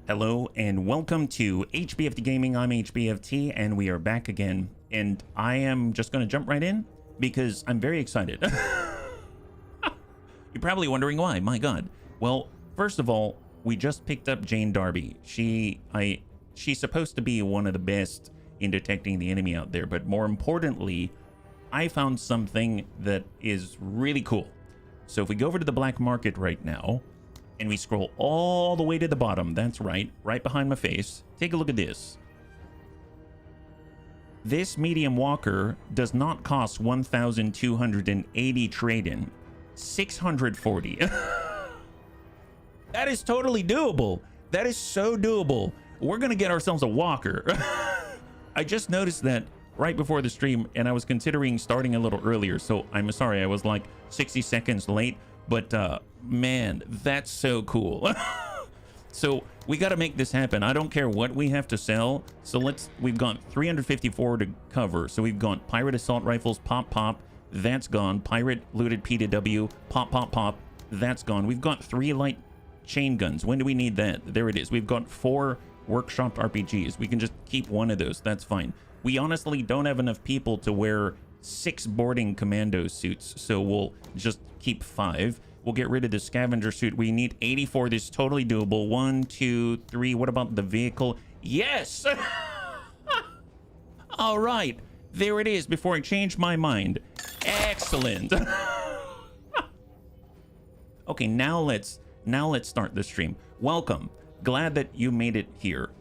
Hello and welcome to HBFT Gaming. I'm HBFT and we are back again, and I am just going to jump right in because I'm very excited. You're probably wondering why. My god. Well, first of all, we just picked up Jane Darby. She's supposed to be one of the best in detecting the enemy out there, but more importantly, I found something that is really cool. So if we go over to the black market right now and we scroll all the way to the bottom, that's right behind my face, take a look at this. This medium walker does not cost 1,280 trade-in, 640. That is totally doable. That is so doable. We're gonna get ourselves a walker. I just noticed that right before the stream, and I was considering starting a little earlier, so I'm sorry I was like 60 seconds late, but man, that's so cool. So we got to make this happen. I don't care what we have to sell. So we've got 354 to cover. So we've got pirate assault rifles, pop, that's gone. Pirate looted PW, pop, that's gone. We've got 3 light chain guns. When do we need that? There it is. We've got 4 workshop RPGs. We can just keep one of those. That's fine. We honestly don't have enough people to wear 6 boarding commando suits, so we'll just keep 5. We'll get rid of the scavenger suit. We need 84. This is totally doable. 1, 2, 3. What about the vehicle? Yes. All right, there it is. Before I change my mind. Excellent. Okay, now let's start the stream. Welcome. Glad that you made it here.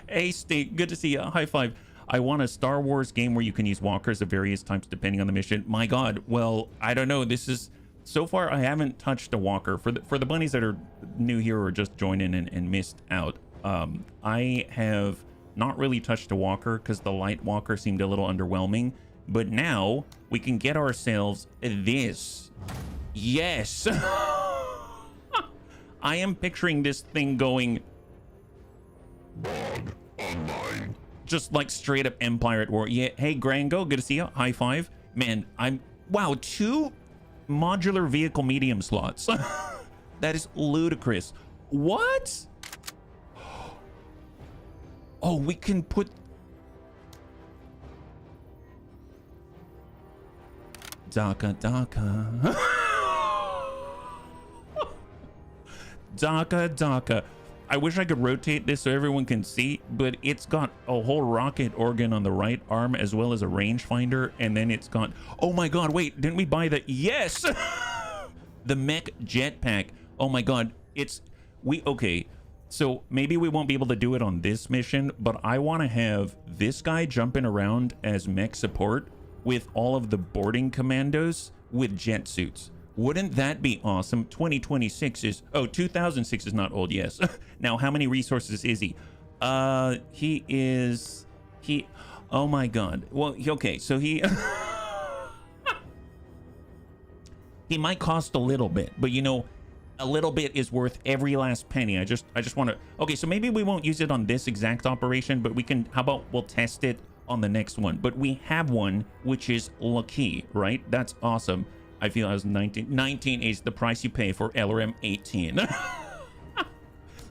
Hey, Steve, good to see you. High five. I want a Star Wars game where you can use walkers of various types depending on the mission. My god, well, I don't know. This is, so far I haven't touched a walker. For the bunnies that are new here or just joined in and missed out, I have not really touched a walker because the light walker seemed a little underwhelming. But now we can get ourselves this. Yes. I am picturing this thing going online. Just like straight up Empire at War. Yeah. Hey, Grango, good to see you. High five. Man, wow, 2 modular vehicle medium slots. That is ludicrous. What? Oh, we can put... Daka. Daka. I wish I could rotate this so everyone can see, but it's got a whole rocket organ on the right arm as well as a rangefinder, and then it's got, oh my god, wait, didn't we buy the, yes! The mech jetpack. Oh my god, okay, so maybe we won't be able to do it on this mission, but I want to have this guy jumping around as mech support with all of the boarding commandos with jet suits. Wouldn't that be awesome? 2026 is... Oh, 2006 is not old, yes. Now, how many resources is he? Oh my god. Well, okay, so he... He might cost a little bit, but you know, a little bit is worth every last penny. I just want to... Okay, so maybe we won't use it on this exact operation, but we can... How about we'll test it on the next one? But we have one, which is lucky, right? That's awesome. I feel I was 19. 19 is the price you pay for LRM 18.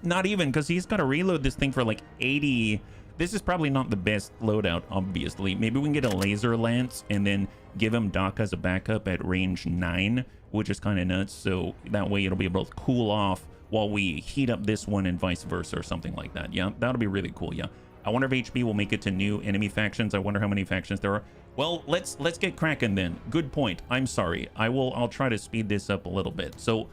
Not even, because he's got to reload this thing for like 80. This is probably not the best loadout, obviously. Maybe we can get a laser lance and then give him Doc as a backup at range 9, which is kind of nuts. So that way it'll be able to cool off while we heat up this one and vice versa or something like that. Yeah, that'll be really cool. Yeah. I wonder if HB will make it to new enemy factions. I wonder how many factions there are. Well, let's get cracking then. Good point. I'm sorry. I'll try to speed this up a little bit. So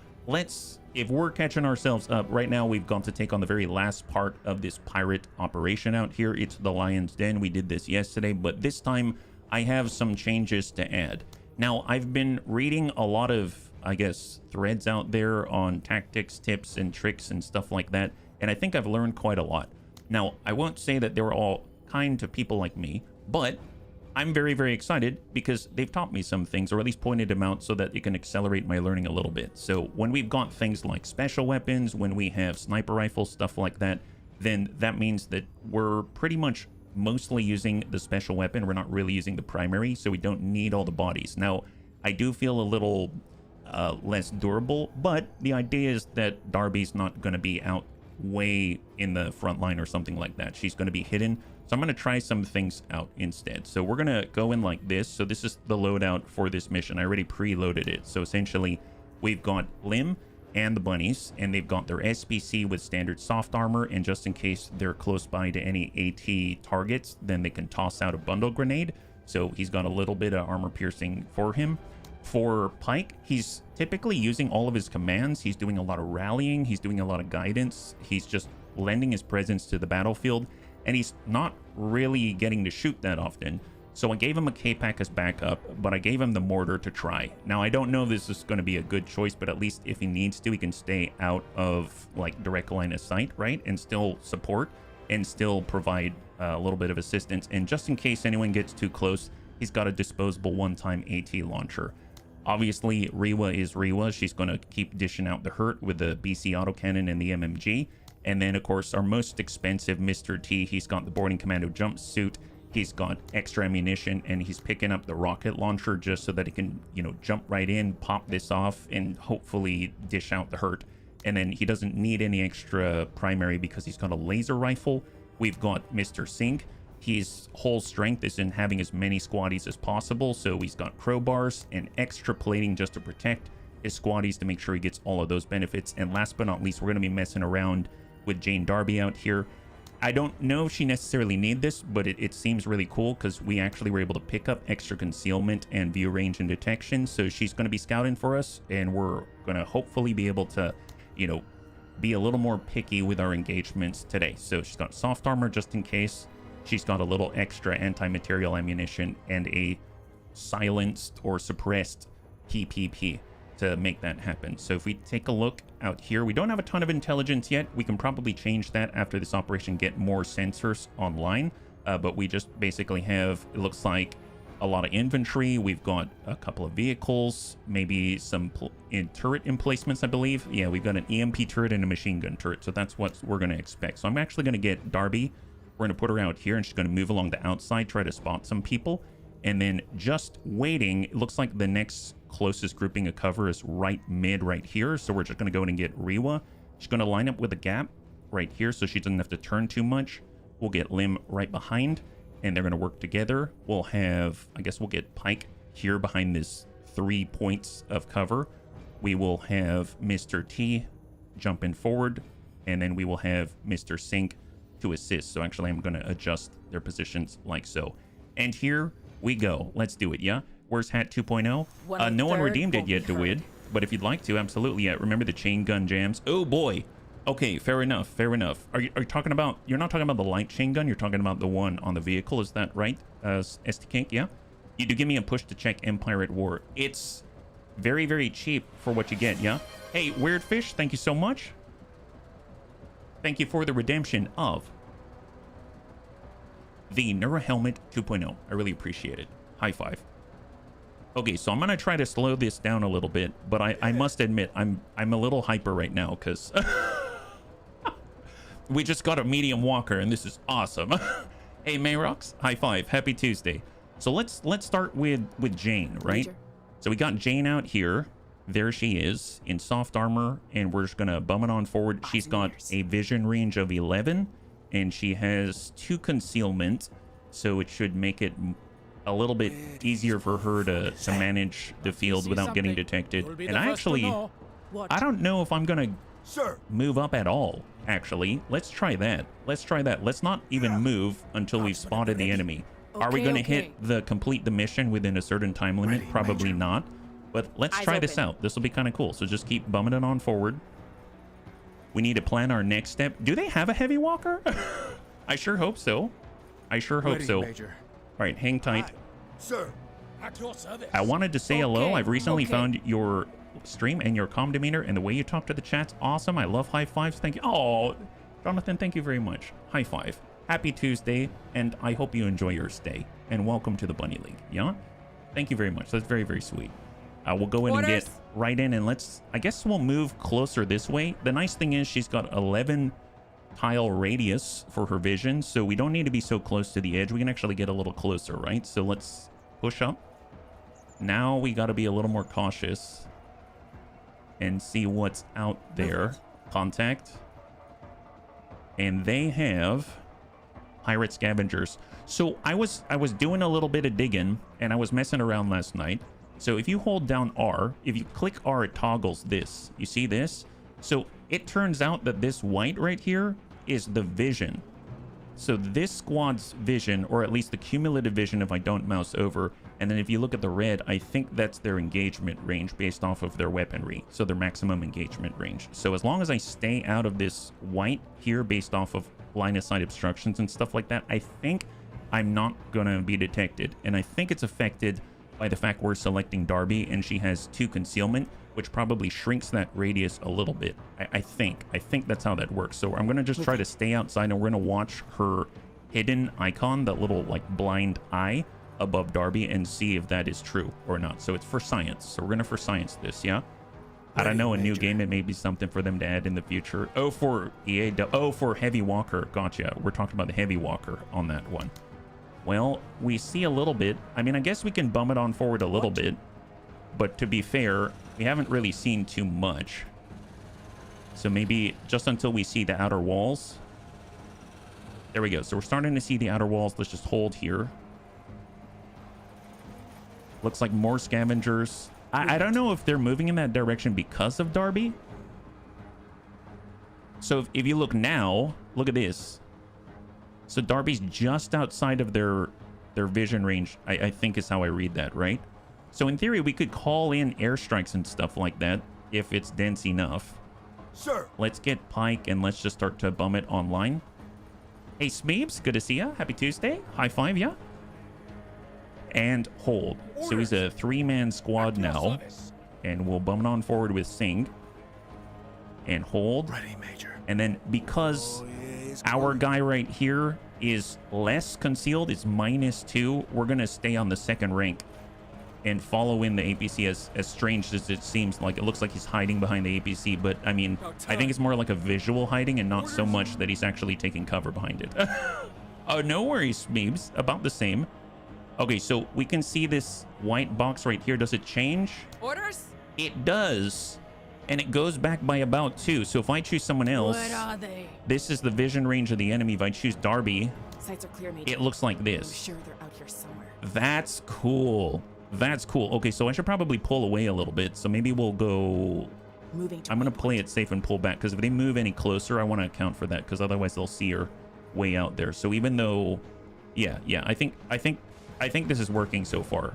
if we're catching ourselves up right now, we've got to take on the very last part of this pirate operation out here. It's the Lion's Den. We did this yesterday, but this time I have some changes to add. Now, I've been reading a lot of, I guess, threads out there on tactics, tips, and tricks and stuff like that, and I think I've learned quite a lot. Now, I won't say that they were all kind to people like me, but I'm very, very excited because they've taught me some things, or at least pointed them out so that it can accelerate my learning a little bit. So when we've got things like special weapons, when we have sniper rifles, stuff like that, then that means that we're pretty much mostly using the special weapon. We're not really using the primary, so we don't need all the bodies. Now, I do feel a little less durable. But the idea is that Darby's not going to be out way in the front line or something like that. She's going to be hidden. So I'm going to try some things out instead. So we're going to go in like this. So this is the loadout for this mission. I already preloaded it. So essentially we've got Lim and the bunnies, and they've got their SPC with standard soft armor, and just in case they're close by to any AT targets, then they can toss out a bundle grenade. So he's got a little bit of armor piercing for him. For Pike, he's typically using all of his commands. He's doing a lot of rallying, he's doing a lot of guidance, he's just lending his presence to the battlefield, and he's not really getting to shoot that often. So I gave him a K-Pack as backup, but I gave him the mortar to try. Now, I don't know if this is going to be a good choice, but at least if he needs to, he can stay out of like direct line of sight, right? And still support and still provide a little bit of assistance. And just in case anyone gets too close, he's got a disposable one-time AT launcher. Obviously, Rewa is Rewa. She's going to keep dishing out the hurt with the BC autocannon and the MMG. And then, of course, our most expensive Mr. T, he's got the boarding commando jumpsuit. He's got extra ammunition, and he's picking up the rocket launcher just so that he can, you know, jump right in, pop this off, and hopefully dish out the hurt. And then he doesn't need any extra primary because he's got a laser rifle. We've got Mr. Sink. His whole strength is in having as many squaddies as possible, so he's got crowbars and extra plating just to protect his squaddies to make sure he gets all of those benefits. And last but not least, we're going to be messing around with Jane Darby out here. I don't know if she necessarily need this, but it seems really cool because we actually were able to pick up extra concealment and view range and detection. So she's going to be scouting for us, and we're going to hopefully be able to, you know, be a little more picky with our engagements today. So she's got soft armor just in case. She's got a little extra anti-material ammunition and a silenced or suppressed PPP to make that happen. So if we take a look out here, we don't have a ton of intelligence yet. We can probably change that after this operation, get more sensors online, but we just basically have, it looks like, a lot of infantry. We've got a couple of vehicles, maybe some turret emplacements, I believe. Yeah, we've got an EMP turret and a machine gun turret, so that's what we're going to expect. So I'm actually going to get Darby. We're going to put her out here, and she's going to move along the outside, try to spot some people, and then just waiting. It looks like the next closest grouping of cover is right mid right here, so we're just going to go in and get Rewa. She's going to line up with a gap right here so she doesn't have to turn too much. We'll get Lim right behind, and they're going to work together. We'll have, I guess we'll get Pike here behind this 3 points of cover. We will have Mr. T jumping forward, and then we will have Mr. Sink to assist. So actually I'm going to adjust their positions like so, and here we go. Let's do it. Yeah, where's Hat 2.0? No one redeemed it yet, Dewid, but if you'd like to, absolutely. Yeah, remember the chain gun jams? Oh boy. Okay, fair enough, fair enough. Are you talking about, you're not talking about the light chain gun, you're talking about the one on the vehicle, is that right? ST Kink? Yeah, you do give me a push to check Empire at War. It's very, very cheap for what you get. Yeah, hey Weird Fish, thank you so much. Thank you for the redemption of the Neuro Helmet 2.0. I really appreciate it. High five. Okay, so I'm gonna try to slow this down a little bit, but I must admit I'm a little hyper right now because we just got a medium walker and this is awesome. Hey Mayrox, high five. Happy Tuesday. So let's start with Jane, right? Major. So we got Jane out here. There she is in soft armor, and we're just gonna bum it on forward. She's got a vision range of 11, and she has 2 concealment, so it should make it a little bit easier for her to manage the field without getting detected. And I don't know if I'm gonna move up at all. Actually, let's try that. Let's not even move until we've spotted the enemy. Are we gonna hit the complete the mission within a certain time limit? Probably not. But let's try this out. This will be kind of cool. So just keep bumming it on forward. We need to plan our next step. Do they have a heavy walker? I sure hope so. I sure hope so. All right, hang tight. Sir, I wanted to say hello. I've recently found your stream and your calm demeanor and the way you talk to the chat's awesome. I love high fives. Thank you. Oh, Jonathan, thank you very much. High five. Happy Tuesday, and I hope you enjoy your stay. And welcome to the Bunny League. Yeah? Thank you very much. That's very, very sweet. We'll go in and get right in, and I guess we'll move closer this way. The nice thing is she's got 11 tile radius for her vision, so we don't need to be so close to the edge. We can actually get a little closer, right? So let's push up. Now we got to be a little more cautious. and see what's out there. Contact. And they have pirate scavengers. So I was doing a little bit of digging, and I was messing around last night. So if you hold down R, if you click R, it toggles this. You see this? So it turns out that this white right here is the vision. So this squad's vision, or at least the cumulative vision if I don't mouse over, and then if you look at the red, I think that's their engagement range based off of their weaponry. So their maximum engagement range. So as long as I stay out of this white here based off of line of sight obstructions and stuff like that, I think I'm not gonna be detected. And I think it's affected by the fact we're selecting Darby and she has 2 concealment, which probably shrinks that radius a little bit. I think that's how that works. So I'm gonna just try to stay outside, and we're gonna watch her hidden icon, that little like blind eye above Darby, and see if that is true or not. So it's for science. So we're gonna for science this, yeah? I don't know, a new game, it may be something for them to add in the future. Oh, for EA, oh, for Heavy Walker. Gotcha. We're talking about the Heavy Walker on that one. Well, we see a little bit. I mean, I guess we can bum it on forward a little bit. But to be fair, we haven't really seen too much. So maybe just until we see the outer walls. There we go. So we're starting to see the outer walls. Let's just hold here. Looks like more scavengers. I don't know if they're moving in that direction because of Darby. So if you look now, look at this. So Darby's just outside of their vision range, I think is how I read that, right? So in theory, we could call in airstrikes and stuff like that if it's dense enough. Sure. Let's get Pike and let's just start to bum it online. Hey, Smeebs, good to see ya. Happy Tuesday. High five, yeah. And hold. So he's a 3-man squad now. And we'll bum it on forward with Sing. And hold. Ready, Major. And then because our guy right here is less concealed, it's -2, we're going to stay on the second rank and follow in the APC, as strange as it seems. Like, it looks like he's hiding behind the APC, but I mean, I think it's more like a visual hiding and not so much that he's actually taking cover behind it. Oh, no worries, Meebs. About the same. Okay, so we can see this white box right here. Does it change? Orders? It does. And it goes back by about 2. So if I choose someone else, What are they? this is the vision range of the enemy. If I choose Darby, Sights are clear, Major. it looks like I'm this. sure they're out here somewhere. That's cool. That's cool. Okay, so I should probably pull away a little bit. So maybe we'll go... Moving to I'm going to play it safe and pull back, because if they move any closer, I want to account for that, because otherwise they'll see her way out there. So even though... Yeah, I think this is working so far,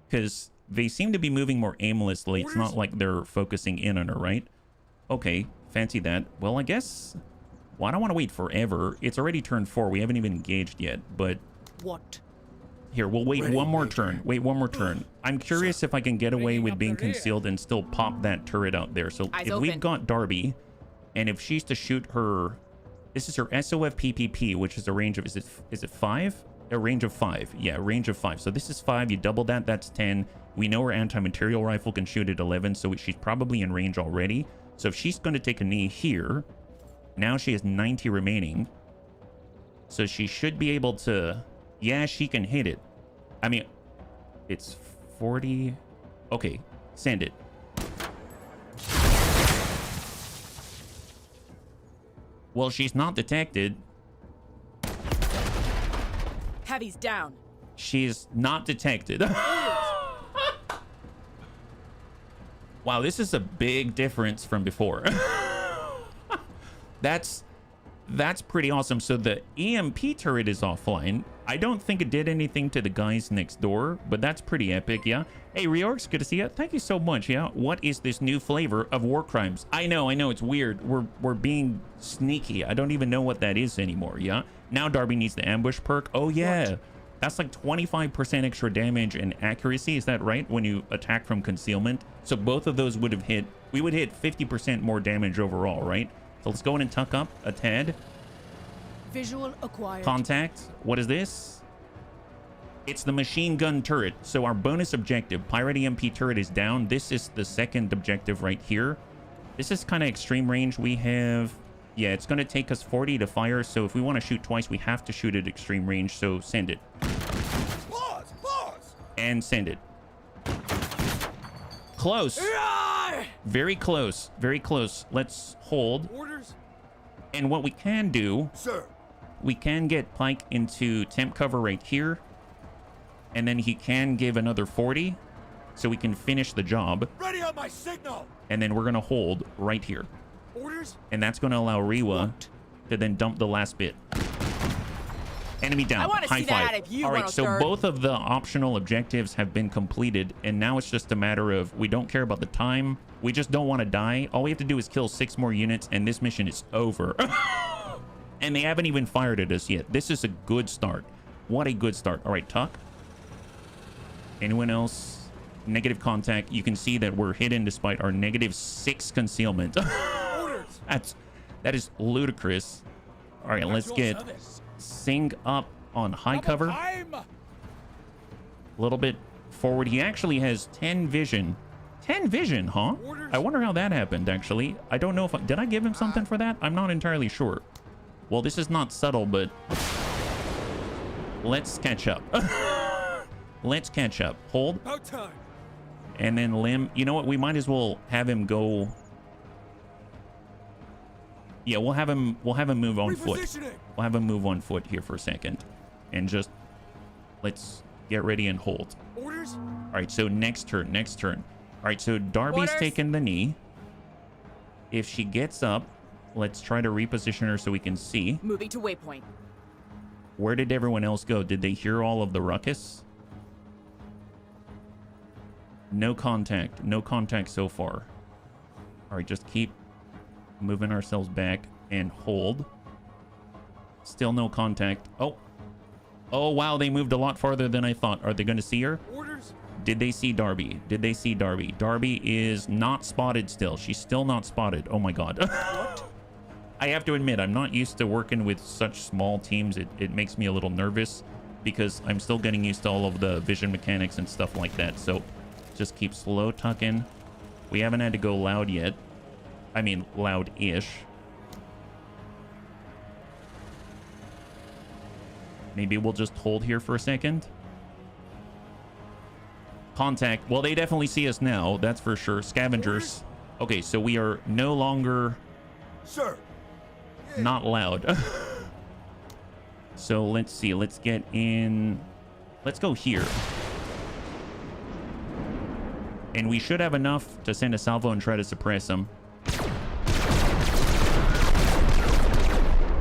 because they seem to be moving more aimlessly. It's not like they're focusing in on her, right? Okay, fancy that. Well, I guess... Well, I don't want to wait forever. It's already turn 4. We haven't even engaged yet, but... What? Here, we'll wait one more turn. Wait one more turn. I'm curious if I can get away with being concealed and still pop that turret out there. So Eyes if open. we've got Darby, and if she's to shoot her... This is her SOF PPP, which is a range of... Is it 5? A range of 5. Yeah, range of 5. So this is 5. You double that, that's 10. We know her anti-material rifle can shoot at 11, so she's probably in range already. So if she's going to take a knee here, now she has 90 remaining. So she should be able to... Yeah, she can hit it. I mean, it's 40. Okay, send it. Well, she's not detected. Heavy's down. She's not detected. Wow, this is a big difference from before. That's pretty awesome. So the EMP turret is offline. I don't think it did anything to the guys next door, but that's pretty epic, yeah? Hey, Reorgs, good to see you. Thank you so much, yeah? What is this new flavor of war crimes? I know, it's weird. We're being sneaky. I don't even know what that is anymore, yeah? Now Darby needs the ambush perk. Oh, yeah. What? That's like 25% extra damage and accuracy. Is that right? When you attack from concealment. So both of those would have hit... We would hit 50% more damage overall, right? So let's go in and tuck up a tad. Visual acquired. Contact. What is this? It's the machine gun turret. So our bonus objective, Pirate EMP turret, is down. This is the second objective right here. This is kind of extreme range. We have... Yeah, it's going to take us 40 to fire. So if we want to shoot twice, we have to shoot at extreme range. So send it. Pause! And send it. Close. Very close. Very close. Let's hold. Orders? And what we can do, Sir. we can get Pike into temp cover right here. And then he can give another 40. So we can finish the job. Ready on my signal. And then we're going to hold right here. Orders? And that's going to allow Rewa to then dump the last bit. Enemy down. I want to High see five. that if you All right, want so to both of the optional objectives have been completed, and now it's just a matter of we don't care about the time. We just don't want to die. All we have to do is kill 6 more units, and this mission is over. And they haven't even fired at us yet. This is a good start. What a good start. All right, Tuck. Anyone else? Negative contact. You can see that we're hidden despite our -6 concealment. That is ludicrous. All right, let's get Sing up on high cover. A little bit forward. He actually has 10 vision. 10 vision, huh? I wonder how that happened, actually. I don't know if did I give him something for that? I'm not entirely sure. Well, this is not subtle, but let's catch up. Let's catch up. Hold. About time. And then Lim, you know what? We might as well have him go. Yeah, we'll have him move on foot. We'll have him move on foot here for a second. And just let's get ready and hold. Orders? All right, so next turn. All right, so Darby's taken the knee. If she gets up, let's try to reposition her so we can see. Moving to waypoint. Where did everyone else go? Did they hear all of the ruckus? No contact. No contact so far. All right, just keep moving ourselves back and hold. Still no contact. Oh, wow, they moved a lot farther than I thought. Are they going to see her? Orders? Did they see Darby? Darby is not spotted still. She's still not spotted. Oh my god. I have to admit, I'm not used to working with such small teams. It makes me a little nervous because I'm still getting used to all of the vision mechanics and stuff like that. So just keep slow tucking. We haven't had to go loud yet. I mean, loud-ish. Maybe we'll just hold here for a second. Contact. Well, they definitely see us now. That's for sure. Scavengers. Okay, so we are no longer... Sir. Not loud. So let's see. Let's get in... Let's go here. And we should have enough to send a salvo and try to suppress them.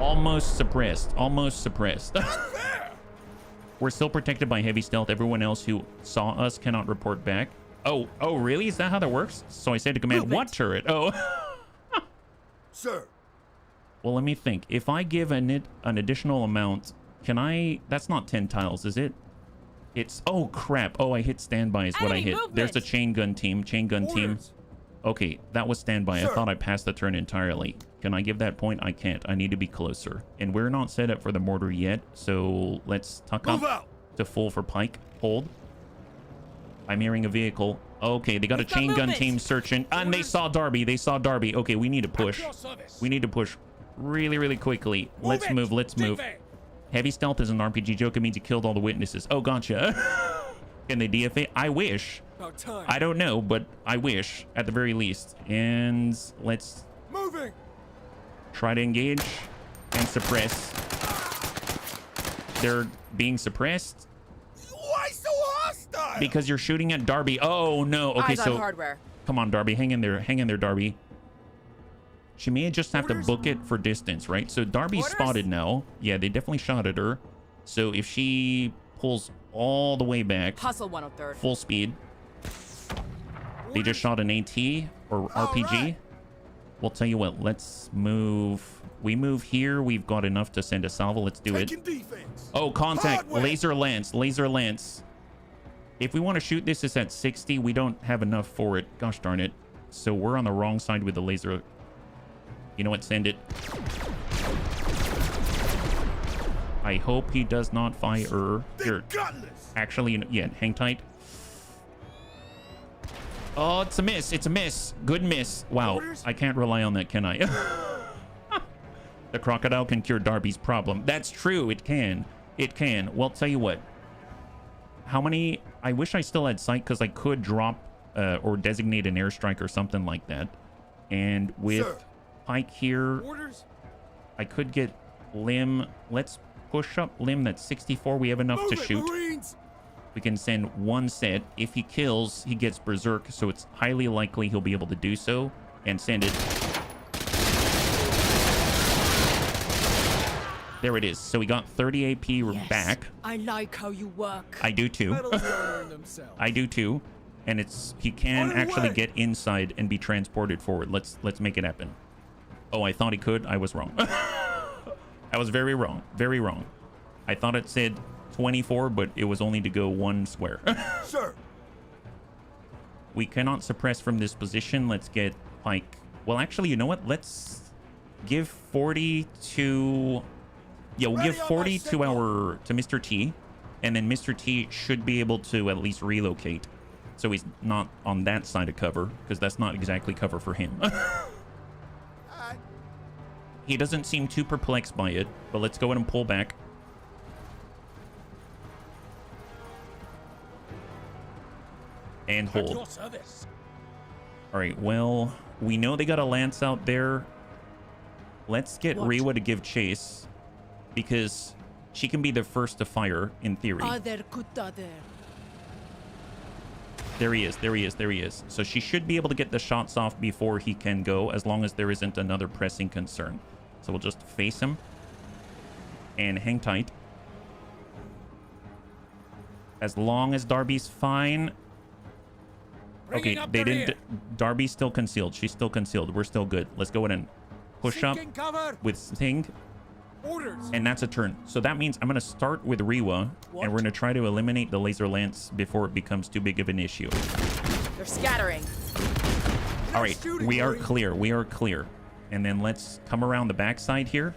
Almost suppressed. We're still protected by heavy stealth. Everyone else who saw us cannot report back. Oh, really? Is that how that works? So I said to command, what turret? Oh. Sir. Well, let me think. If I give an additional amount, can I... That's not 10 tiles, is it? It's... Oh, crap. Oh, I hit standby is what I hit. There's a chain gun team. Okay, that was standby. I thought I passed the turn entirely. Can I give that point? I can't. I need to be closer. And we're not set up for the mortar yet, so let's tuck up to full for Pike. Hold. I'm hearing a vehicle. Okay, they got a chain gun team searching. And they saw Darby. Okay, we need to push. Really, really quickly. Let's move. Heavy stealth is an RPG joke. It means you killed all the witnesses. Oh, gotcha. Can they DFA? I wish. I don't know, but I wish at the very least. And let's try to engage and suppress. They're being suppressed. Why so hostile? Because you're shooting at Darby. Oh no. Okay, Eyes on so hardware. Come on, Darby. Hang in there, Darby. She may just have to book it for distance, right? So Darby's spotted now. Yeah, they definitely shot at her. So if she pulls all the way back, Hustle 103rd. full speed. They just shot an AT or RPG. We'll tell you what, let's move. We move here. We've got enough to send a salvo. Let's do it. Oh, contact. Laser lance. If we want to shoot this, it's at 60. We don't have enough for it. Gosh darn it. So we're on the wrong side with the laser. You know what? Send it. I hope he does not fire. Here. Actually, yeah, hang tight. Oh, it's a miss. Good miss. Wow, I can't rely on that, can I? The crocodile can cure Darby's problem. That's true, it can. Well, tell you what. How many... I wish I still had sight because I could drop or designate an airstrike or something like that. And with Sir. Pike here, Orders? I could get Lim. Let's push up Lim. That's 64. We have enough Move to it, shoot. Marines! We can send one set. If he kills, he gets berserk, so it's highly likely he'll be able to do so. And send it. There it is. So we got 30 AP. We're Yes, back. I like how you work. I do too. Medals don't earn themselves. I do too. And he can On the actually way. get inside and be transported forward. Let's make it happen. Oh, I thought he could. I was wrong. I was very wrong. Very wrong. I thought it said 24, but it was only to go one square. Sir, We cannot suppress from this position. Let's get Pike. Well, actually, you know what? Let's give 40 to... Yeah, we'll give Ready on my 40 to signal. to Mr. T, and then Mr. T should be able to at least relocate. So he's not on that side of cover, because that's not exactly cover for him. He doesn't seem too perplexed by it, but let's go ahead and pull back. And hold. your service. All right, well, we know they got a lance out there. Let's get What? Rewa to give chase, because she can be the first to fire, in theory. Other kutta there. There he is, there he is, there he is. So she should be able to get the shots off before he can go, as long as there isn't another pressing concern. So we'll just face him and hang tight. As long as Darby's fine. Okay, Bringing up they the didn't. rear. Darby's still concealed. She's still concealed. We're still good. Let's go ahead and push up Seeking cover. with Sting. Orders. And that's a turn. So that means I'm going to start with Rewa, What? and we're going to try to eliminate the laser lance before it becomes too big of an issue. They're scattering. All right, shooting, we are Marine. clear. We are clear. And then let's come around the backside here.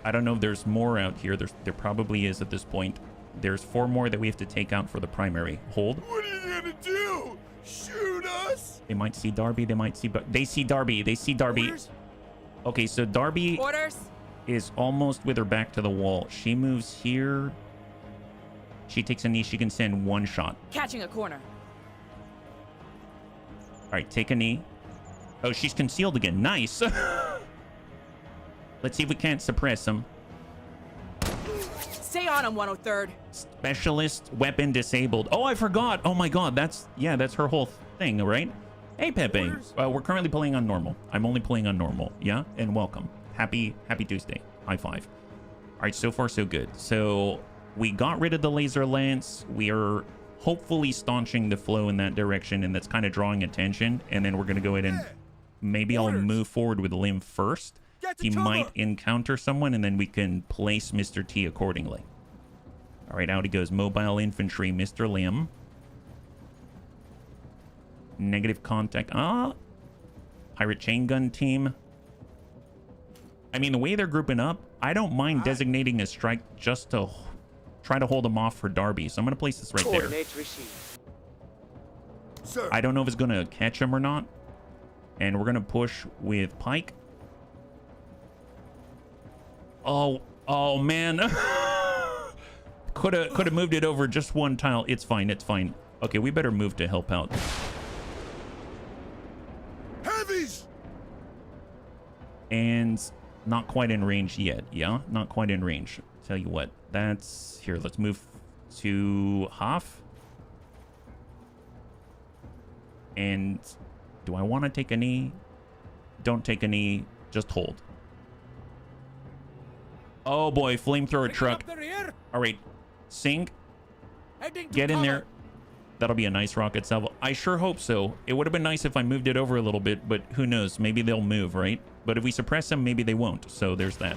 I don't know if there's more out here. There probably is at this point. There's 4 more that we have to take out for the primary. Hold. What are you gonna do? Shoot us? They might see Darby. They might see... But they see Darby. They see Darby. Orders? Okay, so Darby Orders. is almost with her back to the wall. She moves here. She takes a knee. She can send 1 shot. Catching a corner. All right, take a knee. Oh, she's concealed again. Nice. Let's see if we can't suppress him. Stay on him, 103rd. Specialist weapon disabled. Oh, I forgot. Oh my God, that's her whole thing, right? Hey, Pepe. Orders? We're currently playing on normal. I'm only playing on normal. Yeah, and welcome. Happy Tuesday. High five. All right, so far so good. So we got rid of the laser lance. We are hopefully staunching the flow in that direction, and that's kind of drawing attention. And then we're gonna go ahead and maybe I'll Orders. move forward with Lim first. Get to He cover. might encounter someone, and then we can place Mr. T accordingly. All right, out he goes. Mobile infantry, Mr. Lim. Negative contact. Pirate chain gun team. I mean, the way they're grouping up, I don't mind designating a strike just to try to hold them off for Darby. So I'm going to place this right there. Coordinates received. Sir. I don't know if it's going to catch him or not. And we're going to push with Pike. Oh man. Could have moved it over just 1 tile. It's fine. It's fine. Okay, we better move to help out. Heavies. And not quite in range yet. Yeah, not quite in range. Tell you what, that's here. Let's move to Hoff. And do I want to take a knee? Don't take a knee. Just hold. Oh boy, flamethrower Picking truck. up the rear. All right, sink. Heading to Get in cover. there. That'll be a nice rocket salvo. I sure hope so. It would have been nice if I moved it over a little bit, but who knows? Maybe they'll move, right? But if we suppress them, maybe they won't. So there's that.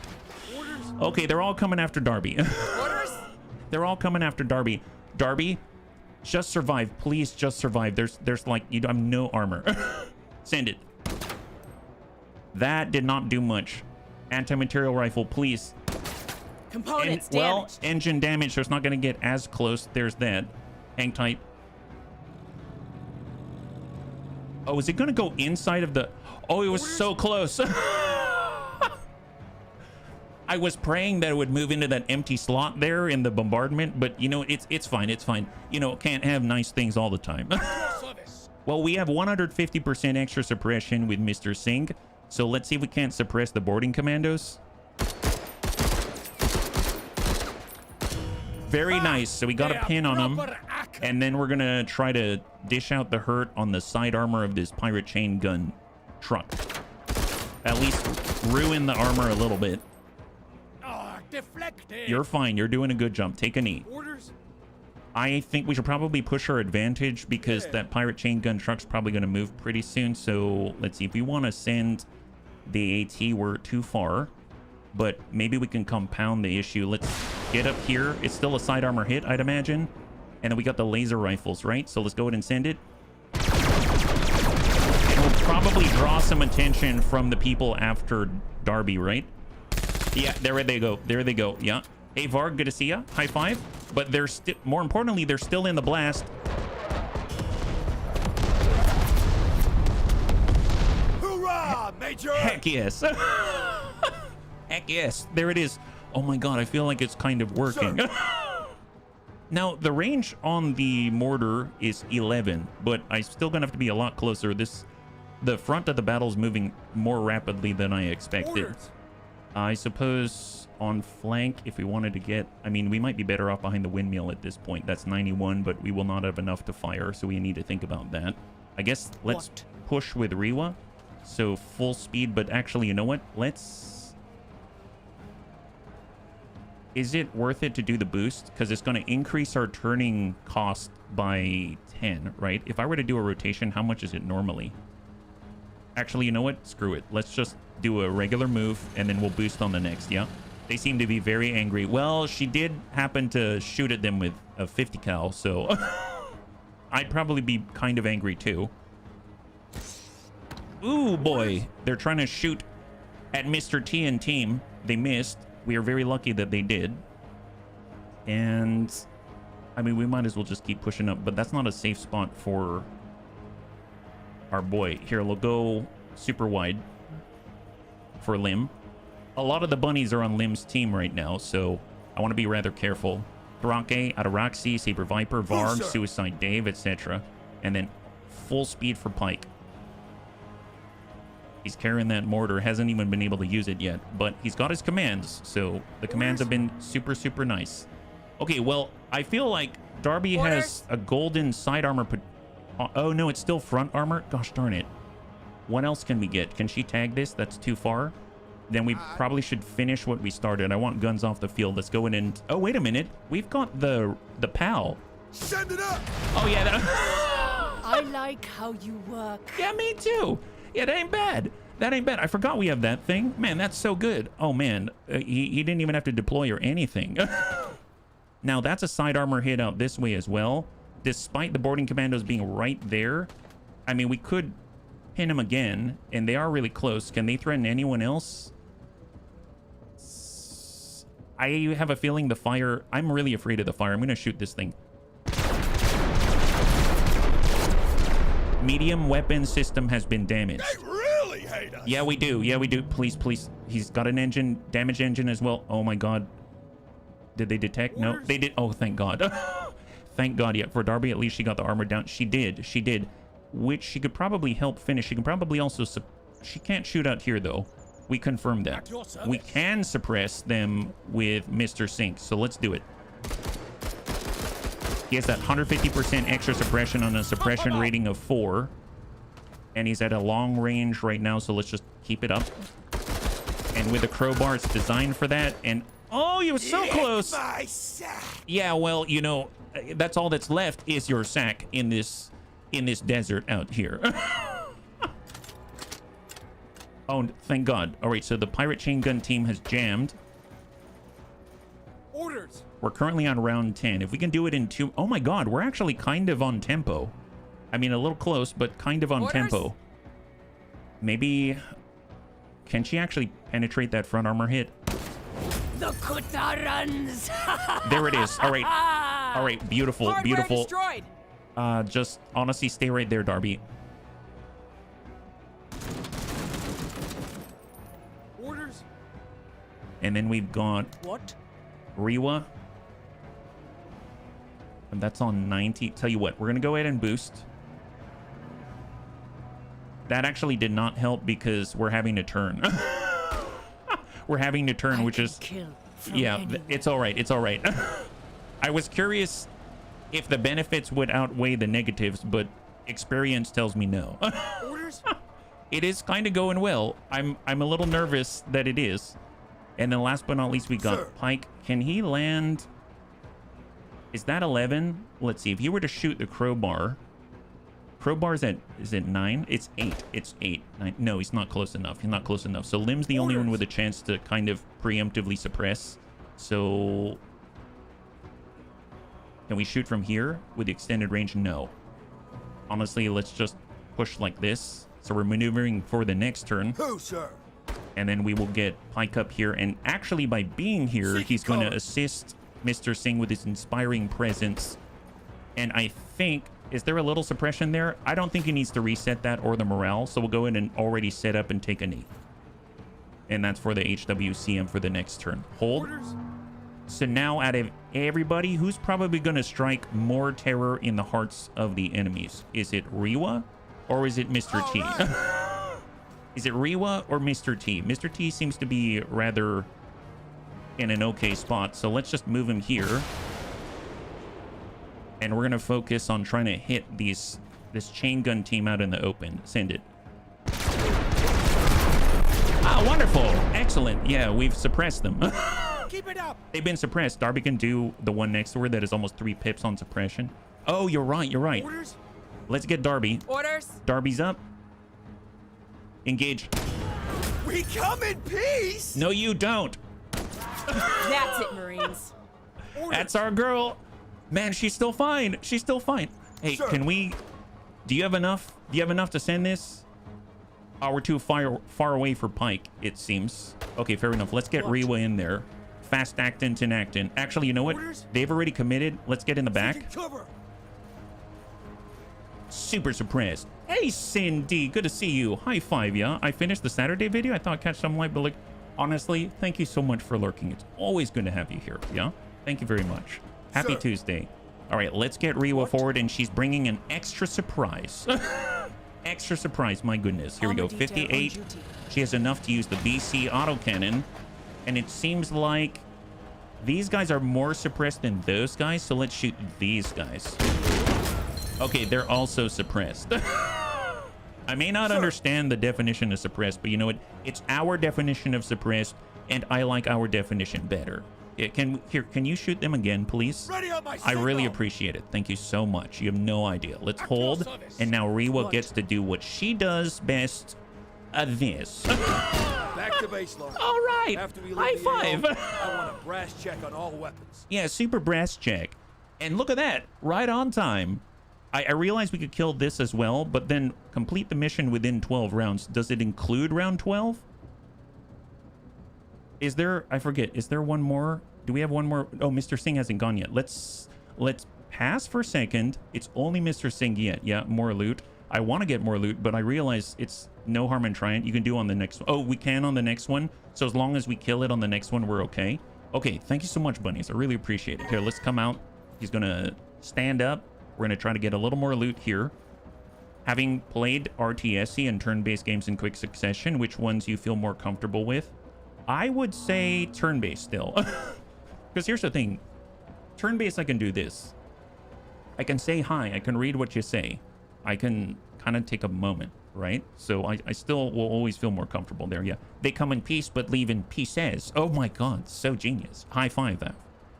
Orders. Okay, they're all coming after Darby. Orders. They're all coming after Darby. Darby, just survive. Please just survive. There's like, you have no armor. Send it. That did not do much. Anti-material rifle, please. Components Well, damaged. engine damage, so it's not going to get as close. There's that. Hang tight. Oh, is it going to go inside of the... Oh, it was so close. I I was praying that it would move into that empty slot there in the bombardment, but you know, it's fine. It's fine. You know, can't have nice things all the time. Well, we have 150% extra suppression with Mr. Singh. So let's see if we can't suppress the boarding commandos. Very nice. So we got a pin on them. And then we're going to try to dish out the hurt on the side armor of this pirate chain gun truck. At least ruin the armor a little bit. You're fine. You're doing a good job. Take a knee. Orders. I think we should probably push our advantage because that pirate chain gun truck's probably going to move pretty soon. So let's see. If we want to send the AT, we're too far. But maybe we can compound the issue. Let's get up here. It's still a side armor hit, I'd imagine. And then we got the laser rifles, right? So let's go ahead and send it. And we'll probably draw some attention from the people after Darby, right? Yeah, there they go. There they go. Yeah. Hey, Varg, good to see ya. High five. But they're still, more importantly, they're still in the blast. Hoorah, Major! Heck yes. Heck yes. There it is. Oh my god, I feel like it's kind of working. Now, the range on the mortar is 11, but I'm still gonna have to be a lot closer. The front of the battle is moving more rapidly than I expected. Orders. I suppose on flank, if we wanted to get, I mean, we might be better off behind the windmill at this point. That's 91, but we will not have enough to fire, so we need to think about that. I guess let's push with Rewa. So full speed, but actually, you know what? Is it worth it to do the boost? Because it's going to increase our turning cost by 10, right? If I were to do a rotation, how much is it normally? Actually, you know what? Screw it. Let's just do a regular move, and then we'll boost on the next, yeah? They seem to be very angry. Well, she did happen to shoot at them with a 50 cal, so I'd probably be kind of angry too. Ooh, boy. They're trying to shoot at Mr. T and team. They missed. We are very lucky that they did. And, I mean, we might as well just keep pushing up, but that's not a safe spot for our boy. Here, we'll go super wide for Lim. A lot of the bunnies are on Lim's team right now, so I want to be rather careful. Drake, Ataraxi, Saber Viper, Varg, Suicide Dave, etc. And then full speed for Pike. He's carrying that mortar, hasn't even been able to use it yet, but he's got his commands, so the commands have been super, super nice. Okay, well, I feel like Darby has a golden side armor. Oh, no, it's still front armor? Gosh darn it. What else can we get? Can she tag this? That's too far. Then we probably should finish what we started. I want guns off the field. Let's go in and... Oh, wait a minute. We've got the PAL. Send it up! Oh, yeah. I like how you work. Yeah, me too. Yeah, that ain't bad. That ain't bad. I forgot we have that thing. Man, that's so good. Oh, man. He didn't even have to deploy or anything. Now, that's a side armor hit out this way as well. Despite the boarding commandos being right there. I mean, we could pin them again, and they are really close. Can they threaten anyone else? I have a feeling the fire... I'm really afraid of the fire. I'm going to shoot this thing. Medium weapon system has been damaged. They really hate us. Yeah, we do. Yeah, we do. Please, please. He's got an engine, damage engine as well. Oh, my God. Did they detect? No, they did. Oh, thank God. Thank God. Yeah, for Darby, at least she got the armor down. She did. She did. Which she could probably help finish. She can probably also... She can't shoot out here, though. We confirmed that. We can suppress them with Mr. Sink, so let's do it. He has that 150% extra suppression on a suppression rating of 4. And he's at a long range right now, so let's just keep it up. And with a crowbar, it's designed for that. And, oh, you were so close. Yeah, well, you know, that's all that's left is your sack in this desert out here. Oh, thank God. All right, so the pirate chain gun team has jammed. Orders. We're currently on round 10. If we can do it in 2... Oh, my God. We're actually kind of on tempo. I mean, a little close, but kind of on tempo. Maybe... Can she actually penetrate that front armor hit? The Kuta runs. There it is. All right. All right. Beautiful. Hardware Beautiful. destroyed. Just honestly, stay right there, Darby. Orders. And then we've got What? Rewa. And that's on 90. Tell you what, we're going to go ahead and boost. That actually did not help because we're having to turn. We're having to turn, which is... Yeah, it's all right. It's all right. I was curious if the benefits would outweigh the negatives, but experience tells me no. Orders? It is kind of going well. I'm a little nervous that it is. And then last but not least, we got Sir. Pike. Can he land? Is that 11? Let's see. If he were to shoot the crowbar, crowbar's at, is it 9? It's 8. It's 8. 9. No, he's not close enough. He's not close enough. So Lim's the only one with a chance to kind of preemptively suppress. So can we shoot from here with the extended range? No. Honestly, let's just push like this. So we're maneuvering for the next turn. Who, sir? And then we will get Pike up here. And actually, by being here, Seek he's going to cover. assist Mr. Singh with his inspiring presence. And I think, is there a little suppression there? I don't think he needs to reset that or the morale. So we'll go in and already set up and take a knee. And that's for the HWCM for the next turn. Hold. Orders? So now out of everybody, who's probably going to strike more terror in the hearts of the enemies? Is it Rewa or is it Mr. T? Right. Is it Rewa or Mr. T? Mr. T seems to be rather in an okay spot. So let's just move him here. And we're going to focus on trying to hit this chain gun team out in the open. Send it. Ah, wonderful. Excellent. Yeah, we've suppressed them. Keep it up. They've been suppressed. Darby can do the one next to her that is almost 3 pips on suppression. Oh, you're right. You're right. Orders? Let's get Darby. Orders? Darby's up. Engage. We come in peace. No, you don't. That's it, Marines. Orders. That's our girl. Man, she's still fine. She's still fine. Hey, Sir. can we... Do you have enough? Do you have enough to send this? Oh, we're too far away for Pike, it seems. Okay, fair enough. Let's get What? Rewa in there. Fast actin' to actin'. Actually, you know what? Orders? They've already committed. Let's get in the back. Taking cover. Super suppressed. Hey, Cindy. Good to see you. High five, yeah? I finished the Saturday video. I thought I'd catch some light, but like, honestly, thank you so much for lurking. It's always good to have you here, yeah? Thank you very much. Happy Sir. Tuesday. All right, let's get Rewa forward, and she's bringing an extra surprise. Extra surprise, my goodness. Here we go, 58. She has enough to use the BC autocannon, and it seems like these guys are more suppressed than those guys, so let's shoot these guys. Okay, they're also suppressed. I may not understand the definition of suppressed, but you know what? It's our definition of suppressed, and I like our definition better. Can you shoot them again, please? Ready on my I really signal. appreciate it. Thank you so much. You have no idea. Let's hold, service. and now Rewa What? gets to do what she does best. This. Back to baseline. All right. After we High leave the AO, five. I want a brass check on all weapons. Yeah, super brass check. And look at that, right on time. I realized we could kill this as well, but then complete the mission within 12 rounds. Does it include round 12? Is there, I forget, is there one more? Do we have one more? Oh, Mr. Singh hasn't gone yet. Let's pass for a second. It's only Mr. Singh yet. Yeah, more loot. I want to get more loot, but I realize it's no harm in trying. You can do on the next one. Oh, we can on the next one. So as long as we kill it on the next one, we're okay. Okay, thank you so much, bunnies. I really appreciate it. Here, let's come out. He's going to stand up. We're going to try to get a little more loot here. Having played RTSE and turn-based games in quick succession, which ones you feel more comfortable with? I would say turn-based still. Because here's the thing. Turn-based, I can do this. I can say hi. I can read what you say. I can kind of take a moment, right? So I still will always feel more comfortable there. Yeah. They come in peace, but leave in pieces. Oh my God. So genius. High five that.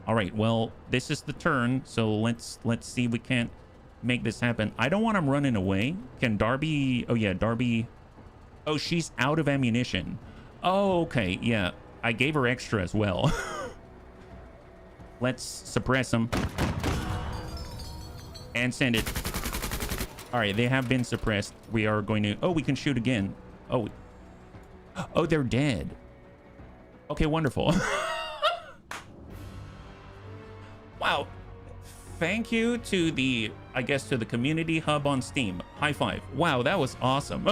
All right. Well, this is the turn. So let's see if we can't make this happen. I don't want him running away. Can Darby... Oh, yeah. Darby... Oh, she's out of ammunition. Oh, okay. Yeah. I gave her extra as well. Let's suppress him. And send it. All right, they have been suppressed. We are going to... Oh, we can shoot again. Oh. Oh, they're dead. Okay, wonderful. Wow. Thank you to the... I guess to the community hub on Steam. High five. Wow, that was awesome.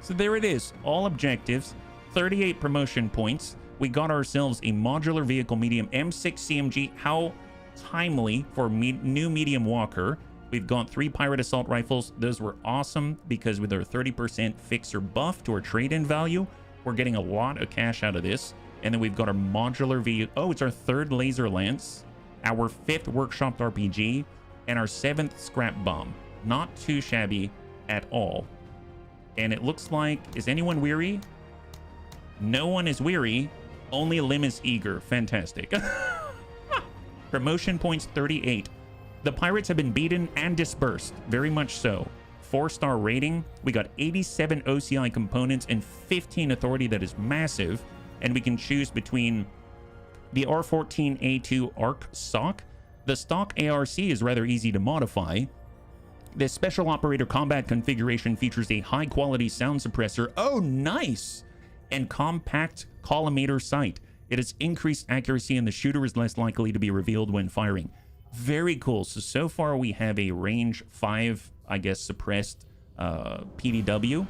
So there it is. All objectives. 38 promotion points. we got ourselves a modular vehicle medium M6 CMG. How timely for new medium walker. We've got 3 pirate assault rifles. Those were awesome because with our 30% fixer buff to our trade-in value, we're getting a lot of cash out of this. And then we've got our modular vehicle. Oh, it's our 3rd laser lance, our 5th workshopped RPG, and our 7th scrap bomb. Not too shabby at all. And it looks like, is anyone weary? No one is weary. Only Lim is eager. Fantastic. Promotion points 38. The pirates have been beaten and dispersed. Very much so. 4-star rating. We got 87 OCI components and 15 authority. That is massive. And we can choose between the R14A2 ARC SOC. The stock ARC is rather easy to modify. This special operator combat configuration features a high-quality sound suppressor. Oh, nice! And compact collimator sight. It has increased accuracy and the shooter is less likely to be revealed when firing. Very cool. So far we have a range 5, I guess, suppressed PDW.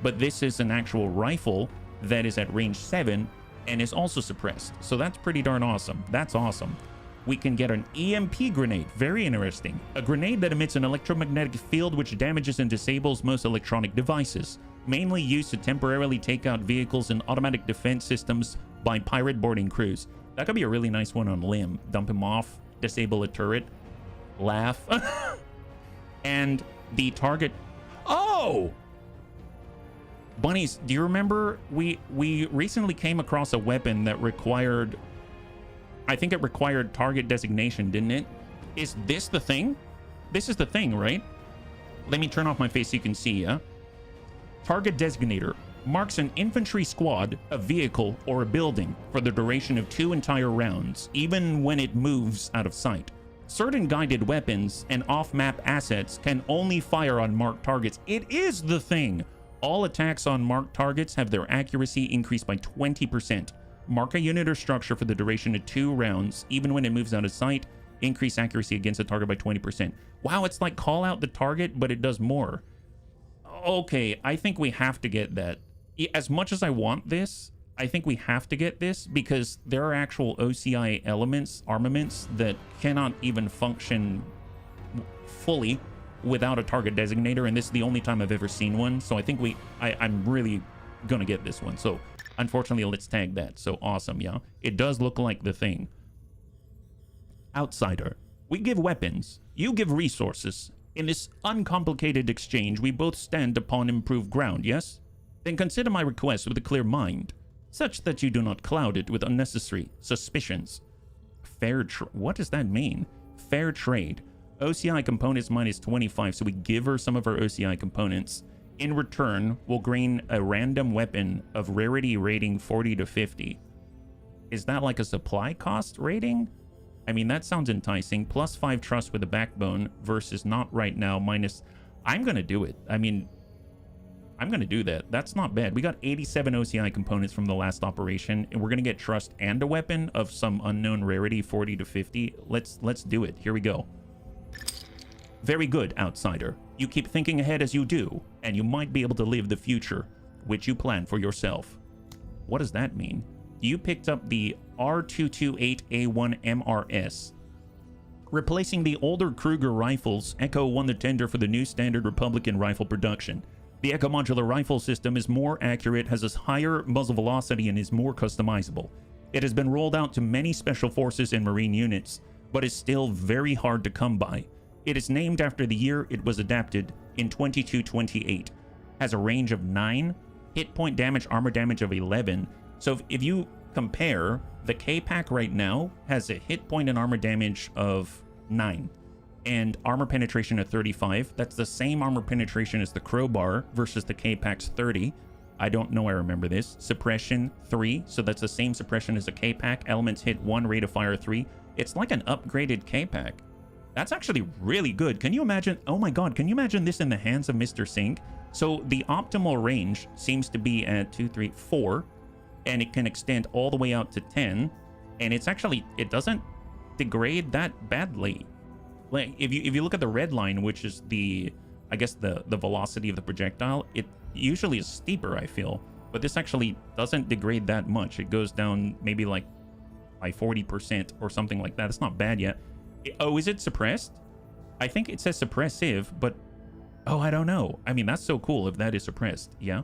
But this is an actual rifle that is at range 7 and is also suppressed. So that's pretty darn awesome. That's awesome. We can get an EMP grenade. Very interesting. A grenade that emits an electromagnetic field which damages and disables most electronic devices. Mainly used to temporarily take out vehicles and automatic defense systems by pirate boarding crews. That could be a really nice one on Lim. Dump him off, disable a turret, laugh. And the target... Oh! Bunnies, do you remember we recently came across a weapon that required... I think it required target designation, didn't it? Is this the thing? This is the thing, right? Let me turn off my face so you can see, yeah? Target designator marks an infantry squad, a vehicle, or a building for the duration of 2 entire rounds, even when it moves out of sight. Certain guided weapons and off-map assets can only fire on marked targets. It is the thing! All attacks on marked targets have their accuracy increased by 20%. Mark a unit or structure for the duration of 2 rounds, even when it moves out of sight. Increase accuracy against a target by 20%. Wow, it's like call out the target, but it does more. Okay, I think we have to get that. As much as I want this, I think we have to get this because there are actual OCI elements, armaments, that cannot even function fully without a target designator, and this is the only time I've ever seen one. So I think I'm really gonna get this one. So unfortunately, let's tag that. So awesome, yeah. It does look like the thing. Outsider. We give weapons. You give resources. In this uncomplicated exchange, we both stand upon improved ground, yes? Then consider my request with a clear mind, such that you do not cloud it with unnecessary suspicions. What does that mean? Fair trade. OCI components minus 25, so we give her some of our OCI components. In return, we'll gain a random weapon of rarity rating 40 to 50. Is that like a supply cost rating? I mean, that sounds enticing. Plus 5 trust with a backbone versus not right now minus... I'm going to do it. I mean, I'm going to do that. That's not bad. We got 87 OCI components from the last operation, and we're going to get trust and a weapon of some unknown rarity 40 to 50. Let's do it. Here we go. Very good, outsider. You keep thinking ahead as you do, and you might be able to live the future, which you plan for yourself. What does that mean? You picked up the R228A1 MRS. Replacing the older Kruger rifles, Echo won the tender for the new standard Republican rifle production. The Echo modular rifle system is more accurate, has a higher muzzle velocity, and is more customizable. It has been rolled out to many special forces and marine units, but is still very hard to come by. It is named after the year it was adapted in 2228. Has a range of 9, hit point damage, armor damage of 11. So if you compare, the K-Pack right now has a hit point and armor damage of 9 and armor penetration of 35. That's the same armor penetration as the Crowbar versus the K-Pack's 30. I don't know, I remember this. Suppression 3, so that's the same suppression as a K-Pack. Elements hit 1, rate of fire 3. It's like an upgraded K-Pack. That's actually really good. Can you imagine? Oh my god, can you imagine this in the hands of Mr. Sink? So the optimal range seems to be at 2, 3, 4, and it can extend all the way out to 10, and it's actually, it doesn't degrade that badly. Like if you look at the red line, which is the, I guess the velocity of the projectile, it usually is steeper, I feel. But this actually doesn't degrade that much. It goes down maybe like by 40% or something like that. It's not bad yet. Oh, is it suppressed? I think it says suppressive, but oh, I don't know. I mean, that's so cool if that is suppressed. Yeah.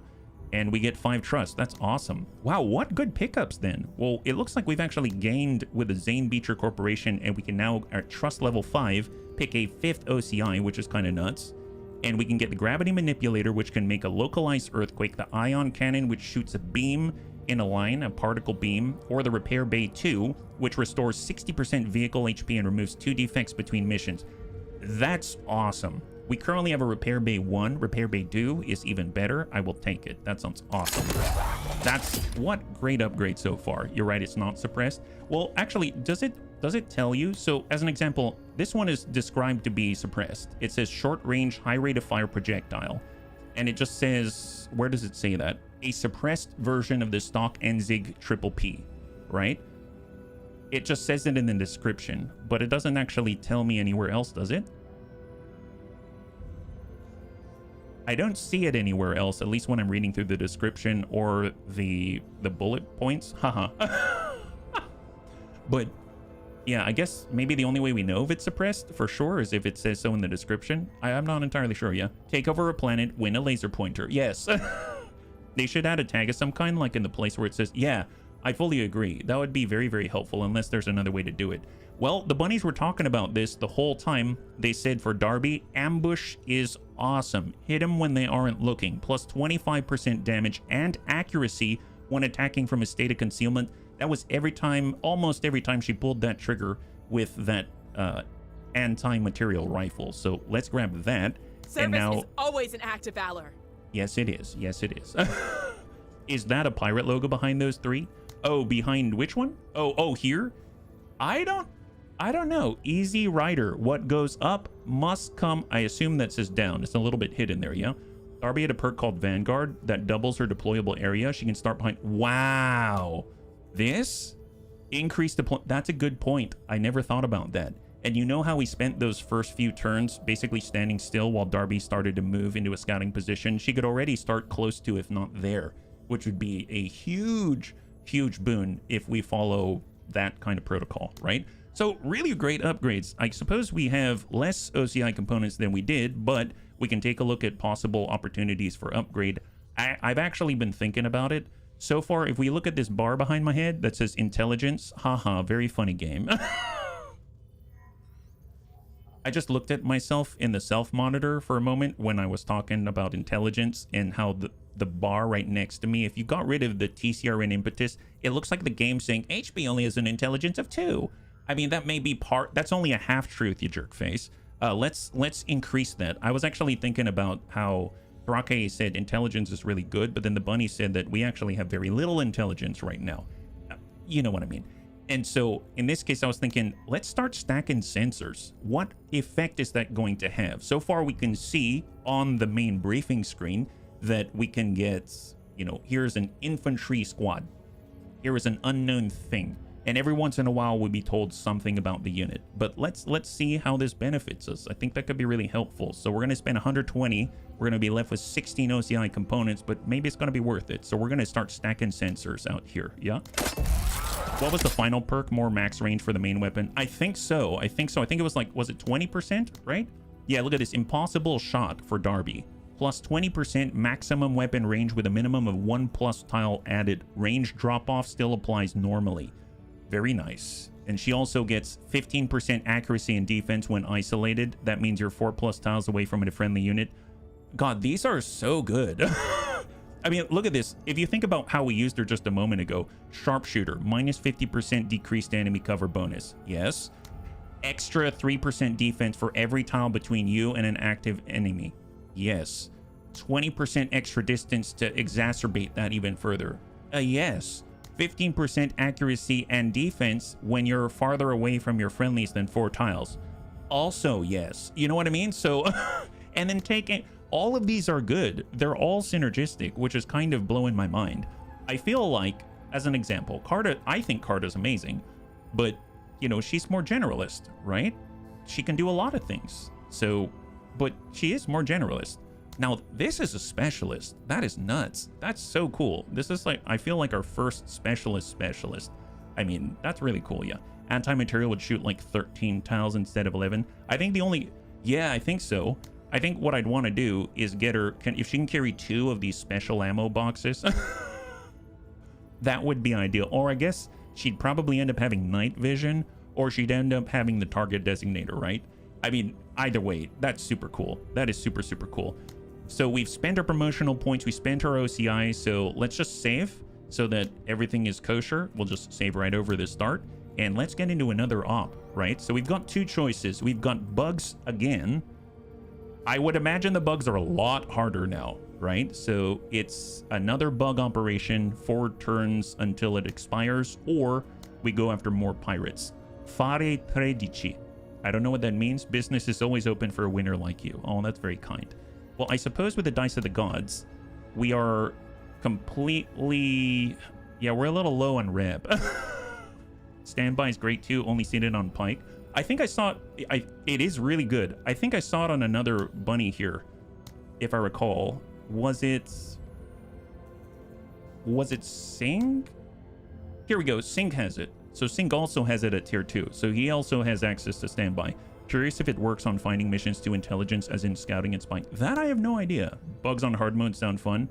And we get 5 trust. That's awesome. Wow, what good pickups then. Well, it looks like we've actually gained with the Zane Beecher Corporation, and we can now, at trust level 5, pick a 5th OCI, which is kind of nuts. And we can get the Gravity Manipulator, which can make a localized earthquake, the Ion Cannon, which shoots a beam in a line, a particle beam, or the Repair Bay 2, which restores 60% vehicle HP and removes 2 defects between missions. That's awesome. We currently have a Repair Bay 1. Repair Bay 2 is even better. I will take it. That sounds awesome. That's what great upgrade so far. You're right, it's not suppressed. Well, actually, does it tell you? So, as an example, this one is described to be suppressed. It says short range, high rate of fire projectile. And it just says, where does it say that? A suppressed version of the stock Enzig PP, right? It just says it in the description, but it doesn't actually tell me anywhere else, does it? I don't see it anywhere else, at least when I'm reading through the description or the bullet points. Haha. But yeah, I guess maybe the only way we know if it's suppressed for sure is if it says so in the description. I'm not entirely sure. Yeah. Take over a planet, win a laser pointer. Yes. They should add a tag of some kind, like in the place where it says, yeah, I fully agree. That would be very, very helpful unless there's another way to do it. Well, the bunnies were talking about this the whole time. They said for Darby, ambush is awesome. Hit them when they aren't looking. Plus 25% damage and accuracy when attacking from a state of concealment. That was every time, almost every time she pulled that trigger with that anti-material rifle. So let's grab that. Service and now, is always an act of valor. Yes, it is. Yes, it is. Is that a pirate logo behind those 3? Oh, behind which one? Oh, here? I don't know. Easy Rider. What goes up must come. I assume that says down. It's a little bit hidden there, yeah? Darby had a perk called Vanguard that doubles her deployable area. She can start behind. Wow. This? Increase deploy. That's a good point. I never thought about that. And you know how we spent those first few turns basically standing still while Darby started to move into a scouting position? She could already start close to, if not there, which would be a huge, huge boon if we follow that kind of protocol, right? So really great upgrades. I suppose we have less OCI components than we did, but we can take a look at possible opportunities for upgrade. I've actually been thinking about it. So far, if we look at this bar behind my head that says intelligence, haha, very funny game. I just looked at myself in the self monitor for a moment when I was talking about intelligence and how the bar right next to me, if you got rid of the TCRN impetus, it looks like the game saying HB only has an intelligence of 2. I mean, that may be that's only a half truth, you jerk face. Let's increase that. I was actually thinking about how Drake said intelligence is really good, but then the bunny said that we actually have very little intelligence right now. You know what I mean? And so in this case, I was thinking, let's start stacking sensors. What effect is that going to have? So far, we can see on the main briefing screen that we can get, you know, here's an infantry squad. Here is an unknown thing. And every once in a while, we'll be told something about the unit. But let's see how this benefits us. I think that could be really helpful. So we're going to spend 120. We're going to be left with 16 OCI components, but maybe it's going to be worth it. So we're going to start stacking sensors out here. Yeah. What was the final perk? More max range for the main weapon? I think so. I think it was like, was it 20%, right? Yeah, look at this. Impossible shot for Darby. Plus 20% maximum weapon range with a minimum of 1+ tile added. Range drop-off still applies normally. Very nice. And she also gets 15% accuracy and defense when isolated. That means you're 4+ tiles away from a friendly unit. God, these are so good. I mean, look at this. If you think about how we used her just a moment ago, sharpshooter, minus 50% decreased enemy cover bonus. Yes. Extra 3% defense for every tile between you and an active enemy. Yes. 20% extra distance to exacerbate that even further. Yes. 15% accuracy and defense when you're farther away from your friendlies than 4 tiles. Also, yes. You know what I mean? So, and then taking... All of these are good. They're all synergistic, which is kind of blowing my mind. I feel like, as an example, Carta, I think Carta's amazing, but, you know, she's more generalist, right? She can do a lot of things. So, but she is more generalist. Now, this is a specialist. That is nuts. That's so cool. This is like, I feel like our first specialist. I mean, that's really cool, yeah. Anti-material would shoot like 13 tiles instead of 11. I think the only, yeah, I think so. I think what I'd want to do is get her, if she can carry 2 of these special ammo boxes, that would be ideal. Or I guess she'd probably end up having night vision, or she'd end up having the target designator, right? I mean, either way, that's super cool. That is super, super cool. So we've spent our promotional points, we spent our OCI, so let's just save so that everything is kosher. We'll just save right over the start, and let's get into another op, right? So we've got 2 choices. We've got bugs again. I would imagine the bugs are a lot harder now, right? So it's another bug operation, 4 turns until it expires, or we go after more pirates. Fare 13. I don't know what that means. Business is always open for a winner like you. Oh, that's very kind. Well, I suppose with the Dice of the Gods, we are completely... Yeah, we're a little low on rep. Standby is great too, only seen it on Pike. I think I saw it. It is really good. I think I saw it on another bunny here, if I recall. Was it Sing? Here we go. Sing has it. So Sing also has it at tier 2. So he also has access to standby. Curious if it works on finding missions to intelligence, as in scouting and spying. That I have no idea. Bugs on hard mode sound fun.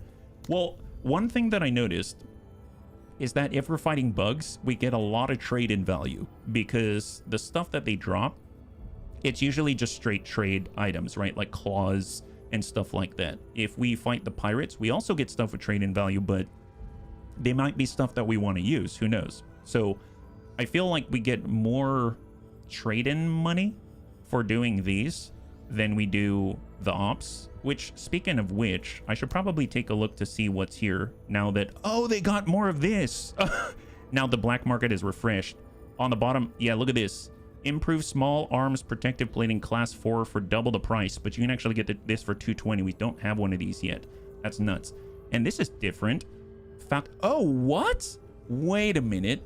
Well, one thing that I noticed is that if we're fighting bugs, we get a lot of trade-in value, because the stuff that they drop, it's usually just straight trade items, right? Like claws and stuff like that. If we fight the pirates, we also get stuff with trade-in value, but they might be stuff that we want to use. Who knows? So I feel like we get more trade-in money for doing these than we do the ops, which, speaking of which, I should probably take a look to see what's here now that, oh, they got more of this. Now the black market is refreshed. On the bottom, yeah, look at this. Improve small arms protective plating class 4 for double the price, but you can actually get this for 220. We don't have one of these yet. That's nuts. And this is different. Oh, what? Wait a minute.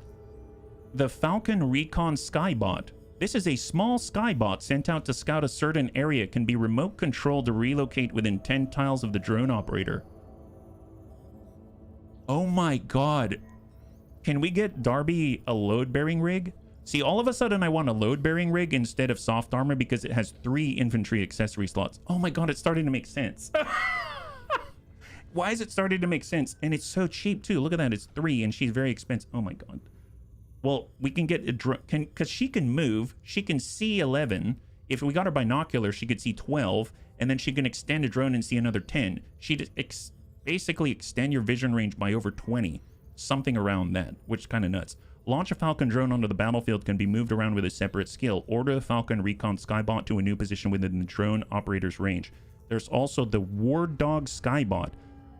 The Falcon Recon Skybot. This is a small skybot sent out to scout a certain area. Can be remote controlled to relocate within 10 tiles of the drone operator. Oh my god. Can we get Darby a load-bearing rig? See, all of a sudden I want a load-bearing rig instead of soft armor because it has 3 infantry accessory slots. Oh my god, it's starting to make sense. Why is it starting to make sense? And it's so cheap too. Look at that, it's 3 and she's very expensive. Oh my god. Well, we can get a drone, because she can move. She can see 11. If we got her binocular, she could see 12, and then she can extend a drone and see another 10. She'd basically extend your vision range by over 20, something around that, which is kind of nuts. Launch a Falcon drone onto the battlefield can be moved around with a separate skill. Order the Falcon Recon Skybot to a new position within the drone operator's range. There's also the War Dog Skybot.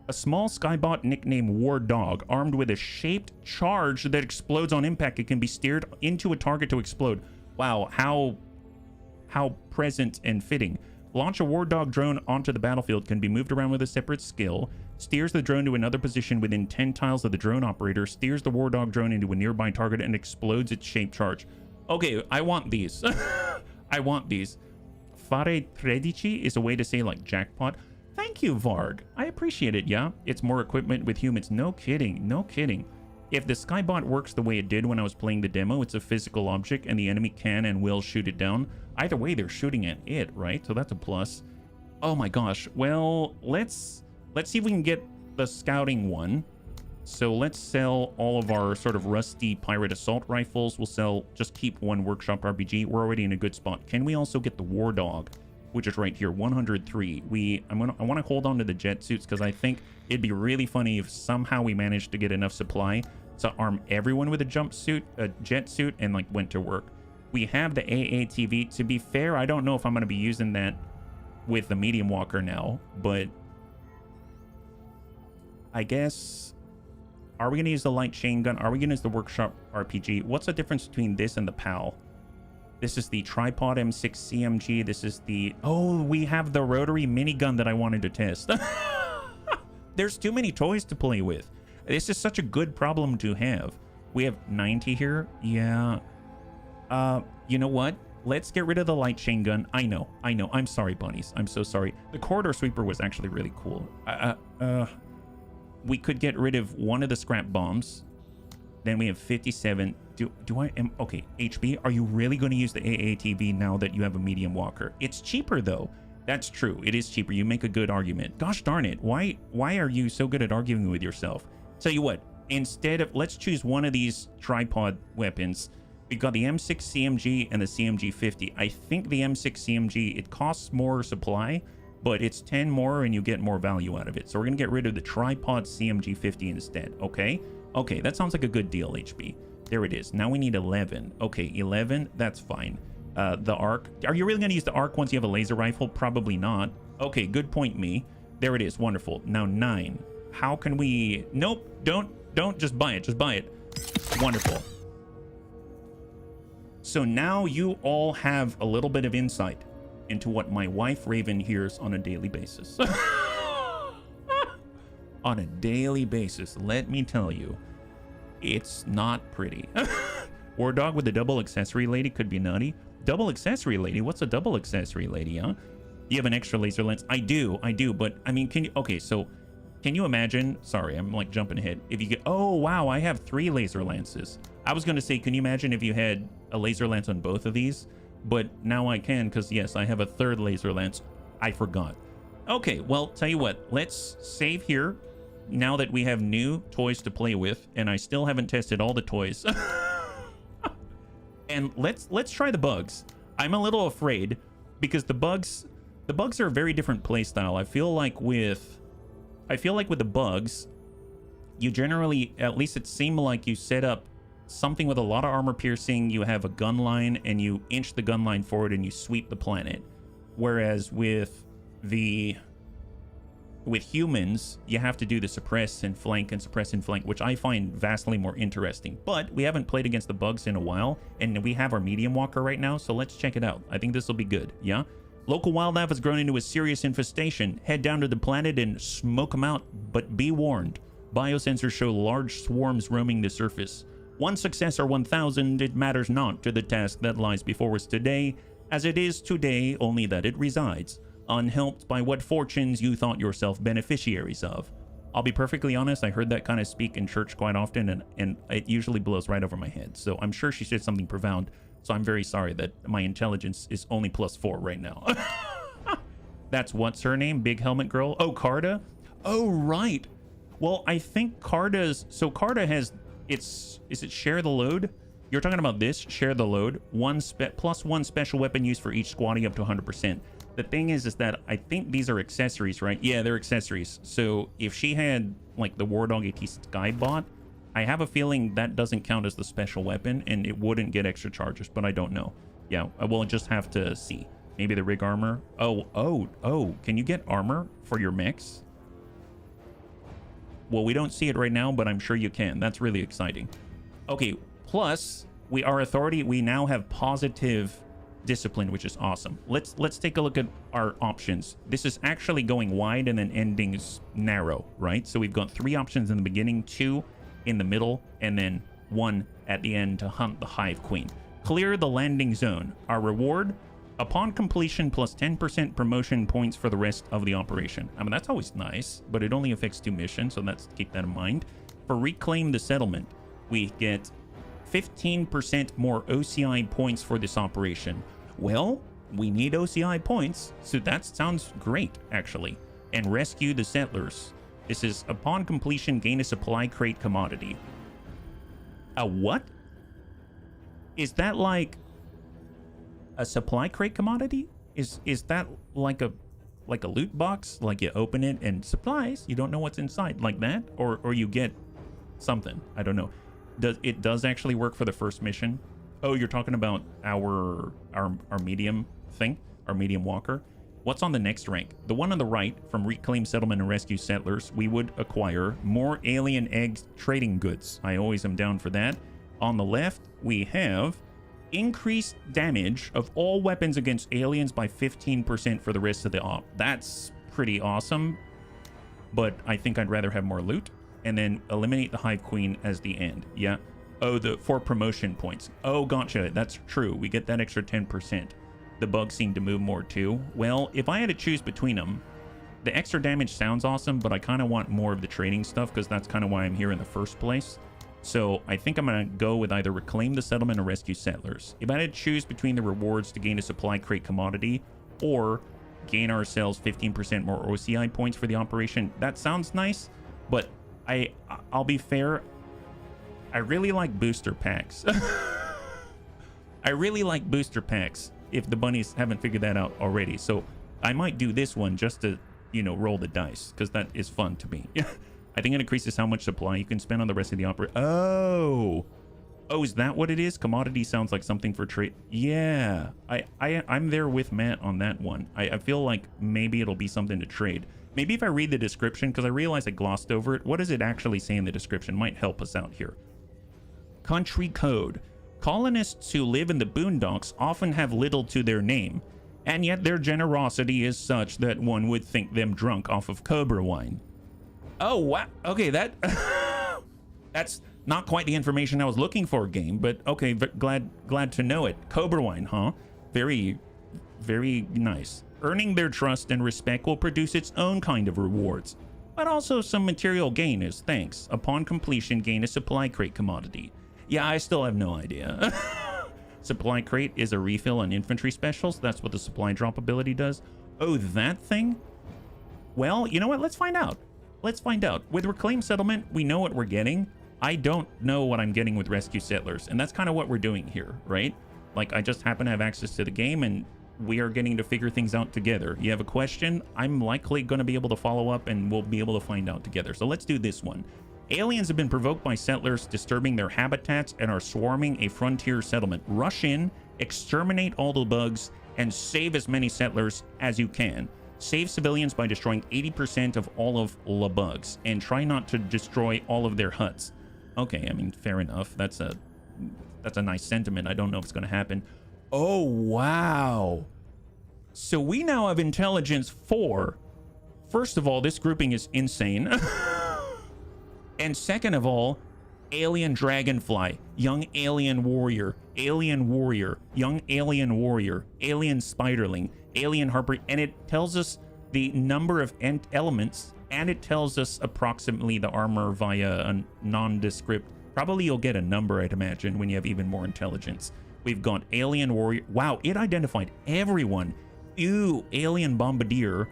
A small skybot nicknamed War Dog, armed with a shaped charge that explodes on impact. It can be steered into a target to explode. Wow, how present and fitting. Launch a War Dog drone onto the battlefield, can be moved around with a separate skill. Steers the drone to another position within 10 tiles of the drone operator. Steers the War Dog drone into a nearby target and explodes its shaped charge. Okay, I want these. I want these. Fare 13 is a way to say like jackpot. Thank you, Varg. I appreciate it, yeah? It's more equipment with humans. No kidding, no kidding. If the skybot works the way it did when I was playing the demo, it's a physical object and the enemy can and will shoot it down. Either way, they're shooting at it, right? So that's a plus. Oh my gosh. Well, let's see if we can get the scouting one. So let's sell all of our sort of rusty pirate assault rifles. We'll sell, just keep 1 workshop RPG. We're already in a good spot. Can we also get the War Dog, which is right here, 103. I want to hold on to the Jetsuits because I think it'd be really funny if somehow we managed to get enough supply to arm everyone with a jetsuit, and like went to work. We have the AATV. To be fair, I don't know if I'm going to be using that with the medium walker now, but I guess, are we going to use the light chain gun? Are we going to use the workshop RPG? What's the difference between this and the PAL? This is the tripod M6 CMG. This is the... Oh, we have the rotary minigun that I wanted to test. There's too many toys to play with. This is such a good problem to have. We have 90 here. Yeah. You know what? let's get rid of the light chain gun. I know. I'm sorry, bunnies. I'm so sorry. The corridor sweeper was actually really cool. We could get rid of one of the scrap bombs. Then we have 57. Okay, HB, are you really going to use the AATV now that you have a medium walker? It's cheaper though. That's true. It is cheaper. You make a good argument. Gosh darn it. Why are you so good at arguing with yourself? Tell you what, instead of, let's choose one of these tripod weapons. We've got the M6 CMG and the CMG 50. I think the M6 CMG, it costs more supply, but it's 10 more and you get more value out of it. So we're going to get rid of the tripod CMG 50 instead. Okay. Okay. That sounds like a good deal, HB. There it is. Now we need 11. Okay. 11. That's fine. The arc. Are you really going to use the arc once you have a laser rifle? Probably not. Okay. Good point, me. There it is. Wonderful. Now 9. How can we, nope. Don't just buy it. Just buy it. Wonderful. So now you all have a little bit of insight into what my wife Raven hears on a daily basis. On a daily basis, let me tell you, it's not pretty. War dog with a double accessory lady could be nutty. Double accessory lady? What's a double accessory lady, huh? You have an extra laser lens? I do, but I mean, can you, okay, so can you imagine, sorry, I'm like jumping ahead. If you get, oh wow, I have 3 laser lances. I was gonna say, can you imagine if you had a laser lance on both of these? But now I can, because yes, I have a 3rd laser lance. I forgot. Okay, well, tell you what, let's save here now that we have new toys to play with, and I still haven't tested all the toys. And let's try the bugs. I'm a little afraid because the bugs are a very different play style. I feel like with the bugs, you generally, at least it seemed like you set up something with a lot of armor piercing, you have a gun line and you inch the gun line forward and you sweep the planet. Whereas with humans, you have to do the suppress and flank, which I find vastly more interesting. But we haven't played against the bugs in a while, and we have our medium walker right now, so let's check it out. I think this will be good, yeah? Local wildlife has grown into a serious infestation. Head down to the planet and smoke them out, but be warned. Biosensors show large swarms roaming the surface. One success or 1,000, it matters not to the task that lies before us today, as it is today only that it resides, unhelped by what fortunes you thought yourself beneficiaries of. I'll be perfectly honest, I heard that kind of speak in church quite often, and it usually blows right over my head, so I'm sure she said something profound, so I'm very sorry that my intelligence is only +4 right now. That's what's her name? Big Helmet Girl? Oh, Carda? Oh, right. Well, I think Carda's... So Carda has... Is it share the load? You're talking about this, share the load. +1 special weapon used for each squatty up to 100%. The thing is that I think these are accessories, right? Yeah, they're accessories. So if she had like the War Dog AT Skybot, I have a feeling that doesn't count as the special weapon and it wouldn't get extra charges, but I don't know. Yeah, I will just have to see. Maybe the rig armor. Oh, can you get armor for your mechs? Well, we don't see it right now, but I'm sure you can. That's really exciting. Okay, plus our authority, we now have positive discipline, which is awesome. Let's take a look at our options. This is actually going wide and then ending narrow, right? So we've got 3 options in the beginning, 2 in the middle, and then 1 at the end to hunt the Hive Queen. Clear the landing zone. Our reward, upon completion, plus 10% promotion points for the rest of the operation. I mean, that's always nice, but it only affects 2 missions, so let's keep that in mind. For reclaim the settlement, we get 15% more OCI points for this operation. Well, we need OCI points, so that sounds great, actually. And rescue the settlers. This is upon completion, gain a supply crate commodity. A what? Is that like a supply crate commodity? Is that like a loot box? Like you open it and supplies, you don't know what's inside, like that? Or you get something, I don't know. It does actually work for the first mission. Oh, you're talking about our medium thing, our medium walker. What's on the next rank? The one on the right, from reclaim settlement and rescue settlers, we would acquire more alien eggs trading goods. I always am down for that. On the left, we have increased damage of all weapons against aliens by 15% for the rest of the op. That's pretty awesome, but I think I'd rather have more loot. And then eliminate the Hive Queen as the end. Yeah. Oh, for promotion points. Oh, gotcha. That's true. We get that extra 10%. The bugs seem to move more too. Well, if I had to choose between them, the extra damage sounds awesome, but I kind of want more of the trading stuff because that's kind of why I'm here in the first place. So I think I'm going to go with either reclaim the settlement or rescue settlers. If I had to choose between the rewards to gain a supply crate commodity or gain ourselves 15% more OCI points for the operation, that sounds nice, but I'll be fair. I really like booster packs. I really like booster packs if the bunnies haven't figured that out already. So I might do this one just to, you know, roll the dice because that is fun to me. I think it increases how much supply you can spend on the rest of the opera. Oh, is that what it is? Commodity sounds like something for trade. Yeah, I'm there with Matt on that one. I feel like maybe it'll be something to trade. Maybe if I read the description, because I realized I glossed over it. What does it actually say in the description? Might help us out here. Country code. Colonists who live in the boondocks often have little to their name, and yet their generosity is such that one would think them drunk off of cobra wine. Oh, wow. Okay, that's not quite the information I was looking for, game, but okay, glad to know it. Cobra wine, huh? Very, very nice. Earning their trust and respect will produce its own kind of rewards, but also some material gain as thanks. Upon completion, gain a supply crate commodity. Yeah, I still have no idea. Supply crate is a refill on infantry specials. That's what the supply drop ability does. Oh, that thing? Well, you know what? Let's find out. Let's find out. With Reclaim Settlement, we know what we're getting. I don't know what I'm getting with Rescue Settlers, and that's kind of what we're doing here, right? Like, I just happen to have access to the game, and we are getting to figure things out together. You have a question? I'm likely going to be able to follow up, and we'll be able to find out together. So let's do this one. Aliens have been provoked by settlers disturbing their habitats and are swarming a frontier settlement. Rush in, exterminate all the bugs, and save as many settlers as you can. Save civilians by destroying 80% of all of the bugs, and try not to destroy all of their huts. Okay, I mean, fair enough. That's a nice sentiment. I don't know if it's going to happen. Oh, wow. So we now have intelligence 4. First of all, this grouping is insane. And second of all, alien dragonfly, young alien warrior, young alien warrior, alien spiderling, alien harper, and it tells us the number of elements, and it tells us approximately the armor via a nondescript. Probably you'll get a number, I'd imagine, when you have even more intelligence. We've got alien warrior. Wow, it identified everyone. Ew, alien bombardier.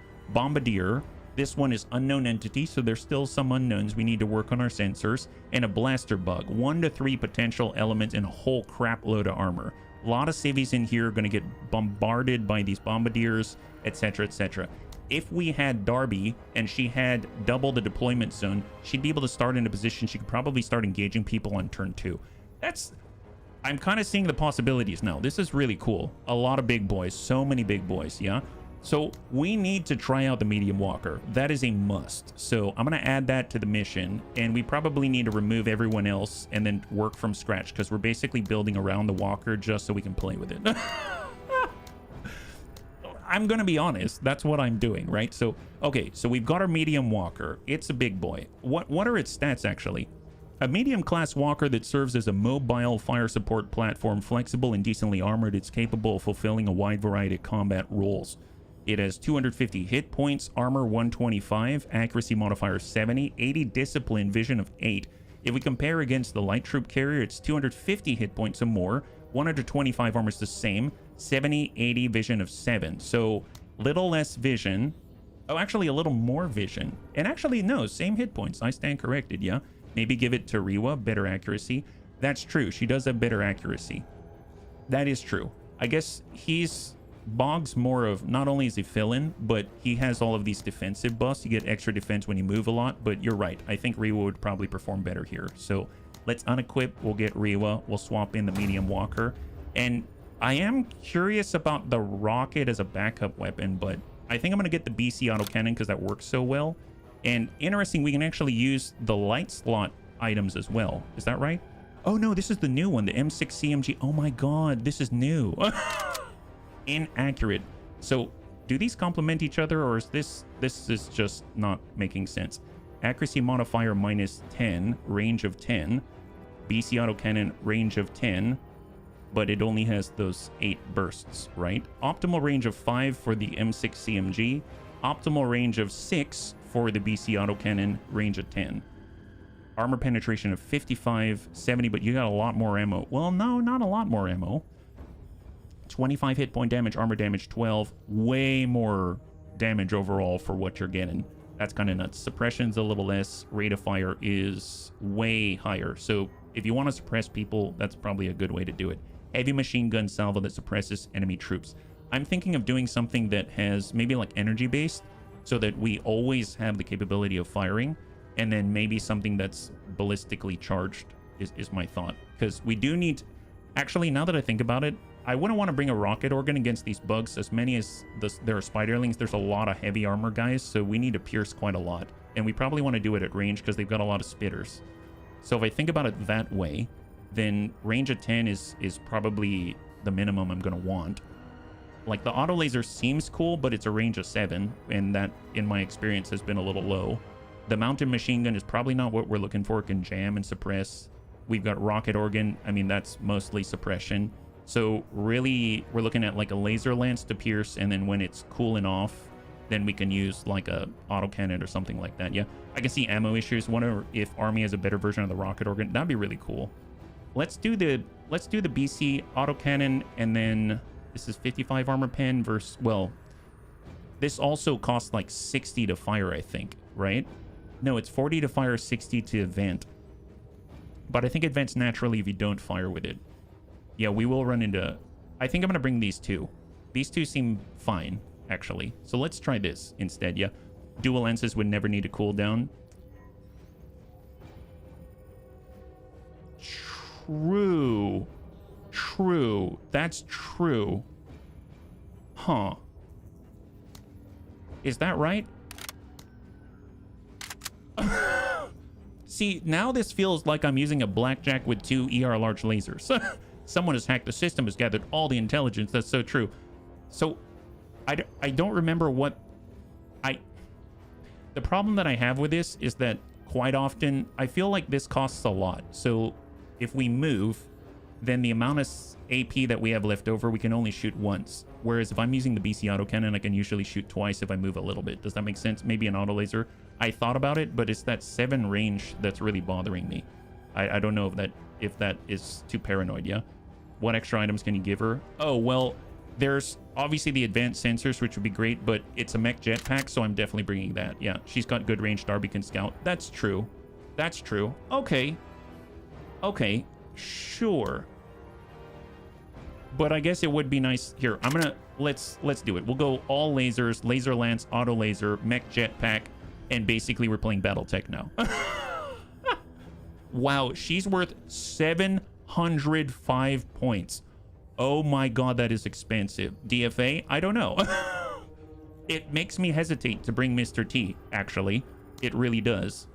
This one is unknown entity, so there's still some unknowns. We need to work on our sensors. And a blaster bug. 1 to 3 potential elements and a whole crap load of armor. A lot of civvies in here are going to get bombarded by these bombardiers, etc., etc. If we had Darby and she had double the deployment zone, she'd be able to start in a position she could probably start engaging people on turn 2. I'm kind of seeing the possibilities now. This is really cool. A lot of big boys, so many big boys, yeah? So we need to try out the medium walker. That is a must. So I'm going to add that to the mission, and we probably need to remove everyone else and then work from scratch because we're basically building around the walker just so we can play with it. I'm going to be honest. That's what I'm doing, right? So, okay, so we've got our medium walker. It's a big boy. What are its stats, actually? A medium class walker that serves as a mobile fire support platform, flexible and decently armored. It's capable of fulfilling a wide variety of combat roles. It has 250 hit points, armor 125, accuracy modifier 70, 80 discipline, vision of 8. If we compare against the light troop carrier, it's 250 hit points or more, 125 armor is the same, 70, 80, vision of 7. So little less vision. Oh, actually a little more vision. And actually, no, same hit points. I stand corrected, yeah? Maybe give it to Riwa, better accuracy. That's true. She does have better accuracy. That is true. I guess Boggs more of, not only is he fill-in, but he has all of these defensive buffs. You get extra defense when you move a lot, but you're right. I think Riwa would probably perform better here. So let's unequip. We'll get Riwa. We'll swap in the medium walker. And I am curious about the rocket as a backup weapon, but I think I'm going to get the BC autocannon because that works so well. And interesting, we can actually use the light slot items as well. Is that right? Oh no, this is the new one, the M6 CMG. Oh my god, this is new. Inaccurate. So do these complement each other, or is this is just not making sense? Accuracy modifier minus 10, range of 10. BC autocannon, range of 10, but it only has those 8 bursts, right? Optimal range of 5 for the M6 CMG. Optimal range of 6 for the BC autocannon, range of 10. Armor penetration of 55, 70, but you got a lot more ammo. Well, no, not a lot more ammo. 25 hit point damage, armor damage 12. Way more damage overall for what you're getting. That's kind of nuts. Suppression's a little less. Rate of fire is way higher. So if you want to suppress people, that's probably a good way to do it. Heavy machine gun salvo that suppresses enemy troops. I'm thinking of doing something that has maybe like energy based, so that we always have the capability of firing, and then maybe something that's ballistically charged is my thought. Because we do need... Actually, now that I think about it, I wouldn't want to bring a rocket organ against these bugs. As many as there are spiderlings, there's a lot of heavy armor guys, so we need to pierce quite a lot. And we probably want to do it at range because they've got a lot of spitters. So if I think about it that way, then range of 10 is probably the minimum I'm going to want. Like, the auto laser seems cool, but it's a range of 7, and that, in my experience, has been a little low. The mounted machine gun is probably not what we're looking for. It can jam and suppress. We've got rocket organ. I mean, that's mostly suppression. So really, we're looking at like a laser lance to pierce, and then when it's cooling off, then we can use like a autocannon or something like that. Yeah, I can see ammo issues. Wonder if Army has a better version of the rocket organ. That'd be really cool. Let's do the BC autocannon, and then this is 55 armor pen versus, well, this also costs like 60 to fire, I think, right? No, it's 40 to fire, 60 to vent. But I think it vents naturally if you don't fire with it. Yeah, we will run into... I think I'm going to bring these two. These two seem fine, actually. So let's try this instead, yeah. Dual lenses would never need a cooldown. True. True. That's true. Huh. Is that right? See, now this feels like I'm using a blackjack with 2 ER large lasers. Someone has hacked the system, has gathered all the intelligence. That's so true. So, I don't remember what... The problem that I have with this is that quite often, I feel like this costs a lot. So, if we move, then the amount of AP that we have left over, we can only shoot once. Whereas if I'm using the BC autocannon, I can usually shoot twice if I move a little bit. Does that make sense? Maybe an auto laser. I thought about it, but it's that 7 range that's really bothering me. I don't know if that is too paranoid, yeah? What extra items can you give her? Oh, well, there's obviously the advanced sensors, which would be great, but it's a mech jetpack, so I'm definitely bringing that. Yeah, she's got good range. Darby can scout. That's true. That's true. Okay. Okay. Sure. But I guess it would be nice. Here, I'm gonna... Let's do it. We'll go all lasers, laser lance, auto laser, mech jetpack, and basically we're playing Battletech now. Wow, she's worth 705 points. Oh my god, that is expensive. DFA? I don't know. It makes me hesitate to bring Mr. T, actually. It really does.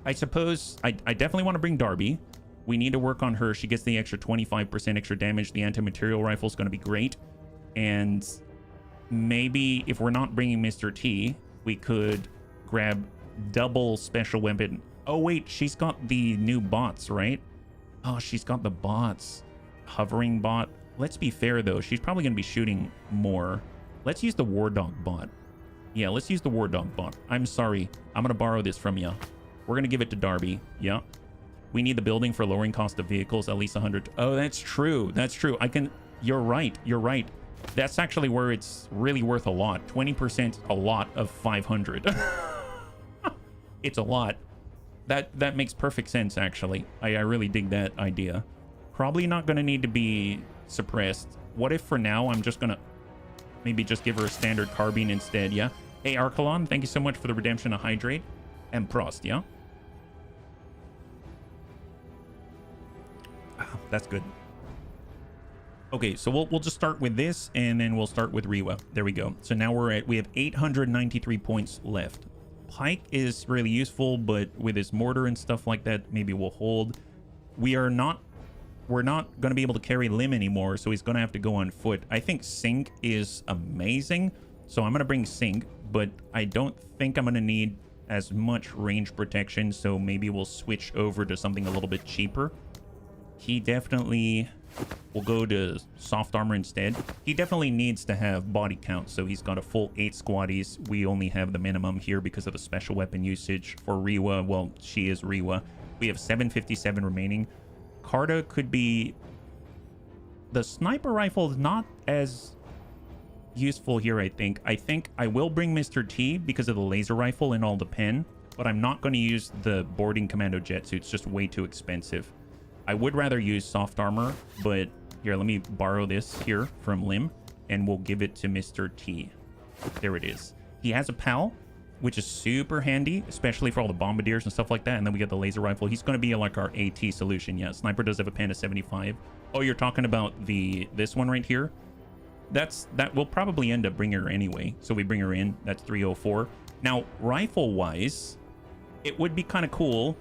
I suppose I definitely want to bring Darby. We need to work on her. She gets the extra 25% extra damage. The anti-material rifle is going to be great. And maybe if we're not bringing Mr. T, we could grab double special weapon. Oh, wait, she's got the new bots, right? Oh, she's got the bots. Hovering bot. Let's be fair, though. She's probably going to be shooting more. Let's use the War Dog bot. Yeah, let's use the War Dog bot. I'm sorry. I'm going to borrow this from you. We're going to give it to Darby. Yeah. We need the building for lowering cost of vehicles, at least 100. Oh, that's true. That's true. You're right. You're right. That's actually where it's really worth a lot. 20% a lot of 500. It's a lot. That makes perfect sense, actually. I really dig that idea. Probably not going to need to be suppressed. What if for now I'm just going to maybe just give her a standard carbine instead, yeah? Hey, Archelon, thank you so much for the redemption of Hydrate. And Prost, yeah? That's good. Okay, so we'll just start with this, and then we'll start with Rewa. There we go. So now we have 893 points left. Pike is really useful, but with his mortar and stuff like that, maybe we'll hold. We're not going to be able to carry Lim anymore, so he's going to have to go on foot. I think Sync is amazing, so I'm going to bring Sync, but I don't think I'm going to need as much range protection, so maybe we'll switch over to something a little bit cheaper. He definitely will go to soft armor instead. He definitely needs to have body count, so he's got a full 8 squaddies. We only have the minimum here because of the special weapon usage. For Rewa, well, she is Rewa. We have 757 remaining. Carta could be... The sniper rifle is not as useful here, I think. I think I will bring Mr. T because of the laser rifle and all the pen, but I'm not going to use the boarding commando jet suits. Just way too expensive. I would rather use soft armor, but here, let me borrow this here from Lim, and we'll give it to Mr. T. There it is. He has a PAL, which is super handy, especially for all the bombardiers and stuff like that. And then we get the laser rifle. He's going to be like our AT solution. Yeah, sniper does have a pen of 75. Oh, you're talking about this one right here? That will probably end up bringing her anyway. So we bring her in. That's 304. Now, rifle-wise, it would be kind of cool.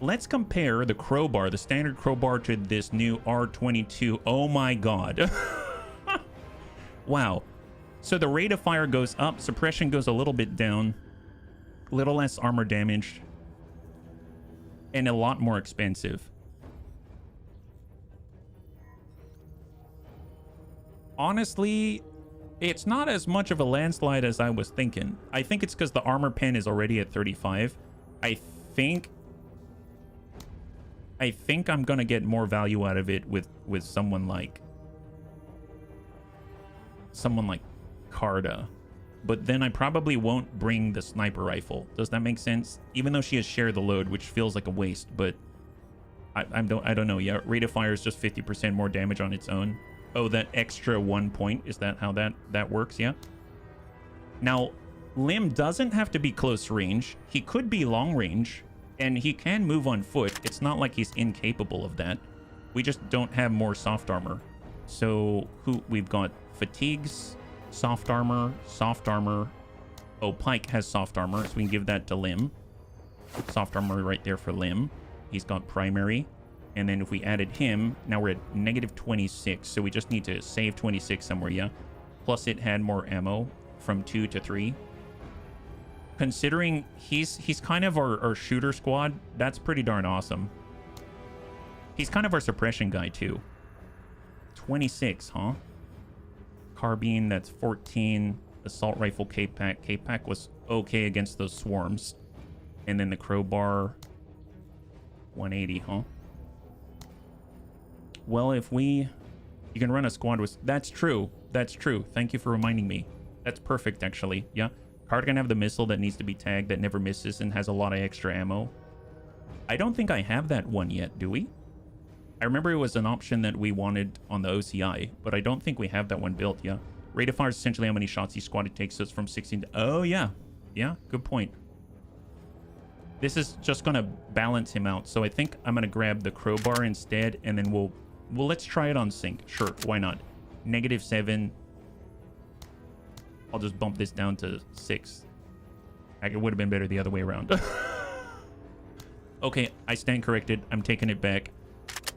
Let's compare the crowbar, the standard crowbar, to this new R22. Oh my god. Wow. So the rate of fire goes up, suppression goes a little bit down, a little less armor damage, and a lot more expensive. Honestly, it's not as much of a landslide as I was thinking. I think it's because the armor pen is already at 35. I think I'm gonna get more value out of it with someone like Carta, but then I probably won't bring the sniper rifle. Does that make sense? Even though she has shared the load, which feels like a waste, but I don't know. Yeah, rate of fire is just 50% more damage on its own. Oh, that extra 1 point, is that how that works? Yeah. Now, Lim doesn't have to be close range. He could be long range, and he can move on foot. It's not like he's incapable of that. We just don't have more soft armor. So we've got fatigues, soft armor. Oh, Pike has soft armor, so we can give that to Lim. Soft armor right there for Lim. He's got primary. And then if we added him, now we're at -26. So we just need to save 26 somewhere, yeah? Plus it had more ammo from 2 to 3. Considering he's kind of our shooter squad, that's pretty darn awesome. He's kind of our suppression guy too. 26, huh? Carbine, that's 14. Assault rifle K-Pack. K-Pack was okay against those swarms. And then the crowbar, 180, huh? Well, you can run a squad with... That's true. That's true. Thank you for reminding me. That's perfect, actually. Yeah. Card can have the missile that needs to be tagged that never misses and has a lot of extra ammo. I don't think I have that one yet, do we? I remember it was an option that we wanted on the OCI, but I don't think we have that one built, yeah. Rate of fire is essentially how many shots each squad it takes us from 16 to... Oh, yeah. Yeah, good point. This is just going to balance him out. So I think I'm going to grab the crowbar instead, and then well, let's try it on sync. Sure, why not? -7. I'll just bump this down to 6. It would have been better the other way around. Okay, I stand corrected. I'm taking it back.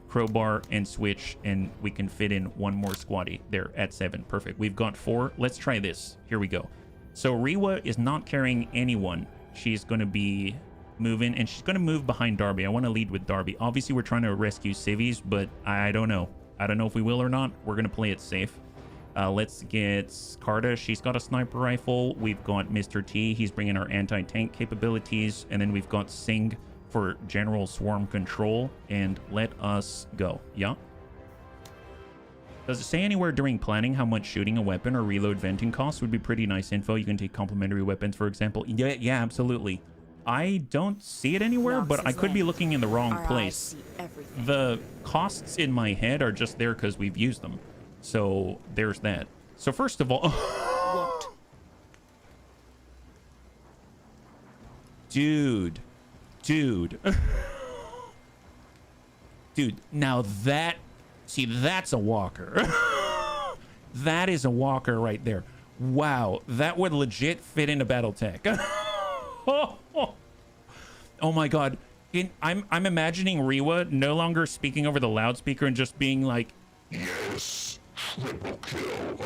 Crowbar and switch, and we can fit in one more squaddy. There, at 7. Perfect. We've got 4. Let's try this. Here we go. So Rewa is not carrying anyone. She's going to be moving, and she's going to move behind Darby. I want to lead with Darby. Obviously, we're trying to rescue civvies, but I don't know. I don't know if we will or not. We're going to play it safe. Let's get Carta. She's got a sniper rifle. We've got Mr. T. He's bringing our anti-tank capabilities. And then we've got Singh for general swarm control. And let us go. Yeah? Does it say anywhere during planning how much shooting a weapon or reload venting costs? Would be pretty nice info. You can take complementary weapons, for example. Yeah, absolutely. I don't see it anywhere, but I could be looking in the wrong place. The costs in my head are just there because we've used them. So there's that. So first of all... What? Dude. Dude, now that... See, that's a walker. That is a walker right there. Wow, that would legit fit into Battletech. Oh my god. I'm imagining Rewa no longer speaking over the loudspeaker and just being like, yes, triple kill.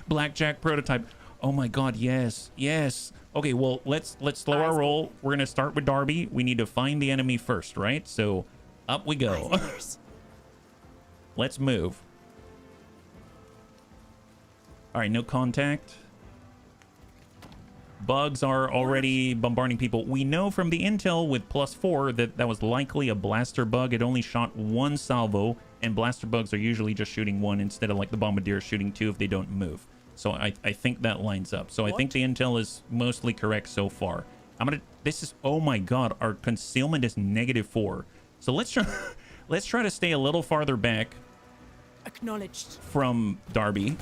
Blackjack prototype. Oh my god, yes. Yes. Okay, well, let's slow our roll. We're going to start with Darby. We need to find the enemy first, right? So, up we go. Let's move. All right, no contact. Bugs are already bombarding people. We know from the intel with +4 that that was likely a blaster bug. It only shot 1 salvo, and blaster bugs are usually just shooting 1 instead of like the bombardier shooting 2 if they don't move. So I think that lines up. So I think the intel is mostly correct so far. This is, oh my god, our concealment is -4. So let's try to stay a little farther back. Acknowledged. From Darby.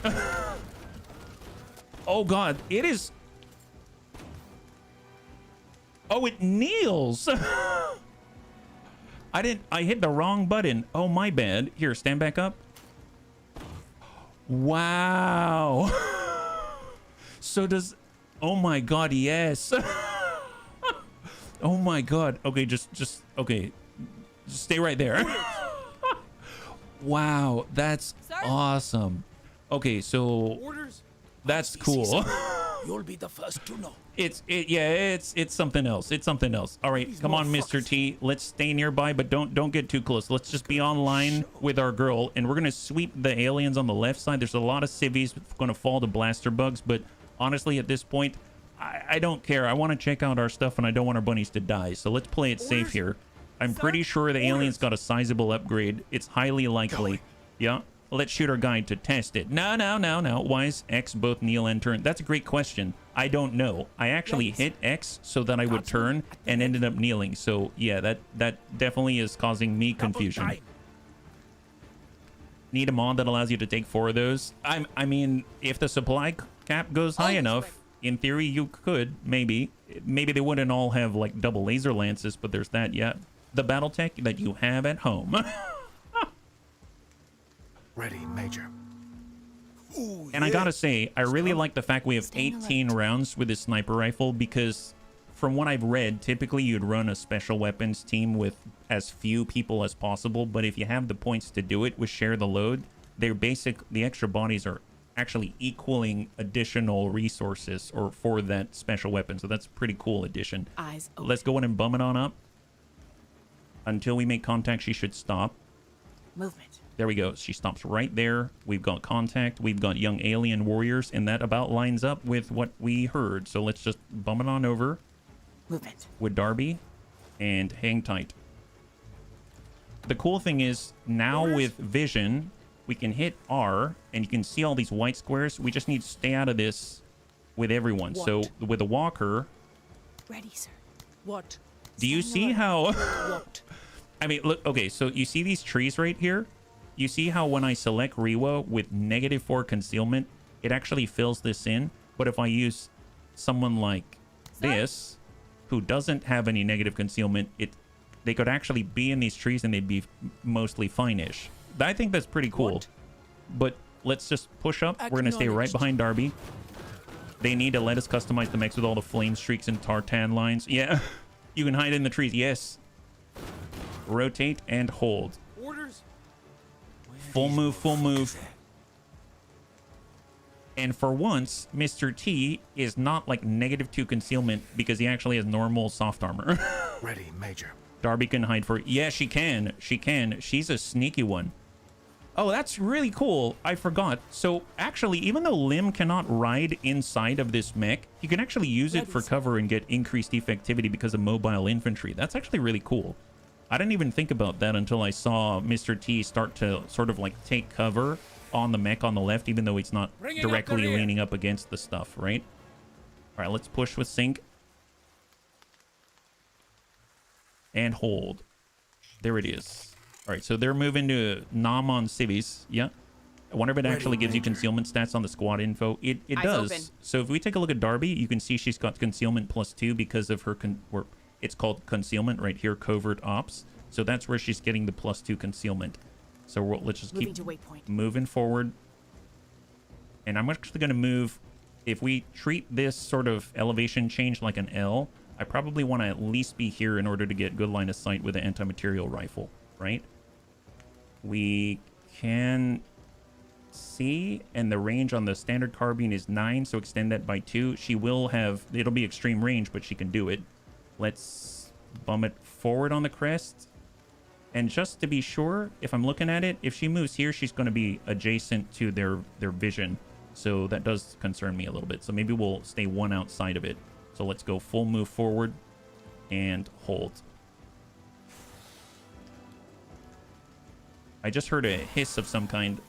Oh god, it is. Oh, it kneels. I hit the wrong button. Oh, my bad. Here, stand back up. Wow. So does, oh my god, yes. Oh my god. Okay, okay. Just stay right there. Wow, that's awesome. Okay, so Orders? that's cool. You'll be the first to know. It's something else. It's something else. All right, come on, Mr. T. Let's stay nearby, but don't get too close. Let's just be online with our girl, and we're gonna sweep the aliens on the left side. There's a lot of civvies gonna fall to blaster bugs, but honestly, at this point, I don't care. I want to check out our stuff, and I don't want our bunnies to die. So let's play it safe here. I'm pretty sure the aliens got a sizable upgrade. It's highly likely. Yeah. Let's shoot our guide to test it. No. Why is X both kneel and turn? That's a great question. I don't know. I actually hit X so that I would turn and ended up kneeling. So yeah, that definitely is causing me confusion. Need a mod that allows you to take 4 of those. I mean, if the supply cap goes high enough, in theory you could, maybe. Maybe they wouldn't all have like double laser lances, but there's that. Yeah, the battle tech that you have at home. Ready, Major. Ooh, and I gotta say, I really like the fact we have 18 rounds with this sniper rifle, because from what I've read, typically you'd run a special weapons team with as few people as possible, but if you have the points to do it with share the load, the extra bodies are actually equaling additional resources or for that special weapon. So that's a pretty cool addition. Let's go in and bum it on up. Until we make contact, she should stop. Movement. There we go. She stops right there. We've got contact. We've got young alien warriors, and that about lines up with what we heard. So let's just bum it on over. Movement. With Darby, and hang tight. The cool thing is, now with vision, we can hit R, and you can see all these white squares. We just need to stay out of this with everyone. So with a walker... Ready, sir. What? Do you see how... What? I mean, look, okay, so you see these trees right here? You see how when I select Rewa with -4 concealment, it actually fills this in? But if I use someone like this, who doesn't have any negative concealment, they could actually be in these trees and they'd be mostly fine-ish. I think that's pretty cool. But let's just push up. We're going to stay right behind Darby. They need to let us customize the mechs with all the flame streaks and tartan lines. Yeah, you can hide in the trees. Yes. Rotate and hold. Orders. Full move. And for once, Mr. T is not like -2 concealment because he actually has normal soft armor. Ready, Major. Darby can hide for... Yeah, she can. She can. She's a sneaky one. Oh, that's really cool. I forgot. So actually, even though Lim cannot ride inside of this mech, you can actually use it for cover and get increased effectivity because of mobile infantry. That's actually really cool. I didn't even think about that until I saw Mr. T start to sort of like take cover on the mech on the left, even though he's not directly leaning up against the stuff, right? All right, let's push with sync. And hold. There it is. All right, so they're moving to Nam on civies. Yeah. I wonder if it actually gives you concealment stats on the squad info. It does. Open. So if we take a look at Darby, you can see she's got concealment +2 because of her... It's called concealment right here, covert ops. So that's where she's getting the +2 concealment. So let's just keep moving forward. And I'm actually going to move... If we treat this sort of elevation change like an L, I probably want to at least be here in order to get good line of sight with an anti-material rifle, right? We can see, and the range on the standard carbine is 9, so extend that by 2. She will have, it'll be extreme range, but she can do it. Let's bum it forward on the crest. And just to be sure, if I'm looking at it, if she moves here, she's going to be adjacent to their vision. So that does concern me a little bit. So maybe we'll stay one outside of it. So let's go full move forward and hold. I just heard a hiss of some kind.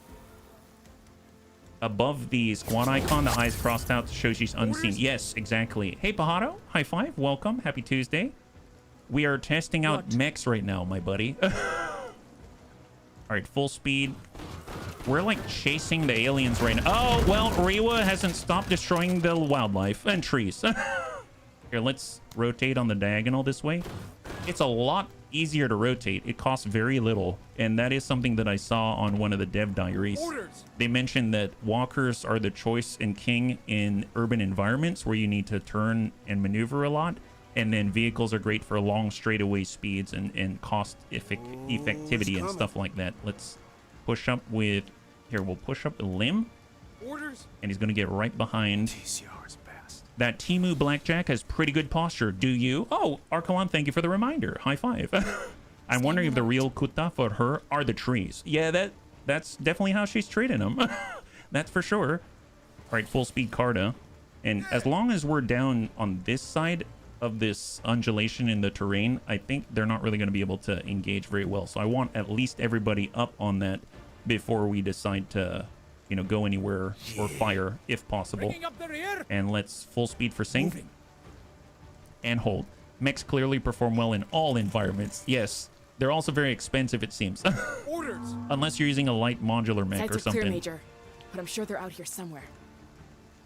Above the squad icon, the eyes crossed out shows she's unseen. Yes, exactly. Hey, Pajaro. High five. Welcome. Happy Tuesday. We are testing out mechs right now, my buddy. All right, full speed. We're like chasing the aliens right now. Oh, well, Rewa hasn't stopped destroying the wildlife and trees. Here, let's rotate on the diagonal this way. It's a lot easier to rotate. It costs very little. And that is something that I saw on one of the dev diaries. They mentioned that walkers are the choice and king in urban environments where you need to turn and maneuver a lot. And then vehicles are great for long straightaway speeds and cost effectivity and stuff like that. Let's push up with... Here, we'll push up the limb. Orders. And he's going to get right behind. TCR's best. That Timu Blackjack has pretty good posture. Do you? Oh, Arkalan, thank you for the reminder. High five. I'm wondering if the real kuta for her are the trees. Yeah, that's definitely how she's treating them. That's for sure. All right, full speed Carta. And as long as we're down on this side of this undulation in the terrain, I think they're not really going to be able to engage very well. So I want at least everybody up on that before we decide to, you know, go anywhere or fire if possible. And let's full speed for sync. And hold. Mechs clearly perform well in all environments. Yes, they're also very expensive, it seems. Orders. Unless you're using a light modular mech Sights or are something. clear, Major, but I'm sure they're out here somewhere.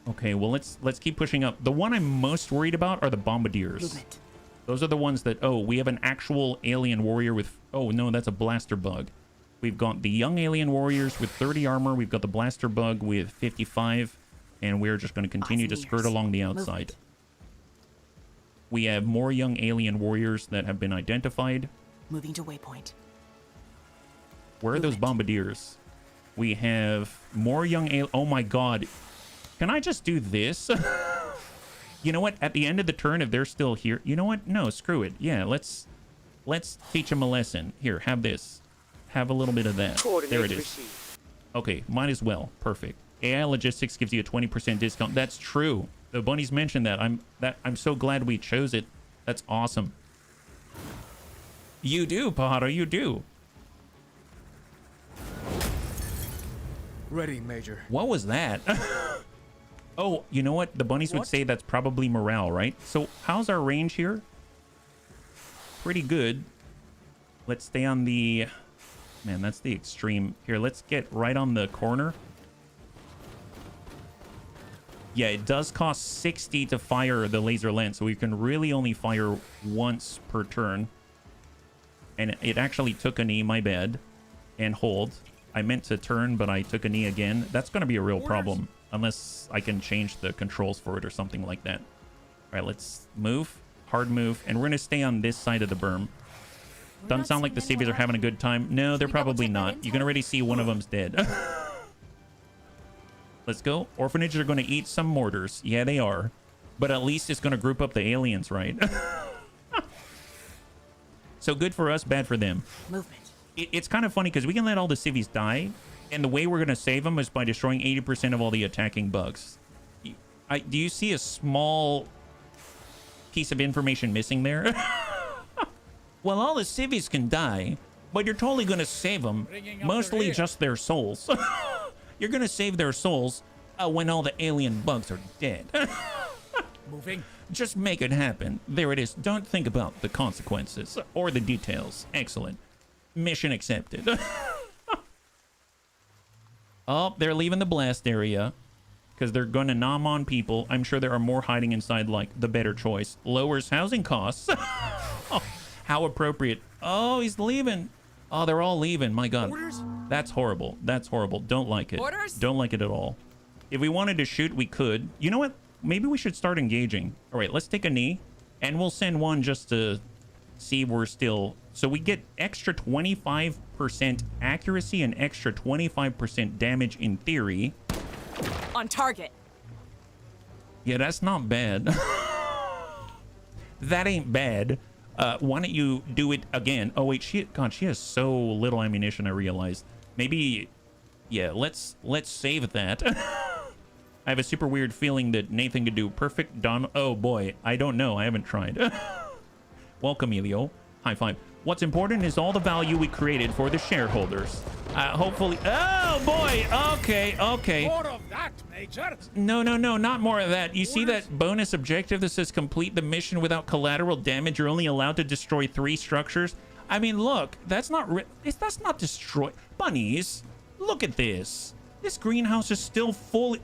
Okay, well, let's keep pushing up. The one I'm most worried about are the bombardiers. Movement. Those are the ones that, oh, we have an actual alien warrior with, oh, no, that's a blaster bug. We've got the young alien warriors with 30 armor. We've got the blaster bug with 55. And we're just going to continue to skirt along the outside. Movement. We have more young alien warriors that have been identified. Moving to waypoint. Where are those bombardiers? We have more young oh my god. Can I just do this? You know what? At the end of the turn, if they're still here, you know what? No, screw it. Yeah, let's teach them a lesson. Here, have this. Have a little bit of that. There it is. Okay, might as well. Perfect. AI Logistics gives you a 20% discount. That's true. The bunnies mentioned that. I'm so glad we chose it. That's awesome. You do, Pajaro, you do. Ready, Major. What was that? Oh, you know what? The bunnies would say that's probably morale, right? So how's our range here? Pretty good. Let's stay on the... Man, that's the extreme. Here, let's get right on the corner. Yeah, it does cost 60 to fire the laser lens, so we can really only fire once per turn. And it actually took a knee, my bad. And hold. I meant to turn, but I took a knee again. That's going to be a real problem. Unless I can change the controls for it or something like that. All right, let's move. Hard move. And we're going to stay on this side of the berm. Doesn't sound like the Saviors are having a good time. No, they're probably not. You can already see one of them's dead. Let's go. Orphanages are going to eat some mortars. Yeah, they are. But at least it's going to group up the aliens, right? So good for us, bad for them. Movement. It's kind of funny because we can let all the civvies die. And the way we're going to save them is by destroying 80% of all the attacking bugs. Do you see a small piece of information missing there? Well, all the civvies can die, but you're totally going to save them. Mostly just their souls. You're going to save their souls when all the alien bugs are dead. Moving. Just make it happen. There it is. Don't think about the consequences or the details. Excellent. Mission accepted. Oh, they're leaving the blast area because they're going to nom on people. I'm sure there are more hiding inside, like the better choice. Lowers housing costs. Oh, how appropriate. Oh, he's leaving. Oh, they're all leaving. My God. Orders? That's horrible. That's horrible. Don't like it. Orders? Don't like it at all. If we wanted to shoot, we could. You know what? Maybe we should start engaging. All right, let's take a knee. And we'll send one just to see we're still... So we get extra 25% accuracy and extra 25% damage in theory. On target. Yeah, that's not bad. That ain't bad. Why don't you do it again? Oh, wait, she has so little ammunition, I realized. Maybe... Yeah, let's save that. I have a super weird feeling that Nathan could do perfect Don... Oh, boy. I don't know. I haven't tried. Welcome, Elio. High five. What's important is all the value we created for the shareholders. Hopefully... Oh, boy. Okay, okay. More of that, Major. No, not more of that. You see that bonus objective that says complete the mission without collateral damage? You're only allowed to destroy 3 structures. I mean, look. That's not... That's not destroy... Bunnies, look at this. This greenhouse is still fully...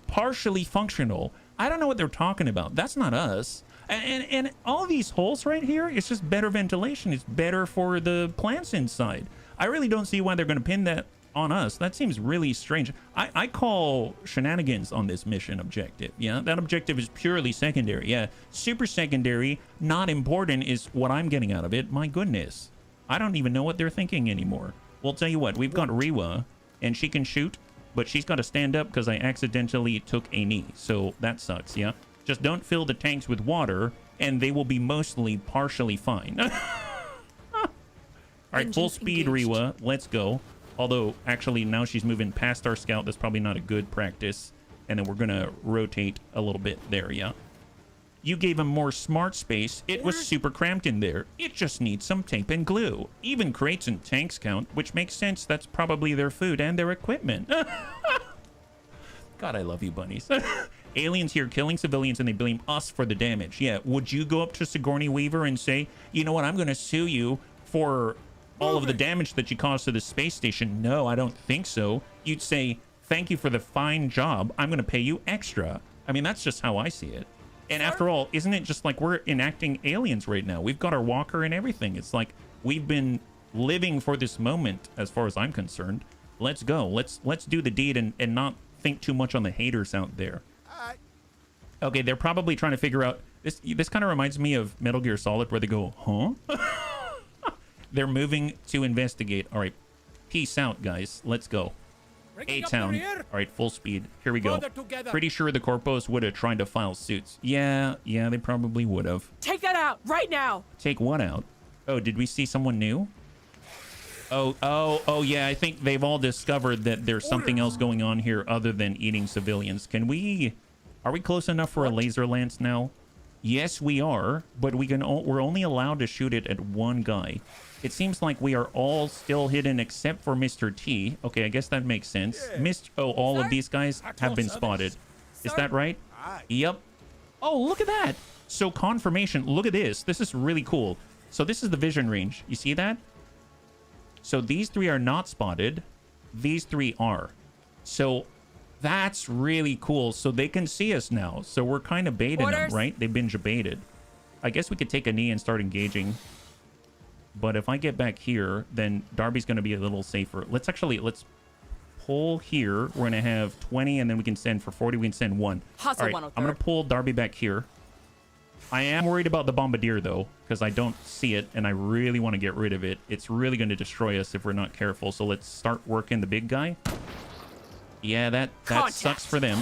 partially functional. I don't know what they're talking about. That's not us. And all these holes right here, it's just better ventilation. It's better for the plants inside. I really don't see why they're going to pin that on us. That seems really strange. I call shenanigans on this mission objective. Yeah, that objective is purely secondary. Yeah, super secondary, not important is what I'm getting out of it. My goodness. I don't even know what they're thinking anymore. Well, tell you what, we've got Rewa, and she can shoot, but she's got to stand up because I accidentally took a knee. So that sucks, yeah? Just don't fill the tanks with water, and they will be mostly partially fine. All right, full speed, Rewa. Let's go. Although, actually, now she's moving past our scout. That's probably not a good practice. And then we're going to rotate a little bit there, yeah? You gave him more smart space. It was super cramped in there. It just needs some tape and glue. Even crates and tanks count, which makes sense. That's probably their food and their equipment. God, I love you, bunnies. Aliens here killing civilians and they blame us for the damage. Yeah, would you go up to Sigourney Weaver and say, you know what, I'm going to sue you for all of the damage that you caused to the space station? No, I don't think so. You'd say, thank you for the fine job. I'm going to pay you extra. I mean, that's just how I see it. And after all, isn't it just like we're enacting Aliens right now? We've got our walker and everything. It's like we've been living for this moment as far as I'm concerned. Let's go. Let's do the deed and not think too much on the haters out there. Okay, they're probably trying to figure out... This kind of reminds me of Metal Gear Solid where they go, huh? They're moving to investigate. All right, peace out, guys. Let's go. A-Town. All right, full speed. Here we go. Pretty sure the corpos would have tried to file suits. Yeah, they probably would have. Take that out right now. Take what out? Oh, did we see someone new? Oh, yeah, I think they've all discovered that there's something else going on here other than eating civilians. Can we... Are we close enough for a laser lance now? Yes, we are, but we're only allowed to shoot it at one guy. It seems like we are all still hidden except for Mr. T. Okay, I guess that makes sense. All of these guys have been spotted. Is that right? Yep. Oh, look at that. So confirmation. Look at this. This is really cool. So this is the vision range. You see that? So these 3 are not spotted. These 3 are. So that's really cool. So they can see us now. So we're kind of baiting them, right? They've been baited. I guess we could take a knee and start engaging. But if I get back here, then Darby's going to be a little safer. Let's pull here. We're going to have 20, and then we can send for 40. We can send 1. All right, I'm going to pull Darby back here. I am worried about the Bombardier, though, because I don't see it, and I really want to get rid of it. It's really going to destroy us if we're not careful. So let's start working the big guy. Yeah, that sucks for them.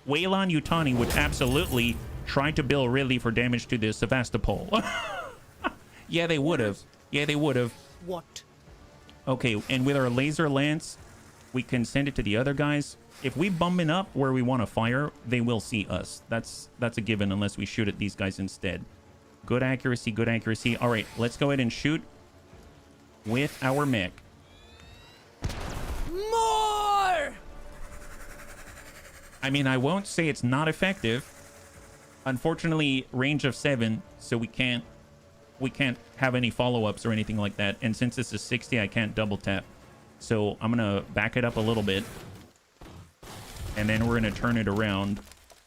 Weyland Yutani would absolutely try to bill Ridley for damage to the Sevastopol. Yeah, they would have. Yeah, they would have. What? Okay, and with our laser lance, we can send it to the other guys. If we bump it up where we want to fire, they will see us. That's a given unless we shoot at these guys instead. Good accuracy, good accuracy. All right, let's go ahead and shoot with our mech. More! I mean, I won't say it's not effective. Unfortunately, range of 7, so we can't have any follow-ups or anything like that. And since this is 60, I can't double tap. So I'm going to back it up a little bit. And then we're going to turn it around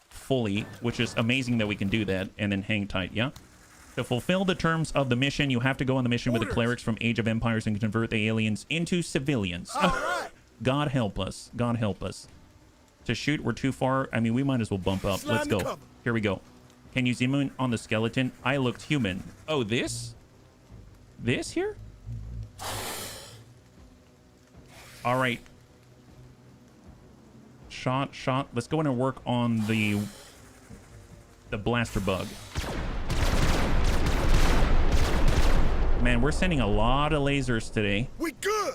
fully, which is amazing that we can do that. And then hang tight, yeah? To fulfill the terms of the mission, you have to go on the mission with the clerics from Age of Empires and convert the aliens into civilians. God help us. God help us. To shoot, we're too far. I mean, we might as well bump up. Let's go. Here we go. Can you zoom in on the skeleton? I looked human. Oh, this? This here? All right. Shot. Let's go in and work on the blaster bug. Man, we're sending a lot of lasers today. We good.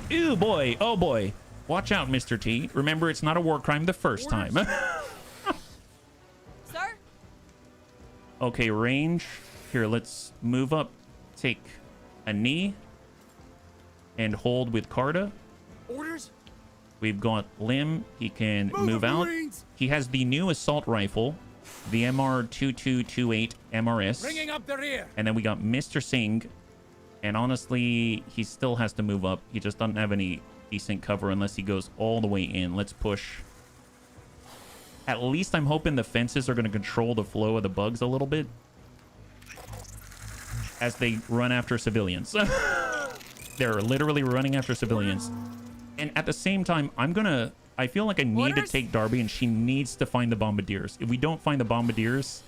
Ew, boy. Oh, boy. Watch out, Mr. T. Remember, it's not a war crime the first time. Sir? Okay, range. Here, let's move up. Take a knee. And hold with Carta. Orders. We've got Lim. He can Move move it, out. Marines. He has the new assault rifle. The MR2228 MRS. Bringing up the rear. And then we got Mr. Singh. And honestly, he still has to move up. He just doesn't have any decent cover unless he goes all the way in. Let's push. At least I'm hoping the fences are going to control the flow of the bugs a little bit as they run after civilians. They're literally running after civilians. And at the same time, I feel like I need to take Darby, and she needs to find the bombardiers. If we don't find the bombardiers,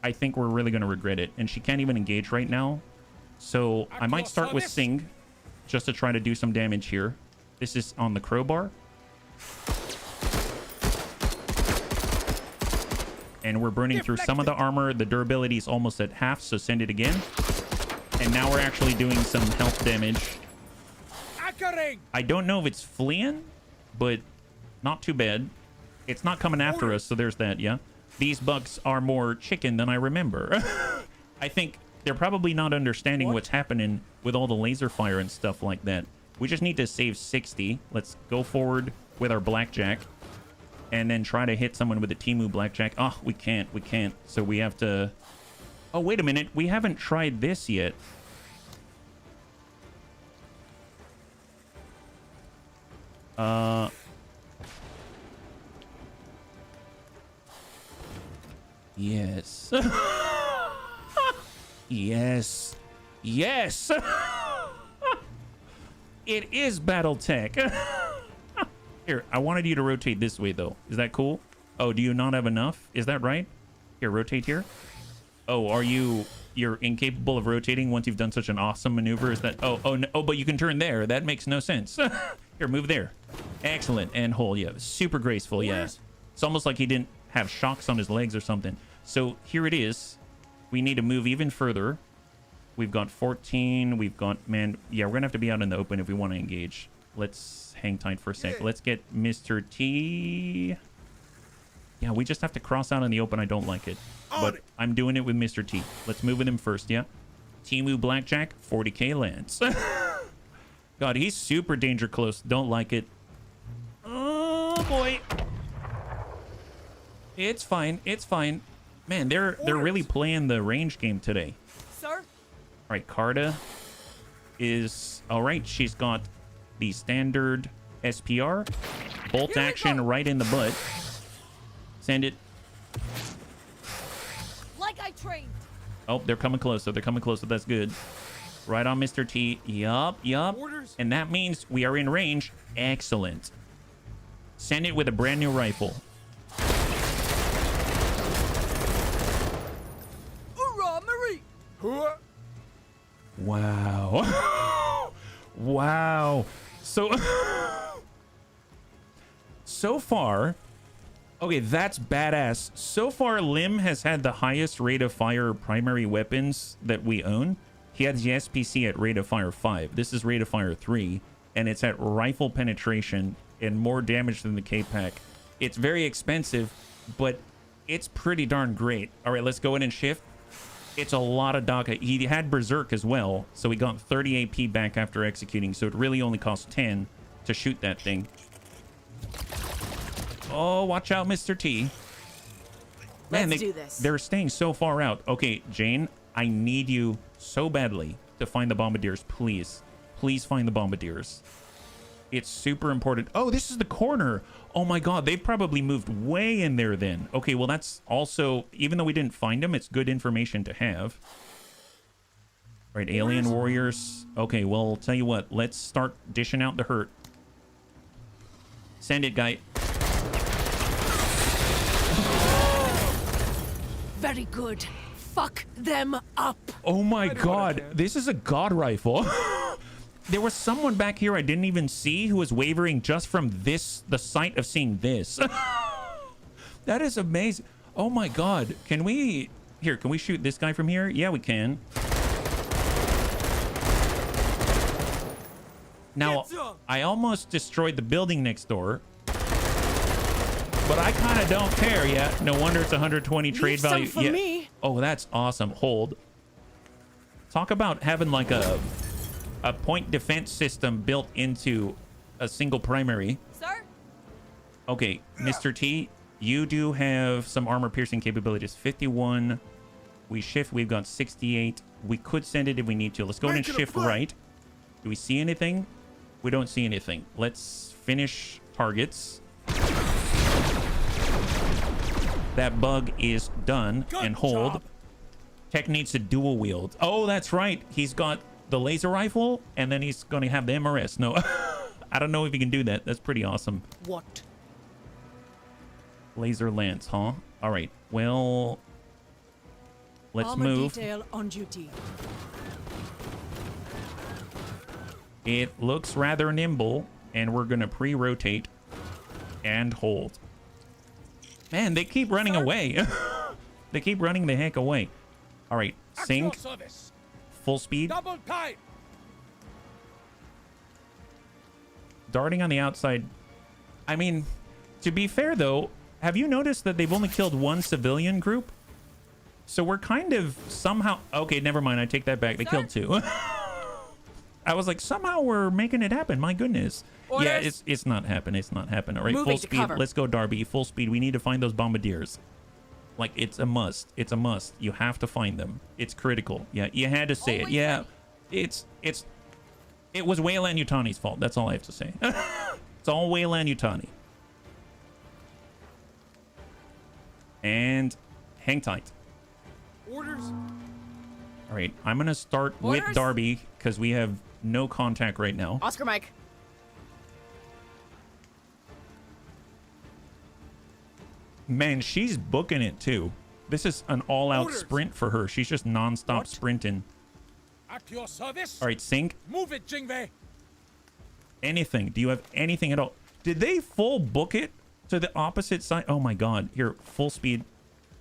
I think we're really going to regret it. And she can't even engage right now. So I might start with Singh just to try to do some damage here. This is on the crowbar. And we're burning through some of the armor. The durability is almost at half, so send it again. And now we're actually doing some health damage. I don't know if it's fleeing, but not too bad. It's not coming after us, so there's that, yeah. These bugs are more chicken than I remember. I think they're probably not understanding what's happening with all the laser fire and stuff like that. We just need to save 60. Let's go forward with our blackjack and then try to hit someone with a Timu blackjack. Oh, we can't. So we have to... Oh, wait a minute. We haven't tried this yet. Yes. Yes. It is Battletech. Here, I wanted you to rotate this way, though. Is that cool? Oh, do you not have enough? Is that right? Here, rotate here. Oh, you're incapable of rotating once you've done such an awesome maneuver? Is that... Oh, no, but you can turn there. That makes no sense. Here, move there. Excellent. And hold, yeah. Super graceful, yeah. It's almost like he didn't have shocks on his legs or something. So here it is. We need to move even further. We've got 14. We've got... Man, yeah, we're going to have to be out in the open if we want to engage. Let's hang tight for a sec. Let's get Mr. T. Yeah, we just have to cross out in the open. I don't like it. But I'm doing it with Mr. T. Let's move with him first, yeah? Timu Blackjack, 40k lands. God, he's super danger close. Don't like it. Oh, boy. It's fine. Man, they're really playing the range game today. Sir? All right, Carta is... All right, she's got the standard SPR. Bolt action right in the butt. Send it. Like I trained. Oh, they're coming closer. That's good. Right on Mr. T. Yup. And that means we are in range. Excellent. Send it with a brand new rifle. Hoorah, Marie! Wow. Wow. So far... Okay, that's badass. So far, Lim has had the highest rate of fire primary weapons that we own. He has the SPC at rate of fire 5. This is rate of fire 3, and it's at rifle penetration and more damage than the K-Pack. It's very expensive, but it's pretty darn great. All right, let's go in and shift. It's a lot of DACA. He had Berserk as well, so he got 30 AP back after executing, so it really only costs 10 to shoot that thing. Oh, watch out, Mr. T. Man, Let's do this. They're staying so far out. Okay, Jane, I need you so badly to find the bombardiers, please. Please find the bombardiers. It's super important. Oh, this is the corner. Oh my God, they've probably moved way in there then. Okay, well, that's also, even though we didn't find them, it's good information to have. All right, alien warriors. Okay, well, I'll tell you what. Let's start dishing out the hurt. Send it, guy. Very good. Fuck them up. Oh my I do what I god, can. this is a god rifle. There was someone back here I didn't even see who was wavering just from the sight of seeing this. That is amazing. Oh my god. Can we shoot this guy from here? Yeah, we can. Now, Get some. I almost destroyed the building next door. But I kind of don't care yet. No wonder it's 120 trade Leave some value. for me. Oh, that's awesome. Hold. Talk about having like a point defense system built into a single primary. Sir? Okay, Mr. T, you do have some armor piercing capabilities. 51. We shift. We've got 68. We could send it if we need to. Let's go ahead and Make it a shift play. right. Do we see anything? We don't see anything. Let's finish targets. That bug is done. Good And hold. job. Tech needs to dual wield. Oh, that's right. He's got the laser rifle, and then he's going to have the MRS. No, I don't know if he can do that. That's pretty awesome. What? Laser lance, huh? All right. Well, let's Armor move. detail on duty. It looks rather nimble, and we're going to pre-rotate and hold. Man, they keep running away. They keep running the heck away. All right, At sync, your service. full speed. Double time. Darting on the outside. I mean, to be fair, though, have you noticed that they've only killed one civilian group? So we're kind of somehow... Okay, never mind. I take that back. They killed two. I was like, somehow we're making it happen. My goodness. Yeah, Orders. it's not happening. It's not happening. All right, Moving full to speed. cover. Let's go, Darby. Full speed. We need to find those bombardiers. Like, it's a must. It's a must. You have to find them. It's critical. Yeah, you had to say it. Always Yeah, ready. it was Wayland Yutani's fault. That's all I have to say. It's all Wayland Yutani. And hang tight. Orders. All right, I'm going to start with Orders. Darby because we have no contact right now. Oscar Mike. Man, she's booking it too. This is an all-out Orders. sprint for her. She's just non-stop What? sprinting. At your service. All right, sync. Move it, Jingwei. Anything. Do you have anything at all? Did they full book it to the opposite side? Oh my god. Here, full speed.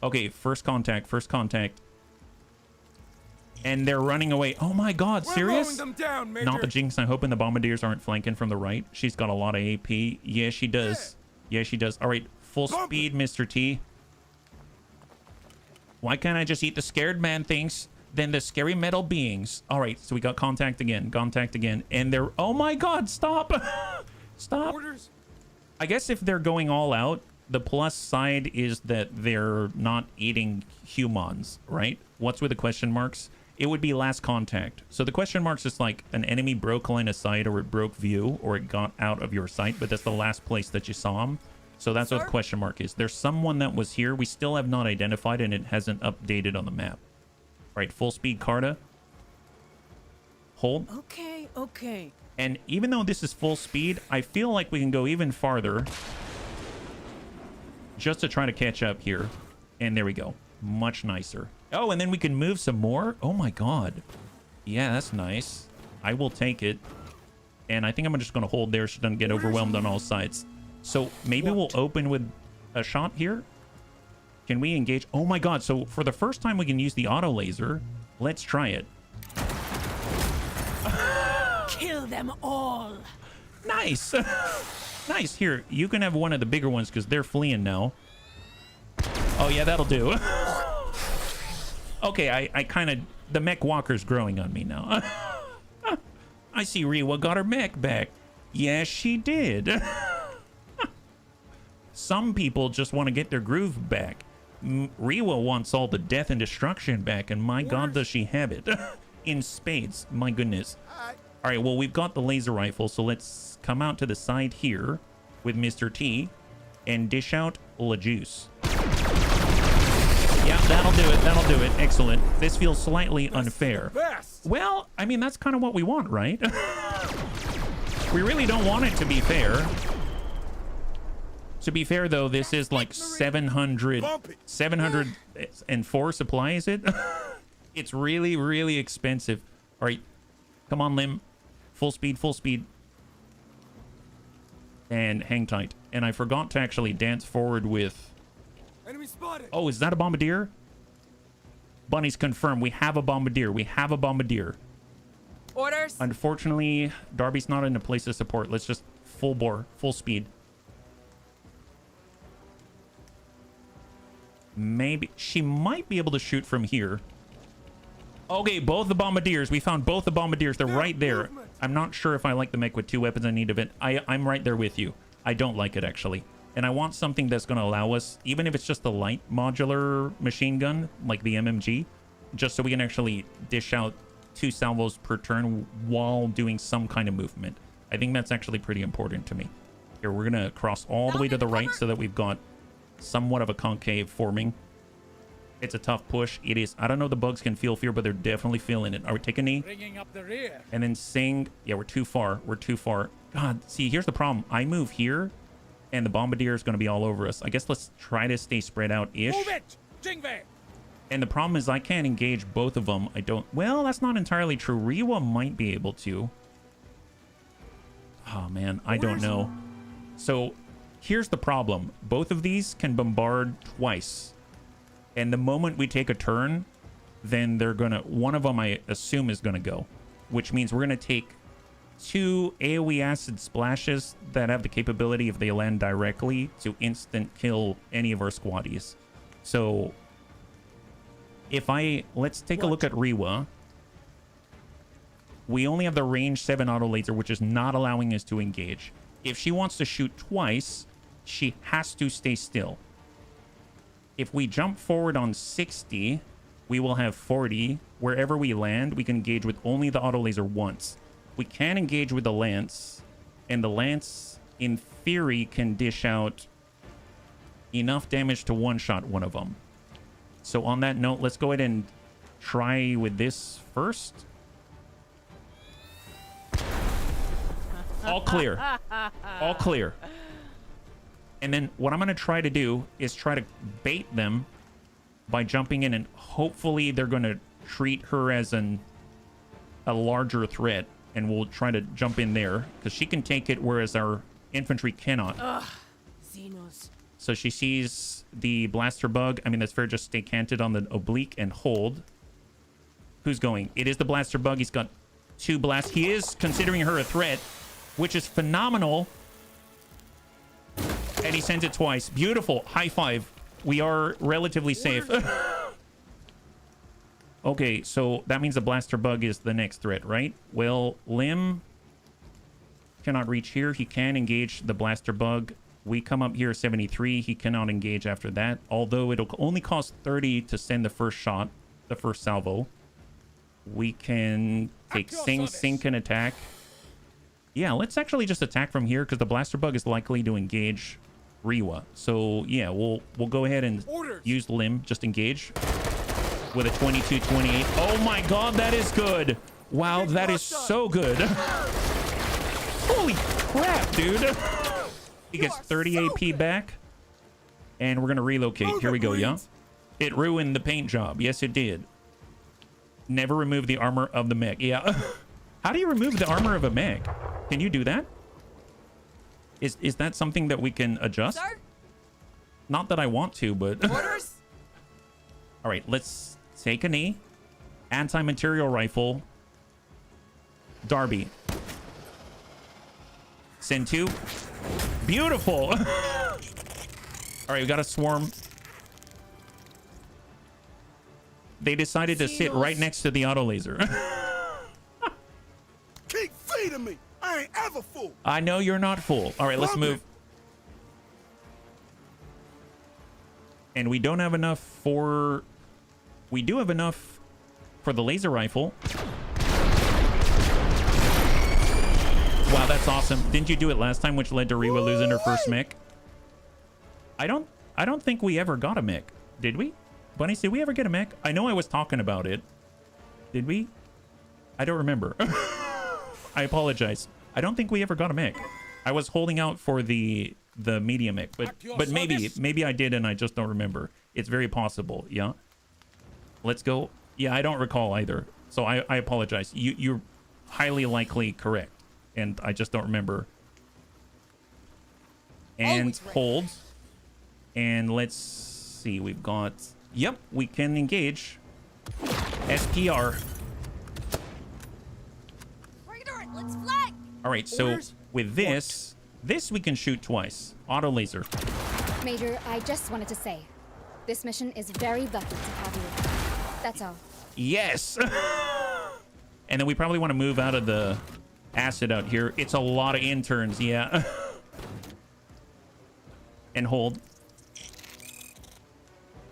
Okay, first contact. And they're running away. Oh my god, We're serious? mowing them down, Major. Not the Jinx. I'm hoping the bombardiers aren't flanking from the right. She's got a lot of AP. Yeah, she does. Yeah, she does. All right, full Bump. speed, Mr. T. Why can't I just eat the scared man things than the scary metal beings? All right, so we got contact again. And they're... Oh my god, stop. Stop. Orders. I guess if they're going all out, the plus side is that they're not eating humans, right? What's with the question marks? It would be last contact. So the question marks is like an enemy broke line of sight, or it broke view, or it got out of your sight, but that's the last place that you saw him. So that's what the Sir? question mark is. There's someone that was here. We still have not identified, and it hasn't updated on the map. All right, full speed Carta. Hold. Okay. And even though this is full speed, I feel like we can go even farther just to try to catch up here. And there we go. Much nicer. Oh, and then we can move some more. Oh my god. Yeah, that's nice. I will take it. And I think I'm just going to hold there so she doesn't get overwhelmed on all sides. So maybe we'll open with a shot here. Can we engage? Oh my god. So for the first time we can use the auto laser. Let's try it. Kill them all. Nice. Nice. Here, you can have one of the bigger ones because they're fleeing now. Oh, yeah, that'll do. Okay, I kind of... The mech walker's growing on me now. I see Rewa got her mech back. Yes, she did. Some people just want to get their groove back. Rewa wants all the death and destruction back, and my god, does she have it. In spades. My goodness. All right, well, we've got the laser rifle, so let's come out to the side here with Mr. T and dish out la juice. Yeah, that'll do it. Excellent. This feels slightly unfair. Best. Well, I mean, that's kind of what we want, right? We really don't want it to be fair. To be fair, though, this is like 704 supply, is it? It's really, really expensive. All right. Come on, Lim. Full speed, full speed. And hang tight. And I forgot to actually dance forward with... Enemy spotted. Oh, is that a bombardier? Bunny's confirmed. We have a bombardier. We have a bombardier. Orders. Unfortunately, Darby's not in a place to support. Let's just full bore, full speed. Maybe she might be able to shoot from here. Okay, both the bombardiers. We found both the bombardiers. They're right there. I'm not sure if I like the mech with 2 weapons. I need of it. I'm right there with you. I don't like it, actually. And I want something that's going to allow us, even if it's just a light modular machine gun, like the MMG, just so we can actually dish out 2 salvos per turn while doing some kind of movement. I think that's actually pretty important to me. Here, we're going to cross all the way to the right so that we've got somewhat of a concave forming. It's a tough push. It is. I don't know the bugs can feel fear, but they're definitely feeling it. All right, take a knee. Bringing up the rear. And then sing. Yeah, we're too far. We're too far. God, see, here's the problem. I move here, and the bombardier is going to be all over us. I guess let's try to stay spread out-ish. Move it. Jingve. And the problem is I can't engage both of them. I don't... Well, that's not entirely true. Rewa might be able to. Oh, man. I don't know. So, here's the problem. Both of these can bombard twice. And the moment we take a turn, then they're going to... One of them, I assume, is going to go. Which means we're going to take 2 AoE acid splashes that have the capability, if they land directly, to instant kill any of our squaddies. So... Let's take a look at Rewa. We only have the range 7 auto laser, which is not allowing us to engage. If she wants to shoot twice, she has to stay still. If we jump forward on 60, we will have 40. Wherever we land, we can engage with only the auto laser once. We can engage with the lance, and the lance, in theory, can dish out enough damage to one-shot one of them. So on that note, let's go ahead and try with this first. All clear. All clear. And then what I'm going to try to do is try to bait them by jumping in, and hopefully they're going to treat her as a larger threat, and we'll try to jump in there because she can take it, whereas our infantry cannot. Ugh, Xenos. So she sees the blaster bug. I mean, that's fair. Just stay canted on the oblique and hold. Who's going? It is the blaster bug. He's got 2 blasts. He is considering her a threat, which is phenomenal. And he sends it twice. Beautiful. High five. We are relatively safe. Okay, so that means the blaster bug is the next threat, right? Well, Lim cannot reach here. He can engage the blaster bug. We come up here 73. He cannot engage after that, although it'll only cost 30 to send the first shot, the first salvo. We can take Sing can attack. Yeah, let's actually just attack from here because the blaster bug is likely to engage Rewa. So yeah, we'll go ahead and use Lim. Just engage with a 22-28. Oh my god, that is good. Wow, that is so good. Holy crap, dude. He gets 30 AP back, and we're gonna relocate. Here we go, yeah. It ruined the paint job. Yes, it did. Never remove the armor of the mech. Yeah. How do you remove the armor of a mech? Can you do that? Is that something that we can adjust? Sir? Not that I want to, but... Orders? All right, let's take a knee. Anti-material rifle. Darby. Send 2. Beautiful. All right, we got a swarm. They decided to sit right next to the auto laser. Keep feeding me. I ain't ever full. I know you're not full. All right, let's move. And we don't have enough for... We do have enough for the laser rifle. Wow, that's awesome. Didn't you do it last time, which led to Rewa losing her first mech? I don't think we ever got a mech. Did we? Bunny, did we ever get a mech? I know I was talking about it. Did we? I don't remember. I apologize. I don't think we ever got a mech. I was holding out for the the medium mech, but maybe I did and I just don't remember. It's very possible. Yeah. Let's go. Yeah, I don't recall either. So I apologize. You're highly likely correct, and I just don't remember. And hold. And let's see. We've got. Yep, we can engage. SPR. Let's flag. All right, so with this we can shoot twice. Auto laser. Major, I just wanted to say, this mission is very lucky to have you. That's all. Yes. And then we probably want to move out of the acid out here. It's a lot of interns, yeah. And hold.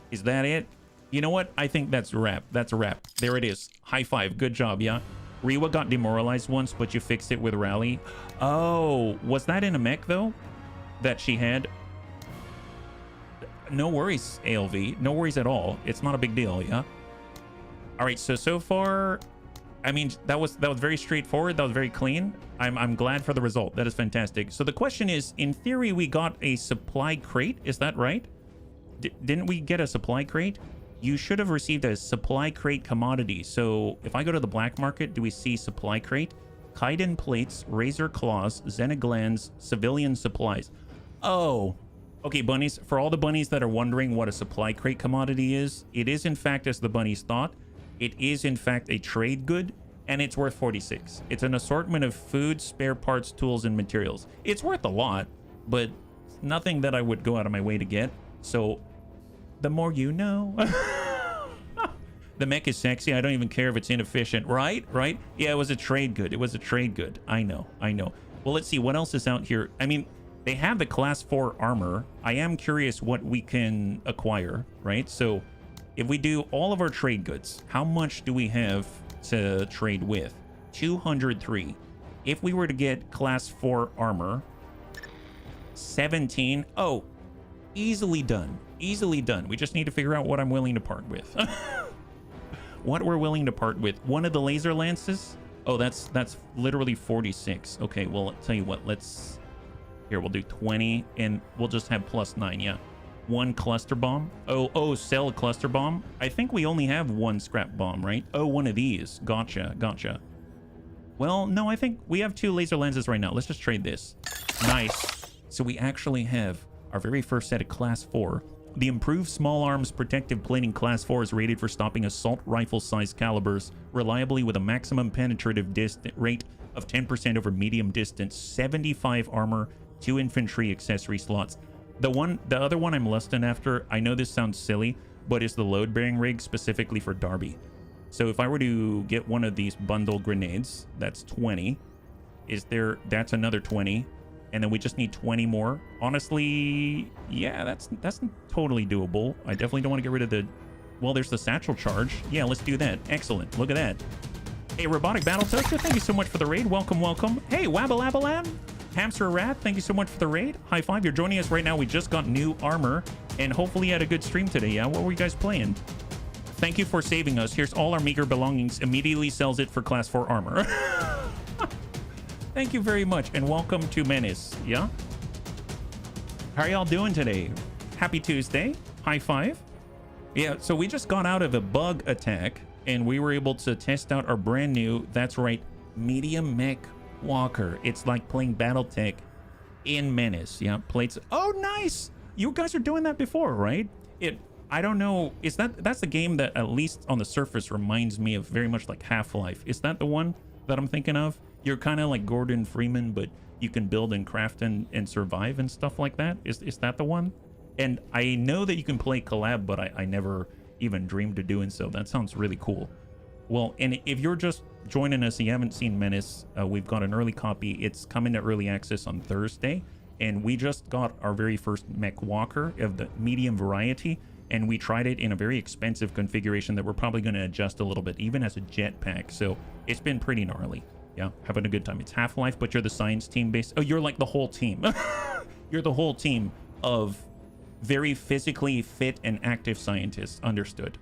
Is that it? You know what? I think that's a wrap. That's a wrap. There it is. High five. Good job, yeah. Rewa got demoralized once, but you fixed it with Rally. Oh, was that in a mech, though? That she had? No worries, ALV. No worries at all. It's not a big deal, yeah? All right, so far, I mean, that was very straightforward. That was very clean. I'm glad for the result. That is fantastic. So the question is, in theory, we got a supply crate. Is that right? Didn't we get a supply crate? You should have received a supply crate commodity. So if I go to the black market, do we see supply crate? Chitin plates, razor claws, Xena glands, civilian supplies. Oh, okay, bunnies. For all the bunnies that are wondering what a supply crate commodity is, it is in fact, as the bunnies thought, it is in fact a trade good, and it's worth 46. It's an assortment of food, spare parts, tools, and materials. It's worth a lot, but nothing that I would go out of my way to get. So the more you know. The mech is sexy. I don't even care if it's inefficient. Right? Yeah, it was a trade good. It was a trade good. I know. Well, let's see what else is out here. I mean, they have the class 4 armor. I am curious what we can acquire, right? So if we do all of our trade goods, how much do we have to trade with? 203. If we were to get class 4 armor, 17. Oh, easily done. Easily done. We just need to figure out what I'm willing to part with. What we're willing to part with. One of the laser lances. Oh, that's literally 46. Okay, well, I'll tell you what. Let's... Here, we'll do 20, and we'll just have +9, yeah. One cluster bomb. Oh, sell a cluster bomb. I think we only have one scrap bomb, right? Oh, one of these. Gotcha. Well, no, I think we have 2 laser lenses right now. Let's just trade this. Nice. So we actually have our very first set of class 4. The improved small arms protective plating class 4 is rated for stopping assault rifle sized calibers reliably with a maximum penetrative rate of 10% over medium distance, 75 armor, 2 infantry accessory slots. The other one I'm lusting after, I know this sounds silly, but it's the load bearing rig specifically for Darby. So if I were to get one of these bundle grenades, that's 20. That's another 20. And then we just need 20 more. Honestly, yeah, that's totally doable. I definitely don't want to get rid of the... Well, there's the satchel charge. Yeah, let's do that. Excellent. Look at that. Hey, Robotic Battle Toaster, thank you so much for the raid. Welcome. Hey, Wabbalabalab. Hamster Rat, thank you so much for the raid. High five. You're joining us right now. We just got new armor. And hopefully you had a good stream today, yeah? What were you guys playing? Thank you for saving us. Here's all our meager belongings. Immediately sells it for class 4 armor. Thank you very much, and welcome to Menace, yeah? How are y'all doing today? Happy Tuesday. High five. Yeah, so we just got out of a bug attack, and we were able to test out our brand new, that's right, medium mech walker. It's like playing Battletech in Menace, yeah? Plates. Oh, nice! You guys are doing that before, right? I don't know, that's the game that, at least on the surface, reminds me of very much like Half-Life. Is that the one that I'm thinking of? You're kind of like Gordon Freeman, but you can build and craft and survive and stuff like that. Is that the one? And I know that you can play collab, but I never even dreamed of doing so. That sounds really cool. Well, and if you're just joining us and you haven't seen Menace, we've got an early copy. It's coming to early access on Thursday. And we just got our very first mech walker of the medium variety. And we tried it in a very expensive configuration that we're probably going to adjust a little bit, even as a jetpack. So it's been pretty gnarly. Yeah, having a good time. It's Half-Life, but you're the science team based. Oh, you're like the whole team. You're the whole team of very physically fit and active scientists. Understood.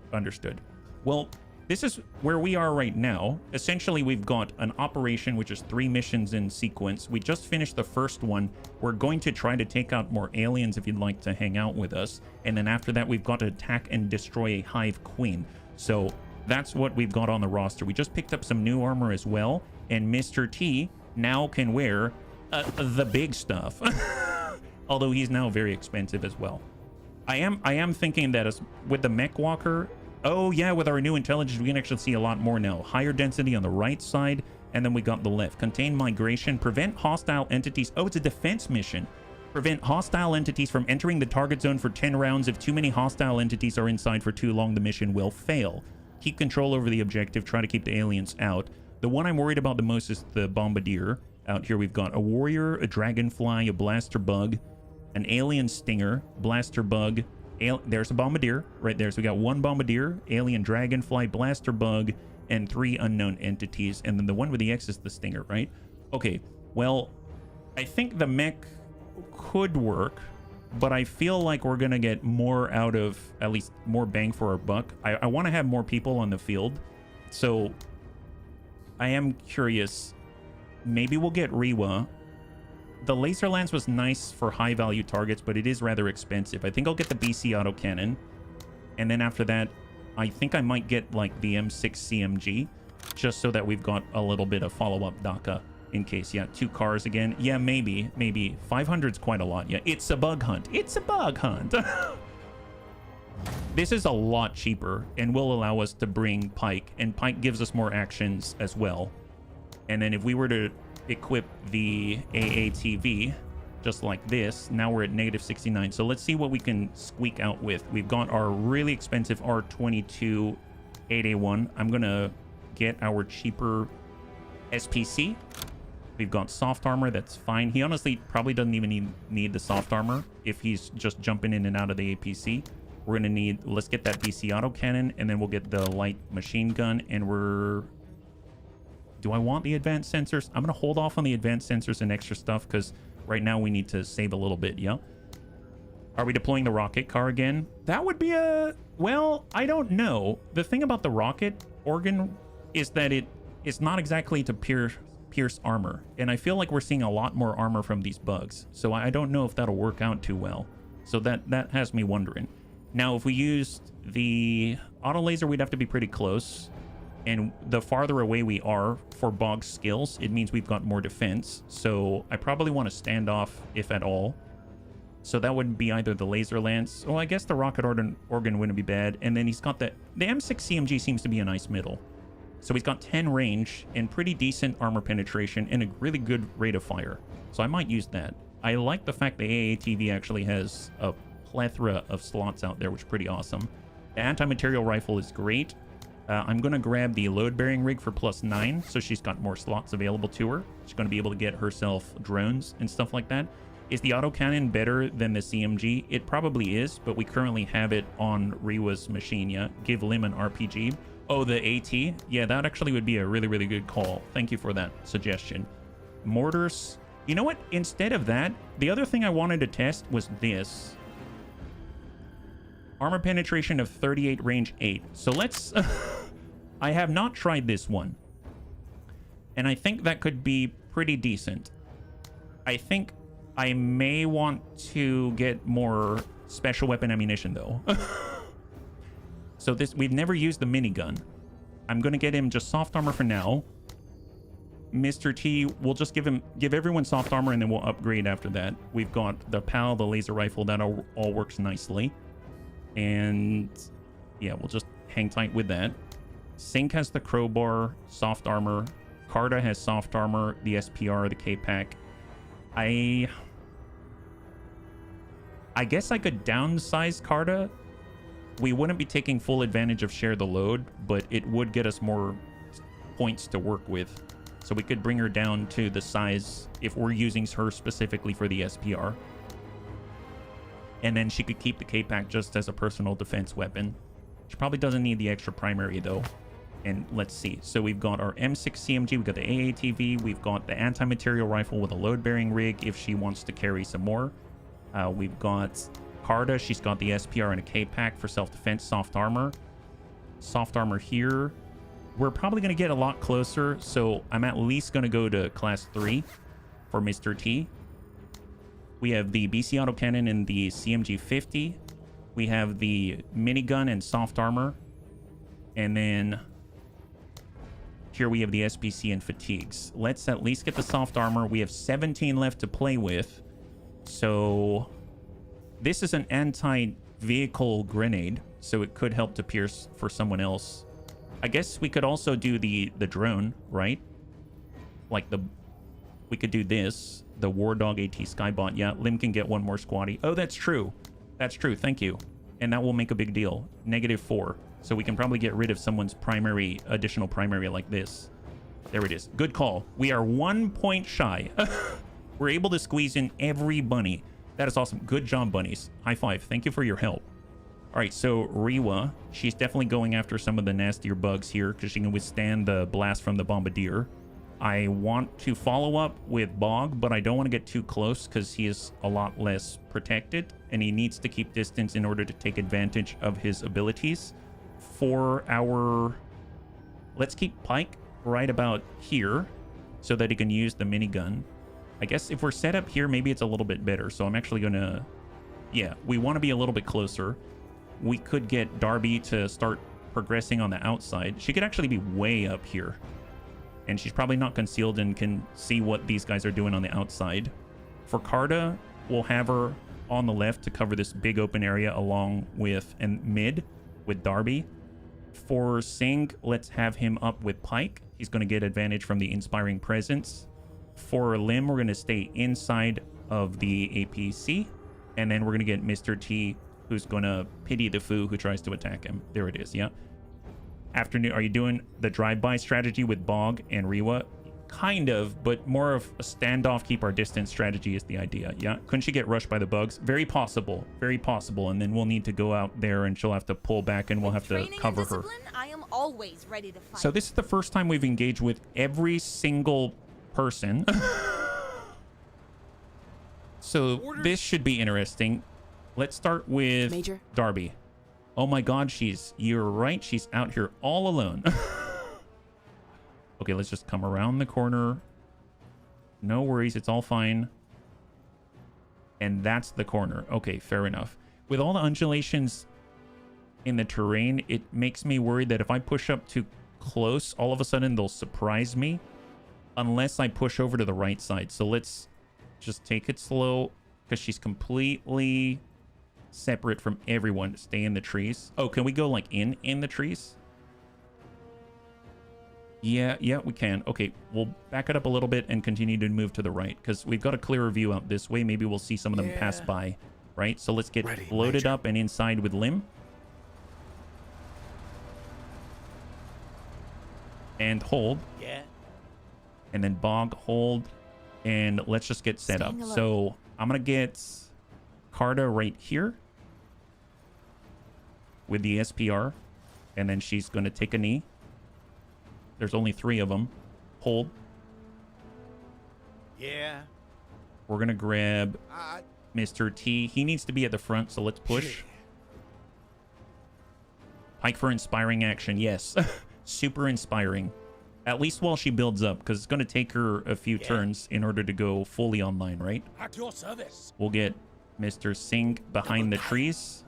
Well, this is where we are right now. Essentially, we've got an operation, which is 3 missions in sequence. We just finished the first one. We're going to try to take out more aliens if you'd like to hang out with us. And then after that, we've got to attack and destroy a hive queen. So that's what we've got on the roster. We just picked up some new armor as well. And Mr. T now can wear the big stuff. Although he's now very expensive as well. I am thinking that as with the mech walker, oh yeah, with our new intelligence, we can actually see a lot more now. Higher density on the right side, and then we got the left. Contain migration, prevent hostile entities. Oh, it's a defense mission. Prevent hostile entities from entering the target zone for 10 rounds. If too many hostile entities are inside for too long, the mission will fail. Keep control over the objective. Try to keep the aliens out. The one I'm worried about the most is the bombardier. Out here we've got a warrior, a dragonfly, a blaster bug, an alien stinger, blaster bug. There's a bombardier right there. So we got 1 bombardier, alien dragonfly, blaster bug, and 3 unknown entities. And then the one with the X is the stinger, right? Okay, well, I think the mech could work, but I feel like we're going to get more out of, at least more bang for our buck. I want to have more people on the field. So I am curious. Maybe we'll get Rewa. The laser lance was nice for high value targets, but it is rather expensive. I think I'll get the BC autocannon. And then after that, I think I might get like the M6 CMG, just so that we've got a little bit of follow-up DACA in case. Yeah, 2 cars again. Yeah, maybe. 500 is quite a lot. Yeah, it's a bug hunt. It's a bug hunt. This is a lot cheaper and will allow us to bring Pike, and Pike gives us more actions as well. And then if we were to equip the AATV just like this, now we're at -69. So let's see what we can squeak out with. We've got our really expensive R22 8A1. I'm gonna get our cheaper SPC. We've got soft armor. That's fine. He honestly probably doesn't even need the soft armor if he's just jumping in and out of the APC. We're gonna need, let's get that BC autocannon, and then we'll get the light machine gun. And do I want the advanced sensors? I'm going to hold off on the advanced sensors and extra stuff because right now we need to save a little bit, yeah? Are we deploying the rocket car again? That would be well, I don't know. The thing about the rocket organ is that it is not exactly to pierce armor. And I feel like we're seeing a lot more armor from these bugs. So I don't know if that'll work out too well. So that has me wondering. Now, if we used the auto laser, we'd have to be pretty close. And the farther away we are for Bog's skills, it means we've got more defense. So I probably want to stand off, if at all. So that would be either the laser lance. Oh, I guess the rocket organ wouldn't be bad. And then he's got the M6 CMG seems to be a nice middle. So he's got 10 range and pretty decent armor penetration and a really good rate of fire. So I might use that. I like the fact the AATV actually has a plethora of slots out there, which is pretty awesome. The anti-material rifle is great. I'm going to grab the load-bearing rig for +9, so she's got more slots available to her. She's going to be able to get herself drones and stuff like that. Is the autocannon better than the CMG? It probably is, but we currently have it on Rewa's machine, yeah? Give Lim an RPG. Oh, the AT? Yeah, that actually would be a really, really good call. Thank you for that suggestion. Mortars. You know what? Instead of that, the other thing I wanted to test was this. Armor penetration of 38, range 8. So let's... I have not tried this one. And I think that could be pretty decent. I think I may want to get more special weapon ammunition, though. So this... We've never used the minigun. I'm going to get him just soft armor for now. Mr. T, we'll just give everyone soft armor, and then we'll upgrade after that. We've got the PAL, the laser rifle. That all works nicely. And yeah, we'll just hang tight with that. Sync has the crowbar, soft armor. Carta has soft armor, the SPR, the K-Pack. I guess I could downsize Carta. We wouldn't be taking full advantage of share the load, but it would get us more points to work with. So we could bring her down to the size if we're using her specifically for the SPR. And then she could keep the K-Pack just as a personal defense weapon. She probably doesn't need the extra primary, though. And let's see. So we've got our M6 CMG, we've got the AATV, we've got the anti-material rifle with a load-bearing rig if she wants to carry some more. We've got Carta. She's got the SPR and a K-Pack for self-defense, soft armor. soft armor here. We're probably going to get a lot closer, so I'm at least going to go to class 3 for Mr. T. We have the BC autocannon and the CMG 50. We have the minigun and soft armor. And then here we have the SPC and fatigues. Let's at least get the soft armor. We have 17 left to play with. So this is an anti-vehicle grenade, so it could help to pierce for someone else. I guess we could also do the drone, right? Like we could do this, the War Dog AT Skybot. Yeah, Lim can get one more squatty. Oh, that's true. That's true. Thank you. And that will make a big deal. -4. So we can probably get rid of someone's additional primary like this. There it is. Good call. We are 1 point shy. We're able to squeeze in every bunny. That is awesome. Good job, bunnies. High five. Thank you for your help. All right, so Rewa, she's definitely going after some of the nastier bugs here because she can withstand the blast from the bombardier. I want to follow up with Bog, but I don't want to get too close because he is a lot less protected and he needs to keep distance in order to take advantage of his abilities. For our... Let's keep Pike right about here so that he can use the minigun. I guess if we're set up here, maybe it's a little bit better. So I'm actually going to... Yeah, we want to be a little bit closer. We could get Darby to start progressing on the outside. She could actually be way up here. And she's probably not concealed and can see what these guys are doing on the outside. For Carta, we'll have her on the left to cover this big open area along with, and mid with Darby. For Singh, let's have him up with Pike. He's going to get advantage from the inspiring presence. For Lim, we're going to stay inside of the APC. And then we're going to get Mr. T, who's going to pity the foo who tries to attack him. There it is, yeah. Afternoon, are you doing the drive-by strategy with Bog and Rewa? Kind of, but more of a standoff, keep our distance strategy is the idea, yeah? Couldn't she get rushed by the bugs? Very possible, and then we'll need to go out there and she'll have to pull back and we'll have to cover her. I am always ready to fight. So this is the first time we've engaged with every single person. So this should be interesting. Let's start with Major. Darby. Oh my god, you're right, she's out here all alone. Okay, let's just come around the corner. No worries, it's all fine. And that's the corner. Okay, fair enough. With all the undulations in the terrain, it makes me worried that if I push up too close, all of a sudden they'll surprise me. Unless I push over to the right side. So let's just take it slow, because she's completely separate from everyone. Stay in the trees. Oh, can we go like in the trees? Yeah, we can. Okay, we'll back it up a little bit and continue to move to the right because we've got a clearer view out this way. Maybe we'll see some of them pass by, right? So let's get loaded up and inside with Lim. And hold. Yeah. And then Bog, hold. And let's just get set up. So I'm going to get Carta right here with the SPR. And then she's going to take a knee. There's only 3 of them. Hold. Yeah. We're going to grab Mr. T. He needs to be at the front, so let's push. Pike for inspiring action. Yes. Super inspiring. At least while she builds up, because it's going to take her a few turns in order to go fully online, right? At your service. We'll get Mr. Singh behind the trees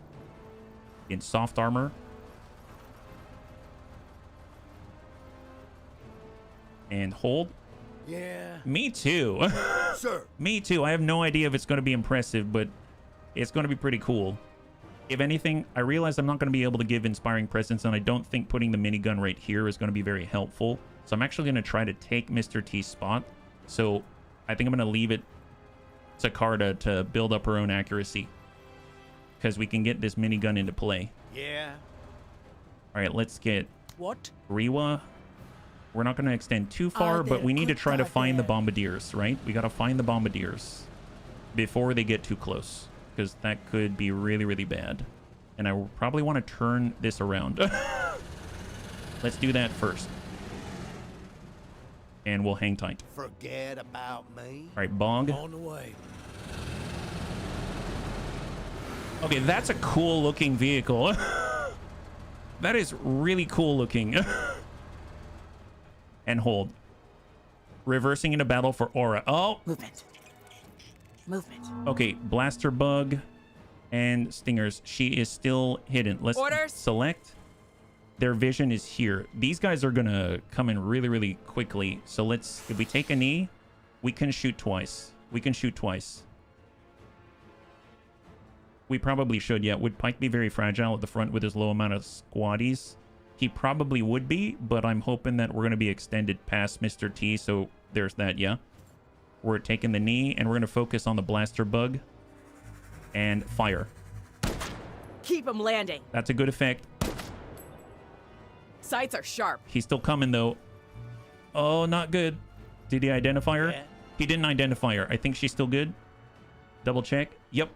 in soft armor. And hold. Yeah. Me too. Sir. Me too. I have no idea if it's going to be impressive, but it's going to be pretty cool. If anything, I realize I'm not going to be able to give inspiring presence, and I don't think putting the minigun right here is going to be very helpful. So I'm actually going to try to take Mr. T's spot. So I think I'm going to leave it to Carta to build up her own accuracy, because we can get this minigun into play. Yeah. All right, let's get Rewa. We're not going to extend too far, but we need to try to find the bombardiers, right? We got to find the bombardiers before they get too close, because that could be really, really bad. And I probably want to turn this around. Let's do that first. And we'll hang tight. Forget about me. All right, Bog. On the way. Okay, that's a cool looking vehicle. That is really cool looking. And hold. Reversing into battle for aura. Oh. Movement. Movement. Okay, blaster bug and stingers. She is still hidden. Let's select. Their vision is here. These guys are gonna come in really, really quickly. So let's, if we take a knee, we can shoot twice. We can shoot twice. We probably should, yeah. Would Pike be very fragile at the front with his low amount of squaddies? He probably would be, but I'm hoping that we're going to be extended past Mr. T, so there's that, yeah. We're taking the knee, and we're going to focus on the blaster bug. And fire. Keep him landing. That's a good effect. Sights are sharp. He's still coming, though. Oh, not good. Did he identify her? Yeah. He didn't identify her. I think she's still good. Double check. Yep.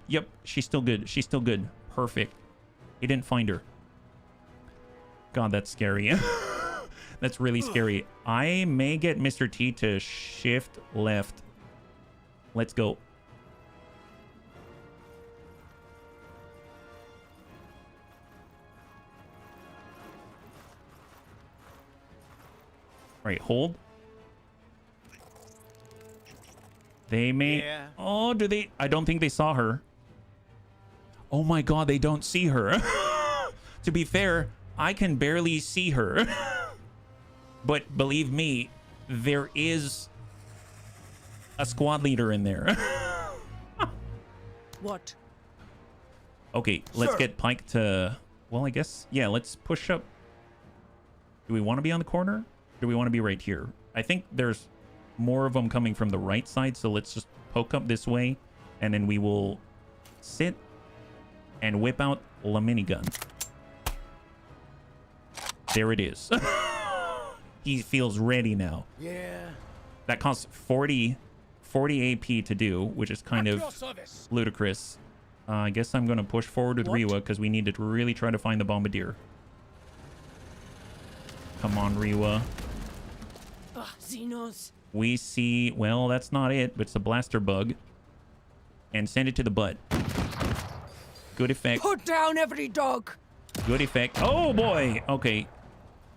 She's still good. She's still good. Perfect. He didn't find her. God, that's scary. That's really scary. I may get Mr. T to shift left. Let's go. All right, hold. They may... Yeah. Oh, do they... I don't think they saw her. Oh my god, they don't see her. To be fair, I can barely see her. But believe me, there is a squad leader in there. What? Okay, let's Sir. get Pike to... Well, I guess... Yeah, let's push up. Do we want to be on the corner? Do we want to be right here? I think there's more of them coming from the right side, so let's just poke up this way, and then we will sit and whip out the minigun. There it is. He feels ready now. Yeah. That costs 40 AP to do, which is kind At of your service. ludicrous. I guess I'm going to push forward with Rewa because we need to really try to find the bombardier. Come on, Rewa. Xenos. We see... Well, that's not it, but it's a blaster bug. And send it to the butt. Good effect. Put down every dog. Good effect. Oh, boy. Okay.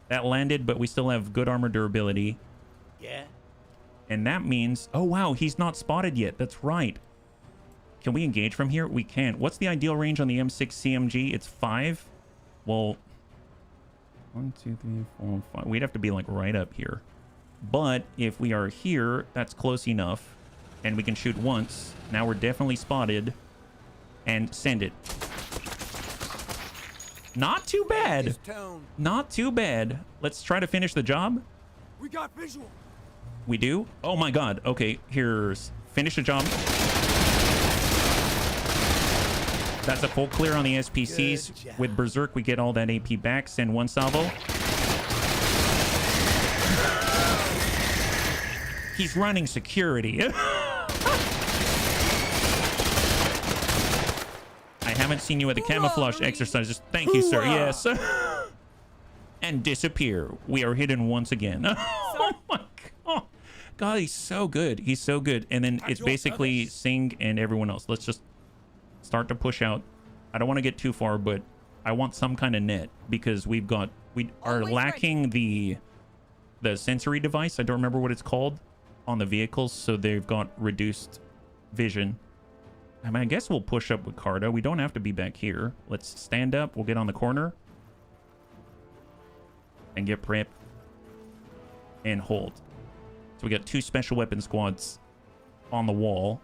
That landed, but we still have good armor durability. Yeah. And that means... Oh, wow. He's not spotted yet. That's right. Can we engage from here? We can. What's the ideal range on the M6 CMG? It's 5? Well... 1, 2, 3, 4, 5. We'd have to be, like, right up here. But if we are here, that's close enough. And we can shoot once. Now we're definitely spotted. And send it. Not too bad. His tone. Not too bad. Let's try to finish the job. We got visual. We do? Oh my god. Okay, here's... Finish the job. That's a full clear on the SPCs. Good job. With Berserk, we get all that AP back. Send one salvo. He's running security. I haven't seen you at the camouflage exercises. Thank you, sir. Yes. And disappear. We are hidden once again. Oh my god. God, he's so good. He's so good. And then it's basically Singh and everyone else. Let's just start to push out. I don't want to get too far, but I want some kind of net because we are Always lacking the sensory device. I don't remember what it's called on the vehicles, so they've got reduced vision. I mean, I guess we'll push up with Carta. We don't have to be back here. Let's stand up. We'll get on the corner and get prep and hold. So we got 2 special weapon squads on the wall.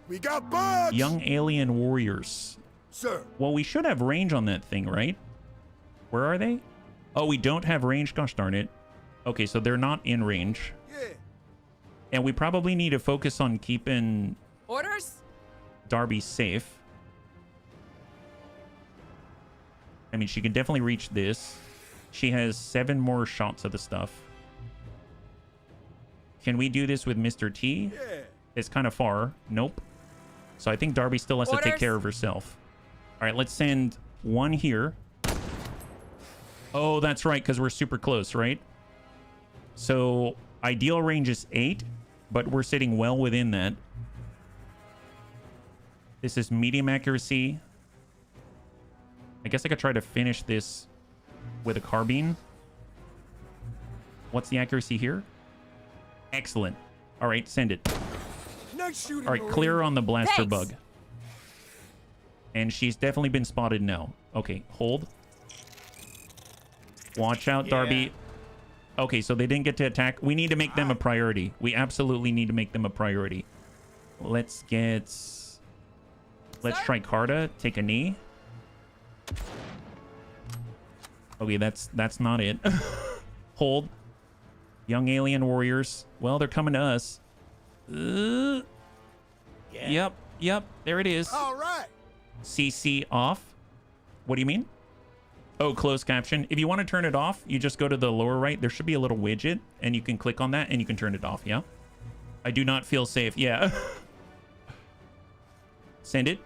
We got bugs. Young alien warriors. Sir. Well, we should have range on that thing, right? Where are they? Oh, we don't have range. Gosh darn it. Okay, so they're not in range. Yeah. And we probably need to focus on keeping Orders? Darby safe. I mean, she can definitely reach this. She has 7 more shots of the stuff. Can we do this with Mr. T? Yeah. It's kind of far. Nope. So I think Darby still has to take Orders? care of herself. All right, let's send one here. Oh, that's right, because we're super close, right? So ideal range is 8, but we're sitting well within that. This is medium accuracy. I guess I could try to finish this with a carbine. What's the accuracy here? Excellent. All right, send it. Nice shooting. All right, clear on the blaster Thanks. bug. And she's definitely been spotted now. Okay, hold. Watch out, Darby. Okay, so they didn't get to attack. We need to make them a priority. We absolutely need to make them a priority. Let's get... Let's try Carta. Take a knee. Okay, that's not it. Hold. Young alien warriors. Well, they're coming to us. Yep. There it is. All right. CC off. What do you mean? Oh, closed caption. If you want to turn it off, you just go to the lower right. There should be a little widget, and you can click on that, and you can turn it off, yeah? I do not feel safe. Yeah. Send it.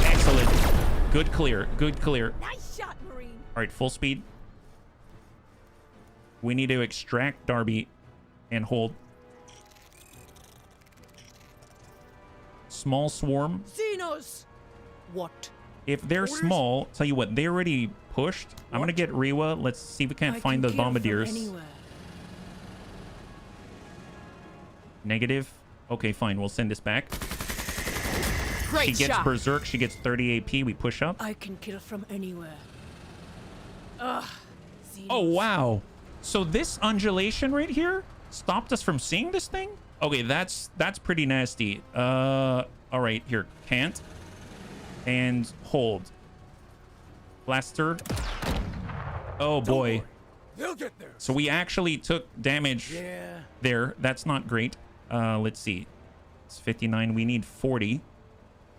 Excellent. Good clear. Good clear. Nice shot, Marine. All right, full speed. We need to extract Darby and hold. Small swarm. Xenos. What? If they're small, tell you what, they already pushed. I'm going to get Rewa. Let's see if we can't find those bombardiers. Negative. Okay, fine. We'll send this back. Great She gets shot. berserk. She gets 30 AP. We push up. I can kill from anywhere. Ugh. Xenos. Oh, wow. So this undulation right here stopped us from seeing this thing? Okay, that's pretty nasty. All right, here. Can't. And hold. Blaster. Oh, boy. They'll get there. So we actually took damage there. That's not great. Let's see. It's 59. We need 40.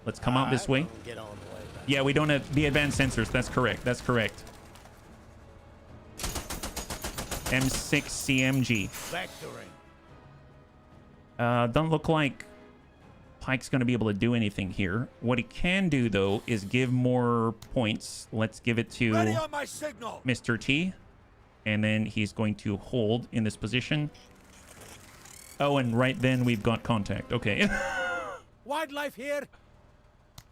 Let's come out this way. Get on the way back. Yeah, we don't have the advanced sensors. That's correct. That's correct. M6 CMG. Vectoring. Don't look like Pike's going to be able to do anything here. What he can do, though, is give more points. Let's give it to Ready on my signal. Mr. T. And then he's going to hold in this position. Oh, and right then we've got contact. Okay. Wildlife here.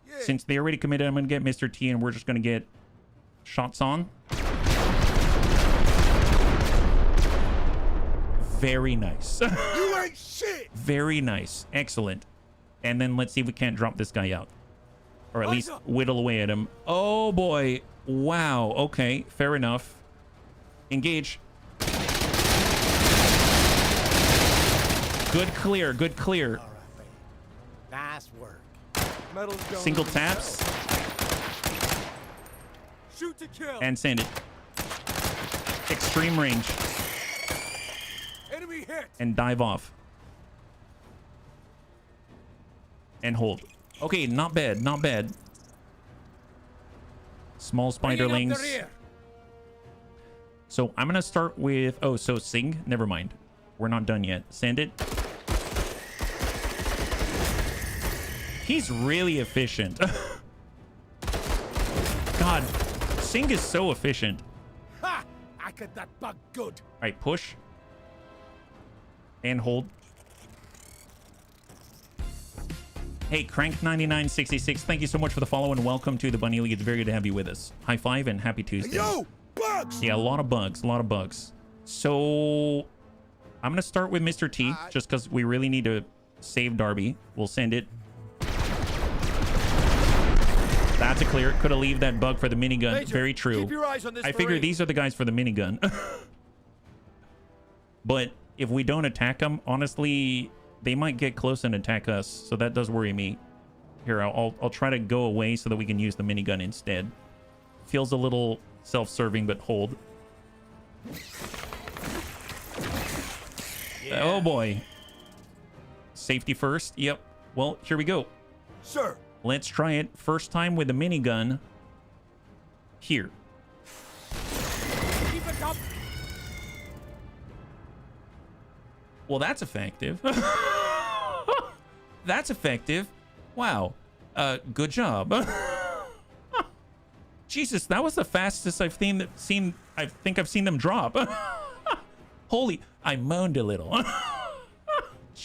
Yeah. Since they already committed, I'm going to get Mr. T, and we're just going to get shots on. Very nice. You ain't shit. Very nice. Excellent. And then let's see if we can't drop this guy out. Or at least whittle away at him. Oh, boy. Wow. Okay. Fair enough. Engage. Good clear. Good clear. All right, baby. Nice work. Metal's going. Single taps. Shoot to kill. And send it. Extreme range. Enemy hit. And dive off. And hold. Okay, not bad, not bad. Small Bringing up spiderlings. the rear. So I'm gonna start with... Oh, so Sing? Never mind. We're not done yet. Send it. He's really efficient. God, Sing is so efficient. Ha! I got that bug good. All right, push. And hold. Hey, Crank9966, thank you so much for the follow and welcome to the Bunny League. It's very good to have you with us. High five and happy Tuesday. Yo, bugs. Yeah, a lot of bugs, a lot of bugs. So I'm going to start with Mr. T just because we really need to save Darby. We'll send it. That's a clear. Could have leave that bug for the minigun. Major, Very true. keep your eyes on this I figure Marine. these are the guys for the minigun. But if we don't attack them, honestly, they might get close and attack us. So that does worry me. Here, I'll try to go away so that we can use the minigun instead. Feels a little self-serving, but hold. Yeah. Oh boy. Safety first. Yep. Well, here we go. Sir. Let's try it. First time with a minigun. Here. Keep it up. Well, that's effective. That's effective. Wow. Good job. Jesus, that was the fastest I think I've seen them drop. Holy, I moaned a little.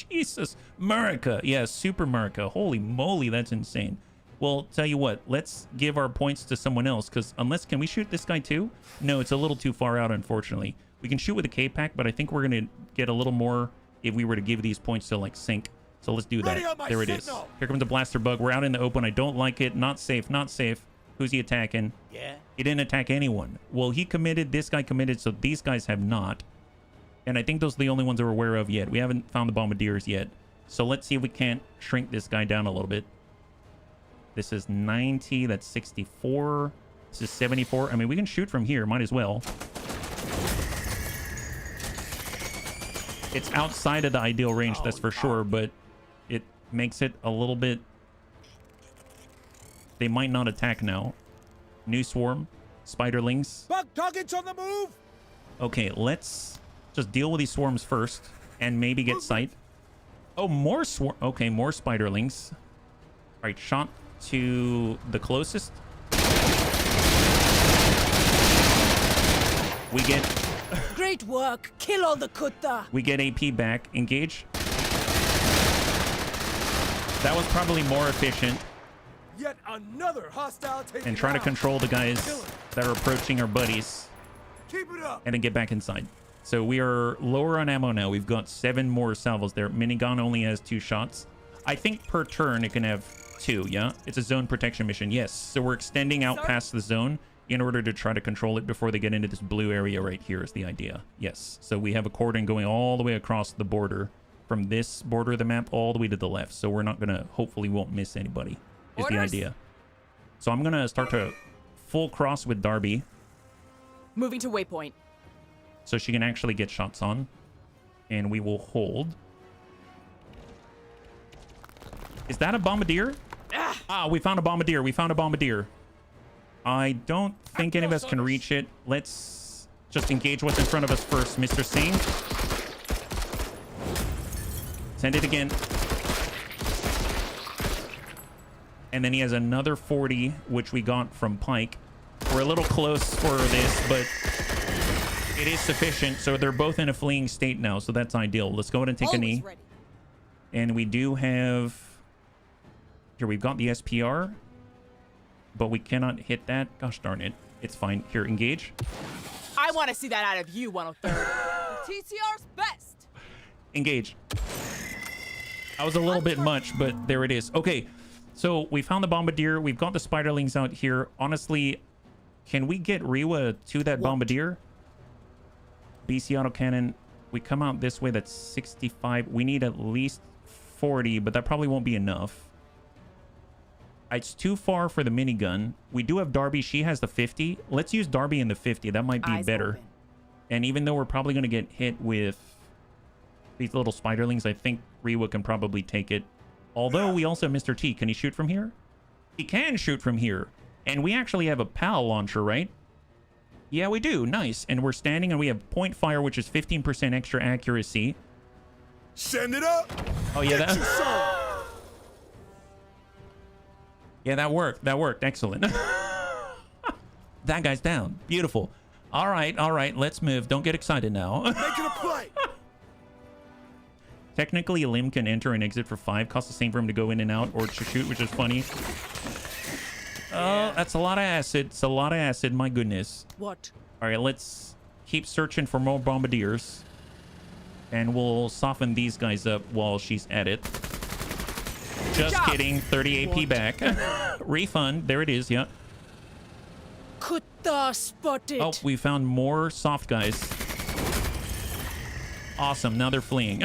Jesus, America. Yeah, super America. Holy moly, that's insane. Well, tell you what, let's give our points to someone else, because can we shoot this guy too? No, it's a little too far out, unfortunately. We can shoot with a K-Pack, but I think we're going to get a little more if we were to give these points to, like, sync. So let's do that. There it is. Here comes the blaster bug. We're out in the open. I don't like it. Not safe. Not safe. Who's he attacking? Yeah. He didn't attack anyone. Well, he committed. This guy committed, so these guys have not. And I think those are the only ones that we're aware of yet. We haven't found the bombardiers yet. So let's see if we can't shrink this guy down a little bit. This is 90. That's 64. This is 74. I mean, we can shoot from here. Might as well. It's outside of the ideal range, that's for sure, but it makes it a little bit... They might not attack now. New swarm. Spiderlings. Bug targets on the move. Okay, let's just deal with these swarms first and maybe get sight. Oh, more swarm. Okay, more spiderlings. All right, shot to the closest. We get... Great work. Kill all the kutta. We get AP back. Engage. That was probably more efficient. Yet another hostile taken And try to out. control the guys that are approaching our buddies. Keep it up. And then get back inside. So we are lower on ammo now. We've got 7 more salvos there. Minigun only has 2 shots. I think per turn it can have 2, yeah? It's a zone protection mission, yes. So we're extending out past the zone in order to try to control it before they get into this blue area right here is the idea. Yes. So we have a cordon going all the way across the border from this border of the map all the way to the left. So we're not going to, hopefully won't miss anybody is the idea. So I'm going to start to full cross with Darby Moving to waypoint. so she can actually get shots on. And we will hold. Is that a bombardier? Ah, we found a bombardier. We found a bombardier. I don't think any of us can reach it. Let's just engage what's in front of us first, Mr. Singh. Send it again. And then he has another 40, which we got from Pike. We're a little close for this, but it is sufficient. So they're both in a fleeing state now, so that's ideal. Let's go ahead and take a knee. Ready. And we do have... Here, we've got the SPR. But we cannot hit that. Gosh darn it. It's fine. Here, engage. I want to see that out of you, 103rd. TCR's best. Engage. That was a little bit much, but there it is. Okay, so we found the bombardier. We've got the spiderlings out here. Honestly, can we get Rewa to that bombardier? BC autocannon. We come out this way. That's 65. We need at least 40, but that probably won't be enough. It's too far for the minigun. We do have Darby. She has the 50. Let's use Darby in the 50. That might be Eyes better. open. And even though we're probably going to get hit with these little spiderlings, I think Rewa can probably take it. Although we also have Mr. T. Can he shoot from here? He can shoot from here. And we actually have a PAL launcher, right? Yeah, we do. Nice. And we're standing and we have point fire, which is 15% extra accuracy. Send it up. Oh, yeah, that... Yeah, that worked. That worked. Excellent. That guy's down. Beautiful. All right. Let's move. Don't get excited now. Making a play. Technically, a limb can enter and exit for 5. Costs the same for him to go in and out or to shoot, which is funny. Oh, that's a lot of acid. It's a lot of acid. My goodness. What? All right, let's keep searching for more bombardiers. And we'll soften these guys up while she's at it. Just kidding. 30 AP back. Refund. There it is. Yeah. Kutta spotted. Oh, we found more soft guys. Awesome. Now they're fleeing.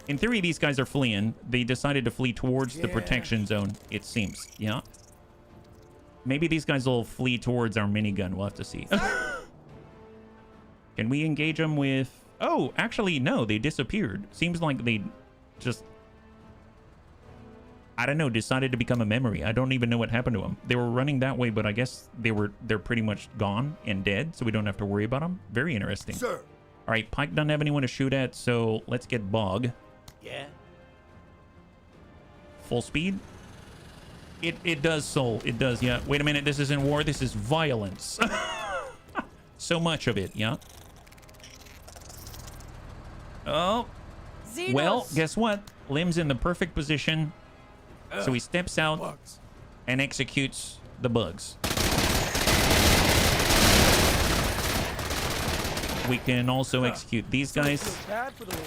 In theory, these guys are fleeing. They decided to flee towards the protection zone, it seems. Yeah. Maybe these guys will flee towards our minigun. We'll have to see. Can we engage them with... Oh, actually, no. They disappeared. Seems like they just... I don't know, decided to become a memory. I don't even know what happened to them. They were running that way, but I guess they're pretty much gone and dead, so we don't have to worry about them. Very interesting. Sir. All right, Pike doesn't have anyone to shoot at, so let's get Bog. Yeah. Full speed. It does, Soul. It does, yeah. Wait a minute, this isn't war, this is violence. So much of it, yeah. Oh. Xenos. Well, guess what? Lim's in the perfect position So he steps out Bugs. and executes the bugs. We can also execute these guys. Bad for the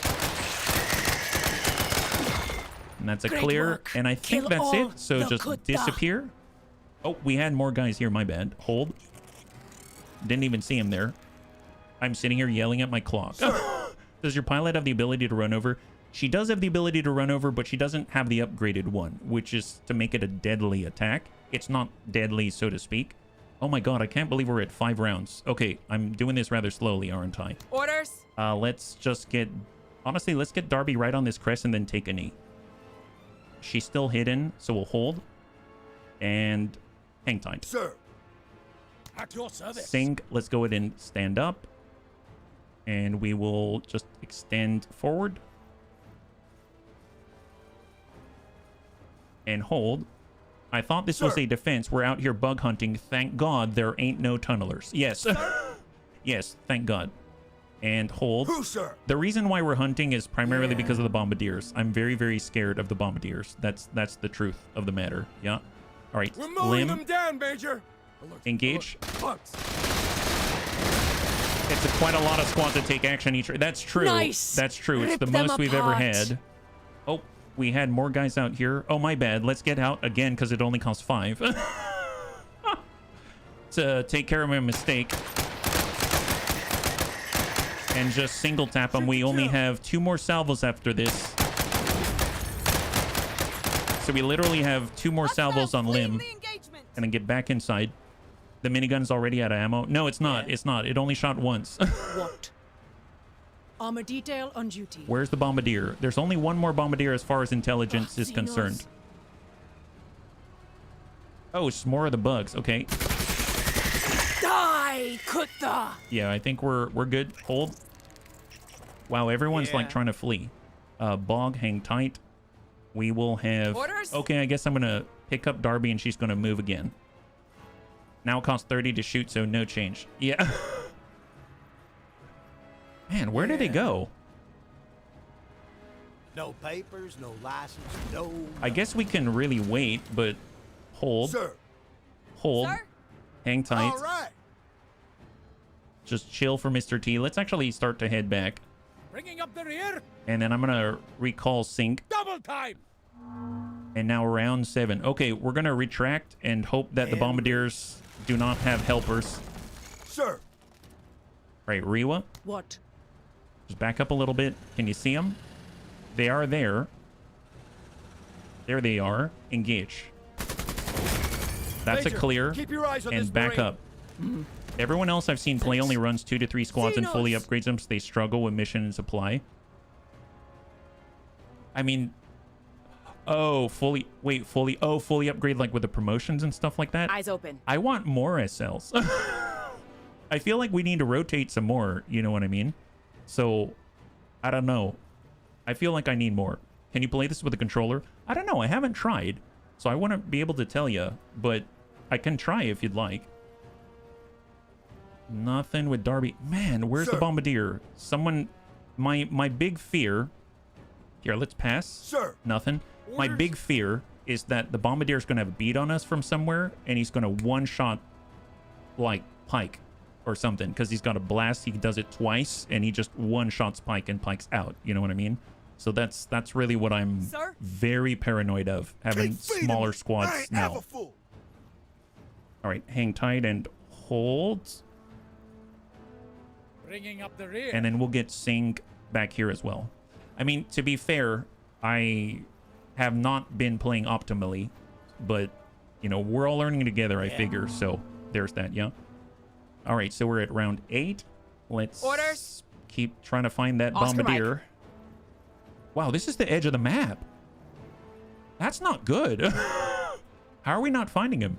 And that's a Great clear. work. And I think Kill that's all it. So the just Kutta. disappear. Oh, we had more guys here. My bad. Hold. Didn't even see him there. I'm sitting here yelling at my clock. Does your pilot have the ability to run over? She does have the ability to run over, but she doesn't have the upgraded one, which is to make it a deadly attack. It's not deadly, so to speak. Oh my god, I can't believe we're at 5 rounds. Okay, I'm doing this rather slowly, aren't I? Orders. Let's just get... Honestly, let's get Darby right on this crest and then take a knee. She's still hidden, so we'll hold. And hang tight. Sir. At your service. Sink, let's go ahead and stand up. And we will just extend forward. And hold. I thought this was a defense. We're out here bug hunting. Thank God there ain't no tunnelers. Yes. Yes, thank God. And hold. Who, sir? The reason why we're hunting is primarily because of the bombardiers. I'm very, very scared of the bombardiers. That's the truth of the matter. Yeah. All right. We're mowing them down, Major. Alert, Engage. alert. Bugs. It's quite a lot of squad to take action each. That's true. Nice. That's true. It's Rip the them most we've ever apart. had. Oh, we had more guys out here. Oh, my bad. Let's get out again because it only costs 5. To take care of my mistake. And just single tap them. We only have 2 more salvos after this. So we literally have 2 more salvos on limb. The engagement. And then get back inside. The minigun's already out of ammo. No, it's not. It's not. It only shot once. What? Armor detail on duty. Where's the bombardier? There's only 1 more bombardier as far as intelligence is Xenos. concerned. Oh, it's more of the bugs. Okay. Die, Kutta. Yeah, I think we're good. Hold. Wow, everyone's like trying to flee. Bog, hang tight. We will have... Orders? Okay, I guess I'm going to pick up Darby and she's going to move again. Now it costs 30 to shoot, so no change. Yeah. Man, where did they go? No papers, no license, no. I guess we can really wait, but hold. Sir. Hold. Sir? Hang tight. All right. Just chill for Mr. T. Let's actually start to head back. Bringing up the rear. And then I'm going to recall sync. Double time. And now round 7. Okay, we're going to retract and hope that the bombardiers do not have helpers. Sir. Right, Rewa. What? Just back up a little bit. Can you see them? They are there. There they are. Engage. That's Major, a clear. keep your eyes on this And back Marine. up. Everyone else I've seen play only runs 2 to 3 squads and fully Xenos. upgrades them, so they struggle with mission and supply. I mean... Oh, fully upgrade like with the promotions and stuff like that. Eyes open. I want more SLs. I feel like we need to rotate some more, you know what I mean? So, I don't know. I feel like I need more. Can you play this with a controller? I don't know, I haven't tried. So I wouldn't be able to tell you, but I can try if you'd like. Nothing with Darby. Man, where's the Sir. bombardier? Someone... My big fear... Here, let's pass. Sir. Nothing. My Orders. big fear is that the bombardier is going to have a beat on us from somewhere, and he's going to one-shot, like, Pike or something, because he's got a blast. He does it twice, and he just one-shots Pike, and Pike's out. You know what I mean? So that's really what I'm Sir? very paranoid of, having Keep feeding smaller me. I squads ain't now. ever full. All right, hang tight and hold, Bringing up the rear. and then we'll get Sing back here as well. I mean, to be fair, I have not been playing optimally, but, you know, we're all learning together, I figure. So there's that, yeah. All right, so we're at round 8. Let's Orders. keep trying to find that Oscar bombardier. Wow, this is the edge of the map. That's not good. How are we not finding him?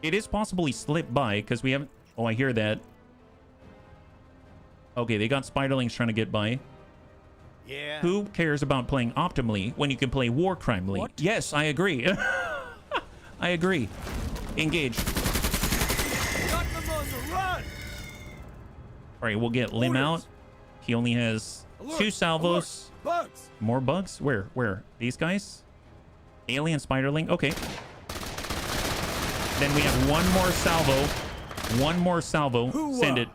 It is possible he slipped by because we haven't... Oh, I hear that. Okay, they got spiderlings trying to get by. Yeah. Who cares about playing optimally when you can play war crimely? What? Yes, I agree. I agree. Engage. Got them on the run. All right, we'll get Lim out. Orders. He only has Alert, 2 salvos. alert. Bugs. More bugs? Where? These guys? Alien spiderling. Okay. Then we have one more salvo. One more salvo. Send it.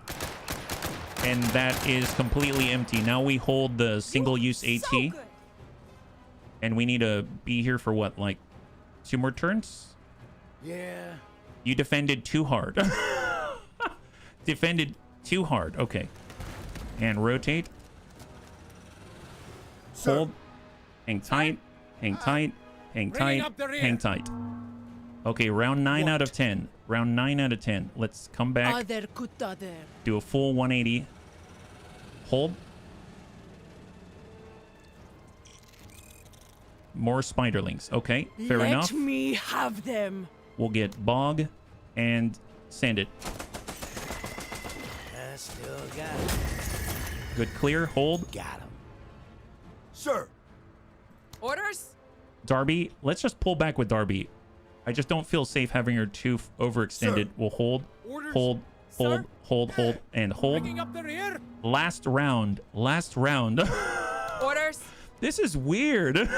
And that is completely empty. Now we hold the single-use AT. So good. And we need to be here for what, like 2 more turns? Yeah. You defended too hard. Defended too hard. Okay. And rotate. Sir. Hold. Hang tight. Hang tight. Hang Bringing tight. up the rear. Hang tight. Okay, round 9 out of 10. Round 9 out of 10. Let's come back. Other kutta there. Do a full 180. Hold. More spiderlings. Okay, fair Let enough. me have them. We'll get bog and send it. I still got him. Good clear. Hold. Got him. Sir. Orders? Darby, let's just pull back with Darby. I just don't feel safe having her too overextended. Sir. We'll hold, Orders, hold, hold, sir. hold, and hold. Bringing up the rear. Last round. Last round. Orders? This is weird.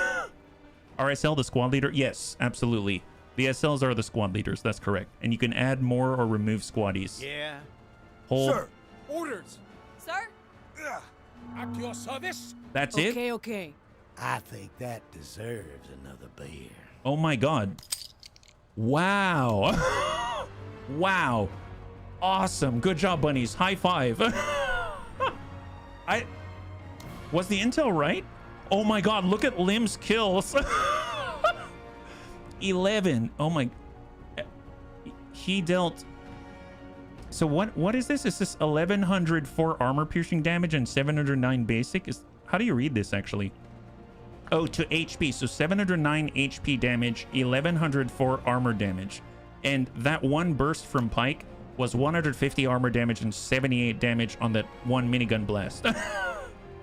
RSL, the squad leader? Yes, absolutely. The SLs are the squad leaders. That's correct. And you can add more or remove squaddies. Yeah. Hold. Sir. Orders. Sir? Ugh. At your service. That's it? Okay, okay. I think that deserves another beer. Oh my god. Wow. Wow. Awesome. Good job, bunnies. High five. Was the intel right? Oh my god, look at Lim's kills. 11. Oh my. He dealt. So what is this? Is this 1104 armor piercing damage and 709 basic? How do you read this actually? Oh, to HP. So 709 HP damage, 1104 armor damage. And that one burst from Pike was 150 armor damage and 78 damage on that one minigun blast.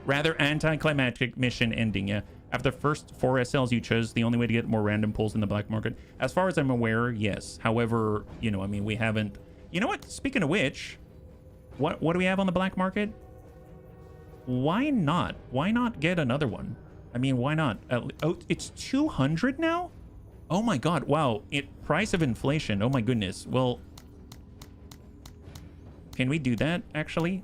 Rather anticlimactic mission ending, yeah. After the first 4 SLs you chose, the only way to get more random pulls in the black market. As far as I'm aware, yes. However, you know, I mean, we haven't... You know what? Speaking of which, what do we have on the black market? Why not? Why not get another one? I mean, why not? Oh, it's 200 now? Oh my god, wow. Price of inflation. Oh my goodness. Well, can we do that, actually?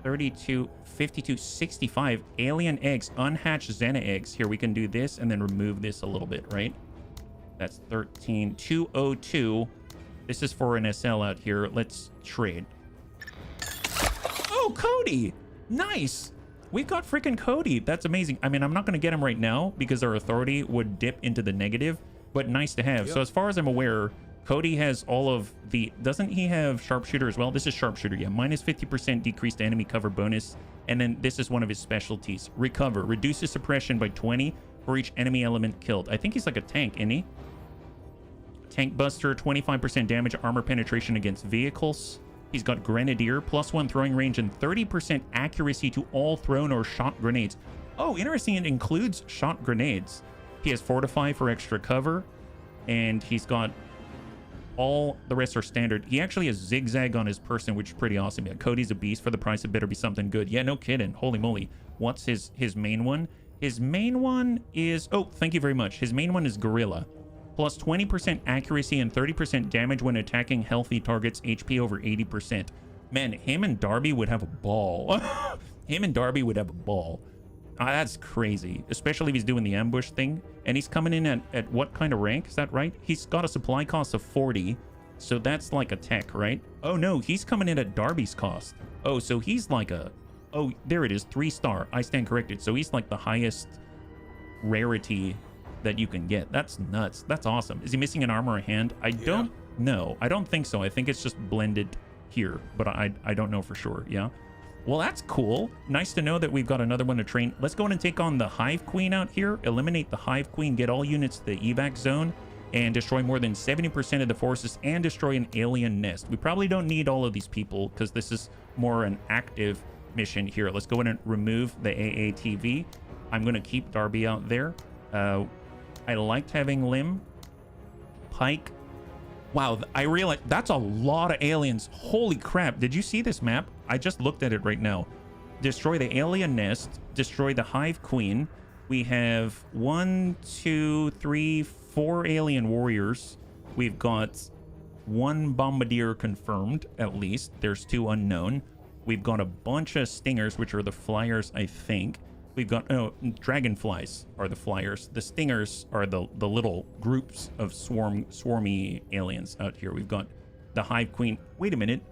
32, 52, 65. Alien eggs. Unhatched Xena eggs. Here, we can do this and then remove this a little bit, right? That's 13. 202. This is for an SL out here. Let's trade. Oh, Cody! Nice! We've got freaking Cody. That's amazing. I mean, I'm not going to get him right now because our authority would dip into the negative, but nice to have. Yep. So as far as I'm aware, Cody has all of the... Doesn't he have sharpshooter as well? This is sharpshooter, yeah. Minus 50% decreased enemy cover bonus. And then this is one of his specialties. Recover. Reduces suppression by 20 for each enemy element killed. I think he's like a tank, isn't he? Tank Buster, 25% damage, armor penetration against vehicles. He's got Grenadier, +1 throwing range, and 30% accuracy to all thrown or shot grenades. Oh, interesting. It includes shot grenades. He has Fortify for extra cover. And he's got... all the rest are standard. He actually has Zigzag on his person, which is pretty awesome. Yeah, Cody's a beast. For the price, it better be something good. Yeah, no kidding. Holy moly. What's his main one? His main one is... Oh, thank you very much. His main one is Gorilla. Plus 20% accuracy and 30% damage when attacking healthy targets, HP over 80%. Man, him and Darby would have a ball. Him and Darby would have a ball. That's crazy. Especially if he's doing the ambush thing. And he's coming in at what kind of rank? Is that right? He's got a supply cost of 40. So that's like a tech, right? Oh no, he's coming in at Darby's cost. Oh, so he's like a... Oh, there it is. 3-star. I stand corrected. So he's like the highest rarity that you can get. That's nuts. That's awesome. Is he missing an arm or a hand? I don't know. I don't think so. I think it's just blended here, but I don't know for sure. Yeah. Well, that's cool. Nice to know that we've got another one to train. Let's go in and take on the Hive Queen out here. Eliminate the Hive Queen, get all units to the evac zone, and destroy more than 70% of the forces and destroy an alien nest. We probably don't need all of these people because this is more an active mission here. Let's go in and remove the AATV. I'm going to keep Darby out there. I liked having Lim. Pike. Wow, I realized that's a lot of aliens. Holy crap. Did you see this map? I just looked at it right now. Destroy the alien nest. Destroy the Hive Queen. We have 1, 2, 3, 4 alien warriors. We've got 1 bombardier confirmed, at least. There's 2 unknown. We've got a bunch of stingers, which are the flyers, I think. We've got, oh, dragonflies are the flyers. The stingers are the little groups of swarmy aliens out here. We've got the Hive Queen. Wait a minute.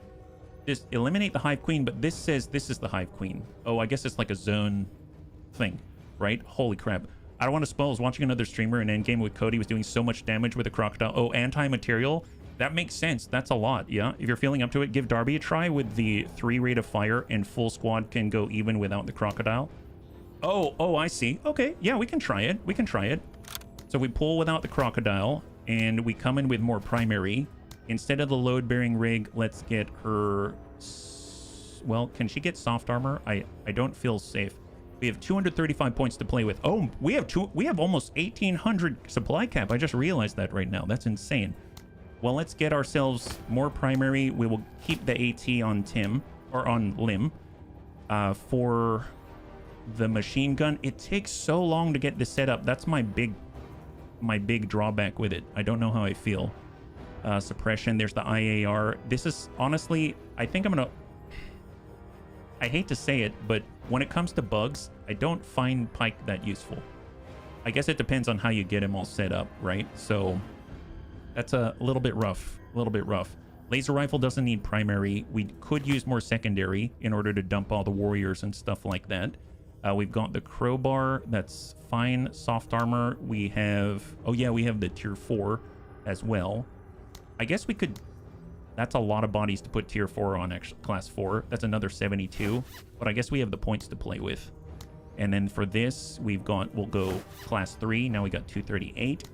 Just eliminate the Hive Queen, but this says this is the Hive Queen. Oh, I guess it's like a zone thing, right? Holy crap. I don't want to spoil. I was watching another streamer in Endgame with Cody was doing so much damage with a crocodile. Oh, anti-material. That makes sense. That's a lot, yeah? If you're feeling up to it, give Darby a try with the 3 rate of fire and full squad can go even without the crocodile. Oh, I see. Okay, yeah, we can try it. We can try it. So we pull without the crocodile and we come in with more primary. Instead of the load-bearing rig, let's get her... Well, can she get soft armor? I don't feel safe. We have 235 points to play with. Oh, we have almost 1,800 supply cap. I just realized that right now. That's insane. Well, let's get ourselves more primary. We will keep the AT on Tim, or on Lim. For the machine gun, it takes so long to get this set up. That's my big drawback with it. I don't know how I feel. Suppression, there's the IAR. This is, honestly, I think I'm gonna... I hate to say it, but when it comes to bugs, I don't find Pike that useful. I guess it depends on how you get him all set up, right? So that's a little bit rough. Laser rifle doesn't need primary. We could use more secondary in order to dump all the warriors and stuff like that. We've got the crowbar. That's fine. Soft armor. We have... Oh, yeah, we have the tier 4 as well. I guess we could... That's a lot of bodies to put tier 4 on, actually. Class 4. That's another 72. But I guess we have the points to play with. And then for this, we've got... We'll go class 3. Now we got 238.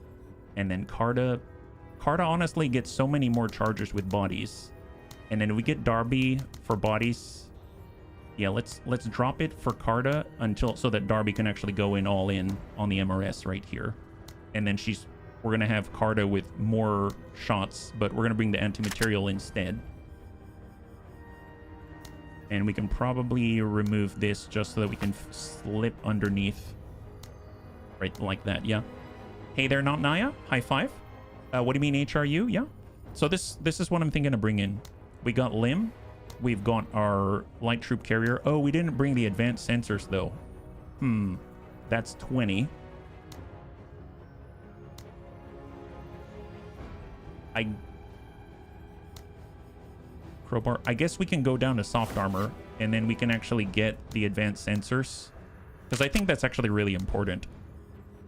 And then Carta... Carta honestly gets so many more charges with bodies. And then we get Darby for bodies. Yeah, let's drop it for Carta until... So that Darby can actually go in all in on the MRS right here. And then we're going to have Carta with more shots, but we're going to bring the anti-material instead. And we can probably remove this just so that we can slip underneath. Right, like that, yeah. Hey there, Not Naya. High five. What do you mean, HRU? Yeah. So this is what I'm thinking to bring in. We got Lim. We've got our light troop carrier. Oh, we didn't bring the advanced sensors, though. That's 20. Crowbar. I guess we can go down to soft armor, and then we can actually get the advanced sensors. Because I think that's actually really important.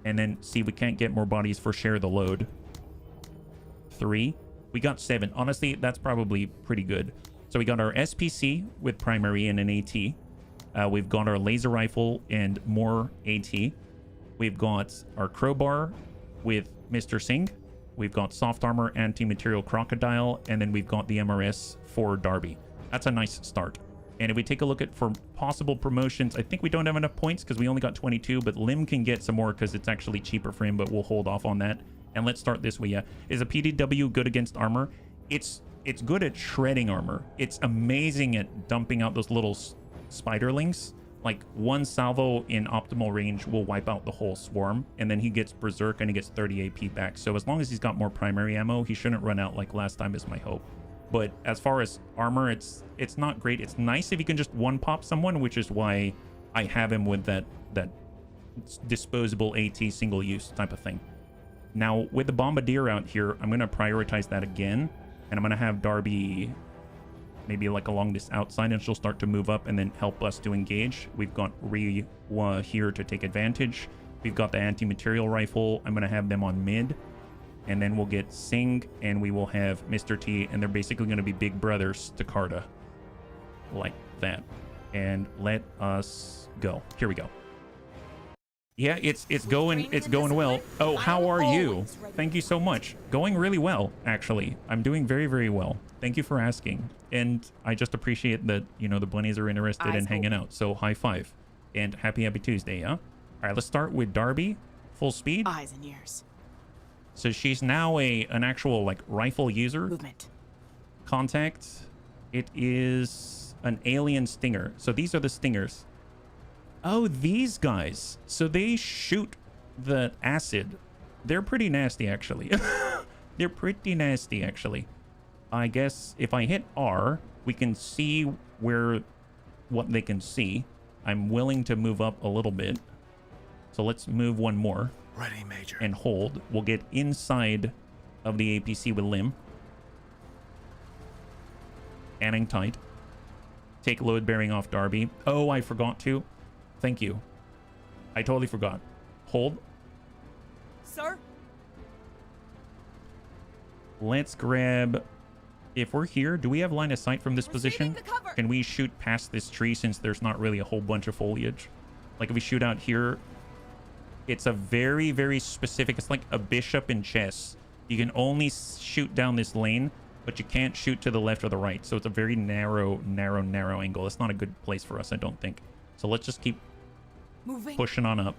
And then, see, we can't get more bodies for share the load. 3. We got 7. Honestly, that's probably pretty good. So we got our SPC with primary and an AT. We've got our laser rifle and more AT. We've got our crowbar with Mr. Singh. We've got soft armor, anti-material crocodile, and then we've got the MRS for Darby. That's a nice start. And if we take a look at for possible promotions, I think we don't have enough points because we only got 22, but Lim can get some more because it's actually cheaper for him, but we'll hold off on that. And let's start this way. Yeah. Is a PDW good against armor? It's good at shredding armor. It's amazing at dumping out those little spiderlings. Like, one salvo in optimal range will wipe out the whole swarm, and then he gets berserk and he gets 30 AP back. So as long as he's got more primary ammo, he shouldn't run out like last time, is my hope. But as far as armor, it's not great. It's nice if you can just one-pop someone, which is why I have him with that disposable AT single-use type of thing. Now, with the Bombardier out here, I'm going to prioritize that again, and I'm going to have Darby maybe like along this outside, and she'll start to move up and then help us to engage. We've got Riwa here to take advantage. We've got the anti-material rifle. I'm going to have them on mid. And then we'll get Singh, and we will have Mr. T, and they're basically going to be big brothers to Carta. Like that. And let us go. Here we go. Yeah, it's going well. Oh, how are you? Thank you so much. Going really well, actually. I'm doing very, very well. Thank you for asking. And I just appreciate that, you know, the bunnies are interested in hanging out. So high five. And happy Tuesday, yeah? All right, let's start with Darby. Full speed. Eyes and ears. So she's now an actual, like, rifle user. Movement. Contact. It is an alien stinger. So these are the stingers. Oh, these guys. So they shoot the acid. They're pretty nasty, actually. They're pretty nasty, actually. I guess if I hit R, we can see what they can see. I'm willing to move up a little bit. So let's move one more. Ready, Major. And hold. We'll get inside of the APC with Limb. And hang tight. Take load bearing off Darby. Oh, I forgot to. Thank you. I totally forgot. Hold. Sir? Let's grab... If we're here, do we have line of sight from this Receiving position? the cover. Can we shoot past this tree since there's not really a whole bunch of foliage? Like if we shoot out here, it's a very, very specific... It's like a bishop in chess. You can only shoot down this lane, but you can't shoot to the left or the right. So it's a very narrow angle. It's not a good place for us, I don't think. So let's just keep pushing on up.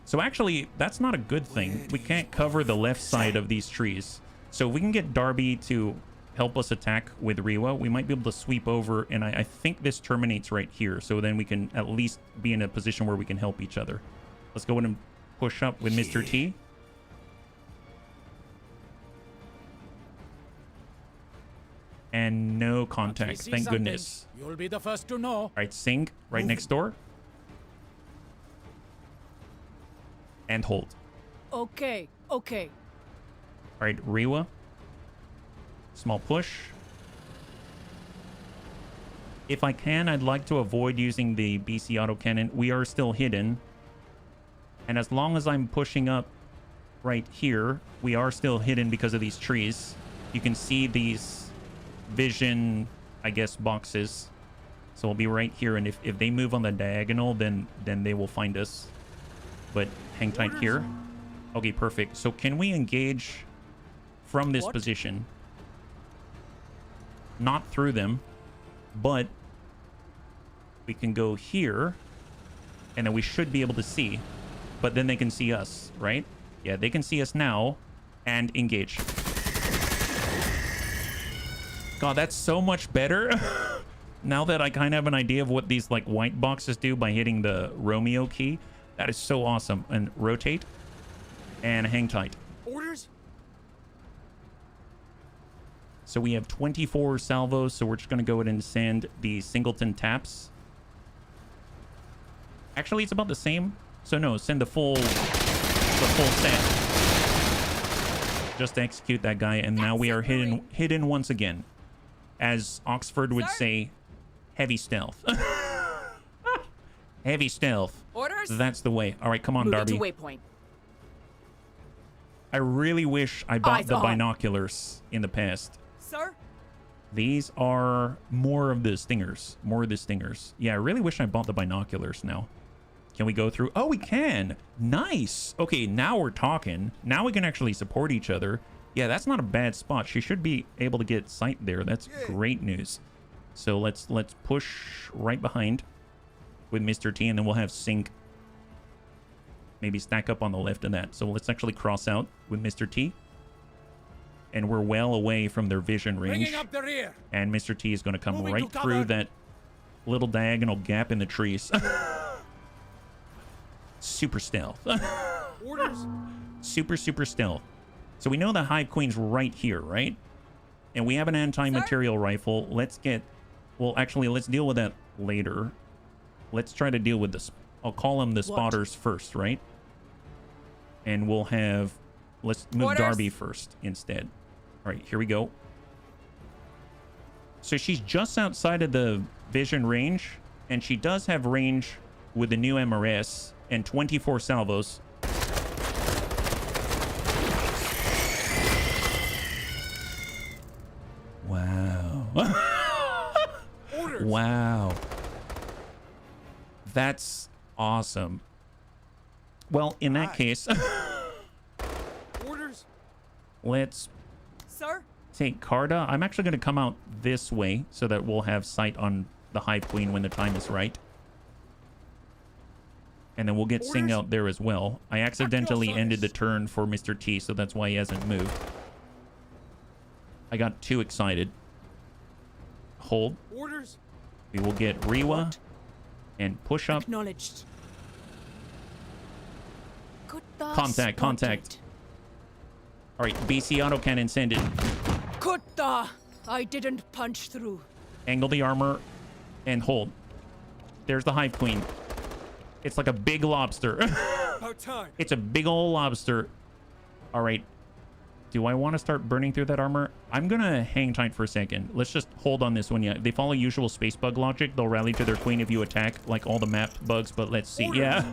So actually, that's not a good thing. We can't cover the left side of these trees. So if we can get Darby to help us attack with Rewa, we might be able to sweep over. And I think this terminates right here. So then we can at least be in a position where we can help each other. Let's go in and push up with Mr. T. And no contact, thank goodness. You'll be the first to know. All right, Sing, right next door. And hold. Okay, okay. All right, Rewa. Small push. If I can, I'd like to avoid using the BC autocannon. We are still hidden. And as long as I'm pushing up right here, we are still hidden because of these trees. You can see these vision, I guess, boxes. So we'll be right here. And if they move on the diagonal, then they will find us. But hang tight here. Okay, perfect. So can we engage from this position? Not through them, but we can go here, and then we should be able to see. But then they can see us, right? Yeah, they can see us now and engage. God, that's so much better. Now that I kind of have an idea of what these like white boxes do by hitting the Romeo key. That is so awesome. And rotate and hang tight. Orders? So we have 24 salvos, so we're just going to go ahead and send the singleton taps. Actually, it's about the same. So no, send the full set. Just to execute that guy, and now we are hidden once again. As Oxford would say, heavy stealth. Heavy stealth. Orders? That's the way. All right, come on, Darby. Move it to waypoint. I really wish I bought Eyes the on. binoculars in the past. Sir? These are more of the stingers. More of the stingers. Yeah, I really wish I bought the binoculars now. Can we go through? Oh, we can. Nice. Okay, now we're talking. Now we can actually support each other. Yeah, that's not a bad spot. She should be able to get sight there. That's great news. So let's push right behind with Mr. T, and then we'll have Sync maybe stack up on the left of that. So let's actually cross out with Mr. T. And we're well away from their vision range. Bringing up the rear. And Mr. T is going to come Moving right to through cover. that little diagonal gap in the trees. Super stealth. Orders? Super stealth. So we know the Hive Queen's right here, right? And we have an anti-material rifle. Let's get... Well, actually, let's deal with that later. Let's try to deal with this. I'll call them the spotters first, right? And we'll have... Let's move Orders. Darby first instead. All right, here we go. So she's just outside of the vision range, and she does have range with the new MRS and 24 salvos. Wow. Orders? Wow. That's awesome. Well, in that case, Orders? let's Sir? take Carda. I'm actually going to come out this way so that we'll have sight on the Hive Queen when the time is right. And then we'll get Sing out there as well. I accidentally ended the turn for Mr. T, so that's why he hasn't moved. I got too excited. Hold. Orders? We will get Rewa And push up. Acknowledged. Good Contact, contact. All right, BC autocannon, send it. Kutta! I didn't punch through. Angle the armor and hold. There's the Hive Queen. It's like a big lobster. About time. It's a big old lobster. All right. Do I want to start burning through that armor? I'm going to hang tight for a second. Let's just hold on this one. Yeah, they follow usual space bug logic. They'll rally to their queen if you attack, like all the map bugs, but let's see. Yeah.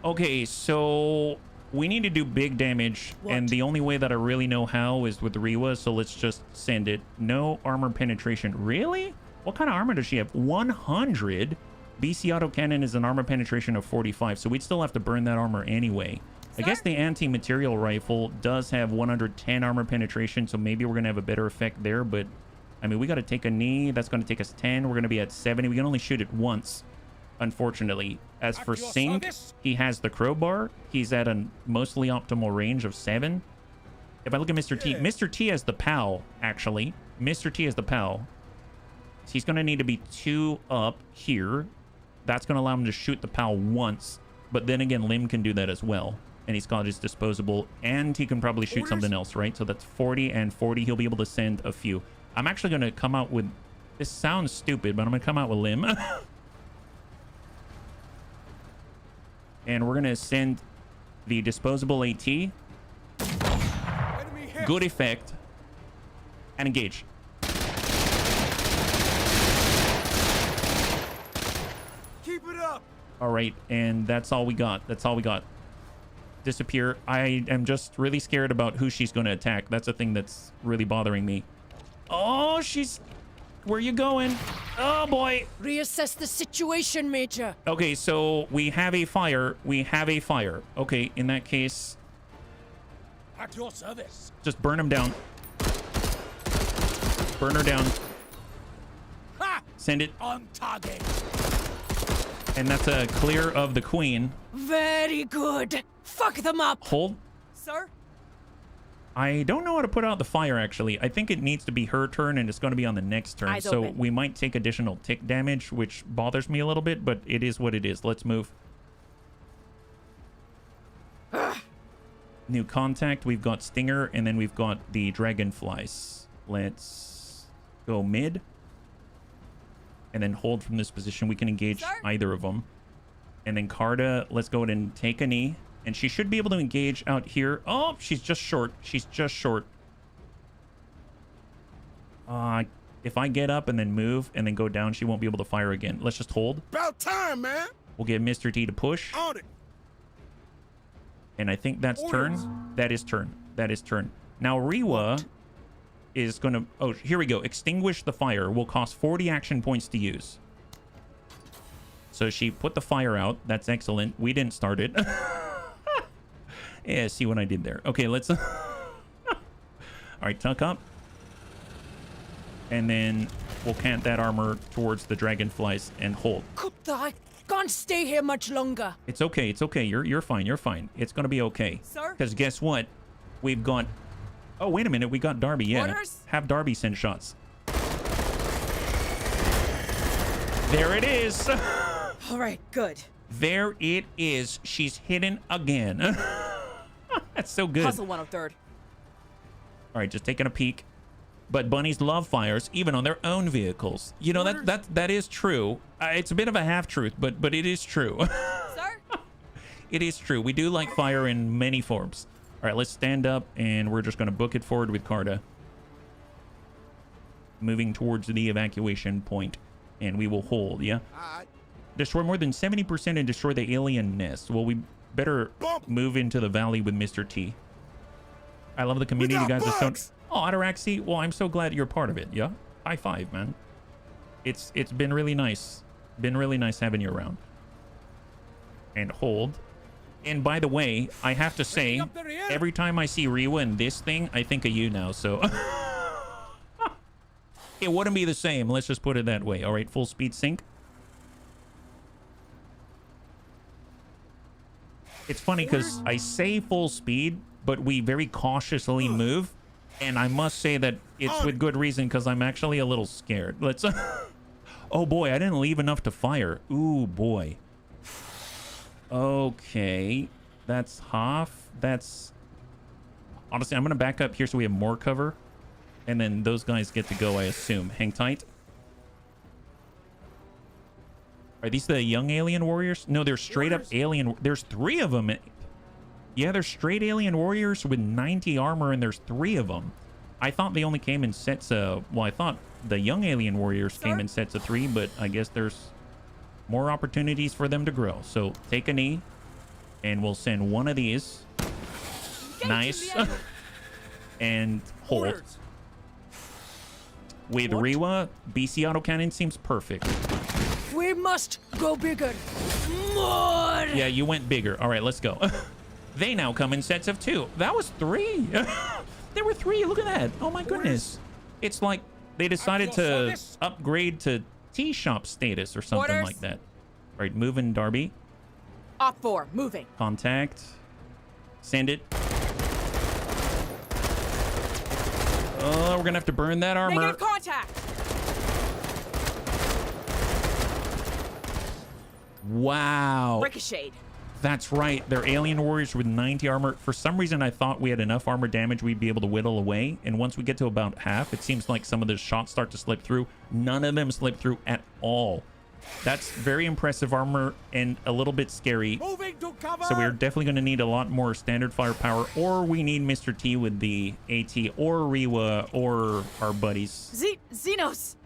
Okay, so we need to do big damage, and the only way that I really know how is with Rewa, so let's just send it. No armor penetration. Really? What kind of armor does she have? 100? BC autocannon is an armor penetration of 45, so we'd still have to burn that armor anyway. I guess the anti-material rifle does have 110 armor penetration, so maybe we're going to have a better effect there, but I mean, we got to take a knee. That's going to take us 10. We're going to be at 70. We can only shoot it once, unfortunately. As for Sync, he has the crowbar. He's at a mostly optimal range of 7. If I look at Mr. T, Mr. T has the PAL, actually. Mr. T has the PAL. So he's going to need to be 2 up here. That's going to allow him to shoot the PAL once. But then again, Lim can do that as well. And he's got his disposable. And he can probably shoot something else, right? So that's 40 and 40. He'll be able to send a few. I'm actually going to come out with... This sounds stupid, but I'm going to come out with Lim. And we're going to send the disposable AT. Good effect. And engage. Keep it up. All right, and that's all we got. That's all we got. Disappear. I am just really scared about who she's going to attack. That's a thing that's really bothering me. Oh, she's... Where you going? Oh, boy. Reassess the situation, Major. Okay, so we have a fire. We have a fire. Okay, in that case... At your service. Just burn him down. Burn her down. Ha! Send it. On target. And that's a clear of the queen. Very good. Fuck them up. Hold. Sir? I don't know how to put out the fire, actually. I think it needs to be her turn, and it's going to be on the next turn. Eyes So open. we might take additional tick damage, which bothers me a little bit, but it is what it is. Let's move. New contact. We've got Stinger, and then we've got the Dragonflies. Let's go mid. And then hold from this position. We can engage either of them. And then Carta, let's go ahead and take a knee. And she should be able to engage out here. Oh, she's just short. She's just short. If I get up and then move and then go down, she won't be able to fire again. Let's just hold. About time, man. We'll get Mr. T to push. On it. And I think that's turn. That is turn. That is turn. Now, Rewa is going to... Oh, here we go. Extinguish the fire will cost 40 action points to use. So she put the fire out. That's excellent. We didn't start it. Yeah, see what I did there. Okay, let's... All right, tuck up. And then we'll cant that armor towards the dragonflies and hold. Kutta, I can't stay here much longer. It's okay. It's okay. You're fine. You're fine. It's going to be okay. Sir? Because guess what? We've got... Oh, wait a minute. We got Darby. Yeah. Orders? Have Darby send shots. There it is. All right, good. There it is. She's hidden again. That's so good. Puzzle 103rd. All right, just taking a peek. But bunnies love fires, even on their own vehicles. You know, that is true. It's a bit of a half-truth, but it is true. Sir? It is true. We do like fire in many forms. All right, let's stand up, and we're just going to book it forward with Carta. Moving towards the evacuation point, and we will hold, yeah? Destroy more than 70% and destroy the alien nest. Well, we better move into the valley with Mr. T. I love the community. You guys are so... Oh, Ataraxy. Well, I'm so glad you're part of it, yeah? High five, man. It's been really nice. Been really nice having you around. And hold. And by the way, I have to say, every time I see Rewa in this thing, I think of you now, so... It wouldn't be the same. Let's just put it that way. All right, full speed sync. It's funny because I say full speed, but we very cautiously move. And I must say that it's with good reason because I'm actually a little scared. Let's... Oh boy, I didn't leave enough to fire. Ooh boy. Okay, that's half. That's honestly, I'm gonna back up here so we have more cover, and then those guys get to go, I assume. Hang tight. Are these the young alien warriors? No, they're straight up alien. There's 3 of them. Yeah, they're straight alien warriors with 90 armor, and there's 3 of them. I thought they only came in sets of... Well, I thought the young alien warriors came in sets of 3, but I guess there's more opportunities for them to grow. So take a knee, and we'll send one of these. Nice. And hold. Orders. With Rewa, BC autocannon seems perfect. We must go bigger. More. Yeah, you went bigger. All right, let's go. They now come in sets of 2. That was 3. There were 3. Look at that. Oh my goodness. It's like they decided to upgrade to T-shop status or something like that. All right, moving Darby. Op 4, moving. Contact. Send it. Oh, we're gonna have to burn that armor. Negative contact. Wow. Ricocheted. That's right. They're alien warriors with 90 armor. For some reason, I thought we had enough armor damage we'd be able to whittle away. And once we get to about half, it seems like some of the shots start to slip through. None of them slip through at all. That's very impressive armor and a little bit scary. Moving to cover. So we're definitely going to need a lot more standard firepower, or we need Mr. T with the AT, or Rewa, or our buddies. Xenos.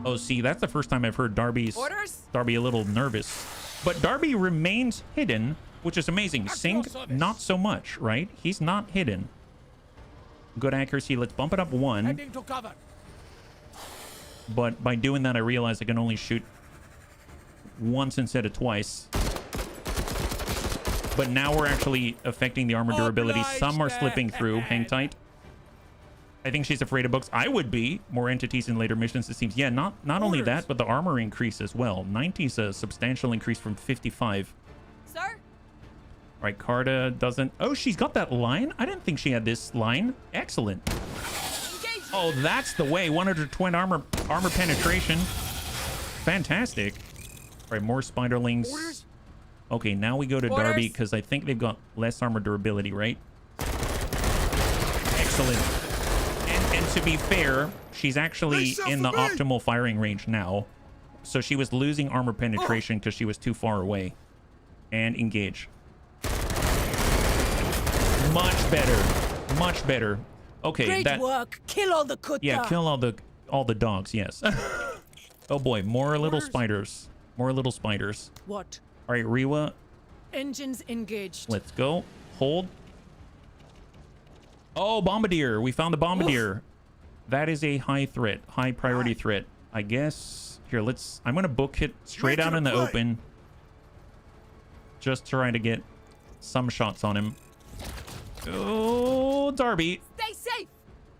Oh, see, that's the first time I've heard Darby a little nervous. But Darby remains hidden, which is amazing. Sing, not so much, right? He's not hidden. Good accuracy. Let's bump it up 1. Heading to cover. But by doing that, I realize I can only shoot once instead of twice. But now we're actually affecting the armor durability. Some are slipping through. Hang tight. I think she's afraid of books. I would be. More entities in later missions, it seems. Yeah, not only that, but the armor increase as well. 90 is a substantial increase from 55. Sir? All right, Carta doesn't... Oh, she's got that line? I didn't think she had this line. Excellent. Engage. Oh, that's the way. 120 armor penetration. Fantastic. All right, more spiderlings. Orders. Okay, now we go to Darby because I think they've got less armor durability, right? Excellent. And to be fair, she's actually in the optimal firing range now. So she was losing armor penetration because she was too far away. And engage. Much better. Much better. Okay, Great work. Kill all the kutta. Yeah, kill all the dogs, yes. Oh boy, more little spiders. More little spiders. What? All right, Rewa, Engines engaged. let's go. Hold. Oh, bombardier. We found the bombardier. That is a high threat, high priority threat. I guess here, I'm gonna book it straight out in the open. Just trying to get some shots on him. Oh, Darby. Stay safe.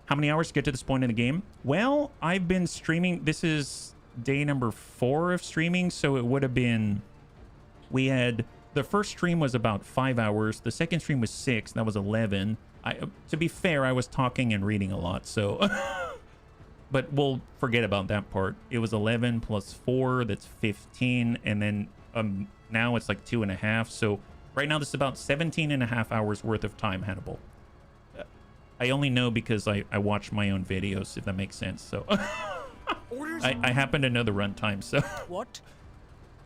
How many hours to get to this point in the game? Well, I've been streaming. This is day number 4 of streaming, so it would have been... We had... The first stream was about 5 hours. The second stream was 6. That was 11. To be fair, I was talking and reading a lot, so... But we'll forget about that part. It was 11 plus 4. That's 15. And then now it's like 2.5. So right now this is about 17.5 hours worth of time, Hannibal. I only know because I watch my own videos, if that makes sense. So I happen to know the runtime. So What?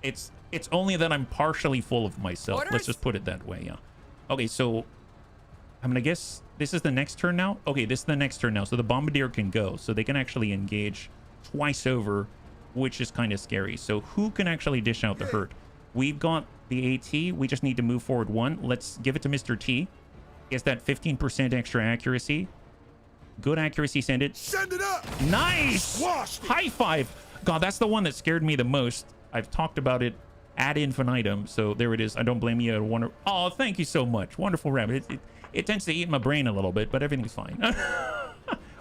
it's only that I'm partially full of myself. Let's just put it that way. Yeah. Okay, so I'm gonna guess this is the next turn now. Okay, this is the next turn now. So the bombardier can go. So they can actually engage twice over, which is kind of scary. So who can actually dish out the hurt? We've got the AT. We just need to move forward 1. Let's give it to Mr. T. Gets that 15% extra accuracy. Good accuracy. Send it. Send it up. Nice. High five. God, that's the one that scared me the most. I've talked about it ad infinitum. So there it is. I don't blame you. Oh, thank you so much. Wonderful rabbit. It tends to eat my brain a little bit, but everything's fine.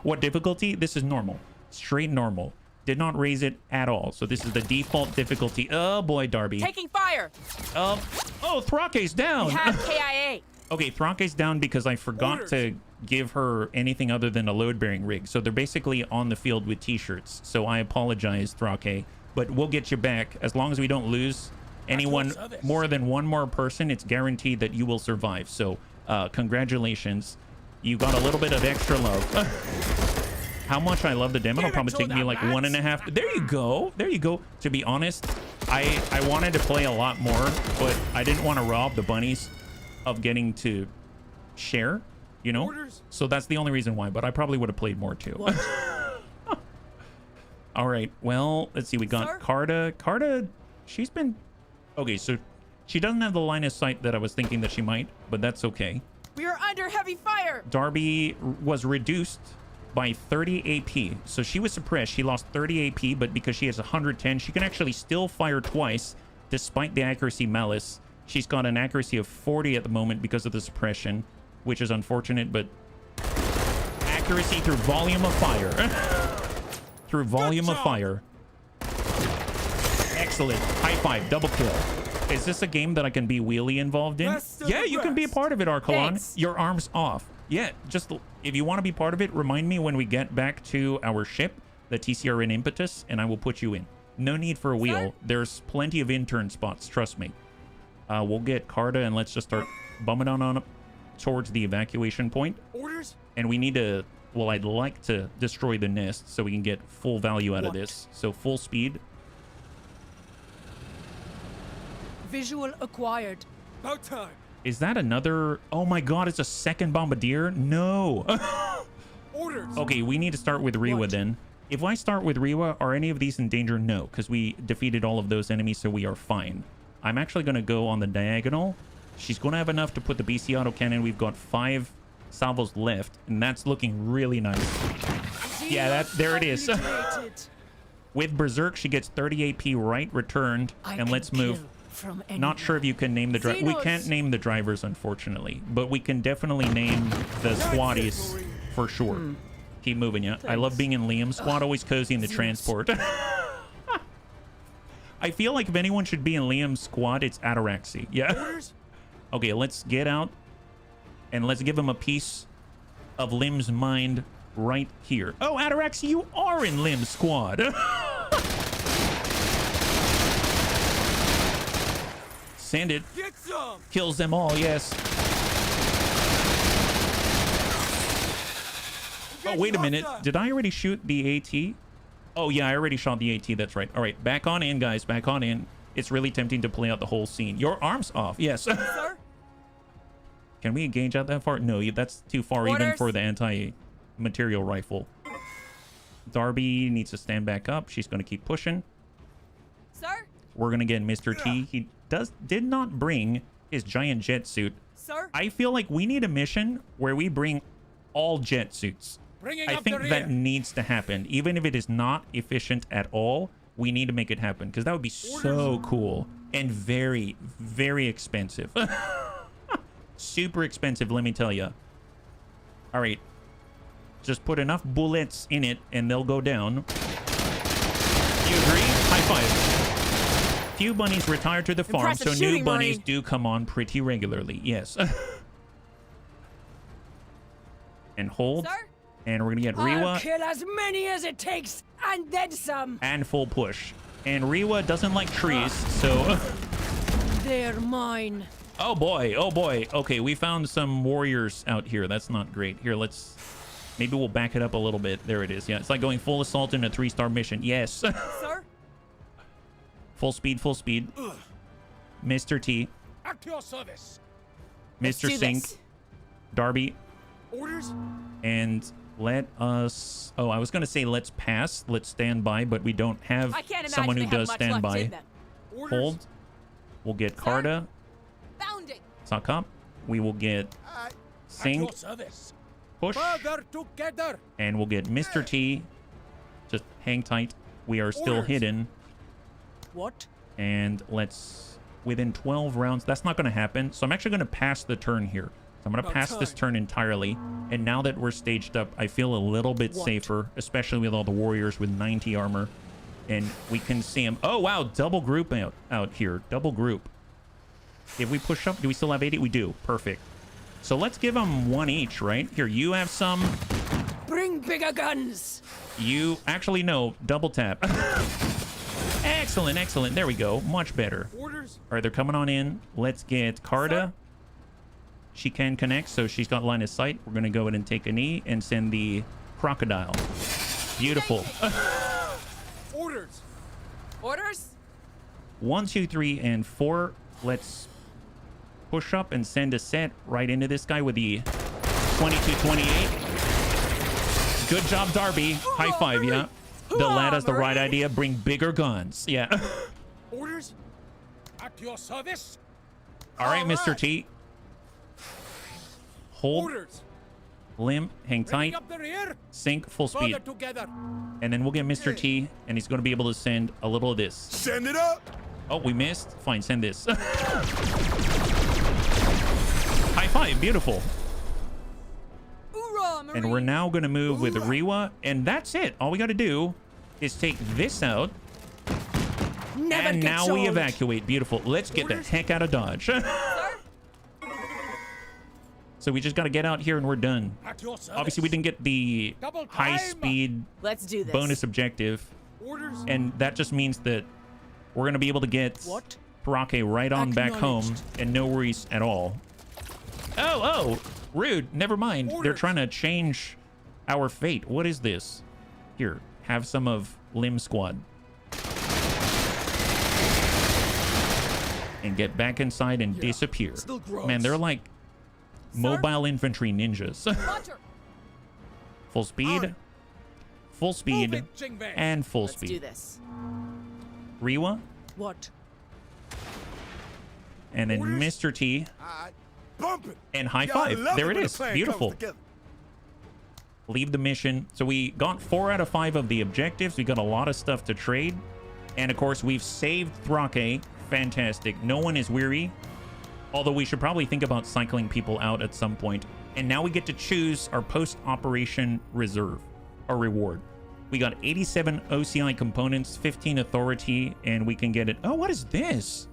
What difficulty? This is normal. Straight normal. Did not raise it at all. So this is the default difficulty. Oh boy, Darby. Taking fire. Oh, Thrake's down. We have KIA. Okay, Thrake's down because I forgot to give her anything other than a load-bearing rig. So they're basically on the field with t-shirts. So I apologize, Thrake. but we'll get you back as long as we don't lose anyone more than one more person. It's guaranteed that you will survive. So congratulations, you got a little bit of extra love. How much I love the demo. It'll probably take me like 1.5. There you go. There you go. To be honest, I wanted to play a lot more, but I didn't want to rob the bunnies of getting to share, you know? So that's the only reason why, but I probably would have played more too. All right, well, let's see. We got Carta. Carta, she's been... Okay, so she doesn't have the line of sight that I was thinking that she might, but that's okay. We are under heavy fire. Darby was reduced by 30 AP. So she was suppressed. She lost 30 AP, but because she has 110, she can actually still fire twice despite the accuracy malice. She's got an accuracy of 40 at the moment because of the suppression, which is unfortunate, but accuracy through volume of fire. Through volume of fire. Excellent. High five. Double kill. Is this a game that I can be wheelie involved in? Yeah, you can be a part of it, Archelon. Thanks. Your arm's off. Yeah, just if you want to be part of it, remind me when we get back to our ship, the TCR in Impetus, and I will put you in. No need for a wheel. There's plenty of intern spots, trust me. We'll get Carta and let's just start bumming on up towards the evacuation point. Orders? And we need to, well, I'd like to destroy the nest so we can get full value out of this. So full speed. Visual acquired. About time. Is that another? Oh my god, it's a second bombardier? No. Orders. Okay, we need to start with Rewa then. If I start with Rewa, are any of these in danger? No, because we defeated all of those enemies, so we are fine. I'm actually going to go on the diagonal. She's going to have enough to put the BC autocannon. We've got 5 salvos left, and that's looking really nice. Yeah, there it is. With Berserk, she gets 30 AP right returned, and let's move. Not sure if you can name the driver. We can't name the drivers, unfortunately, but we can definitely name the squaddies for sure. Keep moving, yeah. I love being in Liam's squad, always cozy in the transport. I feel like if anyone should be in Liam's squad, it's Ataraxy. Yeah. Okay, let's get out and let's give him a piece of Lim's mind right here. Oh, Ataraxy, you are in Lim's squad. Send it. Get some. Kills them all, yes. Oh, wait a minute. Did I already shoot the AT? Oh, yeah, I already shot the AT. That's right. All right, back on in, guys. Back on in. It's really tempting to play out the whole scene. Your arm's off. Yes. Sir? Can we engage out that far? No, that's too far even for the anti-material rifle. Darby needs to stand back up. She's going to keep pushing. Sir? We're going to get Mr. T. He did not bring his giant jet suit. Sir? I feel like we need a mission where we bring all jet suits. I think that needs to happen. Even if it is not efficient at all, we need to make it happen because that would be so cool and very, very expensive. Super expensive, let me tell you. All right. Just put enough bullets in it and they'll go down. You agree? High five. Few bunnies retire to the farm, so new bunnies do come on pretty regularly. Yes. And hold. Sir? And we're gonna get I'll Rewa kill as many as it takes, and then some. and full push. And Rewa doesn't like trees, so They're mine. oh boy, oh boy. Okay, we found some warriors out here. That's not great. Here, maybe we'll back it up a little bit. There it is. Yeah, it's like going full assault in a 3-star mission. Yes. Sir? Full speed, full speed. Mr. T, At your service. Mr. do Sink, this. Darby, Orders? and let us... Oh, I was going to say let's pass. Let's stand by, but we don't have I can't imagine someone who they have does much stand left by. in them. Orders? Hold. We'll get Carta. Bounding. Suck up. We will get At Sink. your service. Push. Further together. And we'll get Mr. T. Just hang tight. We are still Orders. hidden. What? And let's... Within 12 rounds... That's not going to happen. So I'm actually going to pass the turn here. So I'm going to About pass this time. turn entirely. And now that we're staged up, I feel a little bit safer. Especially with all the warriors with 90 armor. And we can see them. Oh, wow. Double group out here. Double group. If we push up, do we still have 80? We do. Perfect. So let's give them one each, right? Here, you have some. Bring bigger guns. You... Actually, no. Double tap. Excellent, excellent. There we go. Much better. Orders? All right, they're coming on in. Let's get Carta. Sir? She can connect, so she's got line of sight. We're going to go ahead and take a knee and send the crocodile. Beautiful. Orders. Orders? 1, 2, 3, and 4. Let's push up and send a set right into this guy with the 22-28. Good job, Darby. High five, yeah. The lad has the right idea. Bring bigger guns. Yeah. Orders? At your service. All right, Mr. right. T. Hold, Orders. limb, hang Bringing tight, up the rear. sync, full Further speed. together. And then we'll get Mr. T, and he's going to be able to send a little of this. Send it up. Oh, we missed. Fine, send this. High five. Beautiful. Hoorah, Marine. And we're now going to move with Riwa, and that's it. All we got to do is take this out, Never and gets now we old. evacuate. Beautiful. Let's get the heck out of Dodge. Sir? So we just got to get out here, and we're done. At your service. Obviously, we didn't get the Double time. high-speed Let's do this. bonus objective, Orders. and that just means that we're going to be able to get What? Parake right on back home, Acknowledged. and no worries at all. Oh, rude. Never mind. They're Orders. trying to change our fate. What is this? Here, have some of Limb Squad. And get back inside and disappear. still gross. Man, they're like mobile infantry ninjas. Roger. Full speed, On. full Move speed, it, Jingwei. and full Let's do speed. this. Riwa, What? and then Orders. Mr. T, Bump it. and high Yeah, I five. love There it it when a is. plan comes Beautiful. together. Leave the mission. So we got 4 out of 5 of the objectives. We got a lot of stuff to trade. And of course, we've saved Thrake. Fantastic. No one is weary. Although we should probably think about cycling people out at some point. And now we get to choose our post-operation reserve, our reward. We got 87 OCI components, 15 authority, and we can get it. Oh, what is this?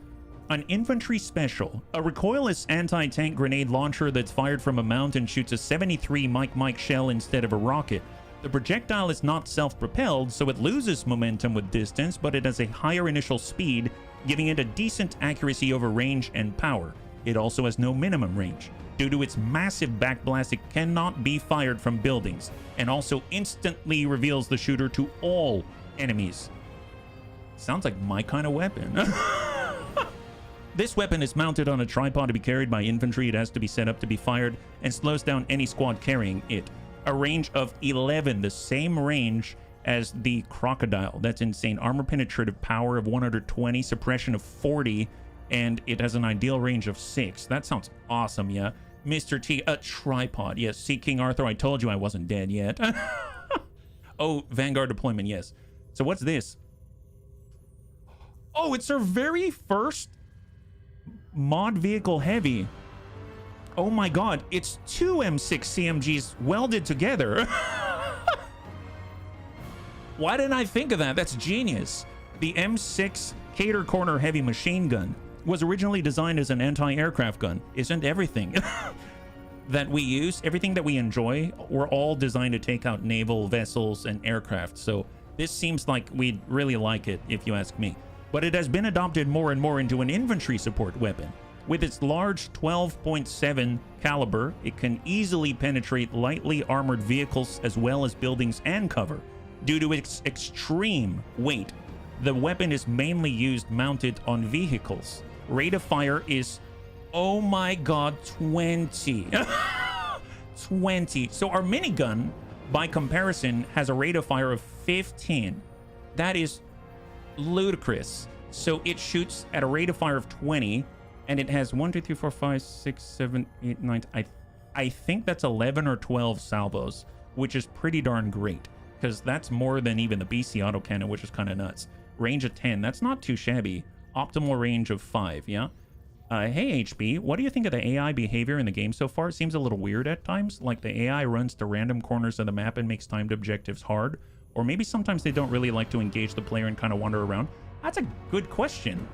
An infantry special. A recoilless anti-tank grenade launcher that's fired from a mount and shoots a 73 Mike shell instead of a rocket. The projectile is not self-propelled, so it loses momentum with distance, but it has a higher initial speed, giving it a decent accuracy over range and power. It also has no minimum range. Due to its massive backblast, it cannot be fired from buildings, and also instantly reveals the shooter to all enemies. Sounds like my kind of weapon. This weapon is mounted on a tripod to be carried by infantry. It has to be set up to be fired and slows down any squad carrying it. A range of 11, the same range as the crocodile. That's insane. Armor penetrative power of 120, suppression of 40, and it has an ideal range of 6. That sounds awesome, yeah. Mr. T, a tripod. Yes, see, King Arthur, I told you I wasn't dead yet. Oh, Vanguard deployment, yes. So what's this? Oh, it's our very first mod vehicle heavy. Oh my god, it's 2 M6 CMGs welded together. Why didn't I think of that? That's genius. The M6 Cater Corner heavy machine gun was originally designed as an anti-aircraft gun. Isn't everything that we use, everything that we enjoy, we're all designed to take out naval vessels and aircraft. So this seems like we'd really like it, if you ask me. But it has been adopted more and more into an infantry support weapon. With its large 12.7 caliber, it can easily penetrate lightly armored vehicles as well as buildings and cover. Due to its extreme weight, the weapon is mainly used mounted on vehicles. Rate of fire is, oh my god, 20. 20. So our minigun, by comparison, has a rate of fire of 15. That is ludicrous. So it shoots at a rate of fire of 20, and it has 1, 2, 3, 4, 5, 6, 7, 8, 9. I think that's 11 or 12 salvos, which is pretty darn great, because that's more than even the BC autocannon, which is kind of nuts. Range of 10, that's not too shabby. Optimal range of 5, yeah? Hey HB, what do you think of the AI behavior in the game so far? It seems a little weird at times, like the AI runs to random corners of the map and makes timed objectives hard, or maybe sometimes they don't really like to engage the player and kind of wander around. That's a good question.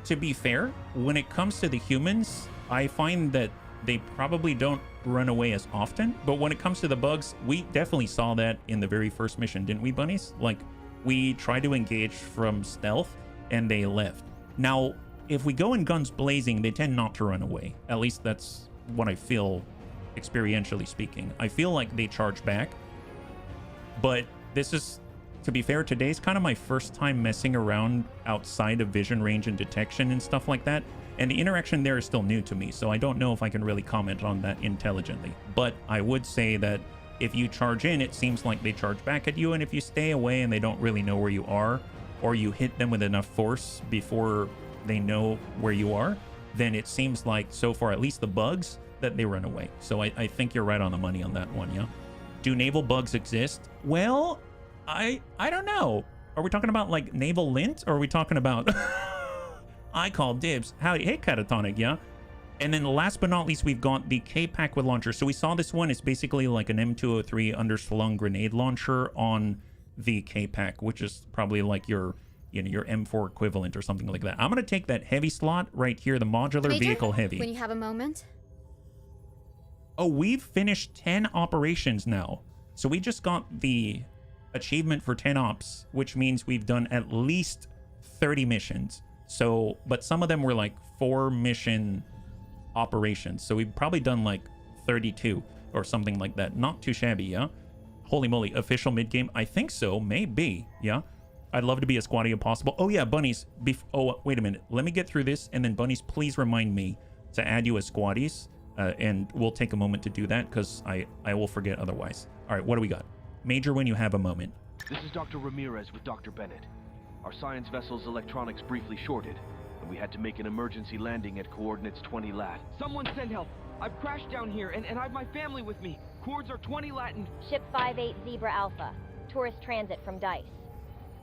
To be fair, when it comes to the humans, I find that they probably don't run away as often, but when it comes to the bugs, we definitely saw that in the very first mission, didn't we, bunnies? Like, we tried to engage from stealth and they left. Now, if we go in guns blazing, they tend not to run away. At least that's what I feel, experientially speaking. I feel like they charge back. But this is, to be fair, today's kind of my first time messing around outside of vision range and detection and stuff like that. And the interaction there is still new to me, so I don't know if I can really comment on that intelligently. But I would say that if you charge in, it seems like they charge back at you, and if you stay away and they don't really know where you are, or you hit them with enough force before they know where you are, then it seems like, so far, at least the bugs, that they run away. So I think you're right on the money on that one, yeah? Do naval bugs exist? Well, I don't know. Are we talking about, like, naval lint, or are we talking about... I call dibs. Howdy, hey, Catatonic, yeah? And then last but not least, we've got the K-Pack with launcher. So we saw this one. It's basically like an M203 underslung grenade launcher on the K-Pack, which is probably like your, you know, your M4 equivalent or something like that. I'm going to take that heavy slot right here, the modular Major, vehicle heavy. When you have a moment. Oh, we've finished 10 operations now. So we just got the achievement for 10 ops, which means we've done at least 30 missions. So, but some of them were like 4 mission operations. So we've probably done like 32 or something like that. Not too shabby, yeah? Holy moly, official mid-game? I think so, maybe, yeah? I'd love to be as squatty as possible. Oh yeah, bunnies. Oh, wait a minute. Let me get through this, and then bunnies, please remind me to add you as squatties. And we'll take a moment to do that, because I will forget otherwise. All right, what do we got? Major, when you have a moment. This is Dr. Ramirez with Dr. Bennett. Our science vessel's electronics briefly shorted, and we had to make an emergency landing at coordinates 20 lat. Someone send help. I've crashed down here, and I have my family with me. Coords are 20 lat and... Ship 58 Zebra Alpha, tourist transit from DICE.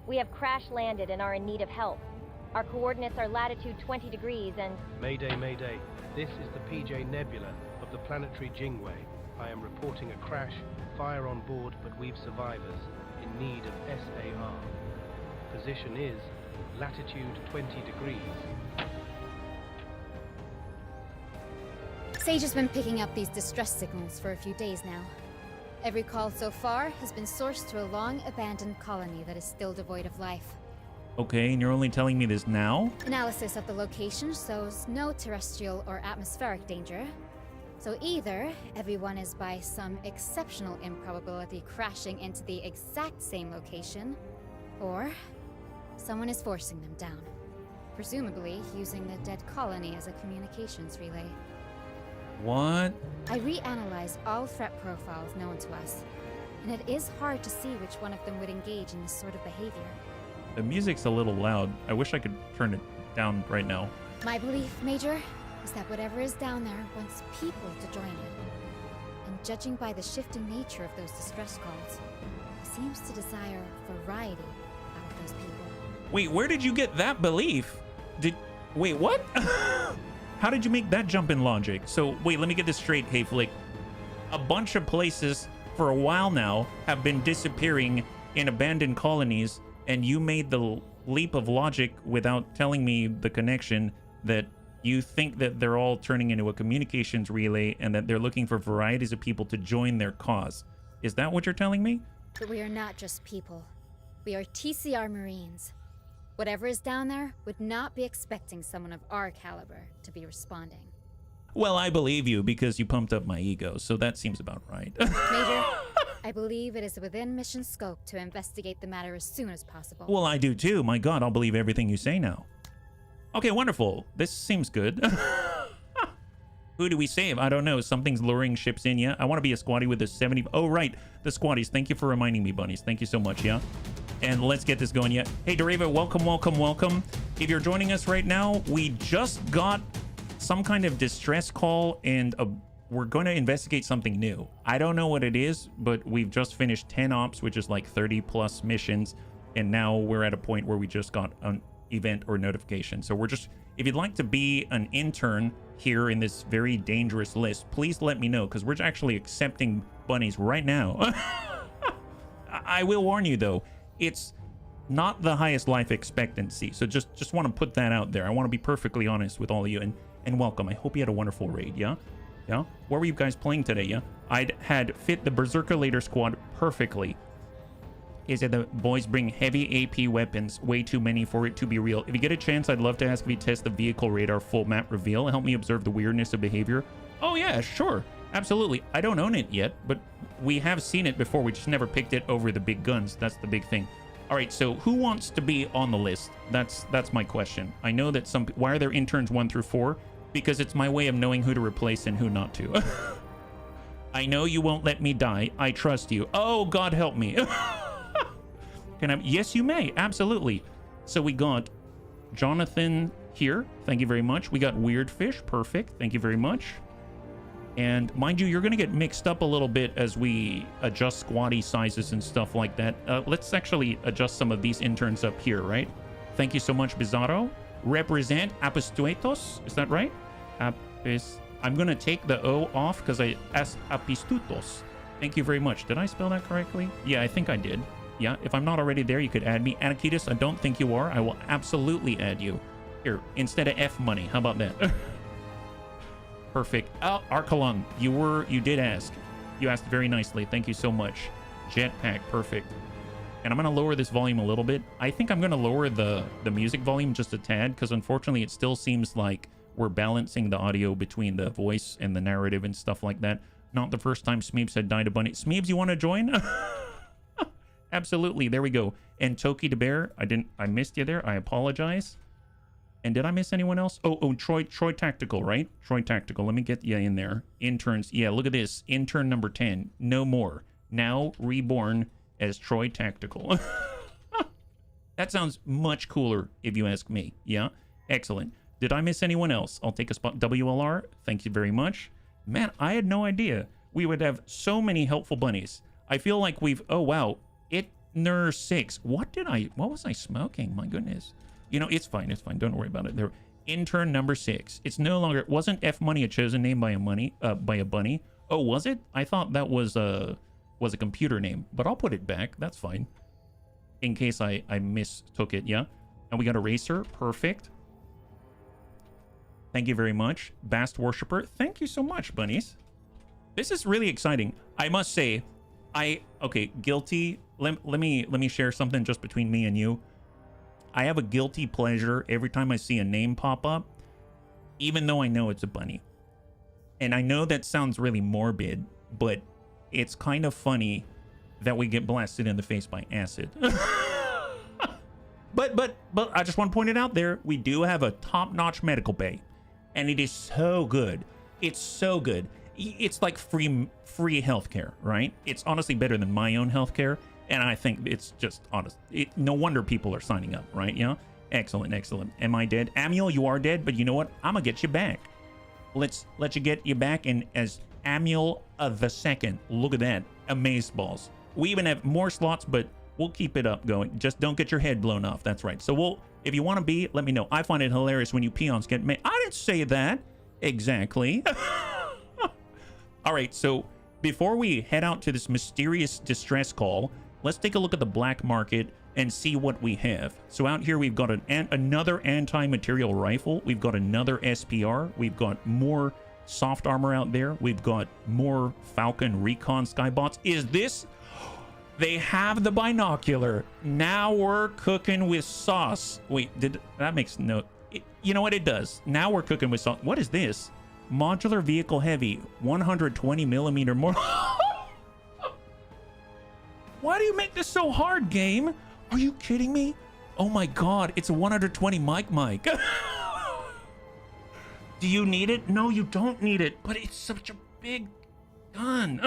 We have crash landed and are in need of help. Our coordinates are latitude 20 degrees and... Mayday, Mayday. This is the PJ Nebula of the planetary Jingwei. I am reporting a crash, fire on board, but we've survivors in need of SAR. Position is latitude 20 degrees. Sage has been picking up these distress signals for a few days now. Every call so far has been sourced to a long-abandoned colony that is still devoid of life. Okay, and you're only telling me this now? Analysis of the location shows no terrestrial or atmospheric danger. So either everyone is by some exceptional improbability crashing into the exact same location, or someone is forcing them down, presumably using the dead colony as a communications relay. What? I reanalyzed all threat profiles known to us, and it is hard to see which one of them would engage in this sort of behavior. The music's a little loud. I wish I could turn it down right now. My belief, Major, is that whatever is down there wants people to join it. And judging by the shifting nature of those distress calls, it seems to desire variety out of those people. Wait, where did you get that belief? Wait, what? How did you make that jump in logic? So, wait, let me get this straight, Hey Flick. A bunch of places for a while now have been disappearing in abandoned colonies, and you made the leap of logic without telling me the connection that you think that they're all turning into a communications relay and that they're looking for varieties of people to join their cause. Is that what you're telling me? But we are not just people. We are TCR Marines. Whatever is down there would not be expecting someone of our caliber to be responding. Well, I believe you because you pumped up my ego, so that seems about right. Major, I believe it is within mission scope to investigate the matter as soon as possible. Well, I do too. My God, I'll believe everything you say now. Okay, wonderful. This seems good. Who do we save? I don't know. Something's luring ships in, yeah? I want to be a squatty with the 70... Oh, right. The squatties. Thank you for reminding me, bunnies. Thank you so much, yeah? And let's get this going, yeah? Hey, Dereva, welcome, welcome, welcome. If you're joining us right now, we just got some kind of distress call, and we're going to investigate something new. I don't know what it is, but we've just finished 10 ops, which is like 30+ missions, and now we're at a point where we just got an event or notification. So we're just... If you'd like to be an intern here in this very dangerous list, please let me know, because we're actually accepting bunnies right now. I will warn you, though, it's not the highest life expectancy. So just want to put that out there. I want to be perfectly honest with all of you, and welcome. I hope you had a wonderful raid, yeah? Yeah? What were you guys playing today, yeah? I'd had fit the Berserker Later squad perfectly. is that the boys bring heavy AP weapons, way too many for it to be real. If you get a chance, I'd love to ask if you test the vehicle radar full map reveal. Help me observe the weirdness of behavior. Oh yeah, sure. Absolutely. I don't own it yet, but we have seen it before. We just never picked it over the big guns. That's the big thing. All right, so who wants to be on the list? That's my question. I know that why are there interns 1 through 4? Because it's my way of knowing who to replace and who not to. I know you won't let me die. I trust you. Oh, God help me. Can I? Yes, you may. Absolutely. So we got Jonathan here. Thank you very much. We got Weird Fish. Perfect. Thank you very much. And mind you, you're going to get mixed up a little bit as we adjust squatty sizes and stuff like that. Let's actually adjust some of these interns up here, right? Thank you so much, Bizarro. Represent Apistuetos. Is that right? I'm going to take the O off because I asked Apistutos. Thank you very much. Did I spell that correctly? Yeah, I think I did. Yeah, if I'm not already there, you could add me. Anakitis, I don't think you are. I will absolutely add you. Here, instead of F money. How about that? Perfect. Oh, Arkalung, you did ask. You asked very nicely. Thank you so much. Jetpack, perfect. And I'm going to lower this volume a little bit. I think I'm going to lower the music volume just a tad, because unfortunately it still seems like we're balancing the audio between the voice and the narrative and stuff like that. Not the first time Smeebs had died a bunny. Smeebs, you want to join? Absolutely. There we go. And Toki the Bear, I missed you there. I apologize. And did I miss anyone else? Oh, Troy Tactical, right? Troy Tactical. Let me get you in there. Interns. Yeah, look at this. Intern number 10. No more. Now reborn as Troy Tactical. That sounds much cooler if you ask me. Yeah? Excellent. Did I miss anyone else? I'll take a spot. WLR, thank you very much. Man, I had no idea we would have so many helpful bunnies. I feel like oh wow. Itner 6. What was I smoking? My goodness. You know, it's fine. It's fine. Don't worry about it. There. Intern number 6. It's no longer. Wasn't F Money a chosen name by a bunny? Oh, was it? I thought that was a computer name, but I'll put it back. That's fine. In case I mistook it. Yeah. And we got a racer. Perfect. Thank you very much. Bast Worshipper. Thank you so much, bunnies. This is really exciting. I must say, okay, guilty. Let me share something just between me and you. I have a guilty pleasure every time I see a name pop up, even though I know it's a bunny. And I know that sounds really morbid, but it's kind of funny that we get blasted in the face by acid. But I just want to point it out there. We do have a top-notch medical bay, and it is so good. It's so good. It's like free healthcare, right? It's honestly better than my own healthcare. And I think it's just honest. No wonder people are signing up, right? Yeah. Excellent, excellent. Am I dead? Amiel, you are dead, but you know what? I'm gonna get you back. Let's let you get you back in as Amiel the Second. Look at that. Amazeballs. We even have more slots, but we'll keep it up going. Just don't get your head blown off. That's right. So if you want to be, let me know. I find it hilarious when you peons get made. I didn't say that. Exactly. All right. So before we head out to this mysterious distress call, let's take a look at the black market and see what we have. So out here, we've got another anti-material rifle. We've got another SPR. We've got more soft armor out there. We've got more Falcon Recon Skybots. Is this? They have the binocular. Now we're cooking with sauce. Wait, that makes no... you know what? It does. Now we're cooking with sauce. What is this? Modular Vehicle Heavy. 120 millimeter more... Why do you make this so hard, game? Are you kidding me? Oh my god, it's a 120 mic. Do you need it? No, you don't need it, but it's such a big gun.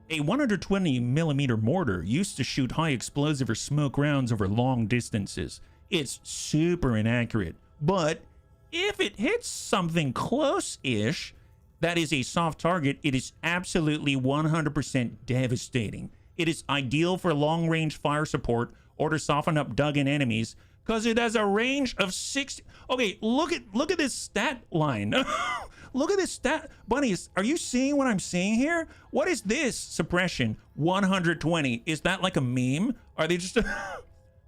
A 120 millimeter mortar used to shoot high explosive or smoke rounds over long distances. It's super inaccurate, but if it hits something close-ish, that is a soft target, it is absolutely 100% devastating. It is ideal for long-range fire support or to soften up dug-in enemies because it has a range of 60... Okay, look at this stat line. Look at this stat... Bunnies, are you seeing what I'm seeing here? What is this? Suppression, 120. Is that like a meme? Are they just...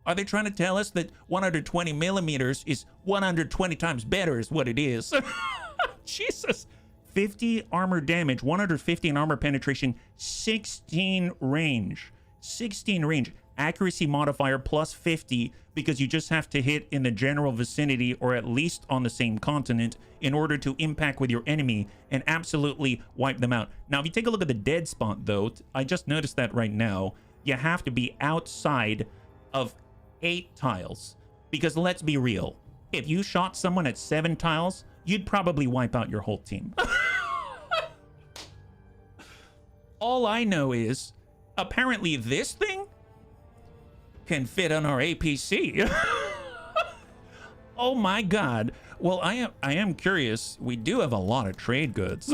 Are they trying to tell us that 120 millimeters is 120 times better is what it is? Jesus. 50 armor damage, 150 in armor penetration, 16 range. 16 range. Accuracy modifier plus 50 because you just have to hit in the general vicinity or at least on the same continent in order to impact with your enemy and absolutely wipe them out. Now, if you take a look at the dead spot, though, I just noticed that right now, you have to be outside of 8 tiles. Because let's be real, if you shot someone at 7 tiles, you'd probably wipe out your whole team. All I know is, apparently this thing can fit on our APC. Oh my god. Well, I am curious. We do have a lot of trade goods.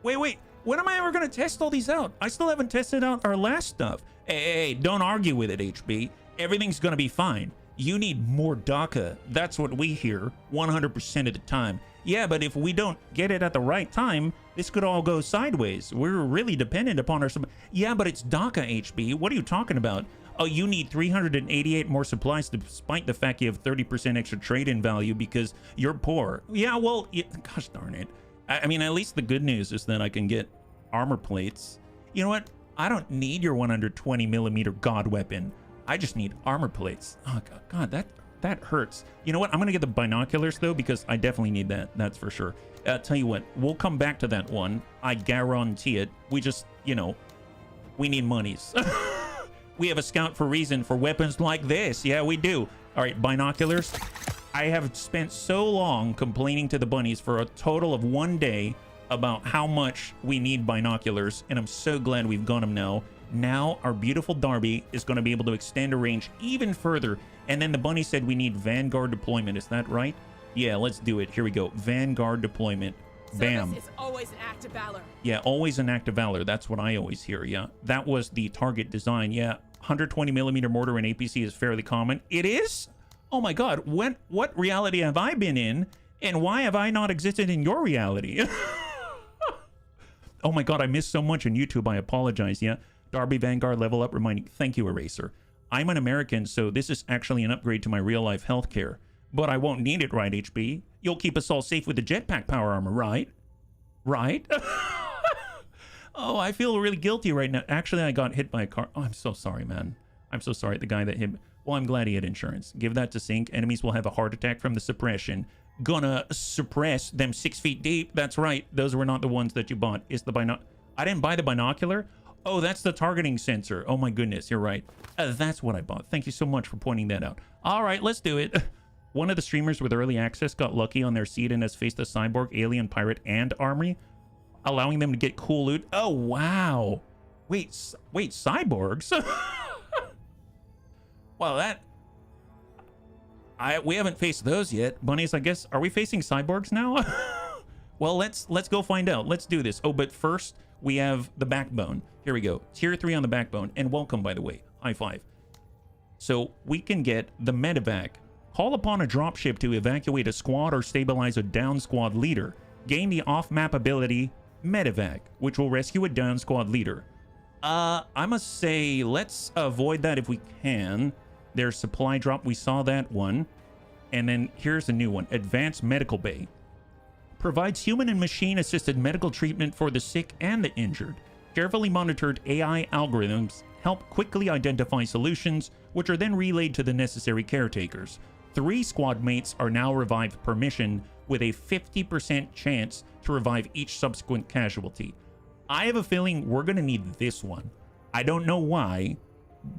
Wait. When am I ever going to test all these out? I still haven't tested out our last stuff. Hey, don't argue with it, HB. Everything's going to be fine. You need more DACA. That's what we hear 100% of the time. Yeah, but if we don't get it at the right time, this could all go sideways. We're really dependent upon our... Yeah, but it's DACA, HB. What are you talking about? Oh, you need 388 more supplies despite the fact you have 30% extra trade-in value because you're poor. Yeah, well, gosh darn it. I mean, at least the good news is that I can get armor plates. You know what? I don't need your 120mm god weapon. I just need armor plates. Oh, God, that hurts. You know what? I'm going to get the binoculars, though, because I definitely need that. That's for sure. Tell you what, we'll come back to that one. I guarantee it. We just, you know, we need monies. We have a scout for reason for weapons like this. Yeah, we do. All right, binoculars. I have spent so long complaining to the bunnies for a total of 1 day about how much we need binoculars, and I'm so glad we've got them now. Now our beautiful Darby is going to be able to extend a range even further. And then the bunny said we need Vanguard deployment. Is that right? Yeah, let's do it. Here we go. Vanguard deployment. Bam. Service is always an act of valor. Yeah, always an act of valor. That's what I always hear. Yeah, that was the target design. Yeah, 120mm mortar in APC is fairly common. It is? Oh my god, what reality have I been in, and why have I not existed in your reality? Oh my god, I missed so much on YouTube, I apologize. Yeah, Darby Vanguard level up reminding, thank you, Eraser. I'm an American, so this is actually an upgrade to my real-life healthcare. But I won't need it, right, HB? You'll keep us all safe with the jetpack power armor, right? Right? Oh, I feel really guilty right now. Actually, I got hit by a car. Oh, I'm so sorry, man. I'm so sorry. The guy that hit me. Well, I'm glad he had insurance. Give that to Sync. Enemies will have a heart attack from the suppression. Gonna suppress them 6 feet deep. That's right. Those were not the ones that you bought. It's the I didn't buy the binocular. Oh, that's the targeting sensor. Oh my goodness, you're right. That's what I bought. Thank you so much for pointing that out. All right, let's do it. One of the streamers with early access got lucky on their seed and has faced a cyborg, alien, pirate, and armory, allowing them to get cool loot. Oh, wow. Wait, cyborgs? Well, we haven't faced those yet. Bunnies, I guess, are we facing cyborgs now? Well, let's go find out. Let's do this. Oh, but first, we have the backbone. Here we go. Tier 3 on the backbone. And welcome, by the way. High five. So we can get the medevac. Call upon a dropship to evacuate a squad or stabilize a down squad leader. Gain the off-map ability medevac, which will rescue a down squad leader. I must say, let's avoid that if we can. There's supply drop. We saw that one. And then here's a new one. Advanced Medical Bay. Provides human and machine-assisted medical treatment for the sick and the injured. Carefully monitored AI algorithms help quickly identify solutions, which are then relayed to the necessary caretakers. 3 squad mates are now revived per mission, with a 50% chance to revive each subsequent casualty. I have a feeling we're going to need this one. I don't know why,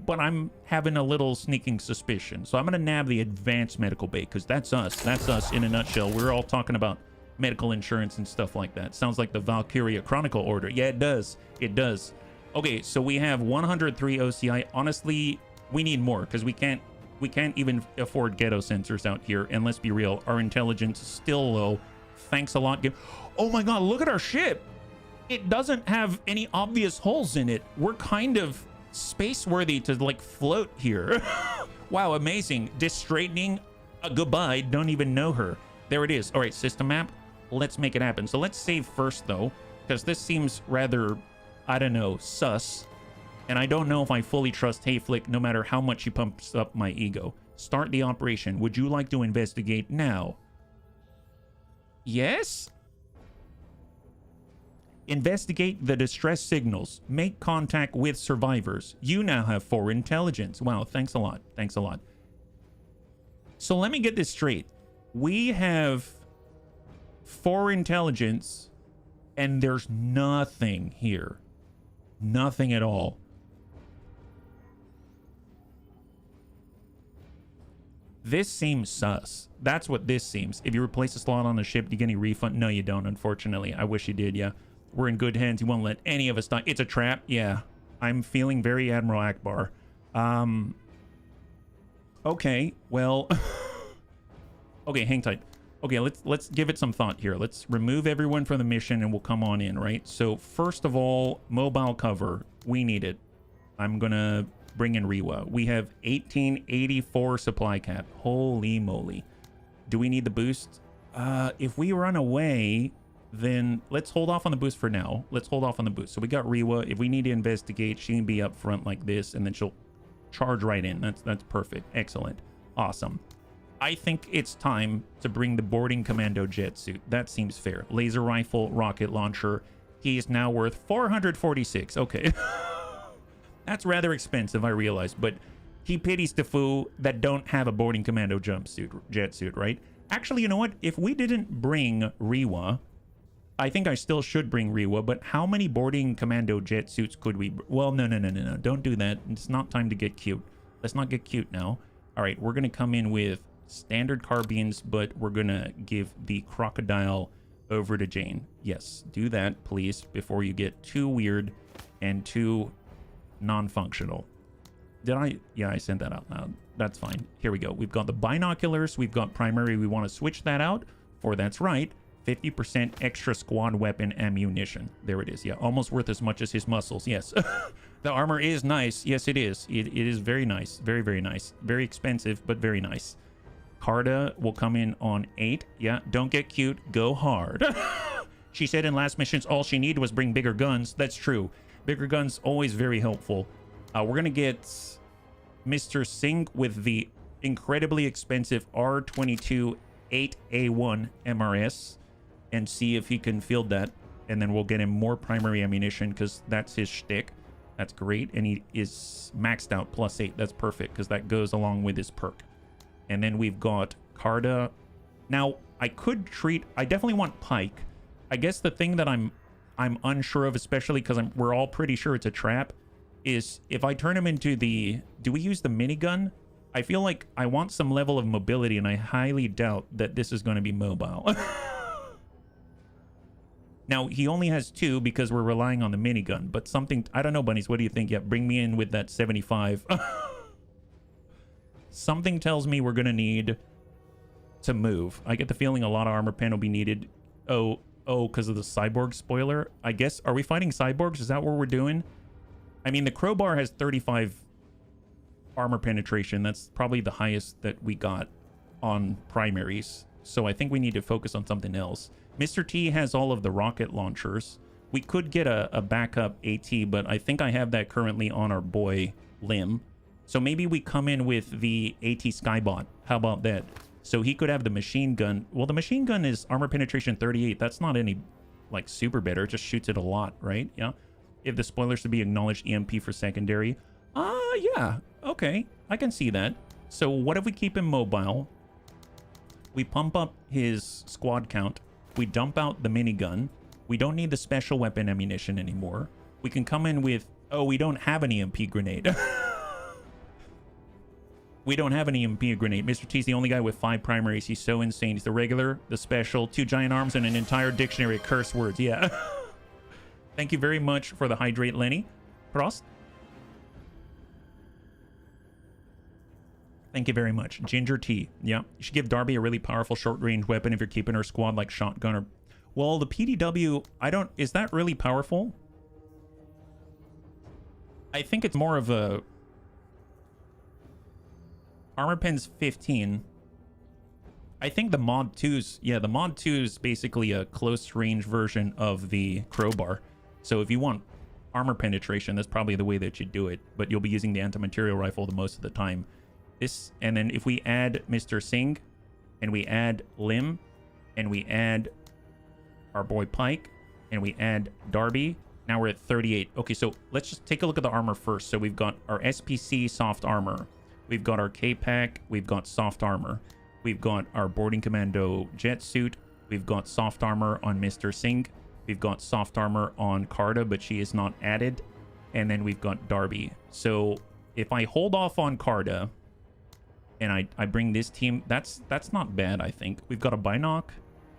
but I'm having a little sneaking suspicion. So I'm going to nab the Advanced Medical Bay, because that's us. That's us in a nutshell. We're all talking about medical insurance and stuff like that. Sounds like the Valkyria Chronicle order. Yeah, it does. It does. Okay, so we have 103 OCI. Honestly, we need more, because we can't even afford ghetto sensors out here. And let's be real, our intelligence is still low. Thanks a lot. Oh my god, look at our ship. It doesn't have any obvious holes in it. We're kind of space worthy to like float here. Wow, amazing. This straightening, goodbye, don't even know her. There it is. All right, system map. Let's make it happen. So let's save first though, because this seems rather, I don't know, sus. And I don't know if I fully trust Hayflick, no matter how much he pumps up my ego. Start the operation. Would you like to investigate now? Yes? Investigate the distress signals. Make contact with survivors. You now have 4 intelligence. Wow, thanks a lot. Thanks a lot. So let me get this straight. We have 4 intelligence, and there's nothing here. Nothing at all. This seems sus. That's what this seems. If you replace a slot on the ship, do you get any refund? No, you don't, unfortunately. I wish you did, yeah. We're in good hands. You won't let any of us die. It's a trap. Yeah. I'm feeling very Admiral Akbar. Okay, well... okay, hang tight. Okay, let's give it some thought here. Let's remove everyone from the mission and we'll come on in, right? So first of all, mobile cover. We need it. I'm gonna bring in Rewa. We have 1884 supply cap. Holy moly. Do we need the boost? If we run away, then let's hold off on the boost for now. Let's hold off on the boost. So we got Rewa. If we need to investigate, she can be up front like this, and then she'll charge right in. That's perfect. Excellent. Awesome. I think it's time to bring the boarding commando jet suit. That seems fair. Laser rifle, rocket launcher. He is now worth 446. Okay. That's rather expensive, I realize, but he pities the fool that don't have a boarding commando jet suit, right? Actually, you know what? If we didn't bring Rewa, I think I still should bring Rewa, but how many boarding commando jet suits could we... Well, no. Don't do that. It's not time to get cute. Let's not get cute now. All right, we're going to come in with standard carbines, but we're going to give the crocodile over to Jane. Yes, do that, please, before you get too weird and too non-functional. Did I? Yeah, I sent that out loud. That's fine. Here we go. We've got the binoculars. We've got primary. We want to switch that out for, that's right, 50% extra squad weapon ammunition. There it is. Yeah, almost worth as much as his muscles. Yes. The armor is nice. Yes, it is. It is very nice. Very, very nice. Very expensive, but very nice. Carta will come in on 8. Yeah, don't get cute. Go hard. She said in last missions all she needed was bring bigger guns. That's true. Bigger guns, always very helpful. We're going to get Mr. Singh with the incredibly expensive R22 8A1 MRS and see if he can field that. And then we'll get him more primary ammunition because that's his shtick. That's great. And he is maxed out +8. That's perfect because that goes along with his perk. And then we've got Carta. Now, I could treat... I definitely want Pike. I guess the thing that I'm unsure of, especially because we're all pretty sure it's a trap, is if I turn him into the... Do we use the minigun? I feel like I want some level of mobility, and I highly doubt that this is going to be mobile. Now, he only has 2 because we're relying on the minigun, but something... I don't know, bunnies. What do you think? Yeah, bring me in with that 75. Something tells me we're going to need to move. I get the feeling a lot of armor pen will be needed. Oh, because of the cyborg spoiler. I guess, are we fighting cyborgs? Is that what we're doing? I mean, the crowbar has 35 armor penetration. That's probably the highest that we got on primaries. So I think we need to focus on something else. Mr. T has all of the rocket launchers. We could get a backup AT, but I think I have that currently on our boy Lim. So maybe we come in with the AT Skybot. How about that? So he could have the machine gun. Well, the machine gun is armor penetration 38. That's not any, like, super better. It just shoots it a lot, right? Yeah. If the spoilers to be acknowledged EMP for secondary. Yeah. Okay. I can see that. So what if we keep him mobile? We pump up his squad count. We dump out the minigun. We don't need the special weapon ammunition anymore. We can come in with... Oh, we don't have an EMP grenade. We don't have an EMP grenade. Mr. T's the only guy with 5 primaries. He's so insane. He's the regular, the special, 2 giant arms, and an entire dictionary of curse words. Yeah. Thank you very much for the hydrate, Lenny. Prost. Thank you very much. Ginger tea. Yeah. You should give Darby a really powerful short-range weapon if you're keeping her squad like shotgun or... Well, the PDW, I don't... Is that really powerful? I think it's more of a... Armor pen's 15. I think the mod 2's... Yeah, the mod 2 is basically a close-range version of the crowbar. So if you want armor penetration, that's probably the way that you do it. But you'll be using the anti-material rifle the most of the time. This, and then if we add Mr. Singh, and we add Lim, and we add our boy Pike, and we add Darby. Now we're at 38. Okay, so let's just take a look at the armor first. So we've got our SPC soft armor. We've got our K-Pack. We've got soft armor. We've got our boarding commando jet suit. We've got soft armor on Mr. Singh. We've got soft armor on Carta, but she is not added. And then we've got Darby. So if I hold off on Carta and I bring this team, that's not bad, I think. We've got a binoc.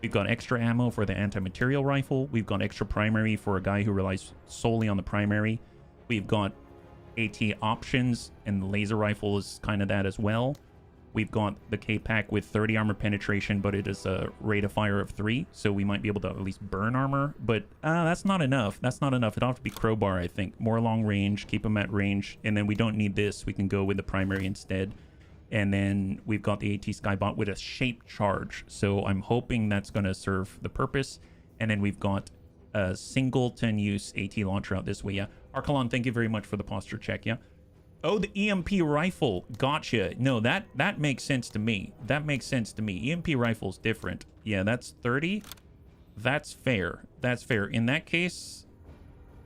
We've got extra ammo for the anti-material rifle. We've got extra primary for a guy who relies solely on the primary. We've got AT options, and the laser rifle is kind of that as well. We've got the K-Pack with 30 armor penetration, but it is a rate of fire of 3, so we might be able to at least burn armor. But that's not enough. That's not enough. It'll have to be crowbar, I think. More long range, keep them at range, and then we don't need this. We can go with the primary instead. And then we've got the AT Skybot with a shape charge. So I'm hoping that's going to serve the purpose. And then we've got a singleton use AT launcher out this way. Yeah. Archelon, thank you very much for the posture check. Yeah. Oh, the EMP rifle. Gotcha. No, that makes sense to me. That makes sense to me. EMP rifle's different. Yeah, that's 30. That's fair. That's fair. In that case,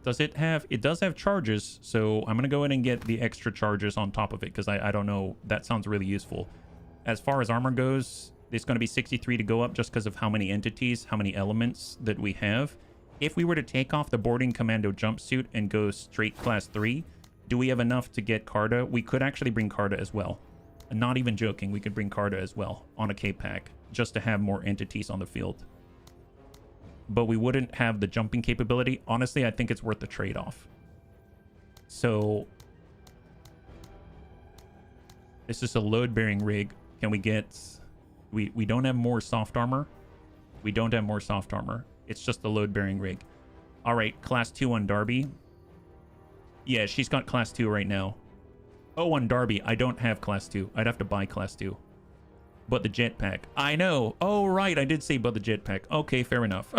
does it have... It does have charges, so I'm going to go ahead and get the extra charges on top of it, because I don't know. That sounds really useful. As far as armor goes, it's going to be 63 to go up just because of how many entities, how many elements that we have. If we were to take off the boarding commando jumpsuit and go straight class 3, do we have enough to get Carta? We could actually bring Carta as well. Not even joking, we could bring Carta as well on a K-Pack, just to have more entities on the field. But we wouldn't have the jumping capability. Honestly, I think it's worth the trade-off. So this is a load-bearing rig. Can we get... We don't have more soft armor. We don't have more soft armor. It's just the load-bearing rig. All right, class 2 on Darby. Yeah, she's got class 2 right now. Oh, on Darby, I don't have class 2. I'd have to buy class 2. But the jetpack. I know. Oh, right. I did say but the jetpack. Okay, fair enough.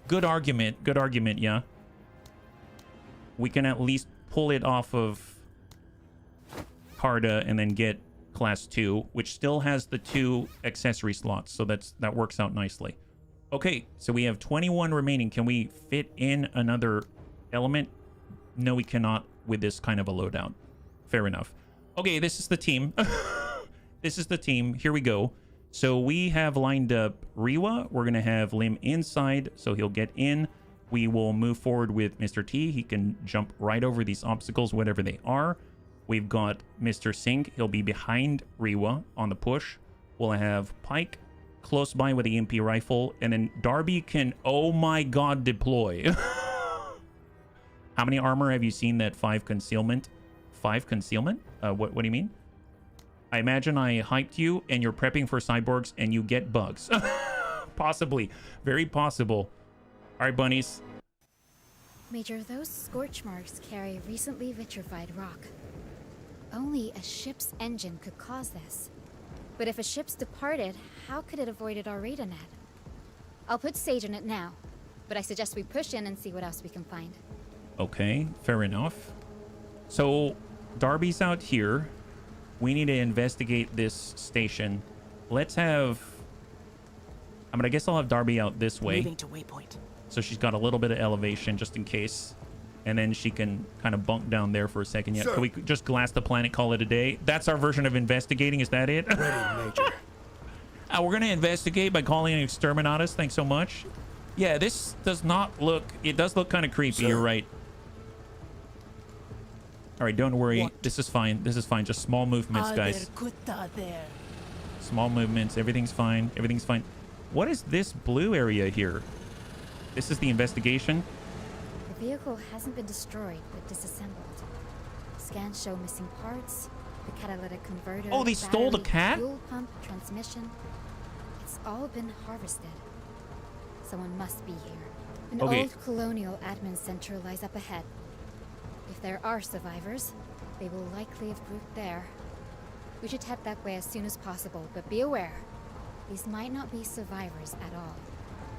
Good argument. Good argument, yeah. We can at least pull it off of Carta and then get class 2, which still has the 2 accessory slots. So that works out nicely. Okay, so we have 21 remaining. Can we fit in another element? No, we cannot with this kind of a loadout. Fair enough. Okay, this is the team. This is the team. Here we go. So we have lined up Rewa. We're going to have Lim inside, so he'll get in. We will move forward with Mr. T. He can jump right over these obstacles, whatever they are. We've got Mr. Singh. He'll be behind Rewa on the push. We'll have Pike close by with the EMP rifle. And then Darby can, oh my god, deploy. How many armor have you seen that 5 concealment? 5 concealment? What do you mean? I imagine I hyped you and you're prepping for cyborgs and you get bugs. Possibly. Very possible. All right, bunnies. Major, those scorch marks carry recently vitrified rock. Only a ship's engine could cause this. But if a ship's departed, how could it avoided our radar net? I'll put Sage in it now, but I suggest we push in and see what else we can find. Okay, fair enough. So, Darby's out here. We need to investigate this station. Let's have... I guess I'll have Darby out this way. Moving to waypoint. So she's got a little bit of elevation just in case. And then she can kind of bunk down there for a second. Yeah, can we just glass the planet, call it a day? That's our version of investigating. Is that it? Ready, Major. We're going to investigate by calling in Exterminatus. Thanks so much. Yeah, this does not look... It does look kind of creepy. Sir. You're right. All right, don't worry. What? This is fine. This is fine. Just small movements, guys. There. Small movements. Everything's fine. Everything's fine. What is this blue area here? This is the investigation. The vehicle hasn't been destroyed, but disassembled. Scans show missing parts, the catalytic converter. Oh, they stole the cat? Fuel pump, transmission. It's all been harvested. Someone must be here. An old colonial admin center lies up ahead. If there are survivors, they will likely have grouped there. We should head that way as soon as possible, but be aware. These might not be survivors at all,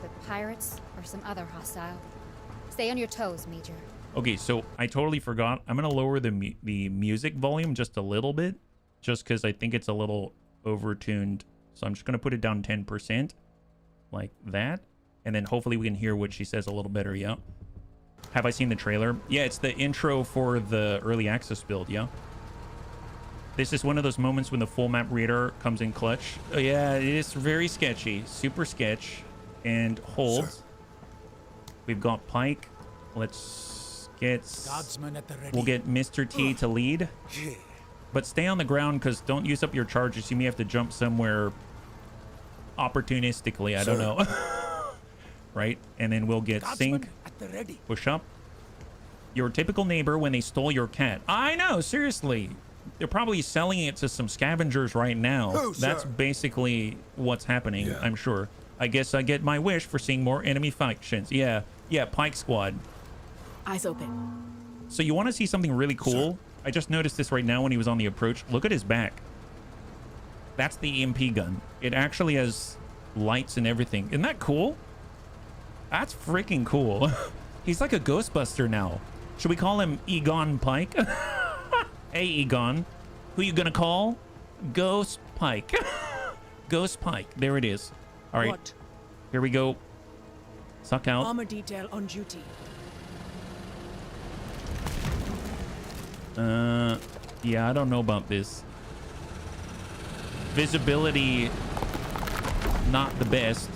but pirates or some other hostile. Stay on your toes, Major. Okay, so I totally forgot. I'm going to lower the music volume just a little bit, just because I think it's a little overtuned. So I'm just going to put it down 10%, like that. And then hopefully we can hear what she says a little better. Yeah. Have I seen the trailer? Yeah, it's the intro for the early access build. Yeah. This is one of those moments when the full map reader comes in clutch. Oh, yeah, it is very sketchy. Super sketch. And hold. Sir. We've got Pike. Let's get... Guardsmen at the ready. We'll get Mr. T to lead. Yeah. But stay on the ground because don't use up your charges. You may have to jump somewhere opportunistically. I don't know. Right? And then we'll get Sync. At the ready. Push up. Your typical neighbor when they stole your cat. I know, seriously. They're probably selling it to some scavengers right now. Oh, That's sir. basically what's happening, Yeah. I'm sure. I guess I get my wish for seeing more enemy factions. Yeah, Pike Squad. Eyes open. So you want to see something really cool? Sir. I just noticed this right now when he was on the approach. Look at his back. That's the EMP gun. It actually has lights and everything. Isn't that cool? That's freaking cool. He's like a Ghostbuster now. Should we call him Egon Pike? Hey, Egon. Who you gonna call? Ghost Pike. Ghost Pike. There it is. All right. What? Here we go. Suck out. Armor detail on duty. Yeah, I don't know about this. Visibility, not the best.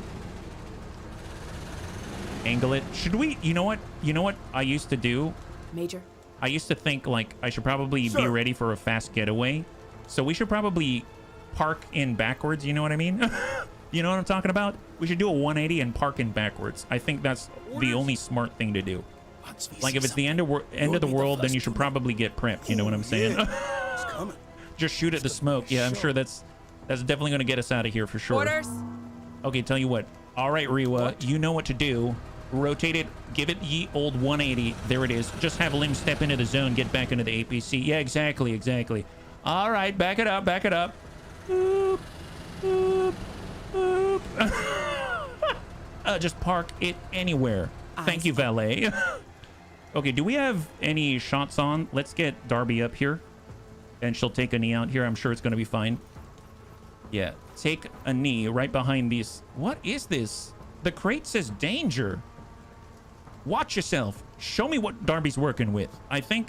Angle it. Should we, you know what I used to do? Major. I used to think like I should probably be Sir. ready for a fast getaway. So we should probably park in backwards. You know what I mean? You know what I'm talking about? We should do a 180 and park in backwards. I think that's the only smart thing to do. Like if it's the end of the world, then you should probably get prepped. You know what I'm saying? It's coming. Just shoot at the smoke. Yeah, I'm sure that's definitely going to get us out of here for sure. Orders. Okay, tell you what. All right, Rewa, you know what to do. Rotate it. Give it ye old 180. There it is. Just have Lim step into the zone. Get back into the APC. Yeah, exactly. All right, back it up. Boop, boop, boop. Just park it anywhere. Thank you, valet. Okay, do we have any shots on? Let's get Darby up here. And she'll take a knee out here. I'm sure it's going to be fine. Yeah, take a knee right behind these. What is this? The crate says danger. Watch yourself. Show me what Darby's working with. I think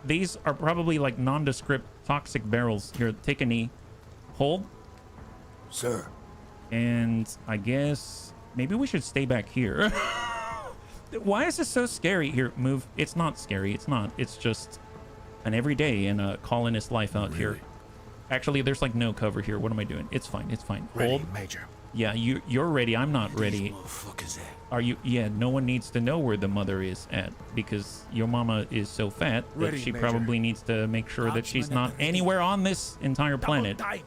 these are probably like nondescript toxic barrels. Here, take a knee. Hold. Sir. And I guess maybe we should stay back here. Why is this so scary? Here, move. It's not scary. It's not. It's just an everyday in a colonist life out here. Actually, there's like no cover here. What am I doing? It's fine. Ready, Hold. Major. Yeah, you're ready. I'm not ready. Motherfuckers at? Are you? Yeah, no one needs to know where the mother is at because your mama is so fat that Ready, she Major. probably needs to make sure that she's Guardsmen at not the ready. anywhere on this entire planet. Time.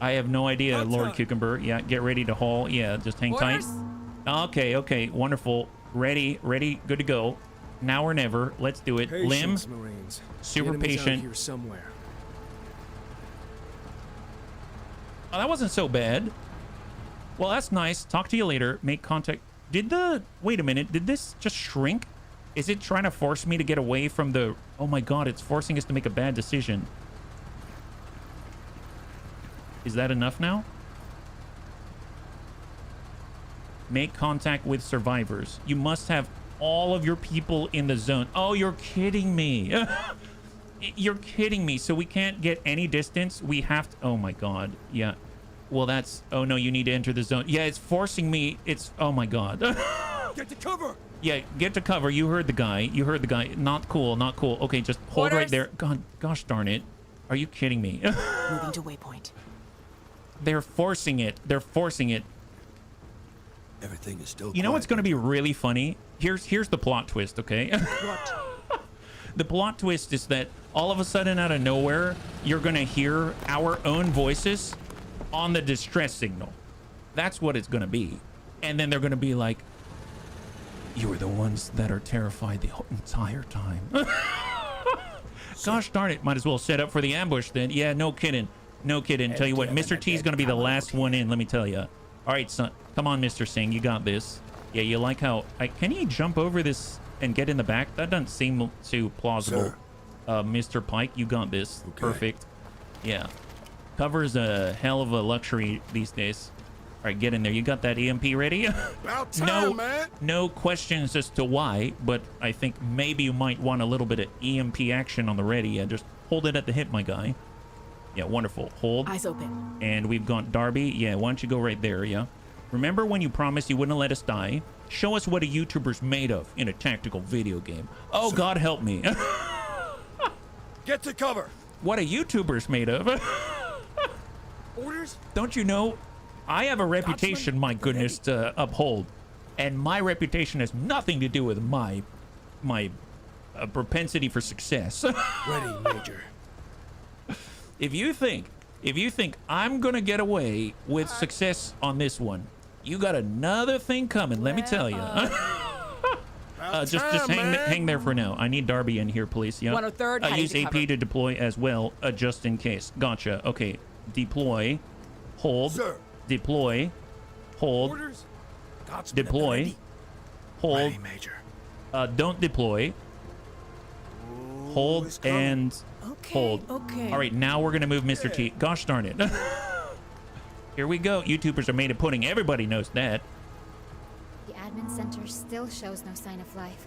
I have no idea, Outside. Lord Cucumber. Yeah, get ready to haul. Yeah, just hang Orders. tight. Okay, wonderful. Ready, good to go. Now or never. Let's do it. Lim, Patience, Marines. super The enemy's out patient. here somewhere. Oh, that wasn't so bad. Well, that's nice. Talk to you later. Make contact. Wait a minute. Did this just shrink? Is it trying to force me to get away from the... Oh my god, it's forcing us to make a bad decision. Is that enough now? Make contact with survivors. You must have all of your people in the zone. Oh, you're kidding me. You're kidding me. So we can't get any distance. We have to... Oh my god. Yeah. Well, that's... Oh no, you need to enter the zone. Yeah, it's forcing me. It's... Oh my god. Get to cover. Yeah, get to cover. You heard the guy. Not cool. Okay, just hold right Orders. there. God, gosh darn it. Are you kidding me? Moving to waypoint. They're forcing it. Everything is still. You know what's going to be really funny? Here's the plot twist, okay? What? The plot twist is that all of a sudden out of nowhere, you're going to hear our own voices on the distress signal. That's what it's going to be. And then they're going to be like, you were the ones that are terrified the whole entire time. Gosh darn it. Might as well set up for the ambush then. Yeah, no kidding. Tell you what, Mr. T is going to be the last one in, let me tell you. All right, son. Come on, Mr. Singh. You got this. Yeah, you like how... can he jump over this and get in the back? That doesn't seem too plausible. Sir. Mr. Pike, you got this. Okay. Perfect. Yeah. Cover's a hell of a luxury these days. right, get in there. You got that EMP ready? About time, No, man. no questions as to why, but I think maybe you might want a little bit of EMP action on the ready. Yeah, just hold it at the hip, my guy. Yeah, wonderful. Hold. Eyes open. And we've got Darby. Yeah, why don't you go right there, yeah? Remember when you promised you wouldn't let us die? Show us what a YouTuber's made of in a tactical video game. Oh, God help me. Get to cover. What a YouTuber's made of. Orders? Don't you know? I have a reputation, my goodness, to uphold. And my reputation has nothing to do with my propensity for success. Ready, Major. If you think I'm gonna get away with success on this one, you got another thing coming, let me tell you. Just hang there for now. I need Darby in here, please. Yeah. 103rd, heading use to AP cover. to deploy as well, just in case. Gotcha. Okay. Deploy. Hold. Sir. Deploy. Hold. Orders? God's Deploy. ready. Hold. Ready, Major. Don't deploy. Hold it's coming. and Okay. hold. Okay. All right, now we're gonna move Mr. T. Gosh darn it. Here we go. YouTubers are made of pudding. Everybody knows that. The admin center still shows no sign of life.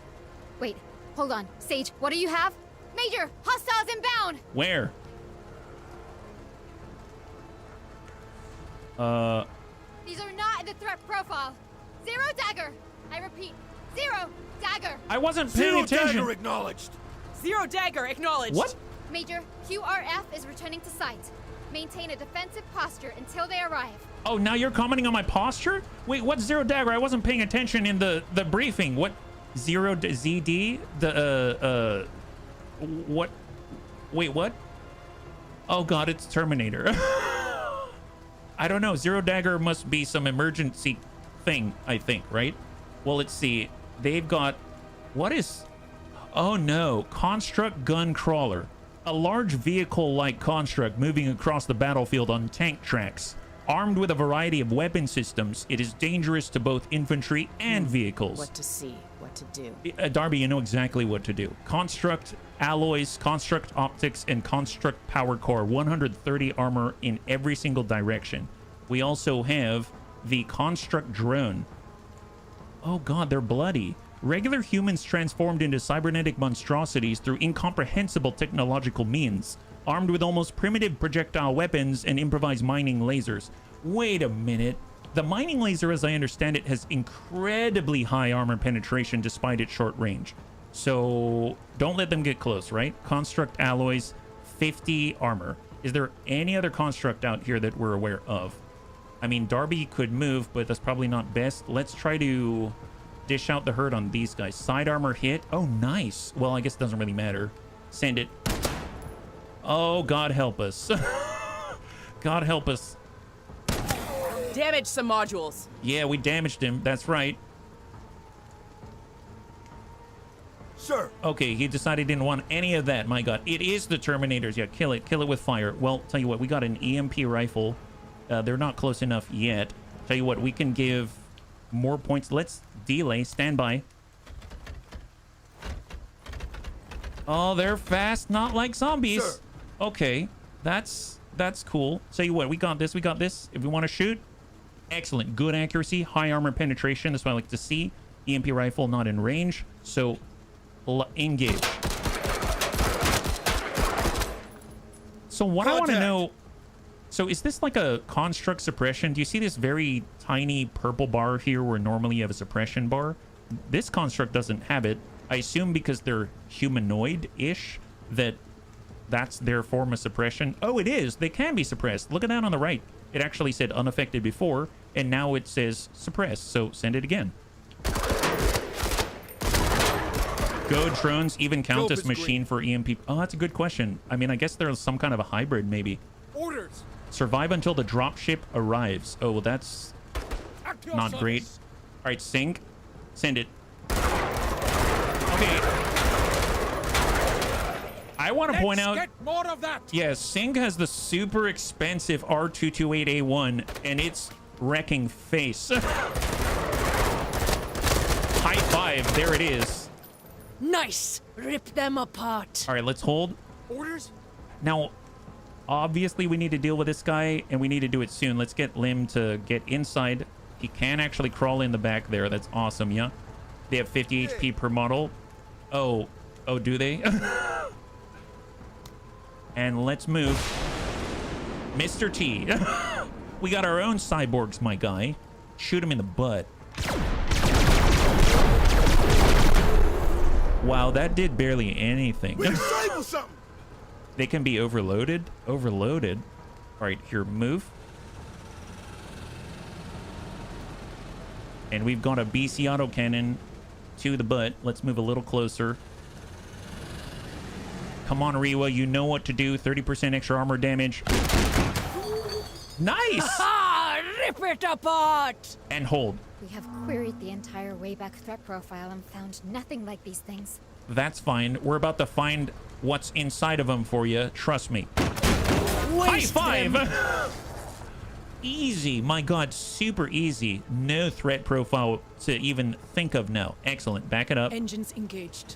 Wait, hold on. Sage, what do you have? Major, hostiles inbound! Where? These are not in the threat profile. Zero dagger. I repeat, zero dagger. I wasn't paying Zero attention. dagger acknowledged. Zero dagger acknowledged. What? Major, QRF is returning to site. Maintain a defensive posture until they arrive. Oh, now you're commenting on my posture? Wait, what's zero dagger? I wasn't paying attention in the briefing. What? Zero ZD? What? Wait, what? Oh God, it's Terminator. I don't know. Zero dagger must be some emergency thing, I think, right? Well, let's see. They've got, what is, oh no, construct gun crawler. A large vehicle-like construct moving across the battlefield on tank tracks. Armed with a variety of weapon systems, it is dangerous to both infantry and vehicles. What to see, what to do. Darby, you know exactly what to do. Construct alloys, construct optics, and construct power core. 130 armor in every single direction. We also have the construct drone. Oh God, they're bloody. Regular humans transformed into cybernetic monstrosities through incomprehensible technological means, armed with almost primitive projectile weapons and improvised mining lasers. Wait a minute. The mining laser, as I understand it, has incredibly high armor penetration despite its short range. So don't let them get close, right? Construct alloys, 50 armor. Is there any other construct out here that we're aware of? I mean, Darby could move, but that's probably not best. Let's try to dish out the hurt on these guys. Side armor hit. Oh, nice. Well, I guess it doesn't really matter. Send it. Oh, God help us. God help us. Damage some modules. Yeah, we damaged him. That's right. Sir. Okay, he decided he didn't want any of that. My God. It is the Terminators. Yeah, kill it. Kill it with fire. Well, tell you what, we got an EMP rifle. They're not close enough yet. Tell you what, we can give more points. Let's delay. Stand by. Oh, they're fast, not like zombies. Sir. Okay, that's cool. Tell you what, we got this. We got this. If we want to shoot, excellent. Good accuracy, high armor penetration. That's what I like to see. EMP rifle not in range, so engage. So what I want to know. So is this like a construct suppression? Do you see this very tiny purple bar here where normally you have a suppression bar? This construct doesn't have it. I assume because they're humanoid-ish that's their form of suppression. Oh, it is. They can be suppressed. Look at that on the right. It actually said unaffected before, and now it says suppressed. So send it again. Go drones even count as machine for EMP? Oh, that's a good question. I mean, I guess there's some kind of a hybrid maybe. Orders. Survive until the dropship arrives. Oh, well, that's not great. All right, sink. Send it. Okay. I want to point out. Get more of that. Yeah, Sing has the super expensive R228A1, and it's wrecking face. High five. There it is. Nice. Rip them apart. All right, let's hold. Orders. Now, Obviously, we need to deal with this guy, and we need to do it soon. Let's get Lim to get inside. He can actually crawl in the back there. That's awesome, yeah. They have 50 HP per model. Oh, do they? And let's move. Mr. T. We got our own cyborgs, my guy. Shoot him in the butt. Wow, that did barely anything. We disable something. They can be overloaded. Overloaded. All right, here, move. And we've got a BC autocannon to the butt. Let's move a little closer. Come on, Rewa, you know what to do. 30% extra armor damage. Nice! Ah, rip it apart! And hold. We have queried the entire Wayback threat profile and found nothing like these things. That's fine. We're about to find what's inside of them for you. Trust me. High five! Easy. My God, super easy. No threat profile to even think of now. Excellent. Back it up. Engines engaged.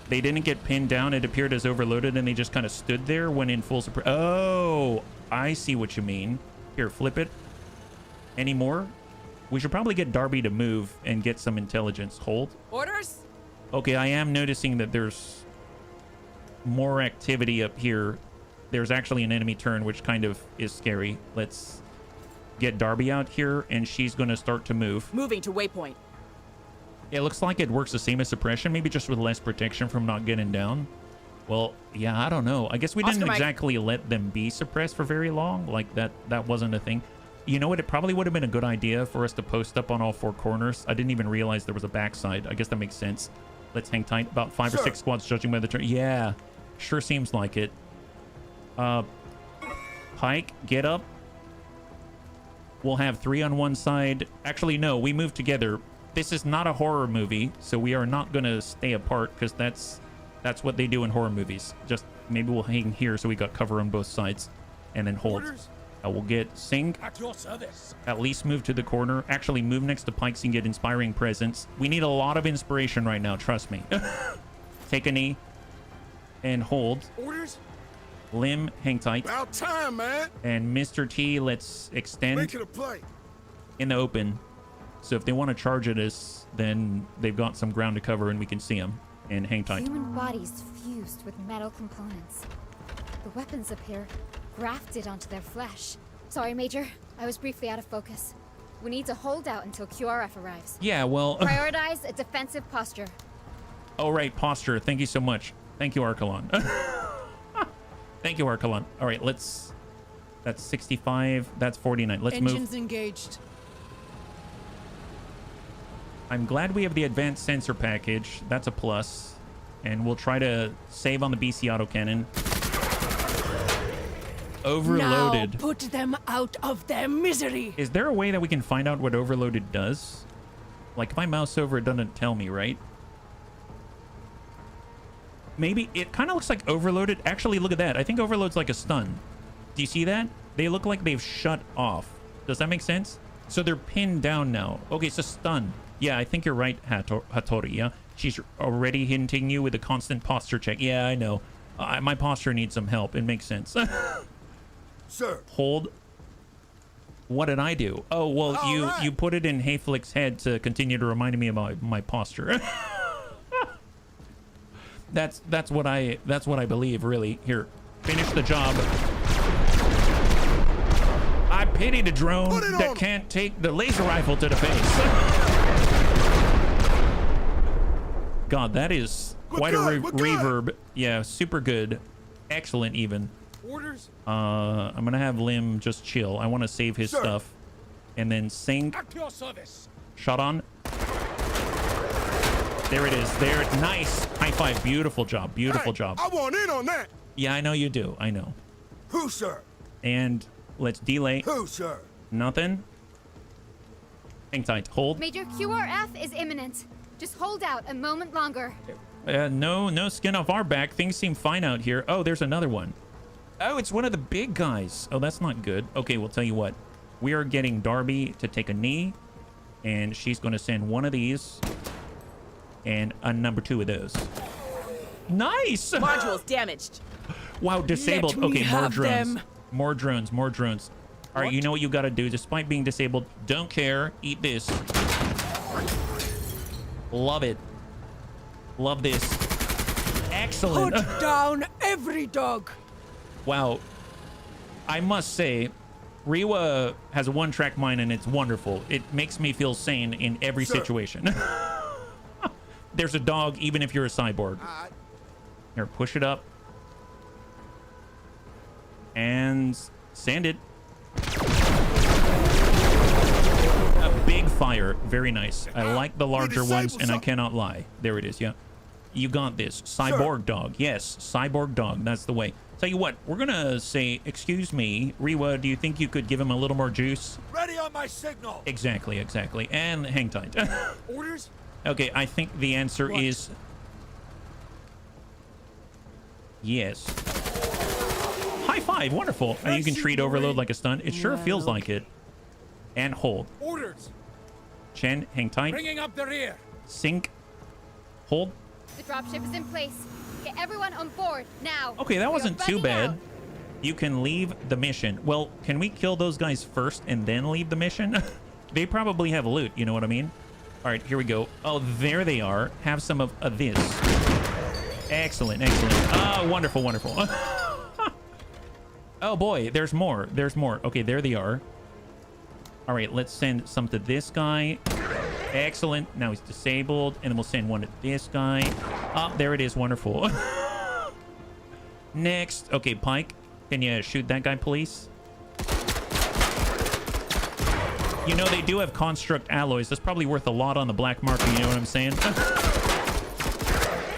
They didn't get pinned down. It appeared as overloaded, and they just kind of stood there when in full suppression. Oh, I see what you mean. Here, flip it. Any more? We should probably get Darby to move and get some intelligence. Hold. Orders? Okay, I am noticing that there's more activity up here. There's actually an enemy turn, which kind of is scary. Let's get Darby out here, and she's going to start to move. Moving to waypoint. It looks like it works the same as suppression, maybe just with less protection from not getting down. Well, yeah, I don't know. I guess we didn't exactly let them be suppressed for very long. Like, that wasn't a thing. You know what? It probably would have been a good idea for us to post up on all four corners. I didn't even realize there was a backside. I guess that makes sense. Let's hang tight. About 5 or 6 squads, judging by the turn. Yeah, sure seems like it. Pike, get up. We'll have 3 on one side. Actually, no, we move together. This is not a horror movie, so we are not going to stay apart, because that's what they do in horror movies. Just maybe we'll hang here so we got cover on both sides, and then hold. We'll get Sing. At your service. At least move to the corner. Actually, move next to Pikes and get inspiring presence. We need a lot of inspiration right now, trust me. Take a knee and hold. Orders? Lim, hang tight. About time, man. And Mr. T, let's extend Make it a play. in the open. So if they want to charge at us, then they've got some ground to cover and we can see them. And hang tight. Human bodies fused with metal components. The weapons appear grafted onto their flesh. Sorry, Major. I was briefly out of focus. We need to hold out until QRF arrives. Yeah, well... Prioritize a defensive posture. Oh, right, posture. Thank you so much. Thank you, Archelon. Thank you, Archelon. All right, let's... That's 65. That's 49. Let's move. Engines engaged. I'm glad we have the advanced sensor package. That's a plus. And we'll try to save on the BC autocannon. Overloaded. Now put them out of their misery. Is there a way that we can find out what overloaded does? Like, if I mouse over, it doesn't tell me, right? Maybe it kind of looks like overloaded. Actually, look at that. I think overload's like a stun. Do you see that? They look like they've shut off. Does that make sense? So they're pinned down now. Okay, so stun. Yeah, I think you're right, Hattori, yeah? She's already hinting you with a constant posture check. Yeah, I know. My posture needs some help. It makes sense. Sir. Hold. What did I do? Oh, well, you put it in Hayflick's head to continue to remind me of my posture. that's what I believe, really. Here, finish the job. I pity the drone that can't take the laser rifle to the face. God, that is quite a reverb. Yeah, super good. Excellent, even. Orders? I'm gonna have Lim just chill. I want to save his stuff. And then Sing. At your service. Shot on. There it is. There. Nice. High five. Beautiful job. Beautiful job. I want in on that. Yeah, I know you do. I know. Who, sir? And let's delay. Who, sir? Nothing. Hang tight. Hold. Major, QRF is imminent. Just hold out a moment longer. No skin off our back. Things seem fine out here. Oh, there's another one. Oh, it's one of the big guys. Oh, that's not good. Okay, we'll tell you what. We are getting Darby to take a knee, and she's going to send one of these and a number 2 of those. Nice! Modules damaged. Wow, disabled. Let me Okay, more have drones. them. More drones, more drones. All right, you know what you got to do. Despite being disabled, don't care. Eat this. Love it. Love this. Excellent. Put down every dog. Wow. I must say, Rewa has a one-track mind, and it's wonderful. It makes me feel sane in every situation. There's a dog, even if you're a cyborg. Here, push it up. And sand it. A big fire. Very nice. I like the larger ones, and I cannot lie. There it is, yeah. You got this. Cyborg dog. Yes, cyborg dog. That's the way. Tell you what, we're gonna say, excuse me, Rewa, do you think you could give him a little more juice? Ready on my signal. Exactly, exactly. And hang tight. Orders? Okay, I think the answer is yes. High five, wonderful. And you can treat overload like a stun. It sure feels like it. And hold. Orders. Chen, hang tight. Bringing up the rear. Sync. Hold. The dropship is in place. Get everyone on board now. Okay, that We are wasn't too running bad. out. You can leave the mission. Well, can we kill those guys first and then leave the mission? They probably have loot, you know what I mean? All right, here we go. Oh, there they are. Have some of this. Excellent, excellent. Oh, wonderful, wonderful. Oh boy, there's more. There's more. Okay, there they are. All right, let's send some to this guy. Excellent. Now he's disabled. And then we'll send one to this guy. Oh, there it is. Wonderful. Next. Okay, Pike. Can you shoot that guy, please? You know, they do have construct alloys. That's probably worth a lot on the black market. You know what I'm saying?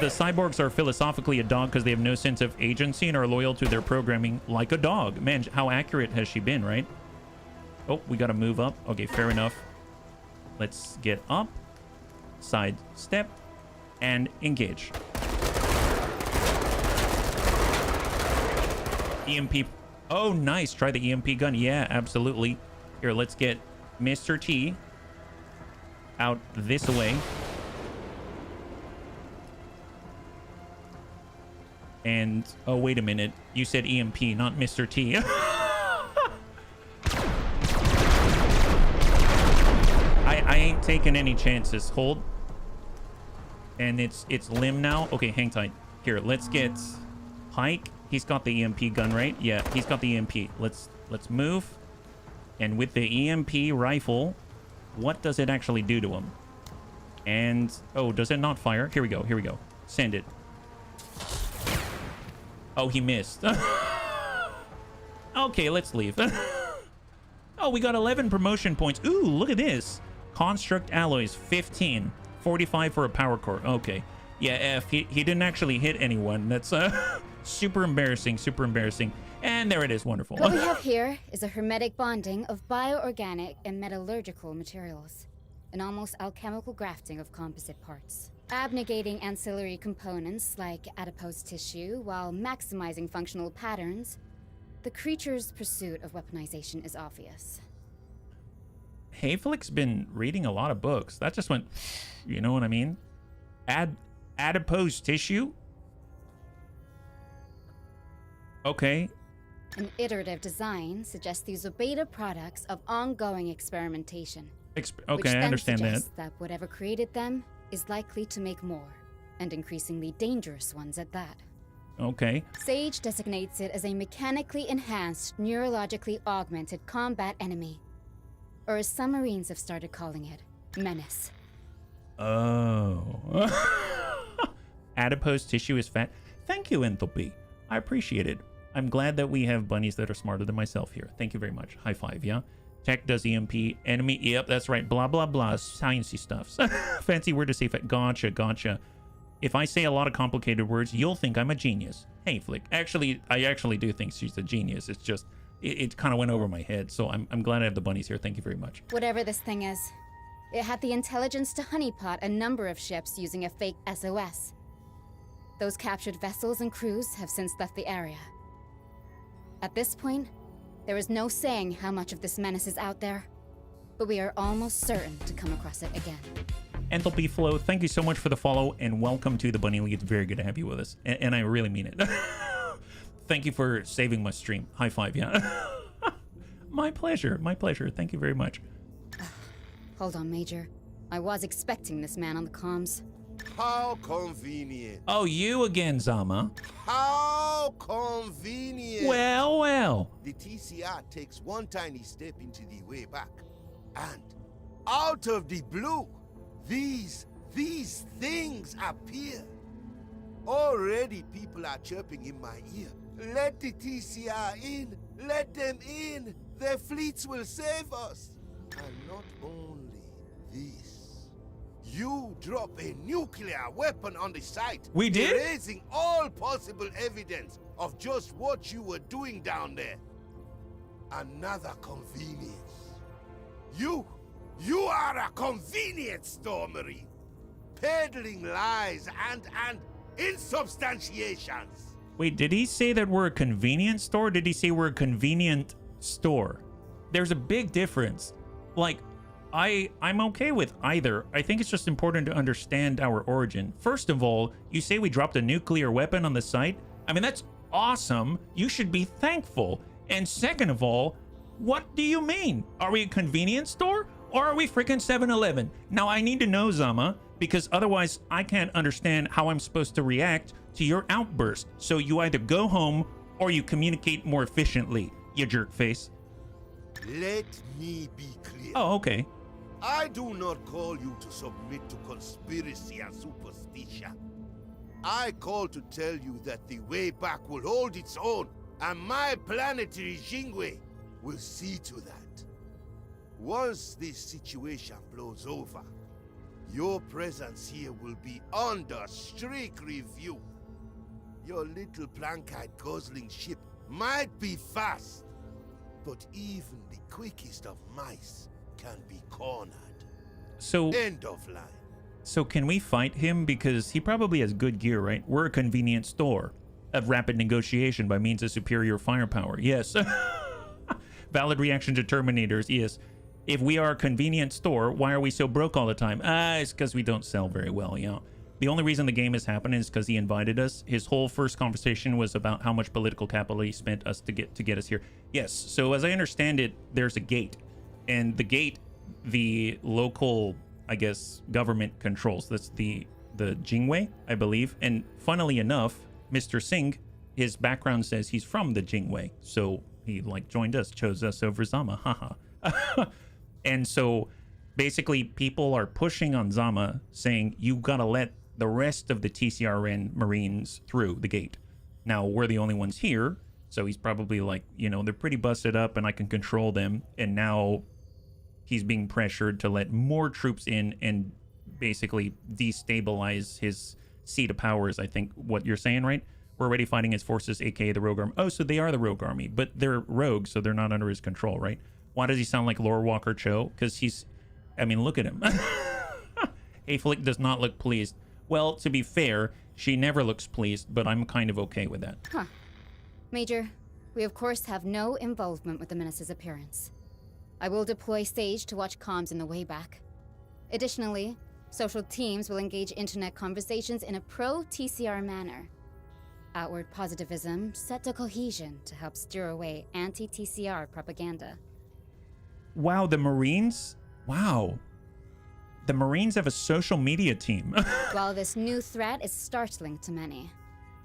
The cyborgs are philosophically a dog because they have no sense of agency and are loyal to their programming like a dog. Man, how accurate has she been, right? Oh, we got to move up. Okay, fair enough. Let's get up, side step, and engage. EMP. Oh, nice. Try the EMP gun. Yeah, absolutely. Here, let's get Mr. T out this way. And, oh, wait a minute. You said EMP, not Mr. T. I ain't taking any chances. Hold. And it's limb now. Okay, hang tight. Here, let's get Pike. He's got the EMP gun, right? Yeah, he's got the EMP. Let's move. And with the EMP rifle, what does it actually do to him? And, oh, does it not fire? Here we go. Here we go. Send it. Oh, he missed. Okay, let's leave. Oh, we got 11 promotion points. Ooh, look at this. Construct alloys, 15. 45 for a power core. Okay. Yeah, F. He didn't actually hit anyone. That's super embarrassing. Super embarrassing. And there it is. Wonderful. What we have here is a hermetic bonding of bioorganic and metallurgical materials. An almost alchemical grafting of composite parts. Abnegating ancillary components like adipose tissue while maximizing functional patterns, the creature's pursuit of weaponization is obvious. Hayflick's been reading a lot of books. That just went, you know what I mean? Adipose tissue? Okay. An iterative design suggests these are beta products of ongoing experimentation. Okay, I understand that. Which then suggests that whatever created them is likely to make more, and increasingly dangerous ones at that. Okay. Sage designates it as a mechanically enhanced, neurologically augmented combat enemy. Or as some Marines have started calling it, Menace. Oh. Adipose tissue is fat. Thank you, Enthalpy. I appreciate it. I'm glad that we have bunnies that are smarter than myself here. Thank you very much. High five, yeah? Tech does EMP. Enemy, yep, that's right. Blah, blah, blah. Sciencey stuffs. Fancy word to say fat. Gotcha, gotcha. If I say a lot of complicated words, you'll think I'm a genius. Hey, Flick. Actually, I actually do think she's a genius. It's just, it kind of went over my head. So I'm glad I have the bunnies here. Thank you very much. Whatever this thing is, it had the intelligence to honeypot a number of ships using a fake SOS. Those captured vessels and crews have since left the area. At this point, there is no saying how much of this menace is out there, but we are almost certain to come across it again. Enthalpy Flow, thank you so much for the follow, and welcome to the Bunny League. It's very good to have you with us, and I really mean it. Thank you for saving my stream. High five, yeah. My pleasure. My pleasure. Thank you very much. Hold on, Major. I was expecting this man on the comms. How convenient. Oh, you again, Zama. How convenient. Well, well. The TCR takes one tiny step into the way back. And out of the blue, these things appear. Already people are chirping in my ear. Let the TCR in. Let them in. Their fleets will save us. And not only this. You drop a nuclear weapon on the site. We did? Erasing all possible evidence of just what you were doing down there. Another convenience. You are a convenience store, Marine. Peddling lies and insubstantiations. Wait, did he say that we're a convenience store? Or did he say we're a convenient store? There's a big difference. Like, I'm okay with either. I think it's just important to understand our origin. First of all, you say we dropped a nuclear weapon on the site. I mean, that's awesome. You should be thankful. And second of all, what do you mean? Are we a convenience store or are we freaking 7-Eleven? Now, I need to know, Zama, because otherwise I can't understand how I'm supposed to react to your outburst. So you either go home or you communicate more efficiently, you jerk face. Let me be clear. Oh, okay. I do not call you to submit to conspiracy and superstition. I call to tell you that the way back will hold its own, and my planetary Jingwei will see to that. Once this situation blows over, your presence here will be under strict review. Your little blankite guzzling ship might be fast, but even the quickest of mice can be cornered. So end of line. So can we fight him? Because he probably has good gear, right? We're a convenient store of rapid negotiation by means of superior firepower. Yes. Valid reaction to Terminators. Yes. If we are a convenient store, why are we so broke all the time? It's because we don't sell very well, you know. The only reason the game is happening is because he invited us. His whole first conversation was about how much political capital he spent us to get us here. Yes. So as I understand it, there's a gate, and the gate, the local, I guess, government controls. That's the Jingwei, I believe. And funnily enough, Mr. Singh, his background says he's from the Jingwei, so he like joined us, chose us over Zama. Haha. And so basically people are pushing on Zama, saying you gotta let the rest of the TCRN Marines through the gate. Now we're the only ones here, so he's probably like, you know, they're pretty busted up and I can control them. And now he's being pressured to let more troops in and basically destabilize his seat of power is, I think, what you're saying, right? We're already fighting his forces, aka the Rogue Army. Oh, so they are the Rogue Army, but they're rogues, so they're not under his control, right? Why does he sound like Lore Walker Cho? Because he's, I mean, look at him. Aflick does not look pleased. Well, to be fair, she never looks pleased, but I'm kind of okay with that. Huh. Major, we of course have no involvement with the Menace's appearance. I will deploy Sage to watch comms in the way back. Additionally, social teams will engage internet conversations in a pro-TCR manner. Outward positivism set to cohesion to help steer away anti-TCR propaganda. Wow, the Marines? Wow. The Marines have a social media team. While this new threat is startling to many,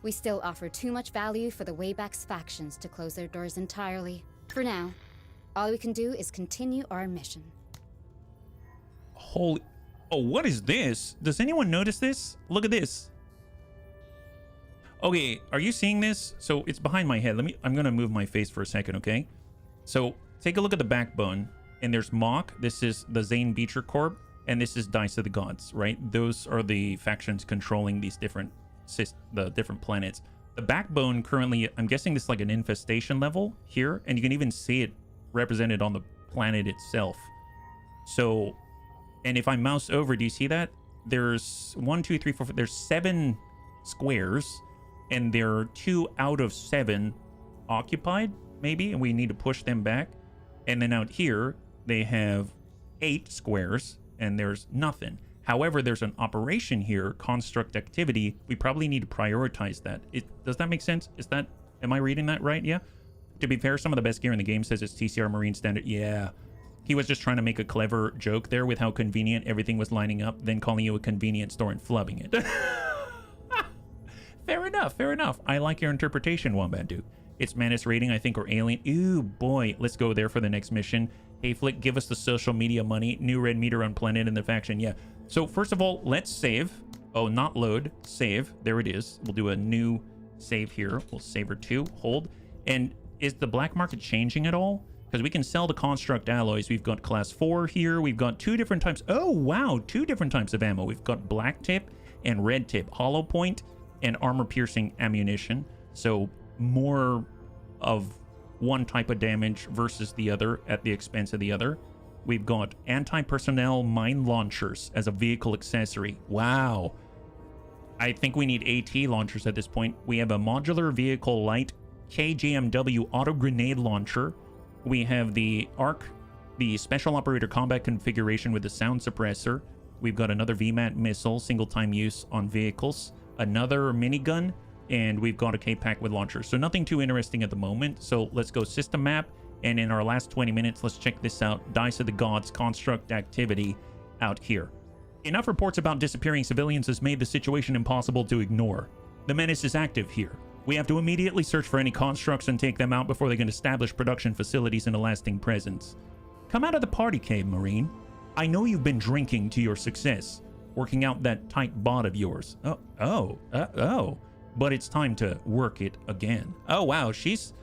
we still offer too much value for the Wayback's factions to close their doors entirely. For now, all we can do is continue our mission. Holy... Oh, what is this? Does anyone notice this? Look at this. Okay, are you seeing this? So it's behind my head. I'm gonna move my face for a second, okay? So take a look at the backbone, and there's Mock. This is the Zane Beecher Corp, and this is Dice of the Gods, right? Those are the factions controlling these different planets. The backbone currently, I'm guessing this is like an infestation level here, and you can even see it represented on the planet itself. So, and if I mouse over, do you see that? There's 1, 2, 3, 4, 5, there's 7 squares, and there are 2 out of 7 occupied, maybe, and we need to push them back. And then out here, they have 8 squares, and there's nothing. However, there's an operation here, construct activity. We probably need to prioritize that. Does that make sense? Is that Am I reading that right? Yeah. To be fair, some of the best gear in the game says it's TCR Marine Standard. Yeah. He was just trying to make a clever joke there with how convenient everything was lining up, then calling you a convenience store and flubbing it. Fair enough, fair enough. I like your interpretation, Wombat Duke. It's Menace rating, I think, or Alien. Ooh, boy. Let's go there for the next mission. Hey, Flick, give us the social media money. New red meter on planet in the faction. Yeah. So, first of all, let's save. Oh, not load. Save. There it is. We'll do a new save here. We'll save her 2. Hold. And is the black market changing at all? Because we can sell the construct alloys. We've got class 4 here. We've got 2 different types. Oh, wow. 2 different types of ammo. We've got black tip and red tip. Hollow point and armor piercing ammunition. So more of one type of damage versus the other at the expense of the other. We've got anti-personnel mine launchers as a vehicle accessory. Wow. I think we need AT launchers at this point. We have a modular vehicle light KJMW auto grenade launcher. We have the ARC, the special operator combat configuration with the sound suppressor. We've got another VMAT missile, single-time use on vehicles. Another minigun, and we've got a K-Pack with launchers. So nothing too interesting at the moment. So let's go system map, and in our last 20 minutes, let's check this out. Dice of the Gods construct activity out here. Enough reports about disappearing civilians has made the situation impossible to ignore. The Menace is active here. We have to immediately search for any constructs and take them out before they can establish production facilities and a lasting presence. Come out of the party cave, Marine. I know you've been drinking to your success, working out that tight bot of yours. But it's time to work it again. Oh wow, she's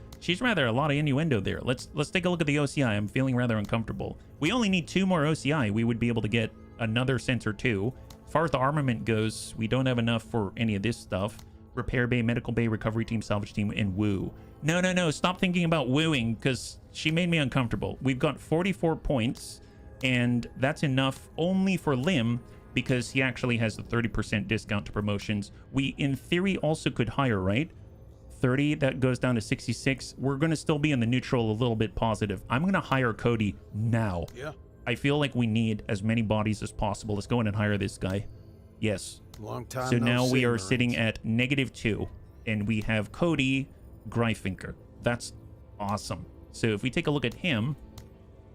rather a lot of innuendo there. Let's take a look at the OCI. I'm feeling rather uncomfortable. We only need 2 more OCI. We would be able to get another sensor too. As far as the armament goes, we don't have enough for any of this stuff. Repair bay, medical bay, recovery team, salvage team, and woo. No, stop thinking about wooing, because she made me uncomfortable. We've got 44 points, and that's enough only for Lim, because he actually has the 30% discount to promotions. We, in theory, also could hire, right? 30, that goes down to 66. We're going to still be in the neutral, a little bit positive. I'm going to hire Cody now. Yeah. I feel like we need as many bodies as possible. Let's go in and hire this guy. Yes. Long time. So now we are sitting at -2, and we have Cody Greifinker. That's awesome. So if we take a look at him,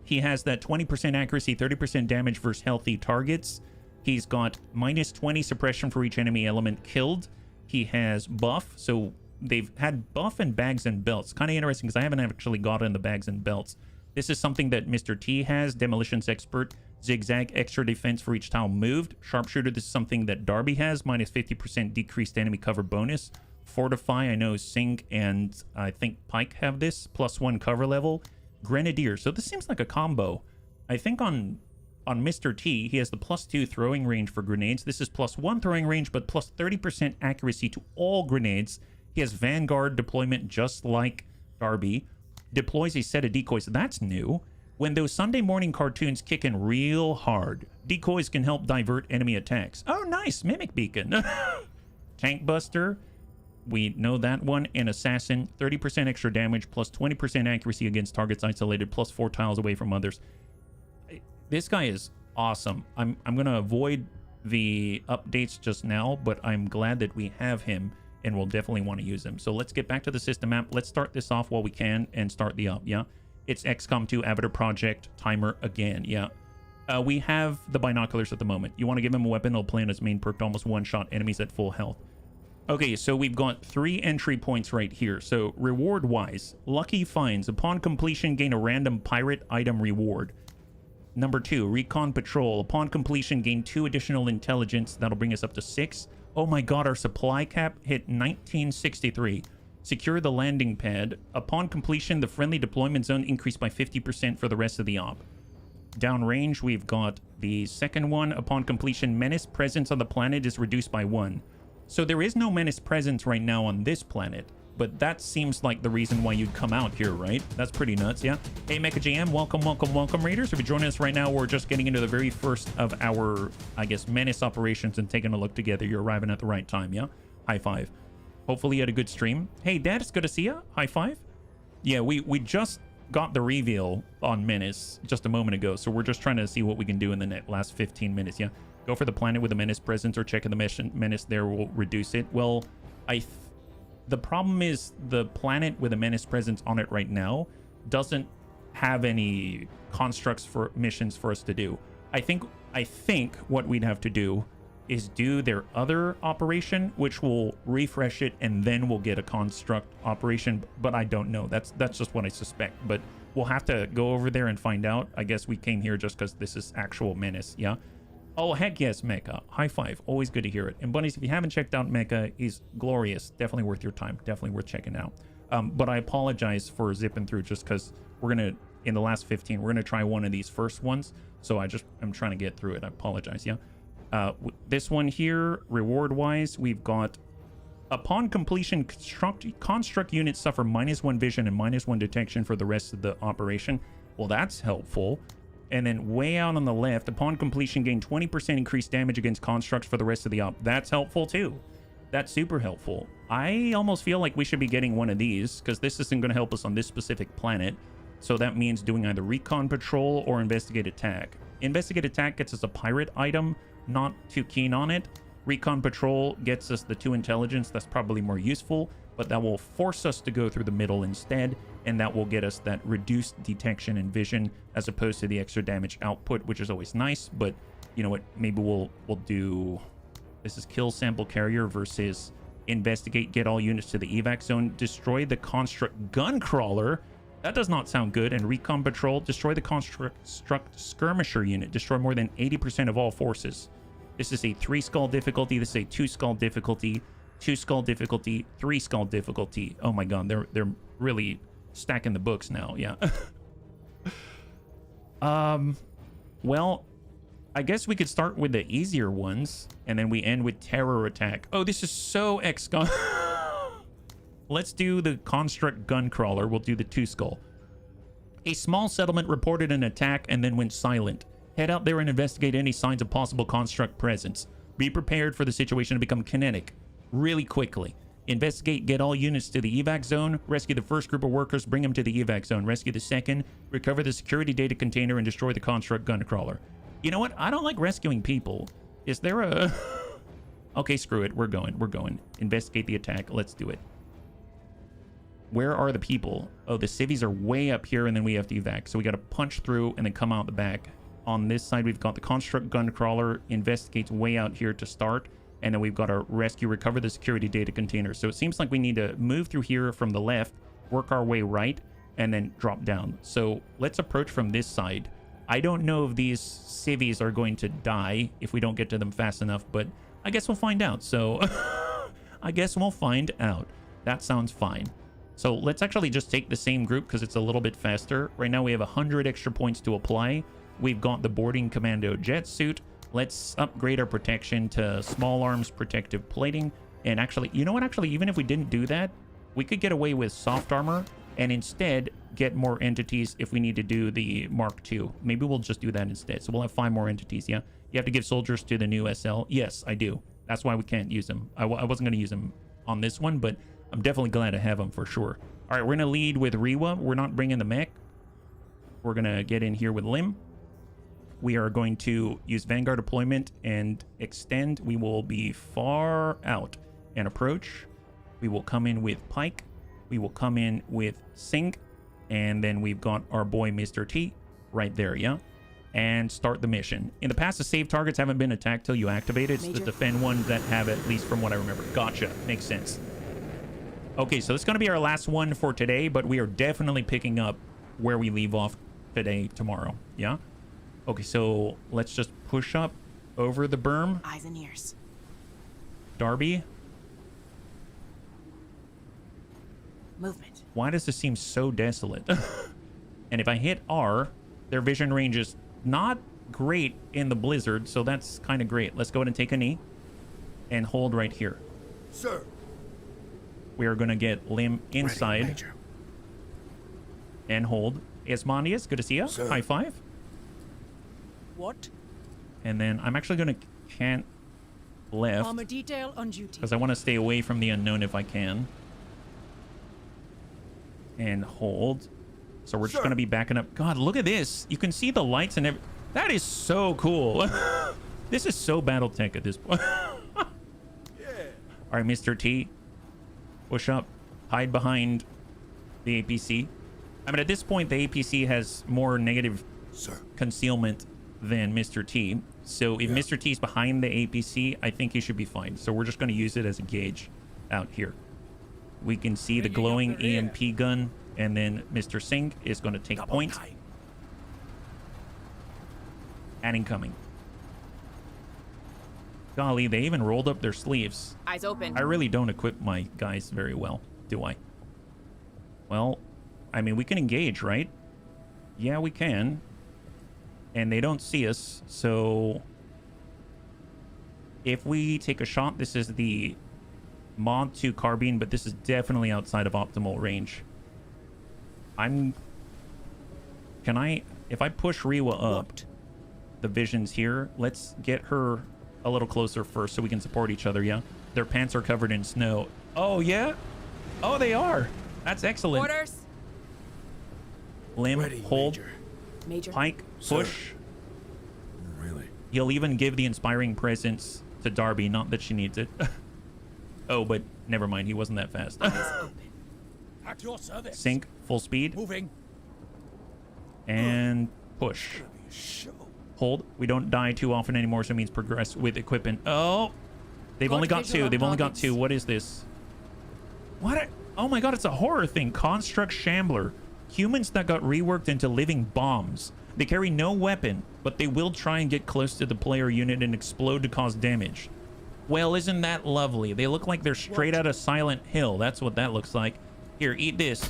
he has that 20% accuracy, 30% damage versus healthy targets. He's got -20 suppression for each enemy element killed. He has buff, so they've had buff and bags and belts. Kind of interesting because I haven't actually gotten the bags and belts. This is something that Mr. T has, Demolitions Expert. Zigzag, extra defense for each tile moved. Sharpshooter, this is something that Darby has, -50% decreased enemy cover bonus. Fortify, I know Singh and I think Pike have this, +1 cover level. Grenadier, so this seems like a combo. I think on Mr. T, he has the +2 throwing range for grenades. This is +1 throwing range, but +30% accuracy to all grenades. He has Vanguard deployment just like Darby. Deploys a set of decoys. That's new. When those Sunday morning cartoons kick in real hard, decoys can help divert enemy attacks. Oh, nice. Mimic Beacon. Tank Buster. We know that one. And Assassin. 30% extra damage, +20% accuracy against targets isolated, +4 tiles away from others. This guy is awesome. I'm going to avoid the updates just now, but I'm glad that we have him, and we'll definitely want to use him. So let's get back to the system map. Let's start this off while we can and start the up, yeah? It's XCOM 2 Avatar Project timer again, yeah. We have the binoculars at the moment. You want to give him a weapon, it'll play on his main perk to almost one-shot enemies at full health. Okay, so we've got 3 entry points right here. So reward-wise, lucky finds. Upon completion, gain a random pirate item reward. Number 2, recon patrol. Upon completion, gain 2 additional intelligence. That'll bring us up to 6. Oh my god, our supply cap hit 1963. Secure the landing pad. Upon completion, the friendly deployment zone increased by 50% for the rest of the op. Downrange, we've got the second one. Upon completion, Menace presence on the planet is reduced by 1. So there is no Menace presence right now on this planet, but that seems like the reason why you'd come out here, right? That's pretty nuts, yeah? Hey, Mecha GM, welcome, Raiders. If you're joining us right now, we're just getting into the very first of our, I guess, Menace operations and taking a look together. You're arriving at the right time, yeah? High five. Hopefully you had a good stream. Hey, Dad, it's good to see you. High five. Yeah, we just got the reveal on Menace just a moment ago, so we're just trying to see what we can do in the last 15 minutes, yeah? Go for the planet with a Menace presence or checking the Menace there will reduce it. Well, the problem is the planet with a Menace presence on it right now doesn't have any constructs for missions for us to do. I think what we'd have to do is do their other operation, which will refresh it, and then we'll get a construct operation. But I don't know. That's just what I suspect. But we'll have to go over there and find out. I guess we came here just because this is actual Menace. Yeah. Oh, heck yes, Mecha. High five. Always good to hear it. And bunnies, if you haven't checked out Mecha, he's glorious. Definitely worth your time. Definitely worth checking out. But I apologize for zipping through just because we're going to, in the last 15, we're going to try one of these first ones. So I'm trying to get through it. I apologize. Yeah. This one here, reward-wise, we've got upon completion, construct units suffer -1 vision and -1 detection for the rest of the operation. Well, that's helpful. And then way out on the left, upon completion, gain 20% increased damage against constructs for the rest of the op. That's helpful too. That's super helpful. I almost feel like we should be getting one of these because this isn't going to help us on this specific planet. So that means doing either recon patrol or investigate attack. Investigate attack gets us a pirate item. Not too keen on it. Recon patrol gets us the 2 intelligence. That's probably more useful, but that will force us to go through the middle instead, and that will get us that reduced detection and vision as opposed to the extra damage output, which is always nice. But you know what, maybe we'll do, this is kill sample carrier versus investigate, get all units to the evac zone, destroy the construct gun crawler. That does not sound good. And recon patrol, destroy the construct skirmisher unit, destroy more than 80% of all forces. This is a 3 skull difficulty. This is a 2 skull difficulty, 2 skull difficulty, 3 skull difficulty. Oh my god, they're really stacking the books now. Yeah. Well, I guess we could start with the easier ones and then we end with terror attack. Oh, this is so XCOM. Let's do the construct gun crawler. We'll do the 2 skull. A small settlement reported an attack and then went silent. Head out there and investigate any signs of possible construct presence. Be prepared for the situation to become kinetic really quickly. Investigate, get all units to the evac zone, rescue the first group of workers, bring them to the evac zone, rescue the second, recover the security data container, and destroy the construct gun crawler. You know what? I don't like rescuing people. Is there a... Okay, screw it. We're going. Investigate the attack. Let's do it. Where are the people? Oh, the civvies are way up here, and then we have to evac. So we got to punch through and then come out the back. On this side, we've got the construct gun crawler. Investigates way out here to start. And then we've got to rescue, recover the security data container. So it seems like we need to move through here from the left, work our way right, and then drop down. So let's approach from this side. I don't know if these civvies are going to die if we don't get to them fast enough, but I guess we'll find out. So I guess we'll find out. That sounds fine. So let's actually just take the same group because it's a little bit faster. Right now we have 100 extra points to apply. We've got the boarding commando jet suit. Let's upgrade our protection to small arms protective plating. And actually, you know what? Actually, even if we didn't do that, we could get away with soft armor and instead get more entities if we need to do the Mark II. Maybe we'll just do that instead. So we'll have 5 more entities, yeah? You have to give soldiers to the new SL. Yes, I do. That's why we can't use them. I wasn't going to use them on this one, but I'm definitely glad to have them for sure. All right, we're going to lead with Rewa. We're not bringing the mech. We're going to get in here with Lim. We are going to use Vanguard deployment and extend. We will be far out and approach. We will come in with Pike. We will come in with Singh. And then we've got our boy Mr. T right there, yeah? And start the mission. In the past, the save targets haven't been attacked till you activate it. It's the defend ones that have it, at least from what I remember. Gotcha. Makes sense. Okay, so this is going to be our last one for today, but we are definitely picking up where we leave off today, tomorrow. Yeah? Okay, so let's just push up over the berm. Eyes and ears. Darby. Movement. Why does this seem so desolate? And if I hit R, their vision range is not great in the blizzard, so that's kind of great. Let's go ahead and take a knee and hold right here. Sir. We are going to get Lim inside and hold. Esmondius, good to see you. Sir. High five. What? And then I'm actually going to can't left Armor detail on duty. because I want to stay away from the unknown if I can. And hold. So we're just going to be backing up. God, look at this. You can see the lights and everything. That is so cool. This is so Battletech at this point. All right, Mr. T. Push up. Hide behind the APC. I mean, at this point, the APC has more negative concealment than Mr. T. So if Mr. T's behind the APC, I think he should be fine. So we're just going to use it as a gauge out here. We can see the glowing EMP gun, and then Mr. Singh is going to take point. And incoming. Golly, they even rolled up their sleeves. Eyes open. I really don't equip my guys very well, do I? Well, I mean, we can engage, right? Yeah, we can. And they don't see us, so... If we take a shot, this is the Mod 2 carbine, but this is definitely outside of optimal range. Can I... If I push Rewa up, the vision's here, let's get her a little closer first so we can support each other, yeah? Their pants are covered in snow. Oh, yeah? Oh, they are. That's excellent. Orders. Limb, hold. Major. Pike, push. Really? He'll even give the inspiring presence to Darby, not that she needs it. Oh, but never mind. He wasn't that fast. At your service. Sync, full speed. Moving. And push. Hold. We don't die too often anymore, so it means progress with equipment. Oh, they've only got two. They've only got two. What is this? What? Oh my god, it's a horror thing. Construct Shambler. Humans that got reworked into living bombs. They carry no weapon, but they will try and get close to the player unit and explode to cause damage. Well, isn't that lovely? They look like they're straight out of Silent Hill. That's what that looks like. Here, eat this.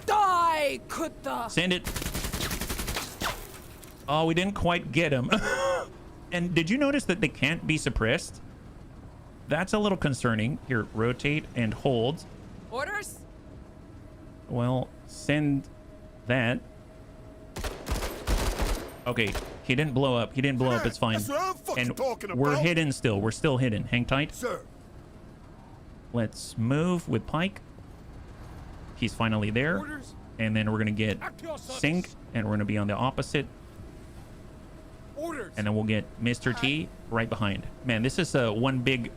Die, Kutta. Send it. Oh, we didn't quite get him. And did you notice that they can't be suppressed? That's a little concerning. Here, rotate and hold. Orders. Well, send that. Okay, he didn't blow up. He didn't blow up. It's fine. And we're hidden still. We're still hidden. Hang tight. Sir. Let's move with Pike. He's finally there. Orders. And then we're going to get Sync, and we're going to be on the opposite. Orders. And then we'll get Mr. T right behind. Man, this is one big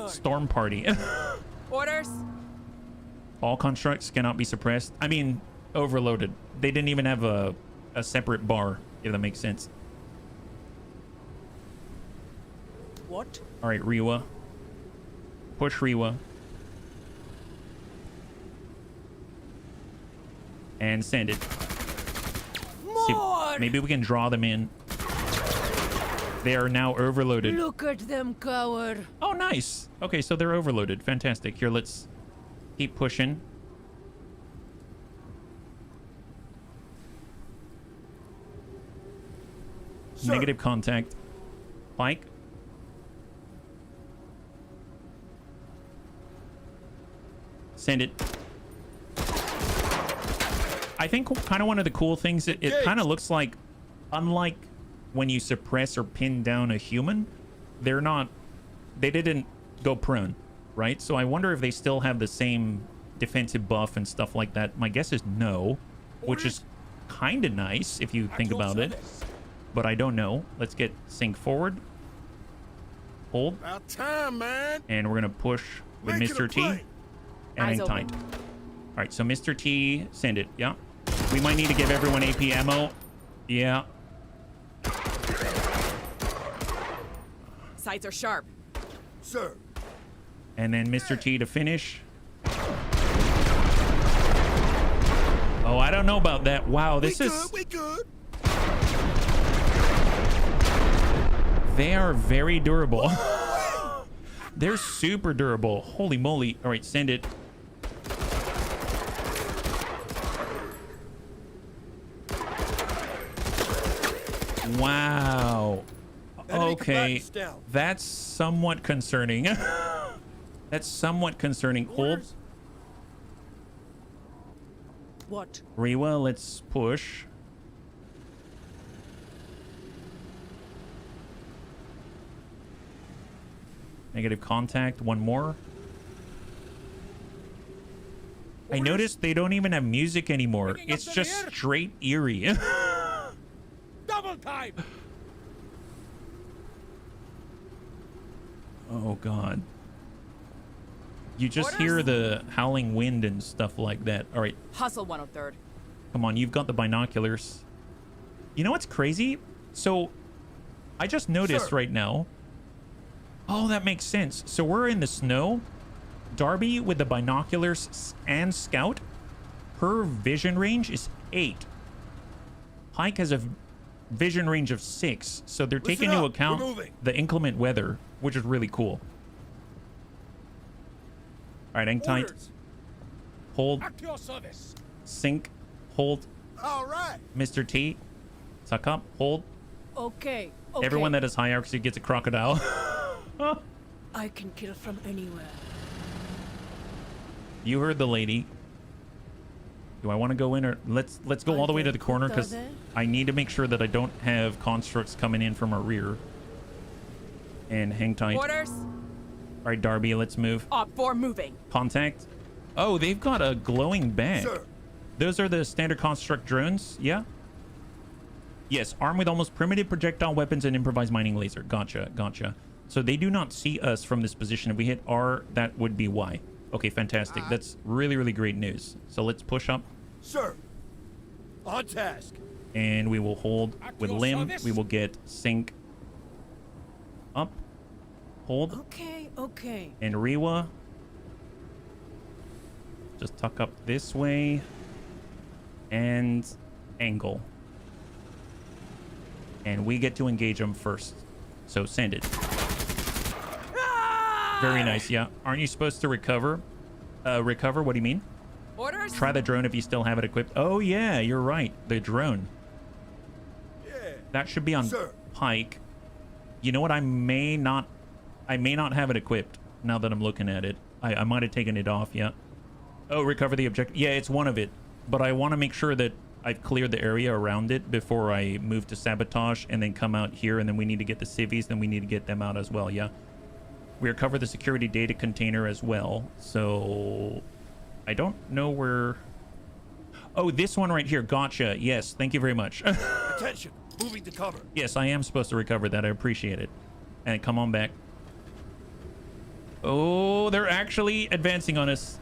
storm party. Orders. All constructs cannot be suppressed. I mean, overloaded. They didn't even have a separate bar, if that makes sense. What? All right, Rewa. Push Rewa. And send it. See, maybe we can draw them in. They are now overloaded. Look at them, coward. Oh, nice. Okay, so they're overloaded. Fantastic. Here, let's keep pushing. Sir. Negative contact. Pike. Send it. I think kind of one of the cool things, it kind of looks like, unlike when you suppress or pin down a human, they didn't go prone, right? So I wonder if they still have the same defensive buff and stuff like that. My guess is no, which is kind of nice if you think about it, but I don't know. Let's get Sync forward. Hold. About time, man. And we're going to push with Mr. T. And hang tight. All right, so Mr. T, send it. Yeah. We might need to give everyone AP ammo. Yeah. Sights are sharp. Sir. And then Mr. T to finish. Oh, I don't know about that. Wow, this is... We good. They are very durable. They're super durable. Holy moly. All right, send it. Wow. Okay. That's somewhat concerning. That's somewhat concerning. Hold. What? Rewa, let's push. Negative contact. One more. I noticed they don't even have music anymore. It's just straight eerie. Double time. Oh, God. You just hear the howling wind and stuff like that. All right. Hustle 103rd. Come on, you've got the binoculars. You know what's crazy? So, I just noticed right now. Oh, that makes sense. So we're in the snow. Darby with the binoculars and scout. Her vision range is 8. Pike has a vision range of 6. So they're taking into account the inclement weather, which is really cool. All right, hang tight. Hold. At your service. Sync. Hold. All right. Mr. T. Suck up. Hold. Okay. Everyone that is hierarchy gets a crocodile. I can kill from anywhere. You heard the lady. Do I want to go in or let's go all the way to the corner because I need to make sure that I don't have constructs coming in from our rear. And hang tight. Orders. All right, Darby, let's move. Op 4 moving. Contact. Oh, they've got a glowing bag. Sir. Those are the standard construct drones, yeah? Yes, armed with almost primitive projectile weapons and improvised mining laser. Gotcha, gotcha. So they do not see us from this position. If we hit R, that would be Y. Okay, fantastic. That's really, really great news. So let's push up. Sir. On task. And we will hold with limb. We will get sync. Up. Hold. Okay. And Rewa. Just tuck up this way. And angle. And we get to engage them first. So send it. Very nice, yeah. Aren't you supposed to recover? Recover? What do you mean? Orders. Try the drone if you still have it equipped. Oh, yeah, you're right. The drone. Yeah. That should be on Pike. You know what? I may not have it equipped now that I'm looking at it. I might have taken it off, yeah. Oh, recover the objective. Yeah, it's one of it. But I want to make sure that I've cleared the area around it before I move to sabotage and then come out here. And then we need to get the civvies. Then we need to get them out as well, yeah. We recover the security data container as well. So I don't know where. Oh, this one right here. Gotcha. Yes. Thank you very much. Attention. Moving to cover. Yes, I am supposed to recover that. I appreciate it. And come on back. Oh, they're actually advancing on us.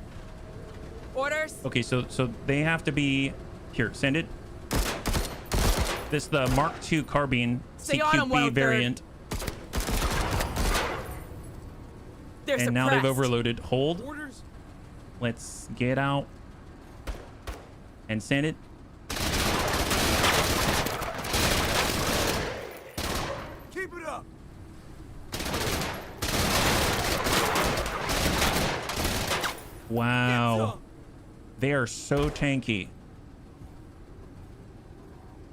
Orders. Okay, so they have to be here. Send it. This the Mark II carbine CQB variant. And now they've overloaded. Hold. Orders. Let's get out and send it. Keep it up. Wow. They are so tanky.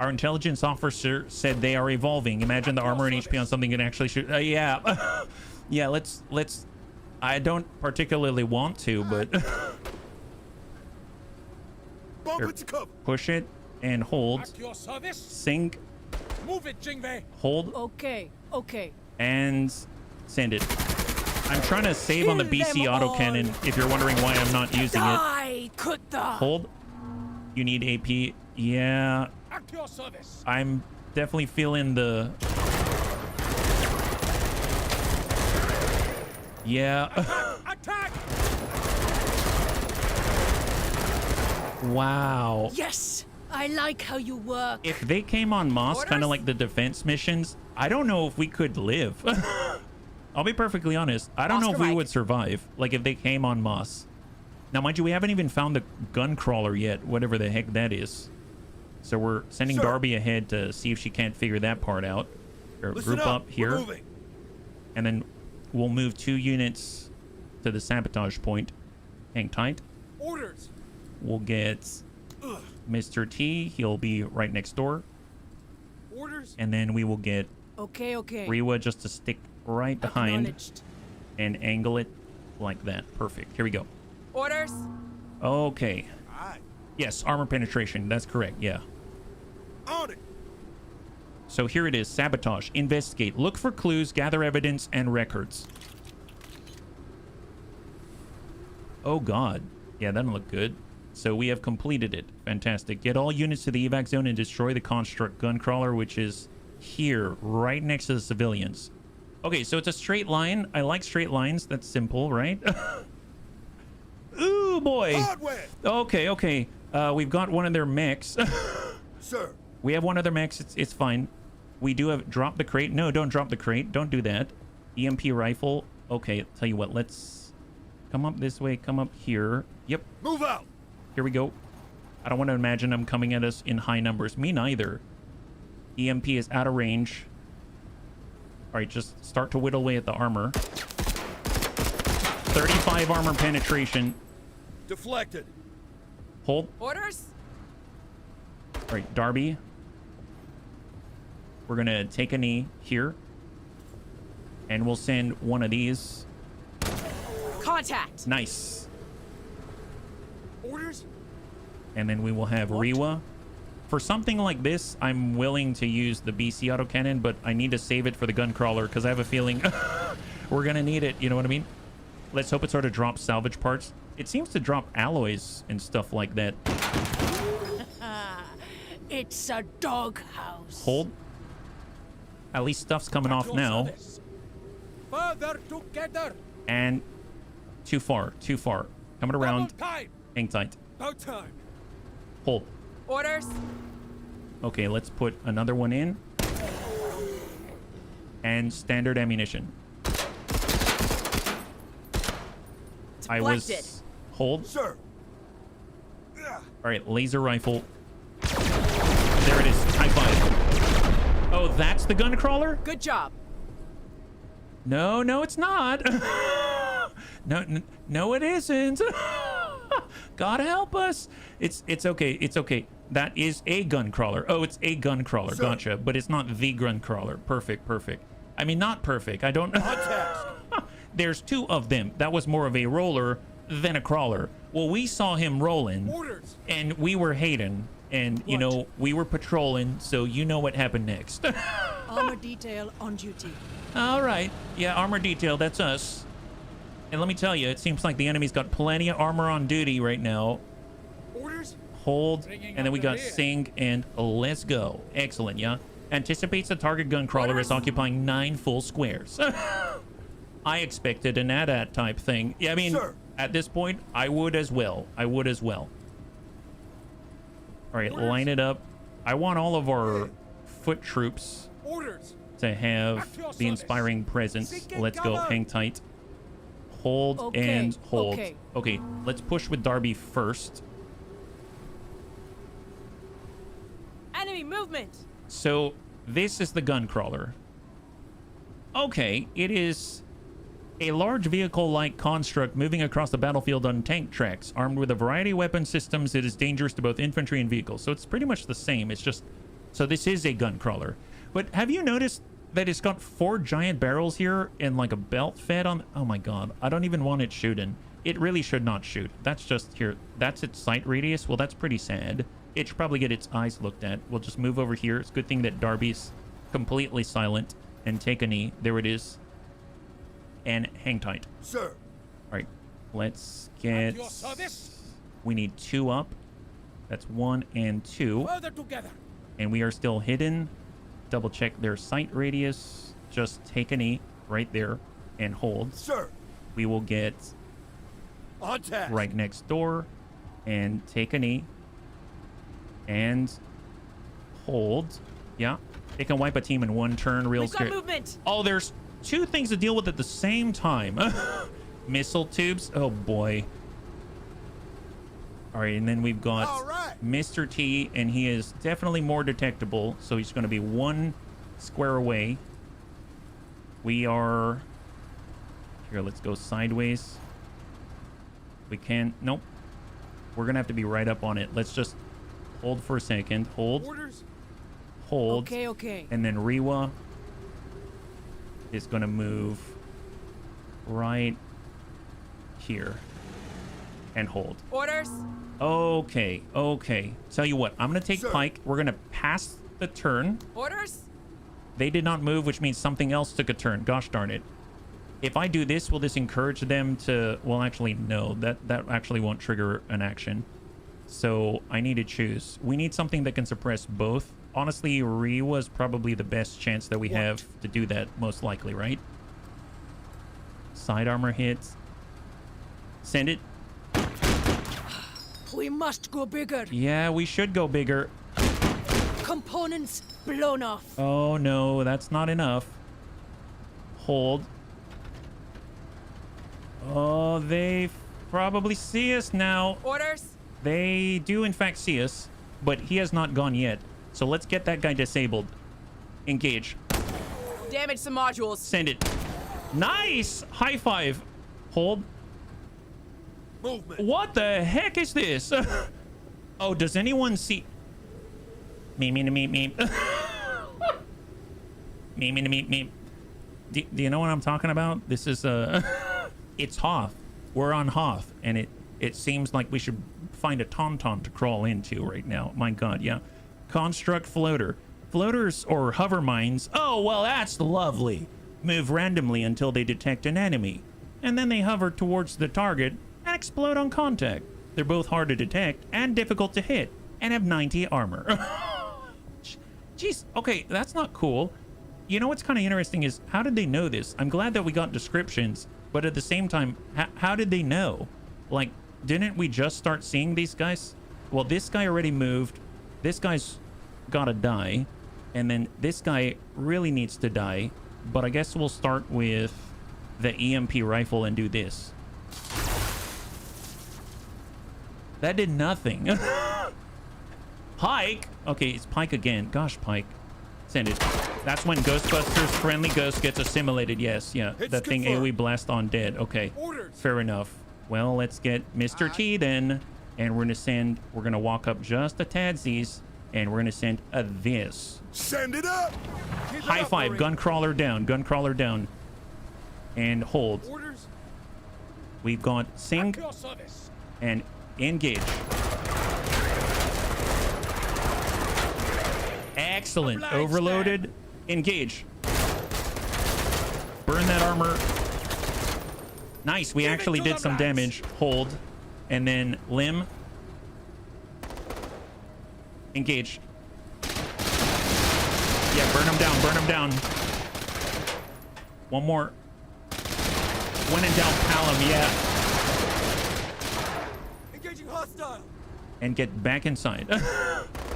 Our intelligence officer said they are evolving. Imagine the armor and HP on something can actually shoot. Yeah. Yeah, let's I don't particularly want to, but Here, push it and hold. At your service. Sync. Move it, Jingwei. Hold. Okay. And send it. I'm trying to save on the BC autocannon if you're wondering why I'm not using it. Hold. You need AP. Yeah. At your service. I'm definitely feeling the... Yeah. Attack! Wow. Yes. I like how you work. If they came on Moss, kind of like the defense missions, I don't know if we could live. I'll be perfectly honest. I don't know if we would survive. Like if they came on Moss. Now, mind you, we haven't even found the gun crawler yet, whatever the heck that is. So we're sending Darby ahead to see if she can't figure that part out. Or group up here. And then we'll move 2 units to the sabotage point. Hang tight. Orders. We'll get Mr. T. He'll be right next door. Orders. And then we will get Okay. Rewa just to stick right behind and angle it like that. Perfect. Here we go. Orders. Okay. Yes, armor penetration. That's correct. Yeah. On it. So here it is. Sabotage. Investigate. Look for clues. Gather evidence and records. Oh, God. Yeah, that doesn't look good. So we have completed it. Fantastic. Get all units to the evac zone and destroy the construct gun crawler, which is here, right next to the civilians. Okay, so it's a straight line. I like straight lines. That's simple, right? Oh boy. Hardware! Okay, okay. We've got one of their mechs. Sir. We have one of their mechs. It's fine. We do have... Drop the crate. No, don't drop the crate. Don't do that. EMP rifle. Okay, tell you what. Let's come up this way. Come up here. Yep. Move out! Here we go. I don't want to imagine them coming at us in high numbers. Me neither. EMP is out of range. All right, just start to whittle away at the armor. 35 armor penetration. Deflected. Hold. Orders? All right, Darby. We're going to take a knee here. And we'll send one of these. Contact. Nice. Orders? And then we will have Rewa. For something like this, I'm willing to use the BC autocannon, but I need to save it for the gun crawler because I have a feeling we're going to need it. You know what I mean? Let's hope it sort of drops salvage parts. It seems to drop alloys and stuff like that. It's a doghouse. Hold. At least stuff's coming off now. Further together. And too far, too far. Coming around. Time. Hang tight. About time. Hold. Orders? Okay, let's put another one in. And standard ammunition. I was... Hold. Sir. All right, laser rifle. There it is. High five. Oh, that's the gun crawler? Good job. No, no, it's not. No, it isn't. God help us. It's okay. It's okay. That is a gun crawler. Oh, it's a gun crawler. Sir. Gotcha. But it's not the gun crawler. Perfect, perfect. I mean, not perfect. I don't... There's two of them. That was more of a roller than a crawler. Well, we saw him rolling. Orders. And we were hating. And, you know, we were patrolling. So you know what happened next. Armor detail on duty. All right. Yeah, armor detail. That's us. And let me tell you, it seems like the enemy's got plenty of armor on duty right now. Orders. Hold. And then we got Sing and let's go. Excellent, yeah. Anticipates the target gun crawler is occupying 9 full squares. I expected an AT-AT type thing. Yeah, I mean, Sir. At this point, I would as well. I would as well. All right, line it up. I want all of our foot troops Orders. to have the inspiring presence. Let's go. Hang tight. Hold Okay, and hold. okay. Okay, let's push with Darby first. Enemy movement. So this is the gun crawler. Okay, it is a large vehicle-like construct moving across the battlefield on tank tracks. Armed with a variety of weapon systems, it is dangerous to both infantry and vehicles. So it's pretty much the same. It's just... So this is a gun crawler. But have you noticed that it's got 4 giant barrels here and like a belt fed on... Oh my god, I don't even want it shooting. It really should not shoot. That's just here. That's its sight radius. Well, that's pretty sad. It should probably get its eyes looked at. We'll just move over here. It's a good thing that Darby's completely silent. And take a knee. There it is. And hang tight. Sir. All right. Let's get... We need 2 up. That's 1 and 2. Further together. And we are still hidden. Double check their sight radius. Just take a knee right there and hold. Sir. We will get On task. right next door and take a knee and hold. Yeah. It can wipe a team in 1 turn real We've got quick. movement. Oh, there's 2 things to deal with at the same time. Missile tubes. Oh boy. All right, and then we've got Mr. T, and he is definitely more detectable, so he's going to be 1 square away. We are... Here, let's go sideways. We can... Nope. We're going to have to be right up on it. Let's just hold for a second. Hold. Orders. Hold. Okay, okay. And then Rewa is going to move right here and hold. Orders. Okay, okay. Tell you what, I'm going to take Pike. We're going to pass the turn. Orders. They did not move, which means something else took a turn. Gosh darn it. If I do this, will this encourage them to... Well, actually, no. That actually won't trigger an action. So I need to choose. We need something that can suppress both. Honestly, Rewa is probably the best chance that we have to do that, most likely, right? Side armor hits. Send it. We must go bigger. Yeah, we should go bigger. Components blown off. Oh no, that's not enough. Hold. Oh, they probably see us now. Orders. They do in fact see us, but he has not gone yet. So let's get that guy disabled. Engage. Damage some modules. Send it. Nice! High five. Hold. Movement. What the heck is this? Oh, does anyone see? Meep. Meep. Do you know what I'm talking about? This is it's Hoth. We're on Hoth, and it seems like we should find a tauntaun to crawl into right now. My God, yeah. Construct floater. Floaters or hover mines. Oh, well, that's lovely. Move randomly until they detect an enemy, and then they hover towards the target and explode on contact. They're both hard to detect and difficult to hit, and have 90 armor. Jeez, okay, that's not cool. You know what's kind of interesting is, how did they know this? I'm glad that we got descriptions, but at the same time, how did they know? Like, didn't we just start seeing these guys? Well, this guy already moved. This guy's gotta die. And then this guy really needs to die. But I guess we'll start with the EMP rifle and do this. That did nothing. Pike? Okay, it's Pike again. Gosh, Pike. Send it. That's when Ghostbusters friendly ghost gets assimilated. Yes, yeah. That thing AoE blast on dead. Okay. Fair enough. Well, let's get Mr. T then. And we're gonna walk up just a tadsies. And we're gonna send a this. Send it up. High five. Guncrawler down. Guncrawler down. And hold. Orders. We've got sync and engage. Excellent. Overloaded. Engage. Burn that armor. Nice. We actually did some damage. Hold. And then limb. Engage. Yeah, burn him down. Burn him down. One more. When in doubt, pal him. Yeah. Engaging hostile. And get back inside.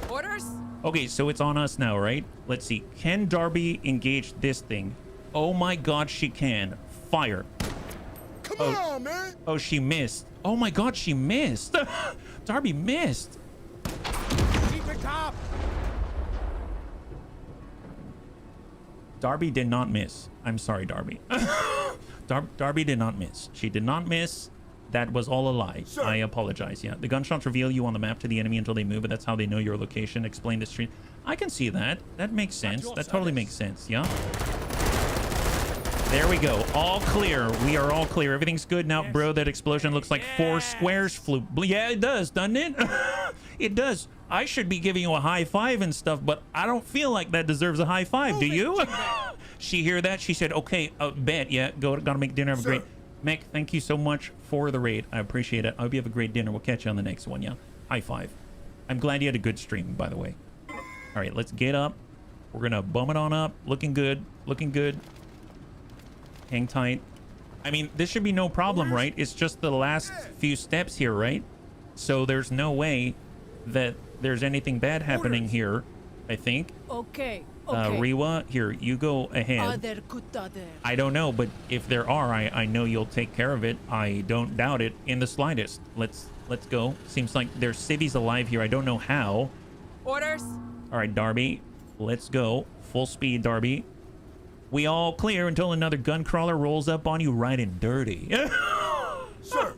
Orders. Okay, so it's on us now, right? Let's see. Can Darby engage this thing? Oh my God, she can. Fire. Come on, man. Oh, she missed. Oh my God, she missed. Darby missed. Keep it top. Darby did not miss. I'm sorry, Darby. Darby did not miss. She did not miss. That was all a lie. Sir. I apologize. Yeah, the gunshots reveal you on the map to the enemy until they move, but that's how they know your location. Explain the street. I can see that. That makes sense. That totally makes sense. Yeah. There we go. All clear. We are all clear. Everything's good now, bro. That explosion looks like 4 squares flew. Yeah, it does, doesn't it? It does. I should be giving you a high five and stuff, but I don't feel like that deserves a high five. Do you? She hear that? She said, okay, bet. Yeah, gotta make dinner. Have a great... Mech, thank you so much for the raid. I appreciate it. I hope you have a great dinner. We'll catch you on the next one, yeah? High five. I'm glad you had a good stream, by the way. All right, let's get up. We're gonna bum it on up. Looking good. Looking good. Hang tight. I mean, this should be no problem, right? It's just the last few steps here, right? So there's no way that there's anything bad happening here, I think. Okay. Riwa, here, you go ahead. I don't know, but if there are, I know you'll take care of it. I don't doubt it in the slightest. Let's go. Seems like there's civvies alive here. I don't know how. Orders. All right, Darby, let's go. Full speed, Darby. We all clear until another gun crawler rolls up on you riding dirty. Sir.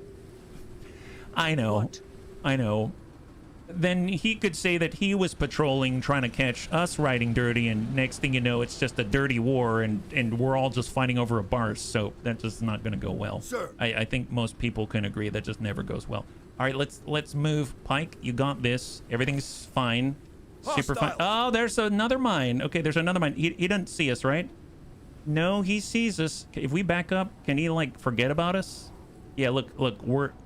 I know. What? I know. Then he could say that he was patrolling, trying to catch us riding dirty, and next thing you know, it's just a dirty war, and we're all just fighting over a bar. So that's just not going to go well. Sir. I think most people can agree that just never goes well. All right, let's move. Pike, you got this. Everything's fine. Super fine. Oh, there's another mine. Okay, there's another mine. He doesn't see us, right? No, he sees us. If we back up, can he like forget about us? Yeah, look,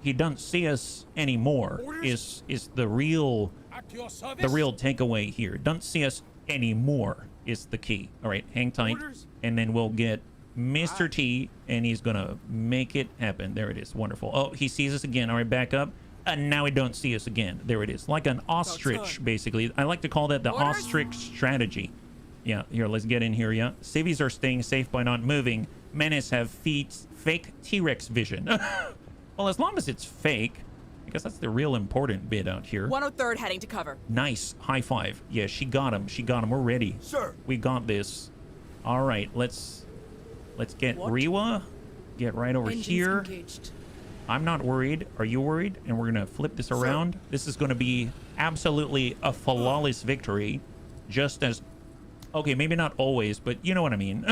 he doesn't see us anymore. Is the real takeaway here. Doesn't see us anymore is the key. All right, hang tight, and then we'll get Mr. T, and he's gonna make it happen. There it is. Wonderful. Oh, he sees us again. All right, back up. And now it don't see us again. There it is. Like an ostrich, basically. I like to call that the ostrich strategy. Yeah, here, let's get in here, yeah. Civvies are staying safe by not moving. Menace have fake T-Rex vision. Well, as long as it's fake, I guess that's the real important bit out here. 103rd heading to cover. Nice. High five. Yeah, she got him. She got him. We're ready. Sir. We got this. All right, let's get Rewa. Get right over here. Engaged. I'm not worried. Are you worried? And we're going to flip this around. This is going to be absolutely a flawless victory. Just as... Okay, maybe not always, but you know what I mean.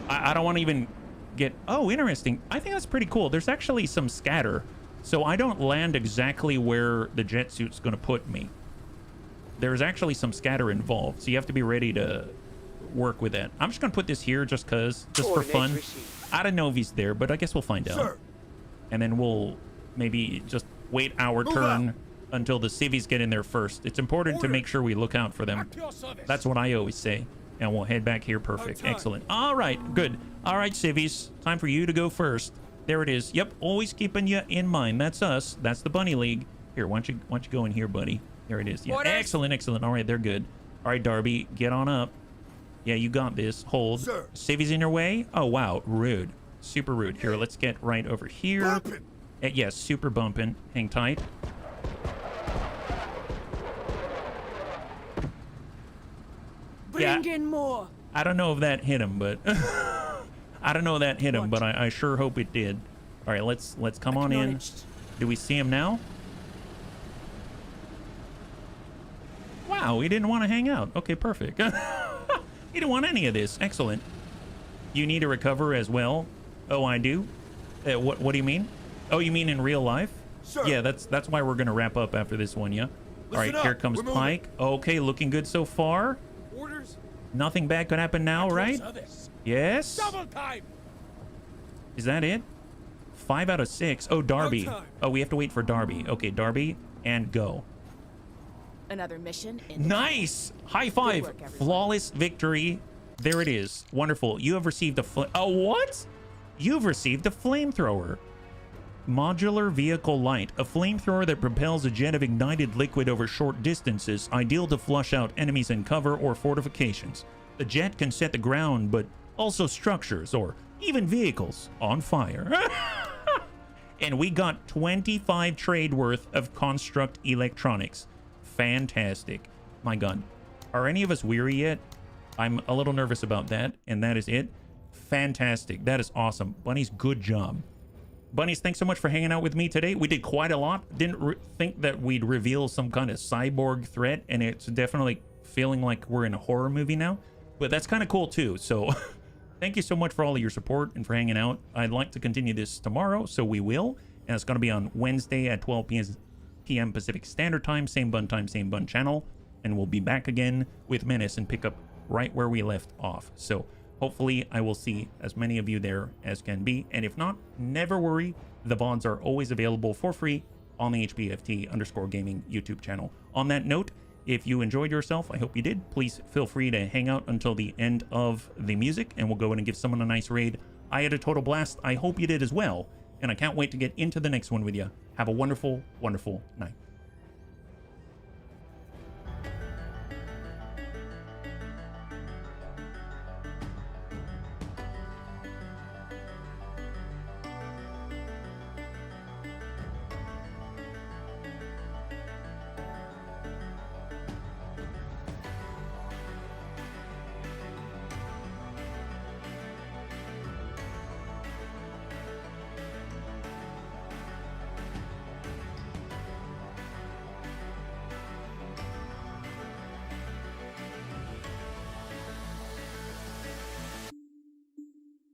I don't want to even get... Oh, interesting. I think that's pretty cool. There's actually some scatter. So I don't land exactly where the jet suit's going to put me. There's actually some scatter involved. So you have to be ready to work with that. I'm just going to put this here just because, just for fun. I don't know if he's there, but I guess we'll find out. Sir. And then we'll maybe just wait our turn until the civvies get in there first. It's important to make sure we look out for them. That's what I always say. And we'll head back here. Perfect. Excellent. All right. Good. All right, civvies. Time for you to go first. There it is. Yep. Always keeping you in mind. That's us. That's the Bunny League. Here, why don't you go in here, buddy? There it is. Yeah. Excellent. Excellent. All right. They're good. All right, Darby. Get on up. Yeah, you got this. Hold. Sir. Civvies in your way? Oh, wow. Rude. Super rude. Here, let's get right over here. Yes, super bumping. Hang tight. Bring in more. I don't know if that hit him, but I don't know if that hit him, but I sure hope it did. All right, let's come on in. Do we see him now? Wow, he didn't want to hang out. Okay, perfect. He didn't want any of this. Excellent. You need to recover as well. Oh, I do? What do you mean? Oh, you mean in real life? Sure. Yeah, that's why we're going to wrap up after this one, yeah? All right, here comes Pike. Okay, looking good so far. Orders. Nothing bad could happen now, right? Yes? Double time. Is that it? 5 out of 6. Oh, Darby. Oh, we have to wait for Darby. Okay, Darby, and go. Another mission. In Nice! High five. Good work, everyone. Flawless victory. There it is. Wonderful. You have received a what? You've received a flamethrower. Modular Vehicle Light. A flamethrower that propels a jet of ignited liquid over short distances, ideal to flush out enemies in cover or fortifications. The jet can set the ground, but also structures or even vehicles on fire. And we got 25 trade worth of construct electronics. Fantastic. My God. Are any of us weary yet? I'm a little nervous about that, and that is it. Fantastic. That is awesome. Bunnies, good job. Bunnies, thanks so much for hanging out with me today. We did quite a lot. Didn't think that we'd reveal some kind of cyborg threat, and it's definitely feeling like we're in a horror movie now. But that's kind of cool, too. So thank you so much for all of your support and for hanging out. I'd like to continue this tomorrow, so we will. And it's going to be on Wednesday at 12 p.m. Pacific Standard Time. Same bun time, same bun channel. And we'll be back again with Menace and pick up right where we left off. So hopefully I will see as many of you there as can be. And if not, never worry. The VODs are always available for free on the HBFT_gaming YouTube channel. On that note, if you enjoyed yourself, I hope you did, please feel free to hang out until the end of the music and we'll go in and give someone a nice raid. I had a total blast. I hope you did as well. And I can't wait to get into the next one with you. Have a wonderful, wonderful night.